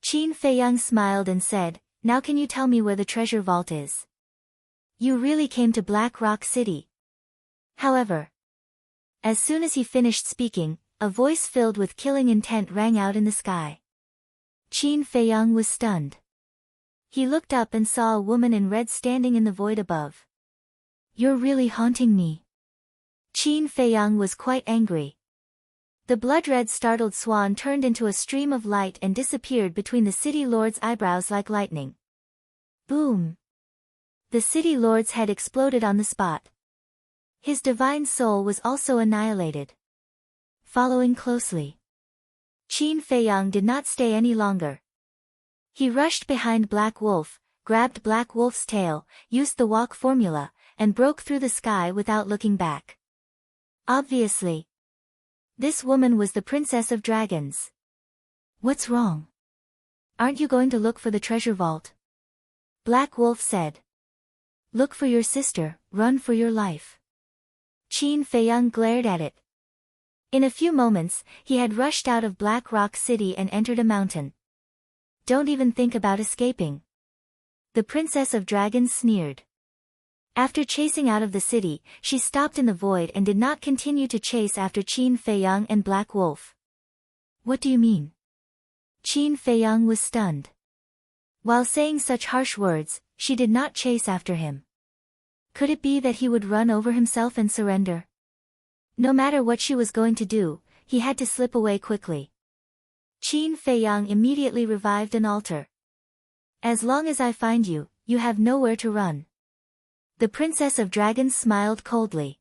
Qin Feiyang smiled and said, "Now can you tell me where the treasure vault is? You really came to Black Rock City." However, as soon as he finished speaking, a voice filled with killing intent rang out in the sky. Qin Feiyang was stunned. He looked up and saw a woman in red standing in the void above. "You're really haunting me." Qin Feiyang was quite angry. The blood-red startled swan turned into a stream of light and disappeared between the city lord's eyebrows like lightning. Boom! The city lord's head exploded on the spot. His divine soul was also annihilated. Following closely, Qin Feiyang did not stay any longer. He rushed behind Black Wolf, grabbed Black Wolf's tail, used the walk formula, and broke through the sky without looking back. Obviously, this woman was the Princess of Dragons. "What's wrong? Aren't you going to look for the treasure vault?" Black Wolf said. "Look for your sister, run for your life." Qin Feiyang glared at it. In a few moments, he had rushed out of Black Rock City and entered a mountain. "Don't even think about escaping," the Princess of Dragons sneered. After chasing out of the city, she stopped in the void and did not continue to chase after Qin Feiyang and Black Wolf. "What do you mean?" Qin Feiyang was stunned. While saying such harsh words, she did not chase after him. Could it be that he would run over himself and surrender? No matter what she was going to do, he had to slip away quickly. Qin Feiyang immediately revived an altar. "As long as I find you, you have nowhere to run." The Princess of Dragons smiled coldly.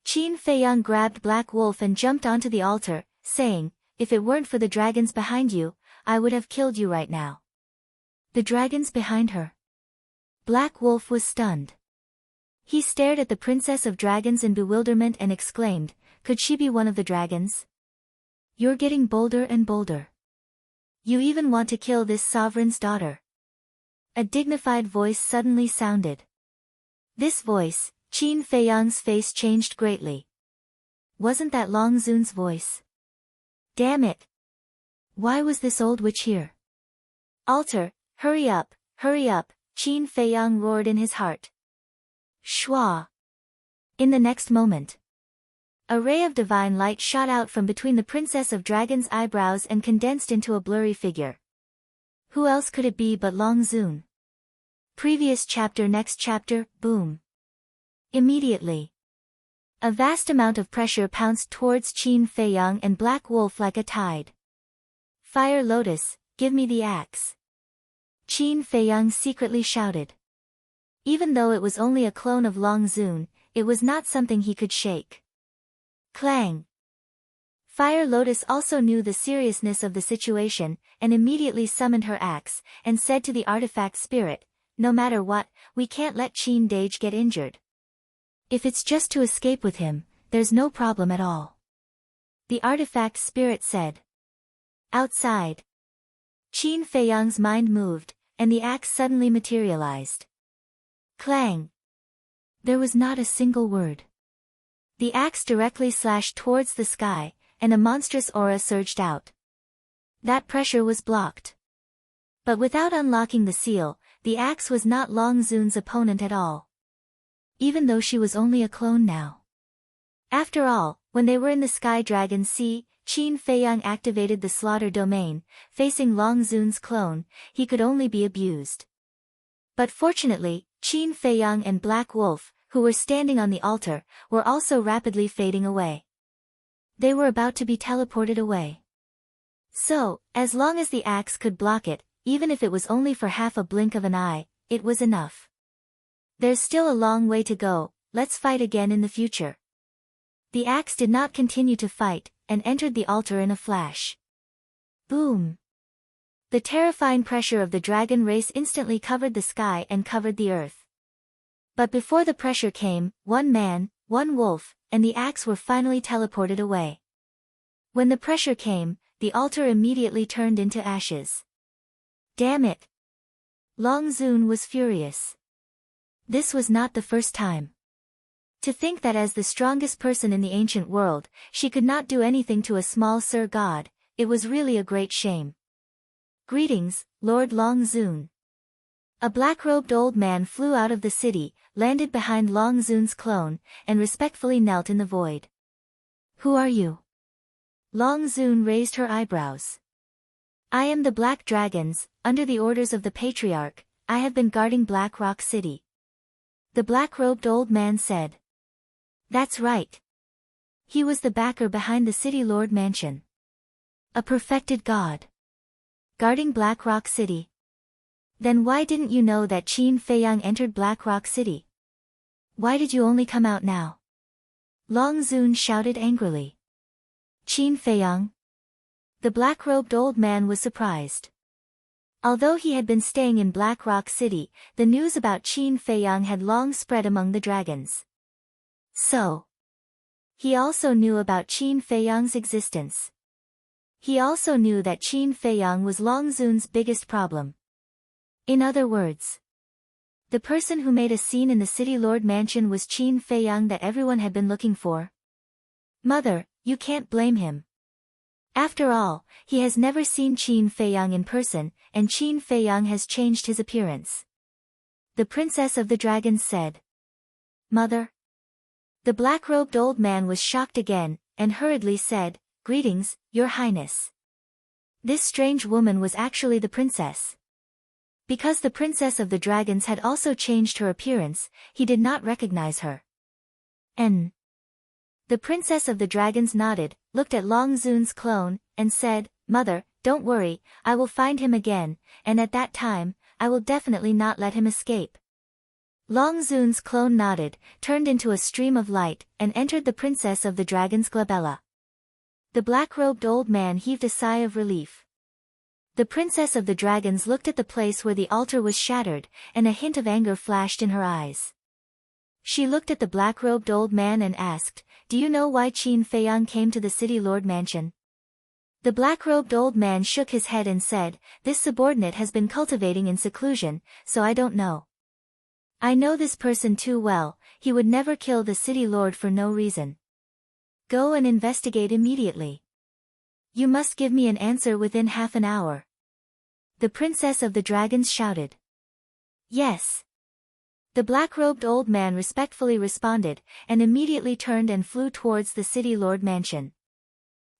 Qin Feiyang grabbed Black Wolf and jumped onto the altar, saying, "If it weren't for the dragons behind you, I would have killed you right now." The dragons behind her? Black Wolf was stunned. He stared at the Princess of Dragons in bewilderment and exclaimed, "Could she be one of the dragons? You're getting bolder and bolder. You even want to kill this sovereign's daughter." A dignified voice suddenly sounded. This voice, Qin Feiyang's face changed greatly. Wasn't that Long Zun's voice? Damn it! Why was this old witch here? "Altar, hurry up, Qin Feiyang roared in his heart. Shwa! In the next moment, a ray of divine light shot out from between the Princess of Dragons' eyebrows and condensed into a blurry figure. Who else could it be but Long Zun? Previous chapter. Next chapter, boom. Immediately, a vast amount of pressure pounced towards Qin Feiyang and Black Wolf like a tide. "Fire Lotus, give me the axe," Qin Feiyang secretly shouted. Even though it was only a clone of Long Zun, it was not something he could shake. Clang! Fire Lotus also knew the seriousness of the situation, and immediately summoned her axe, and said to the artifact spirit, "No matter what, we can't let Qin Dage get injured. If it's just to escape with him, there's no problem at all." The artifact spirit said. Outside, Qin Feiyang's mind moved, and the axe suddenly materialized. Clang! There was not a single word. The axe directly slashed towards the sky, and a monstrous aura surged out. That pressure was blocked. But without unlocking the seal, the axe was not Long Zun's opponent at all. Even though she was only a clone now. After all, when they were in the Sky Dragon Sea, Qin Feiyang activated the slaughter domain. Facing Long Zun's clone, he could only be abused. But fortunately, Qin Feiyang and Black Wolf, who were standing on the altar, were also rapidly fading away. They were about to be teleported away. So, as long as the axe could block it, even if it was only for half a blink of an eye, it was enough. There's still a long way to go, let's fight again in the future. The axe did not continue to fight, and entered the altar in a flash. Boom! The terrifying pressure of the dragon race instantly covered the sky and covered the earth. But before the pressure came, one man, one wolf, and the axe were finally teleported away. When the pressure came, the altar immediately turned into ashes. Damn it! Long Zun was furious. This was not the first time. To think that as the strongest person in the ancient world, she could not do anything to a small Sir God, it was really a great shame. Greetings, Lord Long Zun. A black-robed old man flew out of the city, landed behind Long Zun's clone, and respectfully knelt in the void. Who are you? Long Zun raised her eyebrows. I am the Black Dragons, under the orders of the Patriarch. I have been guarding Black Rock City. The black-robed old man said. That's right. He was the backer behind the City Lord Mansion. A perfected god. Guarding Black Rock City. Then why didn't you know that Qin Feiyang entered Black Rock City? Why did you only come out now? Long Zun shouted angrily. Qin Feiyang? The black-robed old man was surprised. Although he had been staying in Black Rock City, the news about Qin Feiyang had long spread among the dragons. So, he also knew about Qin Feiyang's existence. He also knew that Qin Feiyang was Long Zun's biggest problem. In other words, the person who made a scene in the City Lord Mansion was Qin Feiyang that everyone had been looking for. Mother, you can't blame him. After all, he has never seen Qin Feiyang in person, and Qin Feiyang has changed his appearance. The Princess of the Dragons said. Mother? The black-robed old man was shocked again, and hurriedly said, Greetings, Your Highness. This strange woman was actually the princess. Because the Princess of the Dragons had also changed her appearance, he did not recognize her. The Princess of the Dragons nodded, looked at Long Zun's clone, and said, Mother, don't worry, I will find him again, and at that time, I will definitely not let him escape. Long Zun's clone nodded, turned into a stream of light, and entered the Princess of the Dragons' glabella. The black-robed old man heaved a sigh of relief. The Princess of the Dragons looked at the place where the altar was shattered, and a hint of anger flashed in her eyes. She looked at the black-robed old man and asked, Do you know why Qin Feiyang came to the City Lord Mansion? The black-robed old man shook his head and said, This subordinate has been cultivating in seclusion, so I don't know. I know this person too well, he would never kill the City Lord for no reason. Go and investigate immediately. You must give me an answer within half an hour. The Princess of the Dragons shouted. Yes. The black-robed old man respectfully responded, and immediately turned and flew towards the City Lord Mansion.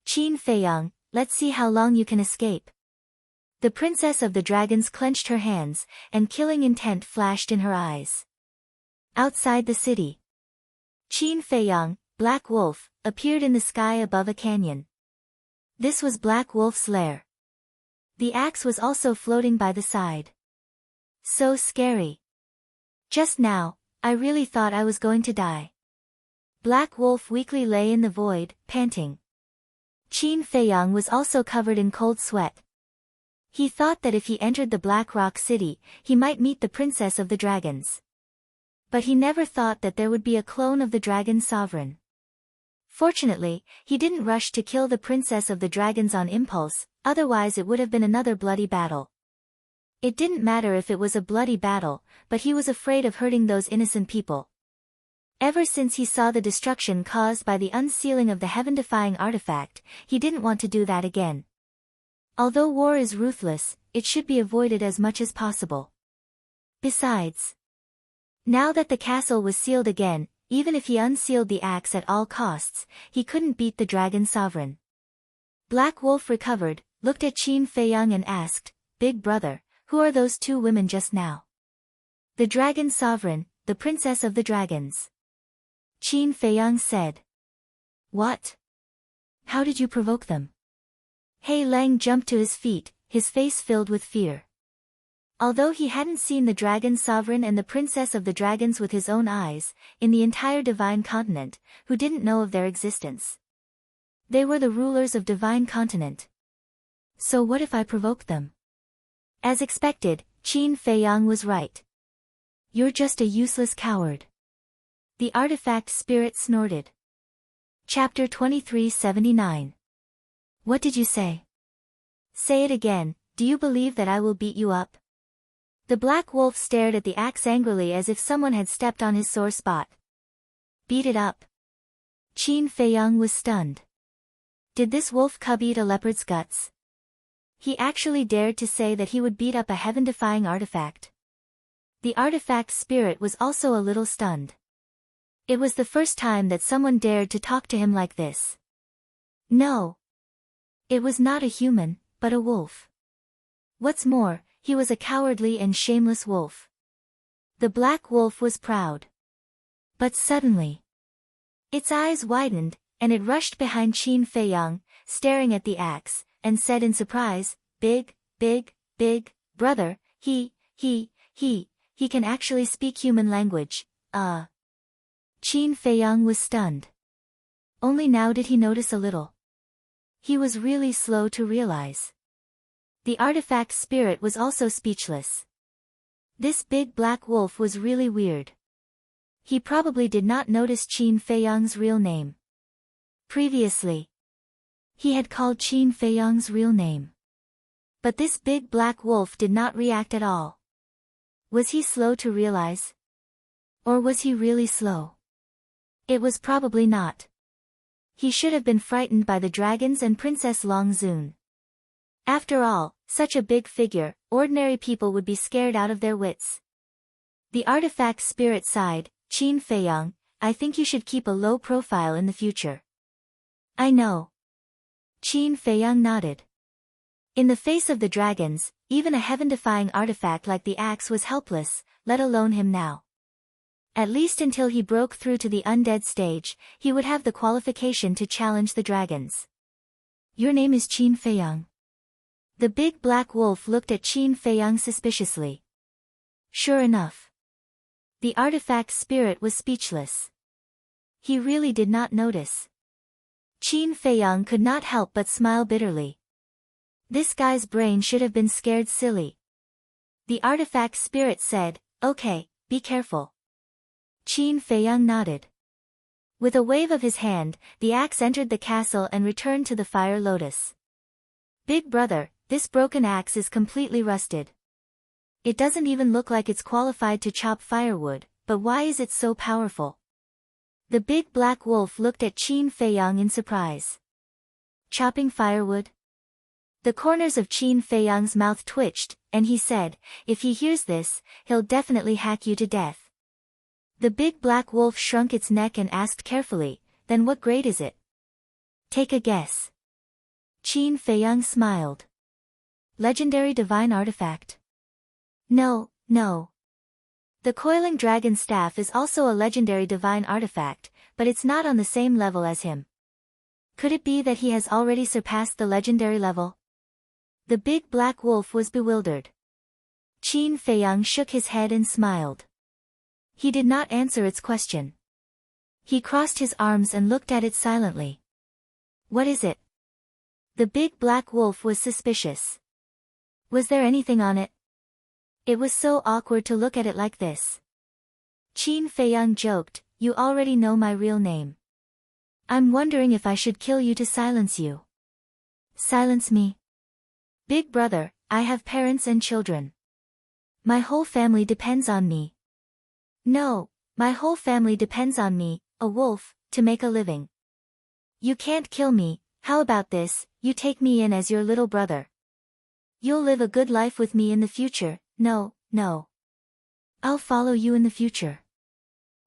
Qin Feiyang, let's see how long you can escape. The Princess of the Dragons clenched her hands, and killing intent flashed in her eyes. Outside the city, Qin Feiyang, Black Wolf, appeared in the sky above a canyon. This was Black Wolf's lair. The axe was also floating by the side. So scary. Just now, I really thought I was going to die. Black Wolf weakly lay in the void, panting. Qin Feiyang was also covered in cold sweat. He thought that if he entered the Black Rock City, he might meet the Princess of the Dragons. But he never thought that there would be a clone of the Dragon Sovereign. Fortunately, he didn't rush to kill the Princess of the Dragons on impulse, otherwise it would have been another bloody battle. It didn't matter if it was a bloody battle, but he was afraid of hurting those innocent people. Ever since he saw the destruction caused by the unsealing of the heaven-defying artifact, he didn't want to do that again. Although war is ruthless, it should be avoided as much as possible. Besides, now that the castle was sealed again, even if he unsealed the axe at all costs, he couldn't beat the Dragon Sovereign. Black Wolf recovered, looked at Qin Feiyang and asked, Big brother, who are those two women just now? The Dragon Sovereign, the Princess of the Dragons. Qin Feiyang said. What? How did you provoke them? He Lang jumped to his feet, his face filled with fear. Although he hadn't seen the Dragon Sovereign and the Princess of the Dragons with his own eyes, in the entire Divine Continent, who didn't know of their existence? They were the rulers of Divine Continent. So what if I provoked them? As expected, Qin Feiyang was right. You're just a useless coward. The artifact spirit snorted. Chapter 2379. What did you say? Say it again, do you believe that I will beat you up? The black wolf stared at the axe angrily as if someone had stepped on his sore spot. Beat it up. Qin Feiyang was stunned. Did this wolf cub eat a leopard's guts? He actually dared to say that he would beat up a heaven-defying artifact. The artifact spirit was also a little stunned. It was the first time that someone dared to talk to him like this. No. It was not a human, but a wolf. What's more, he was a cowardly and shameless wolf. The black wolf was proud. But suddenly, its eyes widened, and it rushed behind Qin Feiyang, staring at the axe, and said in surprise, Big brother, he can actually speak human language, Qin Feiyang was stunned. Only now did he notice a little. He was really slow to realize. The artifact spirit was also speechless. This big black wolf was really weird. He probably did not notice Qin Feiyang's real name. Previously, he had called Qin Feiyang's real name. But this big black wolf did not react at all. Was he slow to realize? Or was he really slow? It was probably not. He should have been frightened by the dragons and Princess Long Zun. After all, such a big figure, ordinary people would be scared out of their wits. The artifact spirit sighed, Qin Feiyang, I think you should keep a low profile in the future. I know. Qin Feiyang nodded. In the face of the dragons, even a heaven-defying artifact like the axe was helpless, let alone him now. At least until he broke through to the undead stage, he would have the qualification to challenge the dragons. Your name is Qin Feiyang. The big black wolf looked at Qin Feiyang suspiciously. Sure enough. The artifact spirit was speechless. He really did not notice. Qin Feiyang could not help but smile bitterly. This guy's brain should have been scared silly. The artifact spirit said, Okay, be careful. Qin Feiyang nodded. With a wave of his hand, the axe entered the castle and returned to the fire lotus. Big brother, this broken axe is completely rusted. It doesn't even look like it's qualified to chop firewood, but why is it so powerful? The big black wolf looked at Qin Feiyang in surprise. Chopping firewood? The corners of Qin Feiyang's mouth twitched, and he said, if he hears this, he'll definitely hack you to death. The big black wolf shrunk its neck and asked carefully, then what grade is it? Take a guess. Qin Feiyang smiled. Legendary divine artifact? No. The coiling dragon staff is also a legendary divine artifact, but it's not on the same level as him. Could it be that he has already surpassed the legendary level? The big black wolf was bewildered. Qin Feiyang shook his head and smiled. He did not answer its question. He crossed his arms and looked at it silently. What is it? The big black wolf was suspicious. Was there anything on it? It was so awkward to look at it like this. Qin Feiyang joked, you already know my real name. I'm wondering if I should kill you to silence you. Silence me? Big brother, I have parents and children. My whole family depends on me. No, my whole family depends on me, a wolf, to make a living. You can't kill me, how about this, you take me in as your little brother. You'll live a good life with me in the future, no. I'll follow you in the future.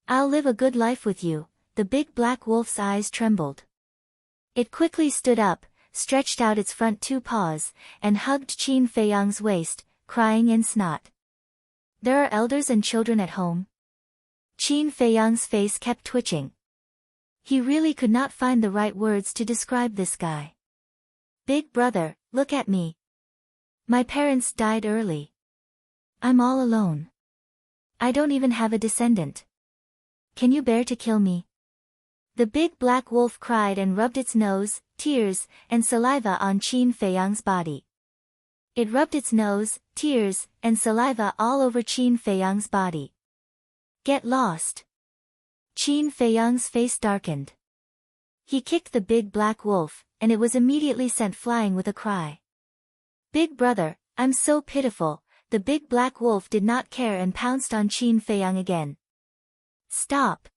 I'll live a good life with you, the big black wolf's eyes trembled. It quickly stood up, stretched out its front two paws, and hugged Qin Feiyang's waist, crying in snot. There are elders and children at home? Qin Feiyang's face kept twitching. He really could not find the right words to describe this guy. Big brother, look at me. My parents died early. I'm all alone. I don't even have a descendant. Can you bear to kill me? The big black wolf cried and rubbed its nose, tears, and saliva on Qin Feiyang's body. It rubbed its nose, tears, and saliva all over Qin Feiyang's body. Get lost. Qin Feiyang's face darkened. He kicked the big black wolf, and it was immediately sent flying with a cry. Big brother, I'm so pitiful. The big black wolf did not care and pounced on Qin Feiyang again. Stop.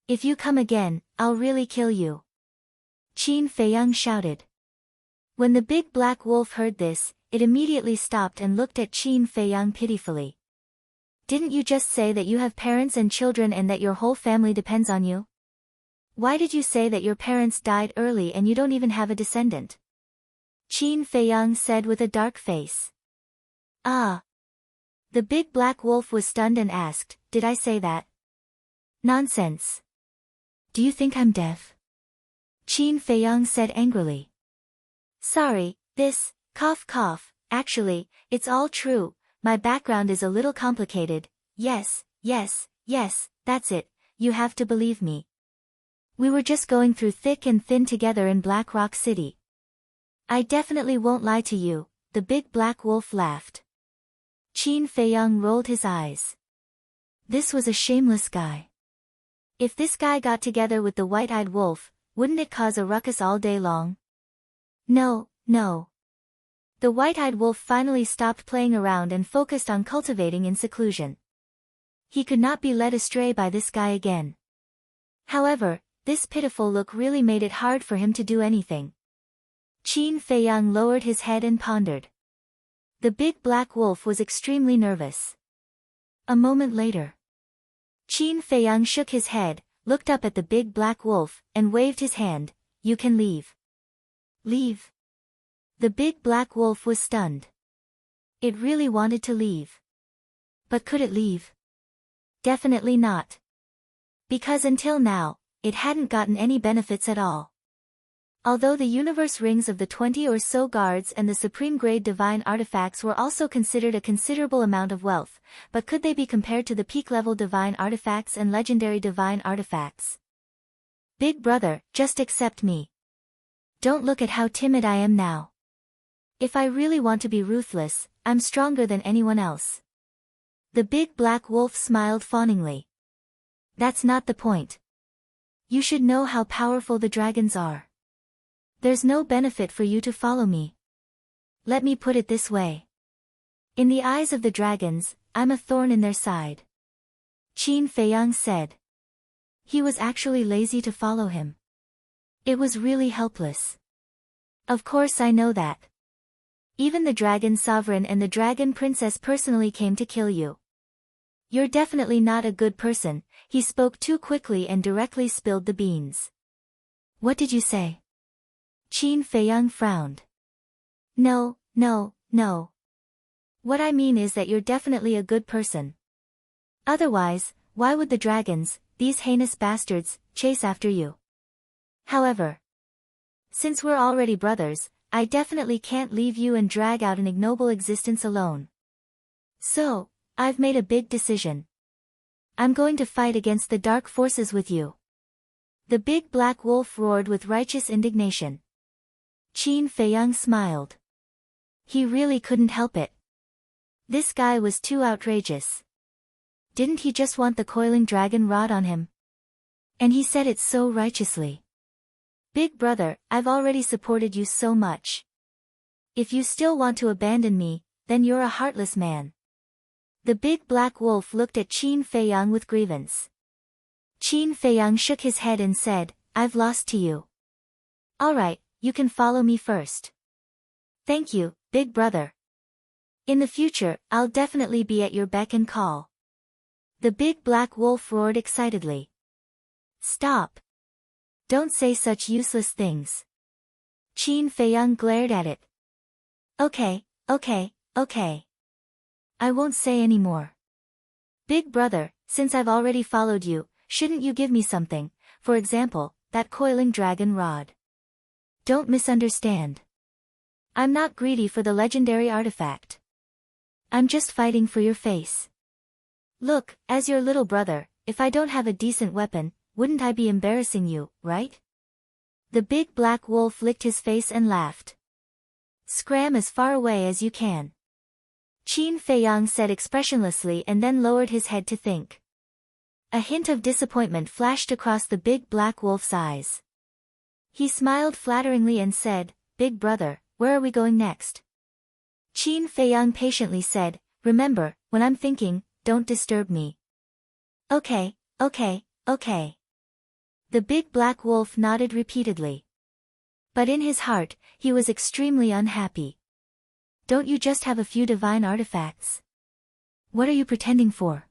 If you come again, I'll really kill you. Qin Feiyang shouted. When the big black wolf heard this, it immediately stopped and looked at Qin Feiyang pitifully. Didn't you just say that you have parents and children and that your whole family depends on you? Why did you say that your parents died early and you don't even have a descendant? Qin Feiyang said with a dark face. Ah. The big black wolf was stunned and asked, did I say that? Nonsense. Do you think I'm deaf? Qin Feiyang said angrily. Sorry, cough cough, actually, it's all true, my background is a little complicated, yes, that's it, you have to believe me. We were just going through thick and thin together in Black Rock City. I definitely won't lie to you, the big black wolf laughed. Qin Feiyang rolled his eyes. This was a shameless guy. If this guy got together with the white-eyed wolf, wouldn't it cause a ruckus all day long? No. The white-eyed wolf finally stopped playing around and focused on cultivating in seclusion. He could not be led astray by this guy again. However, this pitiful look really made it hard for him to do anything. Qin Feiyang lowered his head and pondered. The big black wolf was extremely nervous. A moment later, Qin Feiyang shook his head, looked up at the big black wolf, and waved his hand. You can leave. Leave? The big black wolf was stunned. It really wanted to leave. But could it leave? Definitely not. Because until now, it hadn't gotten any benefits at all. Although the universe rings of the 20 or so guards and the supreme grade divine artifacts were also considered a considerable amount of wealth, but could they be compared to the peak level divine artifacts and legendary divine artifacts? Big brother, just accept me. Don't look at how timid I am now. If I really want to be ruthless, I'm stronger than anyone else. The big black wolf smiled fawningly. That's not the point. You should know how powerful the dragons are. There's no benefit for you to follow me. Let me put it this way. In the eyes of the dragons, I'm a thorn in their side. Qin Feiyang said. He was actually lazy to follow him. It was really helpless. Of course I know that. Even the dragon sovereign and the dragon princess personally came to kill you. You're definitely not a good person. He spoke too quickly and directly spilled the beans. What did you say? Qin Feiyang frowned. No. What I mean is that you're definitely a good person. Otherwise, why would the dragons, these heinous bastards, chase after you? However, since we're already brothers, I definitely can't leave you and drag out an ignoble existence alone. So, I've made a big decision. I'm going to fight against the dark forces with you. The big black wolf roared with righteous indignation. Qin Feiyang smiled. He really couldn't help it. This guy was too outrageous. Didn't he just want the coiling dragon rod on him? And he said it so righteously. Big brother, I've already supported you so much. If you still want to abandon me, then you're a heartless man. The big black wolf looked at Qin Feiyang with grievance. Qin Feiyang shook his head and said, I've lost to you. All right, you can follow me first. Thank you, big brother. In the future, I'll definitely be at your beck and call. The big black wolf roared excitedly. Stop. Don't say such useless things. Qin Feiyang glared at it. Okay. I won't say any more. Big brother, since I've already followed you, shouldn't you give me something, for example, that coiling dragon rod? Don't misunderstand. I'm not greedy for the legendary artifact. I'm just fighting for your face. Look, as your little brother, if I don't have a decent weapon, wouldn't I be embarrassing you, right? The big black wolf licked his face and laughed. Scram as far away as you can. Qin Feiyang said expressionlessly and then lowered his head to think. A hint of disappointment flashed across the big black wolf's eyes. He smiled flatteringly and said, "Big brother, where are we going next?" Qin Feiyang patiently said, "Remember, when I'm thinking, don't disturb me." Okay, okay, okay. The big black wolf nodded repeatedly. But in his heart, he was extremely unhappy. Don't you just have a few divine artifacts? What are you pretending for?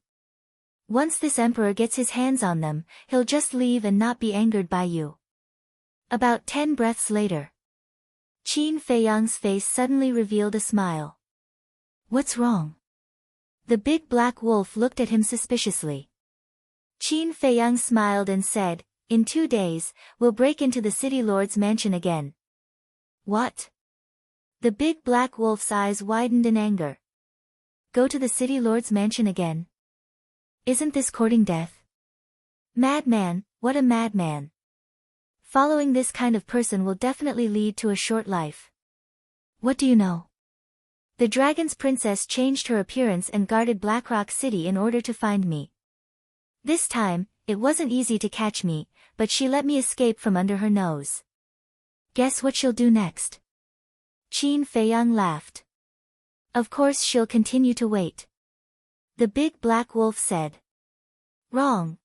Once this emperor gets his hands on them, he'll just leave and not be angered by you. About 10 breaths later, Qin Feiyang's face suddenly revealed a smile. What's wrong? The big black wolf looked at him suspiciously. Qin Feiyang smiled and said, "In 2 days, we'll break into the city lord's mansion again." What? The big black wolf's eyes widened in anger. Go to the city lord's mansion again? Isn't this courting death? Madman, what a madman. Following this kind of person will definitely lead to a short life. What do you know? The dragon's princess changed her appearance and guarded Blackrock City in order to find me. This time, it wasn't easy to catch me, but she let me escape from under her nose. Guess what she'll do next? Qin Feiyang laughed. Of course she'll continue to wait. The big black wolf said. Wrong.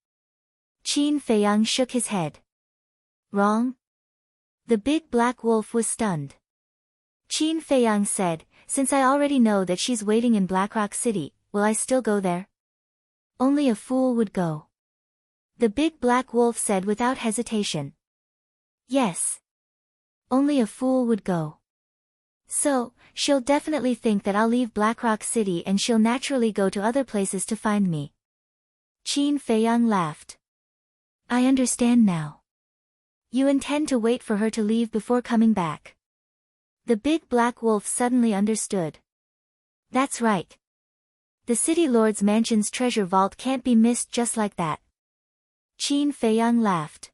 Qin Feiyang shook his head. Wrong? The big black wolf was stunned. Qin Feiyang said, "Since I already know that she's waiting in Blackrock City, will I still go there?" Only a fool would go. The big black wolf said without hesitation. Yes. Only a fool would go. So, she'll definitely think that I'll leave Blackrock City and she'll naturally go to other places to find me. Qin Feiyang laughed. I understand now. You intend to wait for her to leave before coming back. The big black wolf suddenly understood. That's right. The city lord's mansion's treasure vault can't be missed just like that. Qin Feiyang laughed.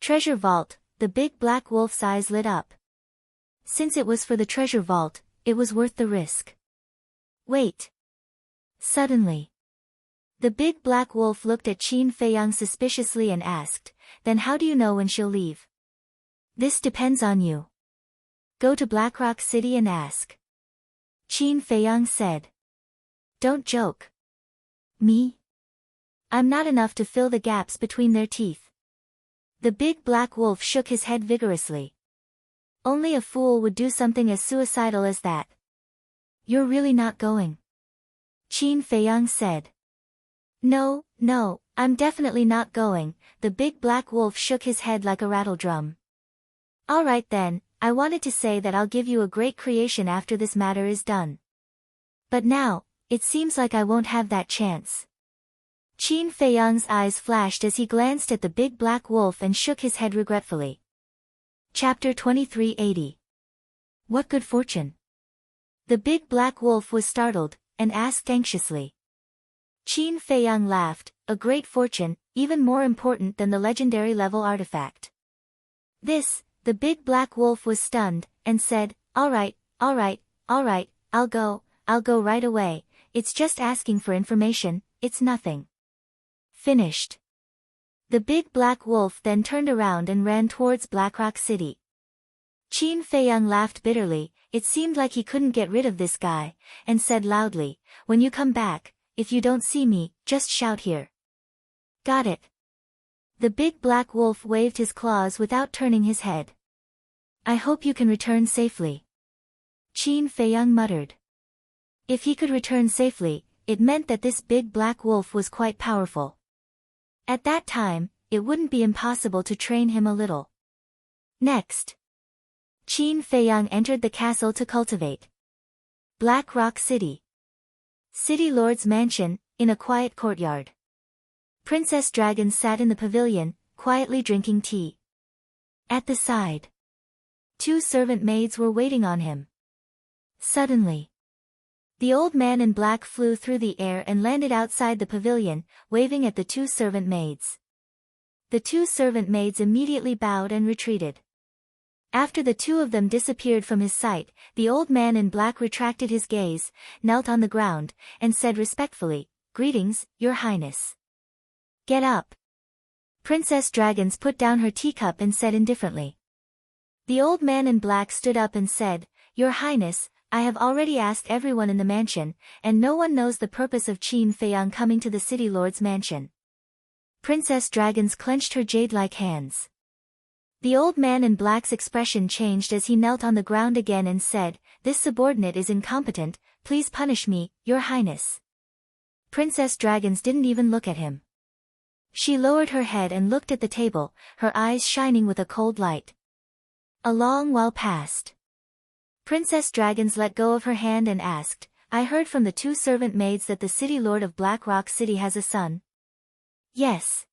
Treasure vault, the big black wolf's eyes lit up. Since it was for the treasure vault, it was worth the risk. Wait. Suddenly, the big black wolf looked at Qin Feiyang suspiciously and asked, "Then how do you know when she'll leave?" This depends on you. Go to Blackrock City and ask. Qin Feiyang said. Don't joke. Me? I'm not enough to fill the gaps between their teeth. The big black wolf shook his head vigorously. Only a fool would do something as suicidal as that. You're really not going? Qin Feiyang said. No, no, I'm definitely not going. The big black wolf shook his head like a rattle drum. All right then, I wanted to say that I'll give you a great creation after this matter is done. But now, it seems like I won't have that chance. Qin Feiyang's eyes flashed as he glanced at the big black wolf and shook his head regretfully. Chapter 2380. What good fortune? The big black wolf was startled, and asked anxiously. Qin Feiyang laughed, a great fortune, even more important than the legendary level artifact. The big black wolf was stunned, and said, all right, I'll go right away, it's just asking for information, it's nothing. Finished. The big black wolf then turned around and ran towards Blackrock City. Qin Feiyang laughed bitterly, it seemed like he couldn't get rid of this guy, and said loudly, when you come back, if you don't see me, just shout here. Got it. The big black wolf waved his claws without turning his head. I hope you can return safely. Qin Feiyang muttered. If he could return safely, it meant that this big black wolf was quite powerful. At that time, it wouldn't be impossible to train him a little. Next, Qin Feiyang entered the castle to cultivate. Blackrock City. City Lord's mansion, in a quiet courtyard. Princess Dragon sat in the pavilion, quietly drinking tea. At the side, 2 servant maids were waiting on him. Suddenly, the old man in black flew through the air and landed outside the pavilion, waving at the 2 servant maids. The 2 servant maids immediately bowed and retreated. After the 2 of them disappeared from his sight, the old man in black retracted his gaze, knelt on the ground, and said respectfully, Greetings, Your Highness. Get up. Princess Dragons put down her teacup and said indifferently. The old man in black stood up and said, Your Highness, I have already asked everyone in the mansion, and no one knows the purpose of Qin Feiyang coming to the city lord's mansion. Princess Dragons clenched her jade-like hands. The old man in black's expression changed as he knelt on the ground again and said, This subordinate is incompetent, please punish me, Your Highness. Princess Dragons didn't even look at him. She lowered her head and looked at the table, her eyes shining with a cold light. A long while passed. Princess Dragons let go of her hand and asked, I heard from the 2 servant maids that the city lord of Black Rock City has a son. Yes.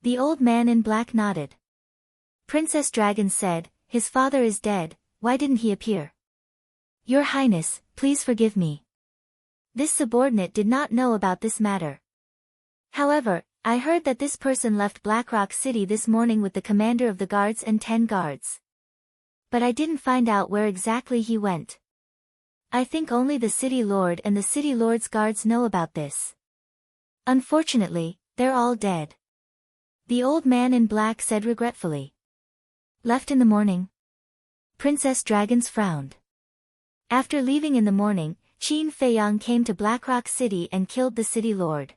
The old man in black nodded. Princess Dragons said, His father is dead, why didn't he appear? Your Highness, please forgive me. This subordinate did not know about this matter. However, I heard that this person left Blackrock City this morning with the commander of the guards and 10 guards. But I didn't find out where exactly he went. I think only the city lord and the city lord's guards know about this. Unfortunately, they're all dead. The old man in black said regretfully. Left in the morning? Princess Dragons frowned. After leaving in the morning, Qin Feiyang came to Blackrock City and killed the city lord.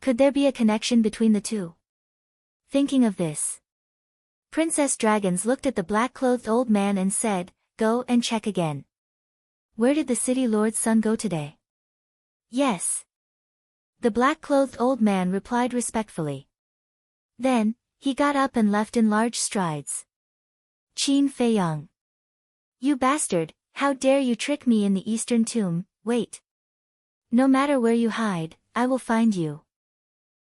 Could there be a connection between the two? Thinking of this, Princess Dragons looked at the black-clothed old man and said, Go and check again. Where did the city lord's son go today? Yes. The black-clothed old man replied respectfully. Then, he got up and left in large strides. Qin Feiyang. You bastard, how dare you trick me in the eastern tomb, wait. No matter where you hide, I will find you.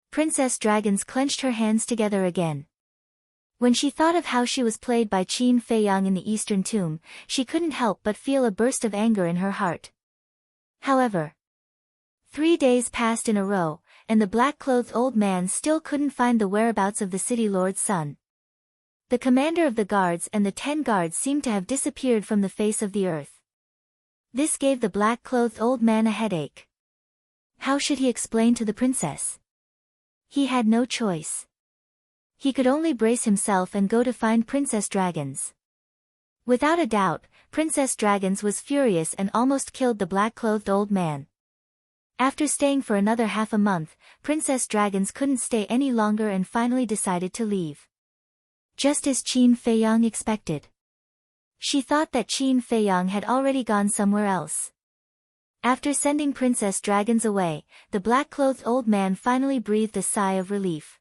Princess Dragons clenched her hands together again. When she thought of how she was played by Qin Feiyang in the eastern tomb, she couldn't help but feel a burst of anger in her heart. However, 3 days passed in a row, and the black-clothed old man still couldn't find the whereabouts of the city lord's son. The commander of the guards and the 10 guards seemed to have disappeared from the face of the earth. This gave the black-clothed old man a headache. How should he explain to the princess? He had no choice. He could only brace himself and go to find Princess Dragons. Without a doubt, Princess Dragons was furious and almost killed the black-clothed old man. After staying for another half a month, Princess Dragons couldn't stay any longer and finally decided to leave. Just as Qin Feiyang expected. She thought that Qin Feiyang had already gone somewhere else. After sending Princess Dragons away, the black-clothed old man finally breathed a sigh of relief.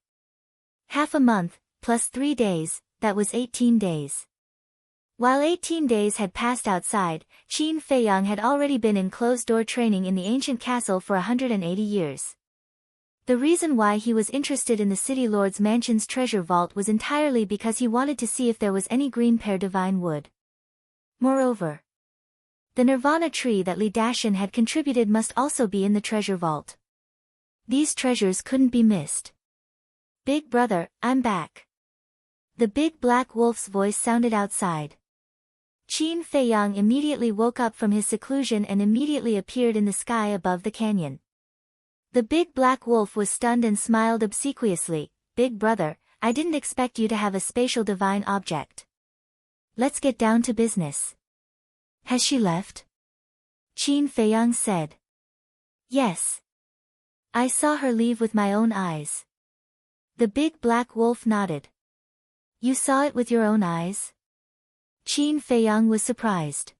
Half a month, plus 3 days, that was 18 days. While 18 days had passed outside, Qin Feiyang had already been in closed-door training in the ancient castle for 180 years. The reason why he was interested in the city lord's mansion's treasure vault was entirely because he wanted to see if there was any green pear divine wood. Moreover, the nirvana tree that Li Dashan had contributed must also be in the treasure vault. These treasures couldn't be missed. Big brother, I'm back. The big black wolf's voice sounded outside. Qin Feiyang immediately woke up from his seclusion and immediately appeared in the sky above the canyon. The big black wolf was stunned and smiled obsequiously. Big brother, I didn't expect you to have a spatial divine object. Let's get down to business. Has she left? Qin Feiyang said. Yes. I saw her leave with my own eyes. The big black wolf nodded. You saw it with your own eyes? Qin Feiyang was surprised.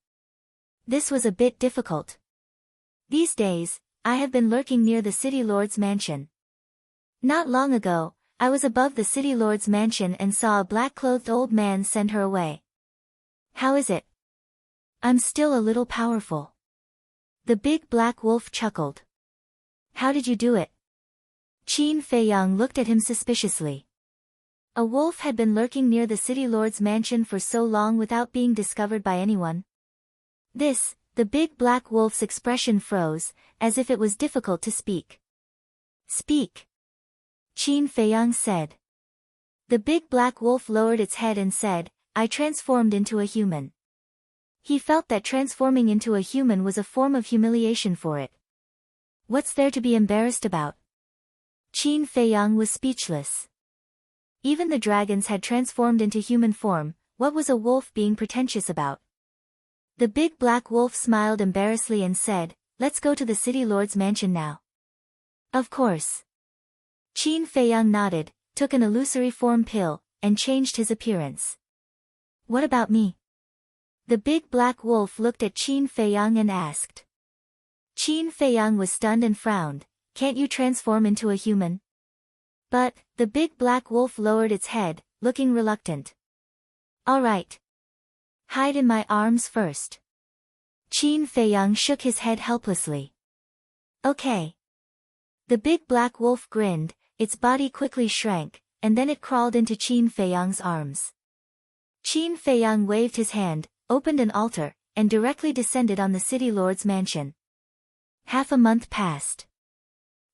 This was a bit difficult. These days, I have been lurking near the city lord's mansion. Not long ago, I was above the city lord's mansion and saw a black-clothed old man send her away. How is it? I'm still a little powerful. The big black wolf chuckled. How did you do it? Qin Feiyang looked at him suspiciously. A wolf had been lurking near the city lord's mansion for so long without being discovered by anyone. The big black wolf's expression froze, as if it was difficult to speak. Speak. Qin Feiyang said. The big black wolf lowered its head and said, I transformed into a human. He felt that transforming into a human was a form of humiliation for it. What's there to be embarrassed about? Qin Feiyang was speechless. Even the dragons had transformed into human form. What was a wolf being pretentious about? The big black wolf smiled embarrassedly and said, "Let's go to the city lord's mansion now." Of course. Qin Feiyang nodded, took an illusory form pill, and changed his appearance. What about me? The big black wolf looked at Qin Feiyang and asked. Qin Feiyang was stunned and frowned. Can't you transform into a human? But, the big black wolf lowered its head, looking reluctant. All right. Hide in my arms first. Qin Feiyang shook his head helplessly. Okay. The big black wolf grinned, its body quickly shrank, and then it crawled into Qin Feiyang's arms. Qin Feiyang waved his hand, opened an altar, and directly descended on the city lord's mansion. Half a month passed.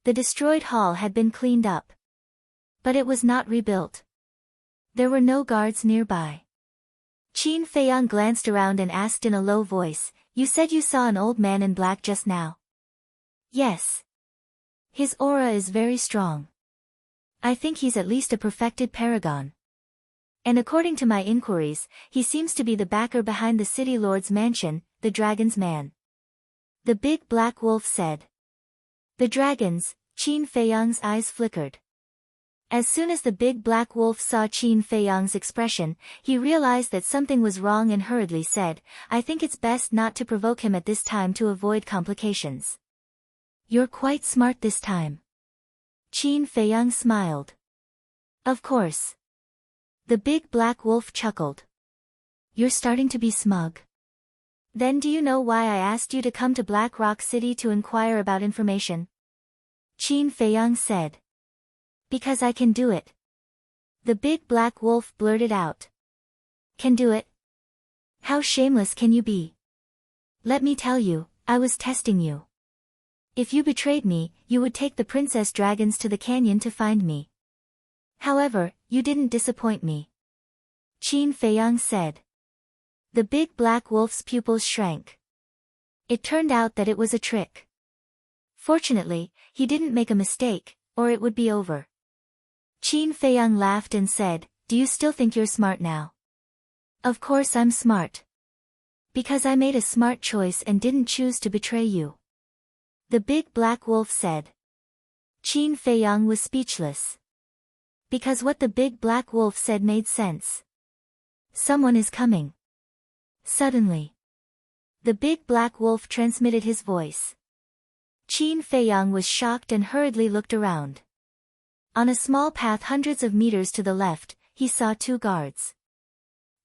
The destroyed hall had been cleaned up. But it was not rebuilt. There were no guards nearby. Qin Feiyang glanced around and asked in a low voice, "You said you saw an old man in black just now?" "Yes. His aura is very strong. I think he's at least a perfected paragon. And according to my inquiries, he seems to be the backer behind the city lord's mansion, the dragon's man." The big black wolf said. The dragons, Qin Feiyang's eyes flickered. As soon as the big black wolf saw Qin Feiyang's expression, he realized that something was wrong and hurriedly said, "I think it's best not to provoke him at this time to avoid complications." "You're quite smart this time." Qin Feiyang smiled. "Of course." The big black wolf chuckled. "You're starting to be smug. Then do you know why I asked you to come to Black Rock City to inquire about information?" Qin Feiyang said. "Because I can do it." The big black wolf blurted out. "Can do it? How shameless can you be? Let me tell you, I was testing you. If you betrayed me, you would take the princess dragons to the canyon to find me. However, you didn't disappoint me." Qin Feiyang said. The big black wolf's pupils shrank. It turned out that it was a trick. Fortunately, he didn't make a mistake, or it would be over. Qin Feiyang laughed and said, "Do you still think you're smart now?" "Of course I'm smart. Because I made a smart choice and didn't choose to betray you." The big black wolf said. Qin Feiyang was speechless. Because what the big black wolf said made sense. Someone is coming. Suddenly. The big black wolf transmitted his voice. Qin Feiyang was shocked and hurriedly looked around. On a small path hundreds of meters to the left, he saw two guards.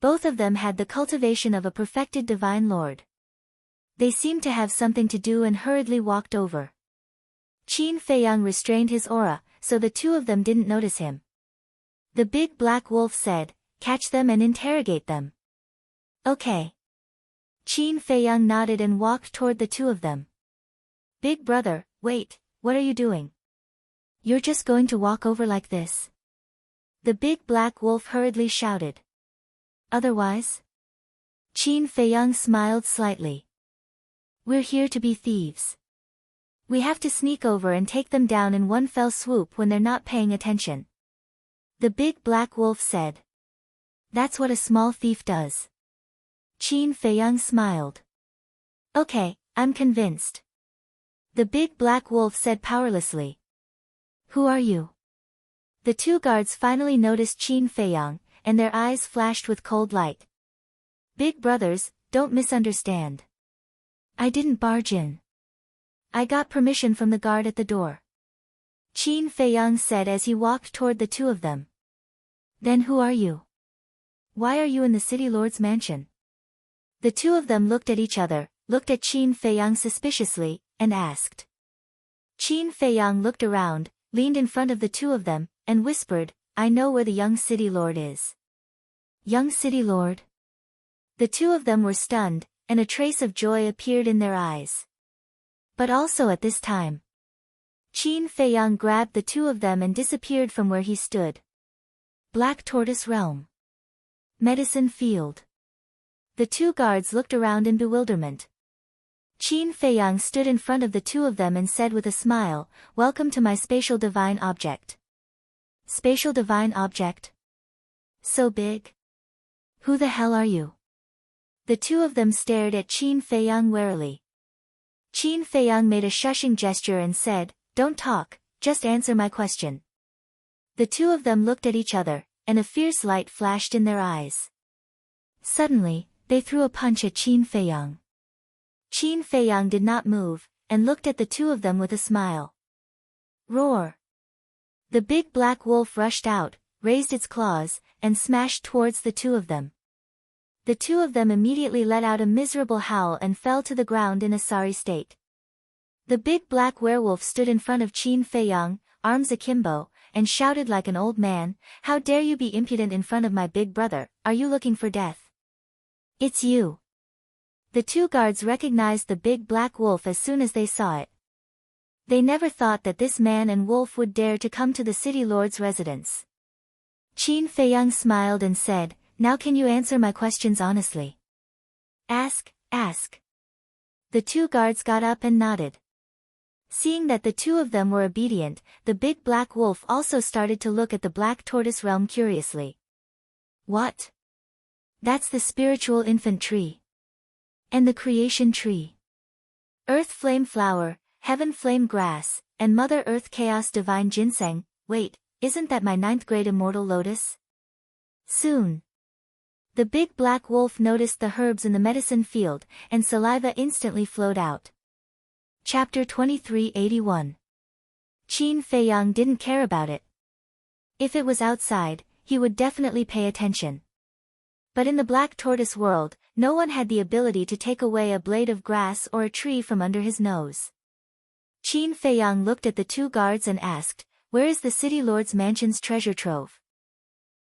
Both of them had the cultivation of a perfected divine lord. They seemed to have something to do and hurriedly walked over. Qin Feiyang restrained his aura, so the two of them didn't notice him. The big black wolf said, "Catch them and interrogate them." "Okay." Qin Feiyang nodded and walked toward the two of them. "Big brother, wait, what are you doing? You're just going to walk over like this?" The big black wolf hurriedly shouted. "Otherwise?" Qin Feiyang smiled slightly. "We're here to be thieves. We have to sneak over and take them down in one fell swoop when they're not paying attention." The big black wolf said. "That's what a small thief does." Qin Feiyang smiled. "Okay, I'm convinced." The big black wolf said powerlessly. "Who are you?" The two guards finally noticed Qin Feiyang, and their eyes flashed with cold light. "Big brothers, don't misunderstand. I didn't barge in. I got permission from the guard at the door." Qin Feiyang said as he walked toward the two of them. "Then who are you? Why are you in the city lord's mansion?" The two of them looked at each other, looked at Qin Feiyang suspiciously, and asked. Qin Feiyang looked around, leaned in front of the two of them, and whispered, "I know where the young city lord is." "Young city lord?" The two of them were stunned, and a trace of joy appeared in their eyes. But also at this time, Qin Feiyang grabbed the two of them and disappeared from where he stood. Black Tortoise Realm. Medicine Field. The two guards looked around in bewilderment. Qin Feiyang stood in front of the two of them and said with a smile, "Welcome to my spatial divine object." Spatial divine object? So big? Who the hell are you? The two of them stared at Qin Feiyang warily. Qin Feiyang made a shushing gesture and said, "Don't talk, just answer my question." The two of them looked at each other, and a fierce light flashed in their eyes. Suddenly, they threw a punch at Qin Feiyang. Qin Feiyang did not move, and looked at the two of them with a smile. Roar! The big black wolf rushed out, raised its claws, and smashed towards the two of them. The two of them immediately let out a miserable howl and fell to the ground in a sorry state. The big black werewolf stood in front of Qin Feiyang, arms akimbo, and shouted like an old man, "How dare you be impudent in front of my big brother, are you looking for death? It's you." The two guards recognized the big black wolf as soon as they saw it. They never thought that this man and wolf would dare to come to the city lord's residence. Qin Feiyang smiled and said, "Now can you answer my questions honestly?" Ask. The two guards got up and nodded. Seeing that the two of them were obedient, the big black wolf also started to look at the black tortoise realm curiously. What? That's the spiritual infant tree. And the creation tree. Earth flame flower, heaven flame grass, and Mother Earth chaos divine ginseng. Wait, isn't that my 9th grade immortal lotus? Soon. The big black wolf noticed the herbs in the medicine field, and saliva instantly flowed out. Chapter 2381. Qin Feiyang didn't care about it. If it was outside, he would definitely pay attention. But in the black tortoise world, no one had the ability to take away a blade of grass or a tree from under his nose. Qin Feiyang looked at the two guards and asked, "Where is the city lord's mansion's treasure trove?"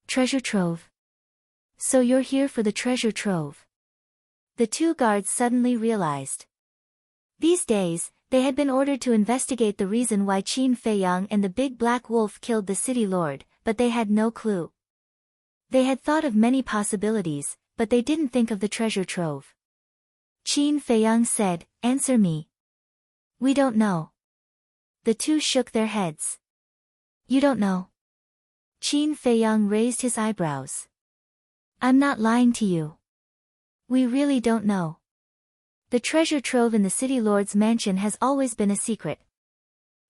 Treasure trove? So you're here for the treasure trove? The two guards suddenly realized. These days, they had been ordered to investigate the reason why Qin Feiyang and the big black wolf killed the city lord, but they had no clue. They had thought of many possibilities, but they didn't think of the treasure trove. Qin Feiyang said, "Answer me." "We don't know." The two shook their heads. "You don't know?" Qin Feiyang raised his eyebrows. "I'm not lying to you. We really don't know. The treasure trove in the city lord's mansion has always been a secret.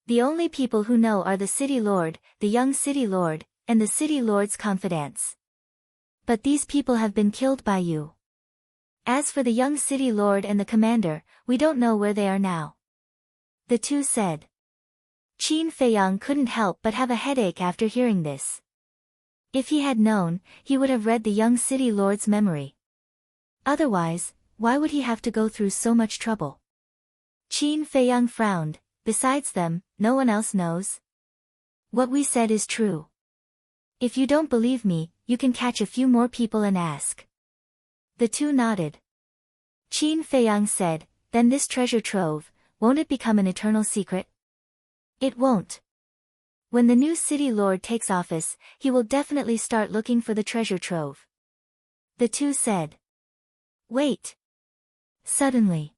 The only people who know are the city lord, the young city lord, and the city lord's confidants. But these people have been killed by you. As for the young city lord and the commander, we don't know where they are now." The two said. Qin Feiyang couldn't help but have a headache after hearing this. If he had known, he would have read the young city lord's memory. Otherwise, why would he have to go through so much trouble? Qin Feiyang frowned. "Besides them, no one else knows. What we said is true. If you don't believe me, you can catch a few more people and ask." The two nodded. Qin Feiyang said, "Then this treasure trove, won't it become an eternal secret?" "It won't. When the new city lord takes office, he will definitely start looking for the treasure trove." The two said. "Wait." Suddenly,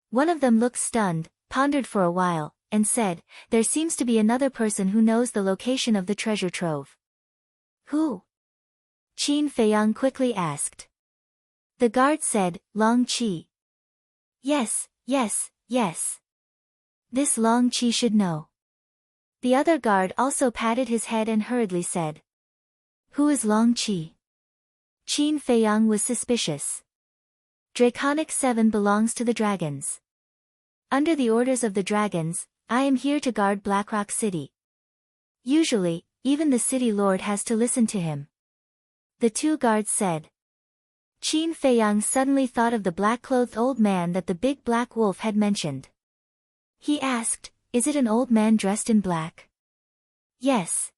one of them looked stunned, pondered for a while, and said, "There seems to be another person who knows the location of the treasure trove." "Who?" Qin Feiyang quickly asked. The guard said, "Long Qi." Yes. This Long Qi should know." The other guard also patted his head and hurriedly said. "Who is Long Qi?" Qin Feiyang was suspicious. "Draconic 7 belongs to the dragons. Under the orders of the dragons, I am here to guard Blackrock City. Usually, even the city lord has to listen to him." The two guards said. Qin Feiyang suddenly thought of the black-clothed old man that the big black wolf had mentioned. He asked, "Is it an old man dressed in black?" "Yes.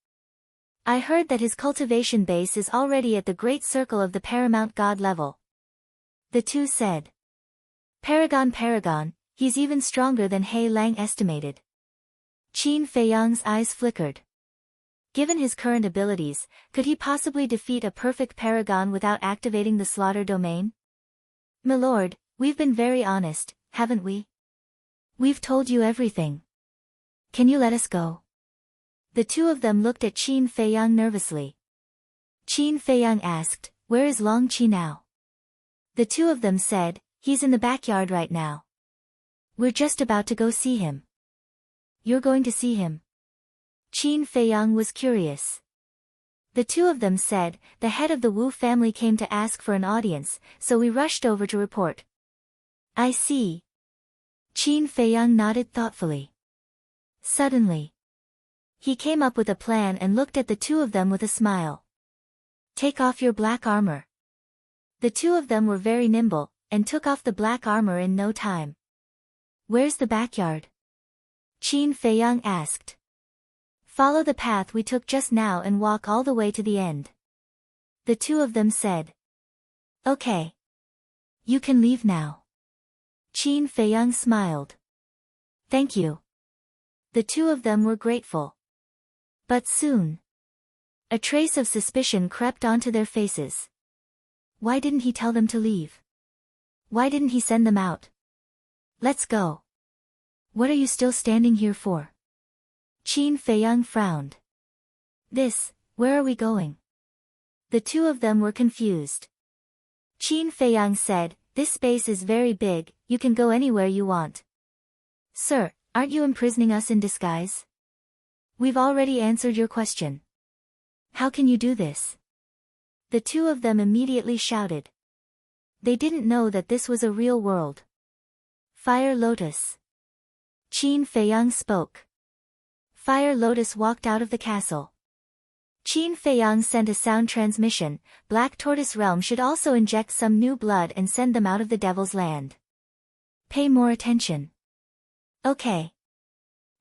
I heard that his cultivation base is already at the great circle of the paramount god level." The two said. Paragon, he's even stronger than He Lang estimated." Qin Feiyang's eyes flickered. Given his current abilities, could he possibly defeat a perfect paragon without activating the slaughter domain? "Milord, we've been very honest, haven't we? We've told you everything. Can you let us go? The two of them looked at Qin Feiyang nervously. Qin Feiyang asked, where is Long Qi now? The two of them said, he's in the backyard right now. We're just about to go see him. You're going to see him? Qin Feiyang was curious. The two of them said, the head of the Wu family came to ask for an audience, so we rushed over to report. I see. Qin Feiyang nodded thoughtfully. Suddenly, he came up with a plan and looked at the two of them with a smile. Take off your black armor. The two of them were very nimble, and took off the black armor in no time. Where's the backyard? Qin Feiyang asked. Follow the path we took just now and walk all the way to the end. The two of them said. Okay. You can leave now. Qin Feiyang smiled. Thank you. The two of them were grateful. But soon, a trace of suspicion crept onto their faces. Why didn't he tell them to leave? Why didn't he send them out? Let's go. What are you still standing here for? Qin Feiyang frowned. Where are we going? The two of them were confused. Qin Feiyang said, this space is very big, you can go anywhere you want. Sir, aren't you imprisoning us in disguise? We've already answered your question. How can you do this? The two of them immediately shouted. They didn't know that this was a real world. Fire Lotus. Qin Feiyang spoke. Fire Lotus walked out of the castle. Qin Feiyang sent a sound transmission, Black Tortoise Realm should also inject some new blood and send them out of the Devil's Land. Pay more attention. Okay.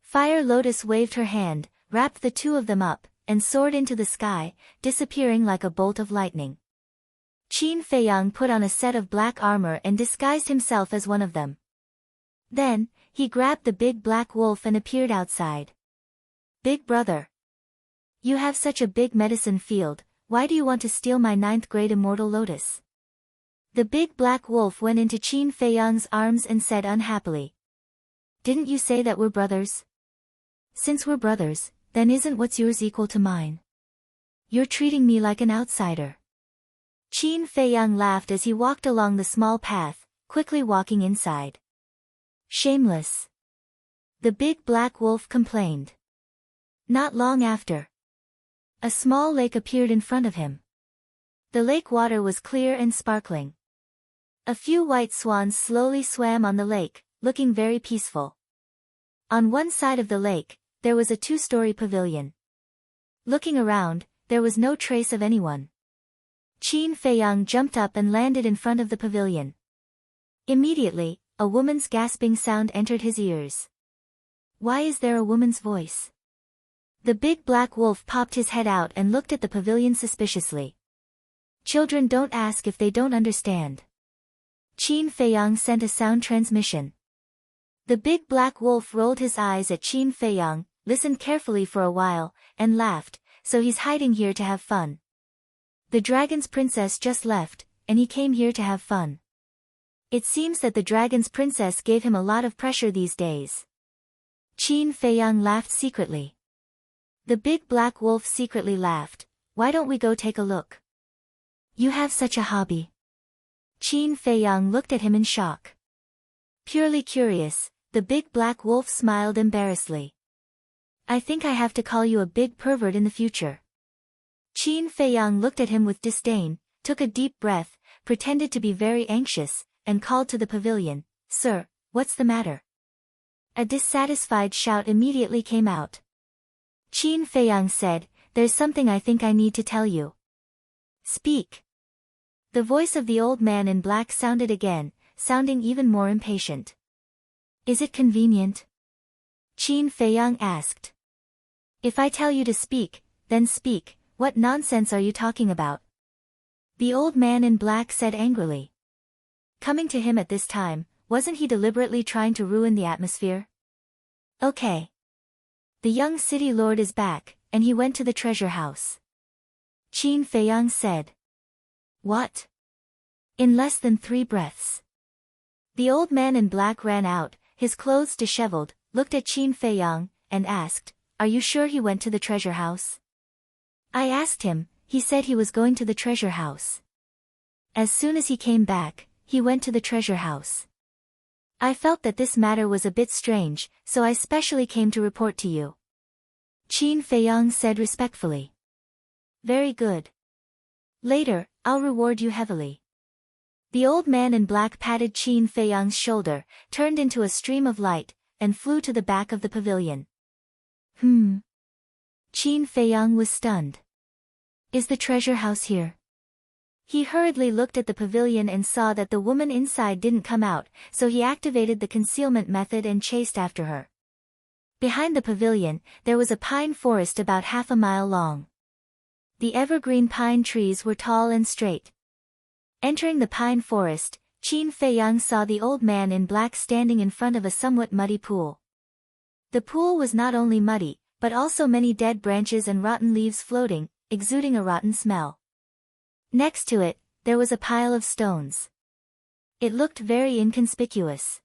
Fire Lotus waved her hand, wrapped the two of them up, and soared into the sky, disappearing like a bolt of lightning. Qin Feiyang put on a set of black armor and disguised himself as one of them. Then, he grabbed the big black wolf and appeared outside. Big brother. You have such a big medicine field, why do you want to steal my 9th grade immortal lotus? The big black wolf went into Qin Feiyang's arms and said unhappily. Didn't you say that we're brothers? Since we're brothers, then isn't what's yours equal to mine? You're treating me like an outsider. Qin Feiyang laughed as he walked along the small path, quickly walking inside. Shameless. The big black wolf complained. Not long after, a small lake appeared in front of him. The lake water was clear and sparkling. A few white swans slowly swam on the lake, looking very peaceful. On one side of the lake, there was a 2-story pavilion. Looking around, there was no trace of anyone. Qin Feiyang jumped up and landed in front of the pavilion. Immediately, a woman's gasping sound entered his ears. Why is there a woman's voice? The big black wolf popped his head out and looked at the pavilion suspiciously. Children don't ask if they don't understand. Qin Feiyang sent a sound transmission. The big black wolf rolled his eyes at Qin Feiyang, listened carefully for a while, and laughed, so he's hiding here to have fun. The dragon's princess just left, and he came here to have fun. It seems that the dragon's princess gave him a lot of pressure these days. Qin Feiyang laughed secretly. The big black wolf secretly laughed. Why don't we go take a look? You have such a hobby. Qin Feiyang looked at him in shock. Purely curious, the big black wolf smiled embarrassedly. I think I have to call you a big pervert in the future. Qin Feiyang looked at him with disdain, took a deep breath, pretended to be very anxious, and called to the pavilion, Sir, what's the matter? A dissatisfied shout immediately came out. Qin Feiyang said, There's something I think I need to tell you. Speak. The voice of the old man in black sounded again, sounding even more impatient. Is it convenient? Qin Feiyang asked. If I tell you to speak, then speak, what nonsense are you talking about? The old man in black said angrily. Coming to him at this time, wasn't he deliberately trying to ruin the atmosphere? Okay. The young city lord is back, and he went to the treasure house. Qin Feiyang said. What? In less than 3 breaths. The old man in black ran out, his clothes disheveled, looked at Qin Feiyang, and asked, "Are you sure he went to the treasure house?" "I asked him, he said he was going to the treasure house. As soon as he came back, he went to the treasure house. I felt that this matter was a bit strange, so I specially came to report to you," Qin Feiyang said respectfully. "Very good. Later, I'll reward you heavily." The old man in black patted Qin Feiyang's shoulder, turned into a stream of light, and flew to the back of the pavilion. Qin Feiyang was stunned. "Is the treasure house here?" He hurriedly looked at the pavilion and saw that the woman inside didn't come out, so he activated the concealment method and chased after her. Behind the pavilion, there was a pine forest about half a mile long. The evergreen pine trees were tall and straight. Entering the pine forest, Qin Feiyang saw the old man in black standing in front of a somewhat muddy pool. The pool was not only muddy, but also many dead branches and rotten leaves floating, exuding a rotten smell. Next to it, there was a pile of stones. It looked very inconspicuous.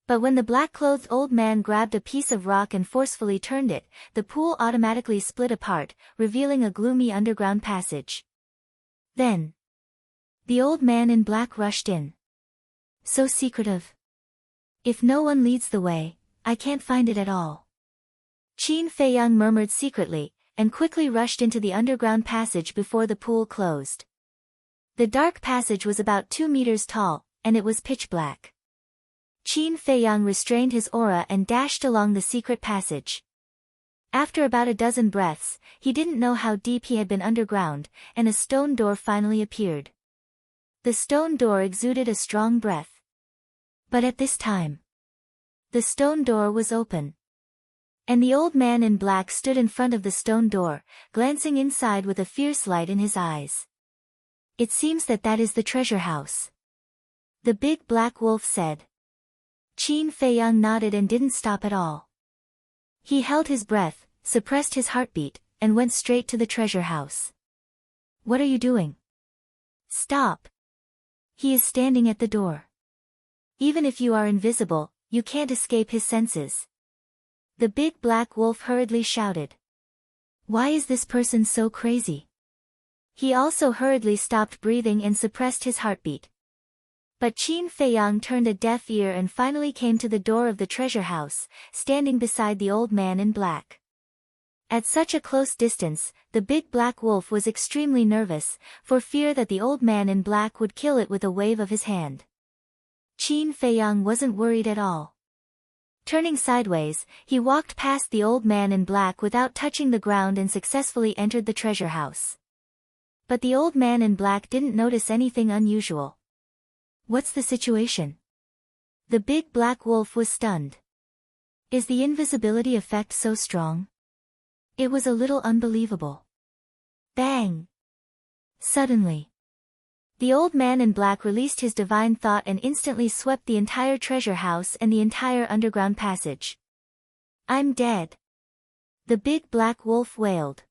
But when the black-clothed old man grabbed a piece of rock and forcefully turned it, the pool automatically split apart, revealing a gloomy underground passage. Then, the old man in black rushed in. "So secretive. If no one leads the way, I can't find it at all," Qin Feiyang murmured secretly, and quickly rushed into the underground passage before the pool closed. The dark passage was about 2 meters tall, and it was pitch black. Qin Feiyang restrained his aura and dashed along the secret passage. After about a dozen breaths, he didn't know how deep he had been underground, and a stone door finally appeared. The stone door exuded a strong breath. But at this time, the stone door was open. And the old man in black stood in front of the stone door, glancing inside with a fierce light in his eyes. "It seems that is the treasure house," the big black wolf said. Qin Feiyang nodded and didn't stop at all. He held his breath, suppressed his heartbeat, and went straight to the treasure house. "What are you doing?" "Stop. He is standing at the door. Even if you are invisible, you can't escape his senses," the big black wolf hurriedly shouted. "Why is this person so crazy?" He also hurriedly stopped breathing and suppressed his heartbeat. But Qin Feiyang turned a deaf ear and finally came to the door of the treasure house, standing beside the old man in black. At such a close distance, the big black wolf was extremely nervous, for fear that the old man in black would kill it with a wave of his hand. Qin Feiyang wasn't worried at all. Turning sideways, he walked past the old man in black without touching the ground and successfully entered the treasure house. But the old man in black didn't notice anything unusual. "What's the situation?" The big black wolf was stunned. "Is the invisibility effect so strong?" It was a little unbelievable. Bang! Suddenly, the old man in black released his divine thought and instantly swept the entire treasure house and the entire underground passage. "I'm dead," the big black wolf wailed.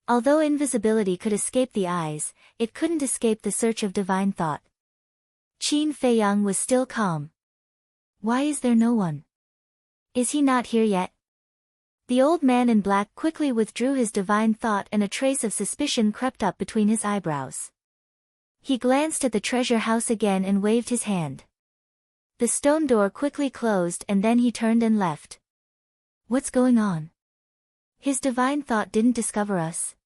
Although invisibility could escape the eyes, it couldn't escape the search of divine thought. Qin Feiyang was still calm. "Why is there no one? Is he not here yet?" The old man in black quickly withdrew his divine thought and a trace of suspicion crept up between his eyebrows. He glanced at the treasure house again and waved his hand. The stone door quickly closed and then he turned and left. "What's going on? His divine thought didn't discover us.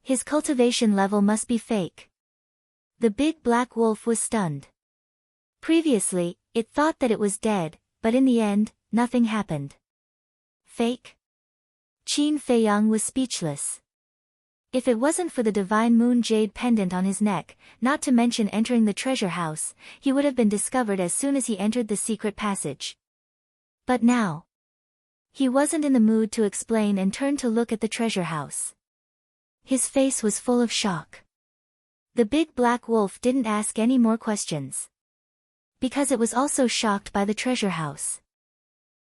His cultivation level must be fake." The big black wolf was stunned. Previously, it thought that it was dead, but in the end, nothing happened. Fake? Qin Feiyang was speechless. If it wasn't for the divine moon jade pendant on his neck, not to mention entering the treasure house, he would have been discovered as soon as he entered the secret passage. But now, he wasn't in the mood to explain and turned to look at the treasure house. His face was full of shock. The big black wolf didn't ask any more questions, because it was also shocked by the treasure house.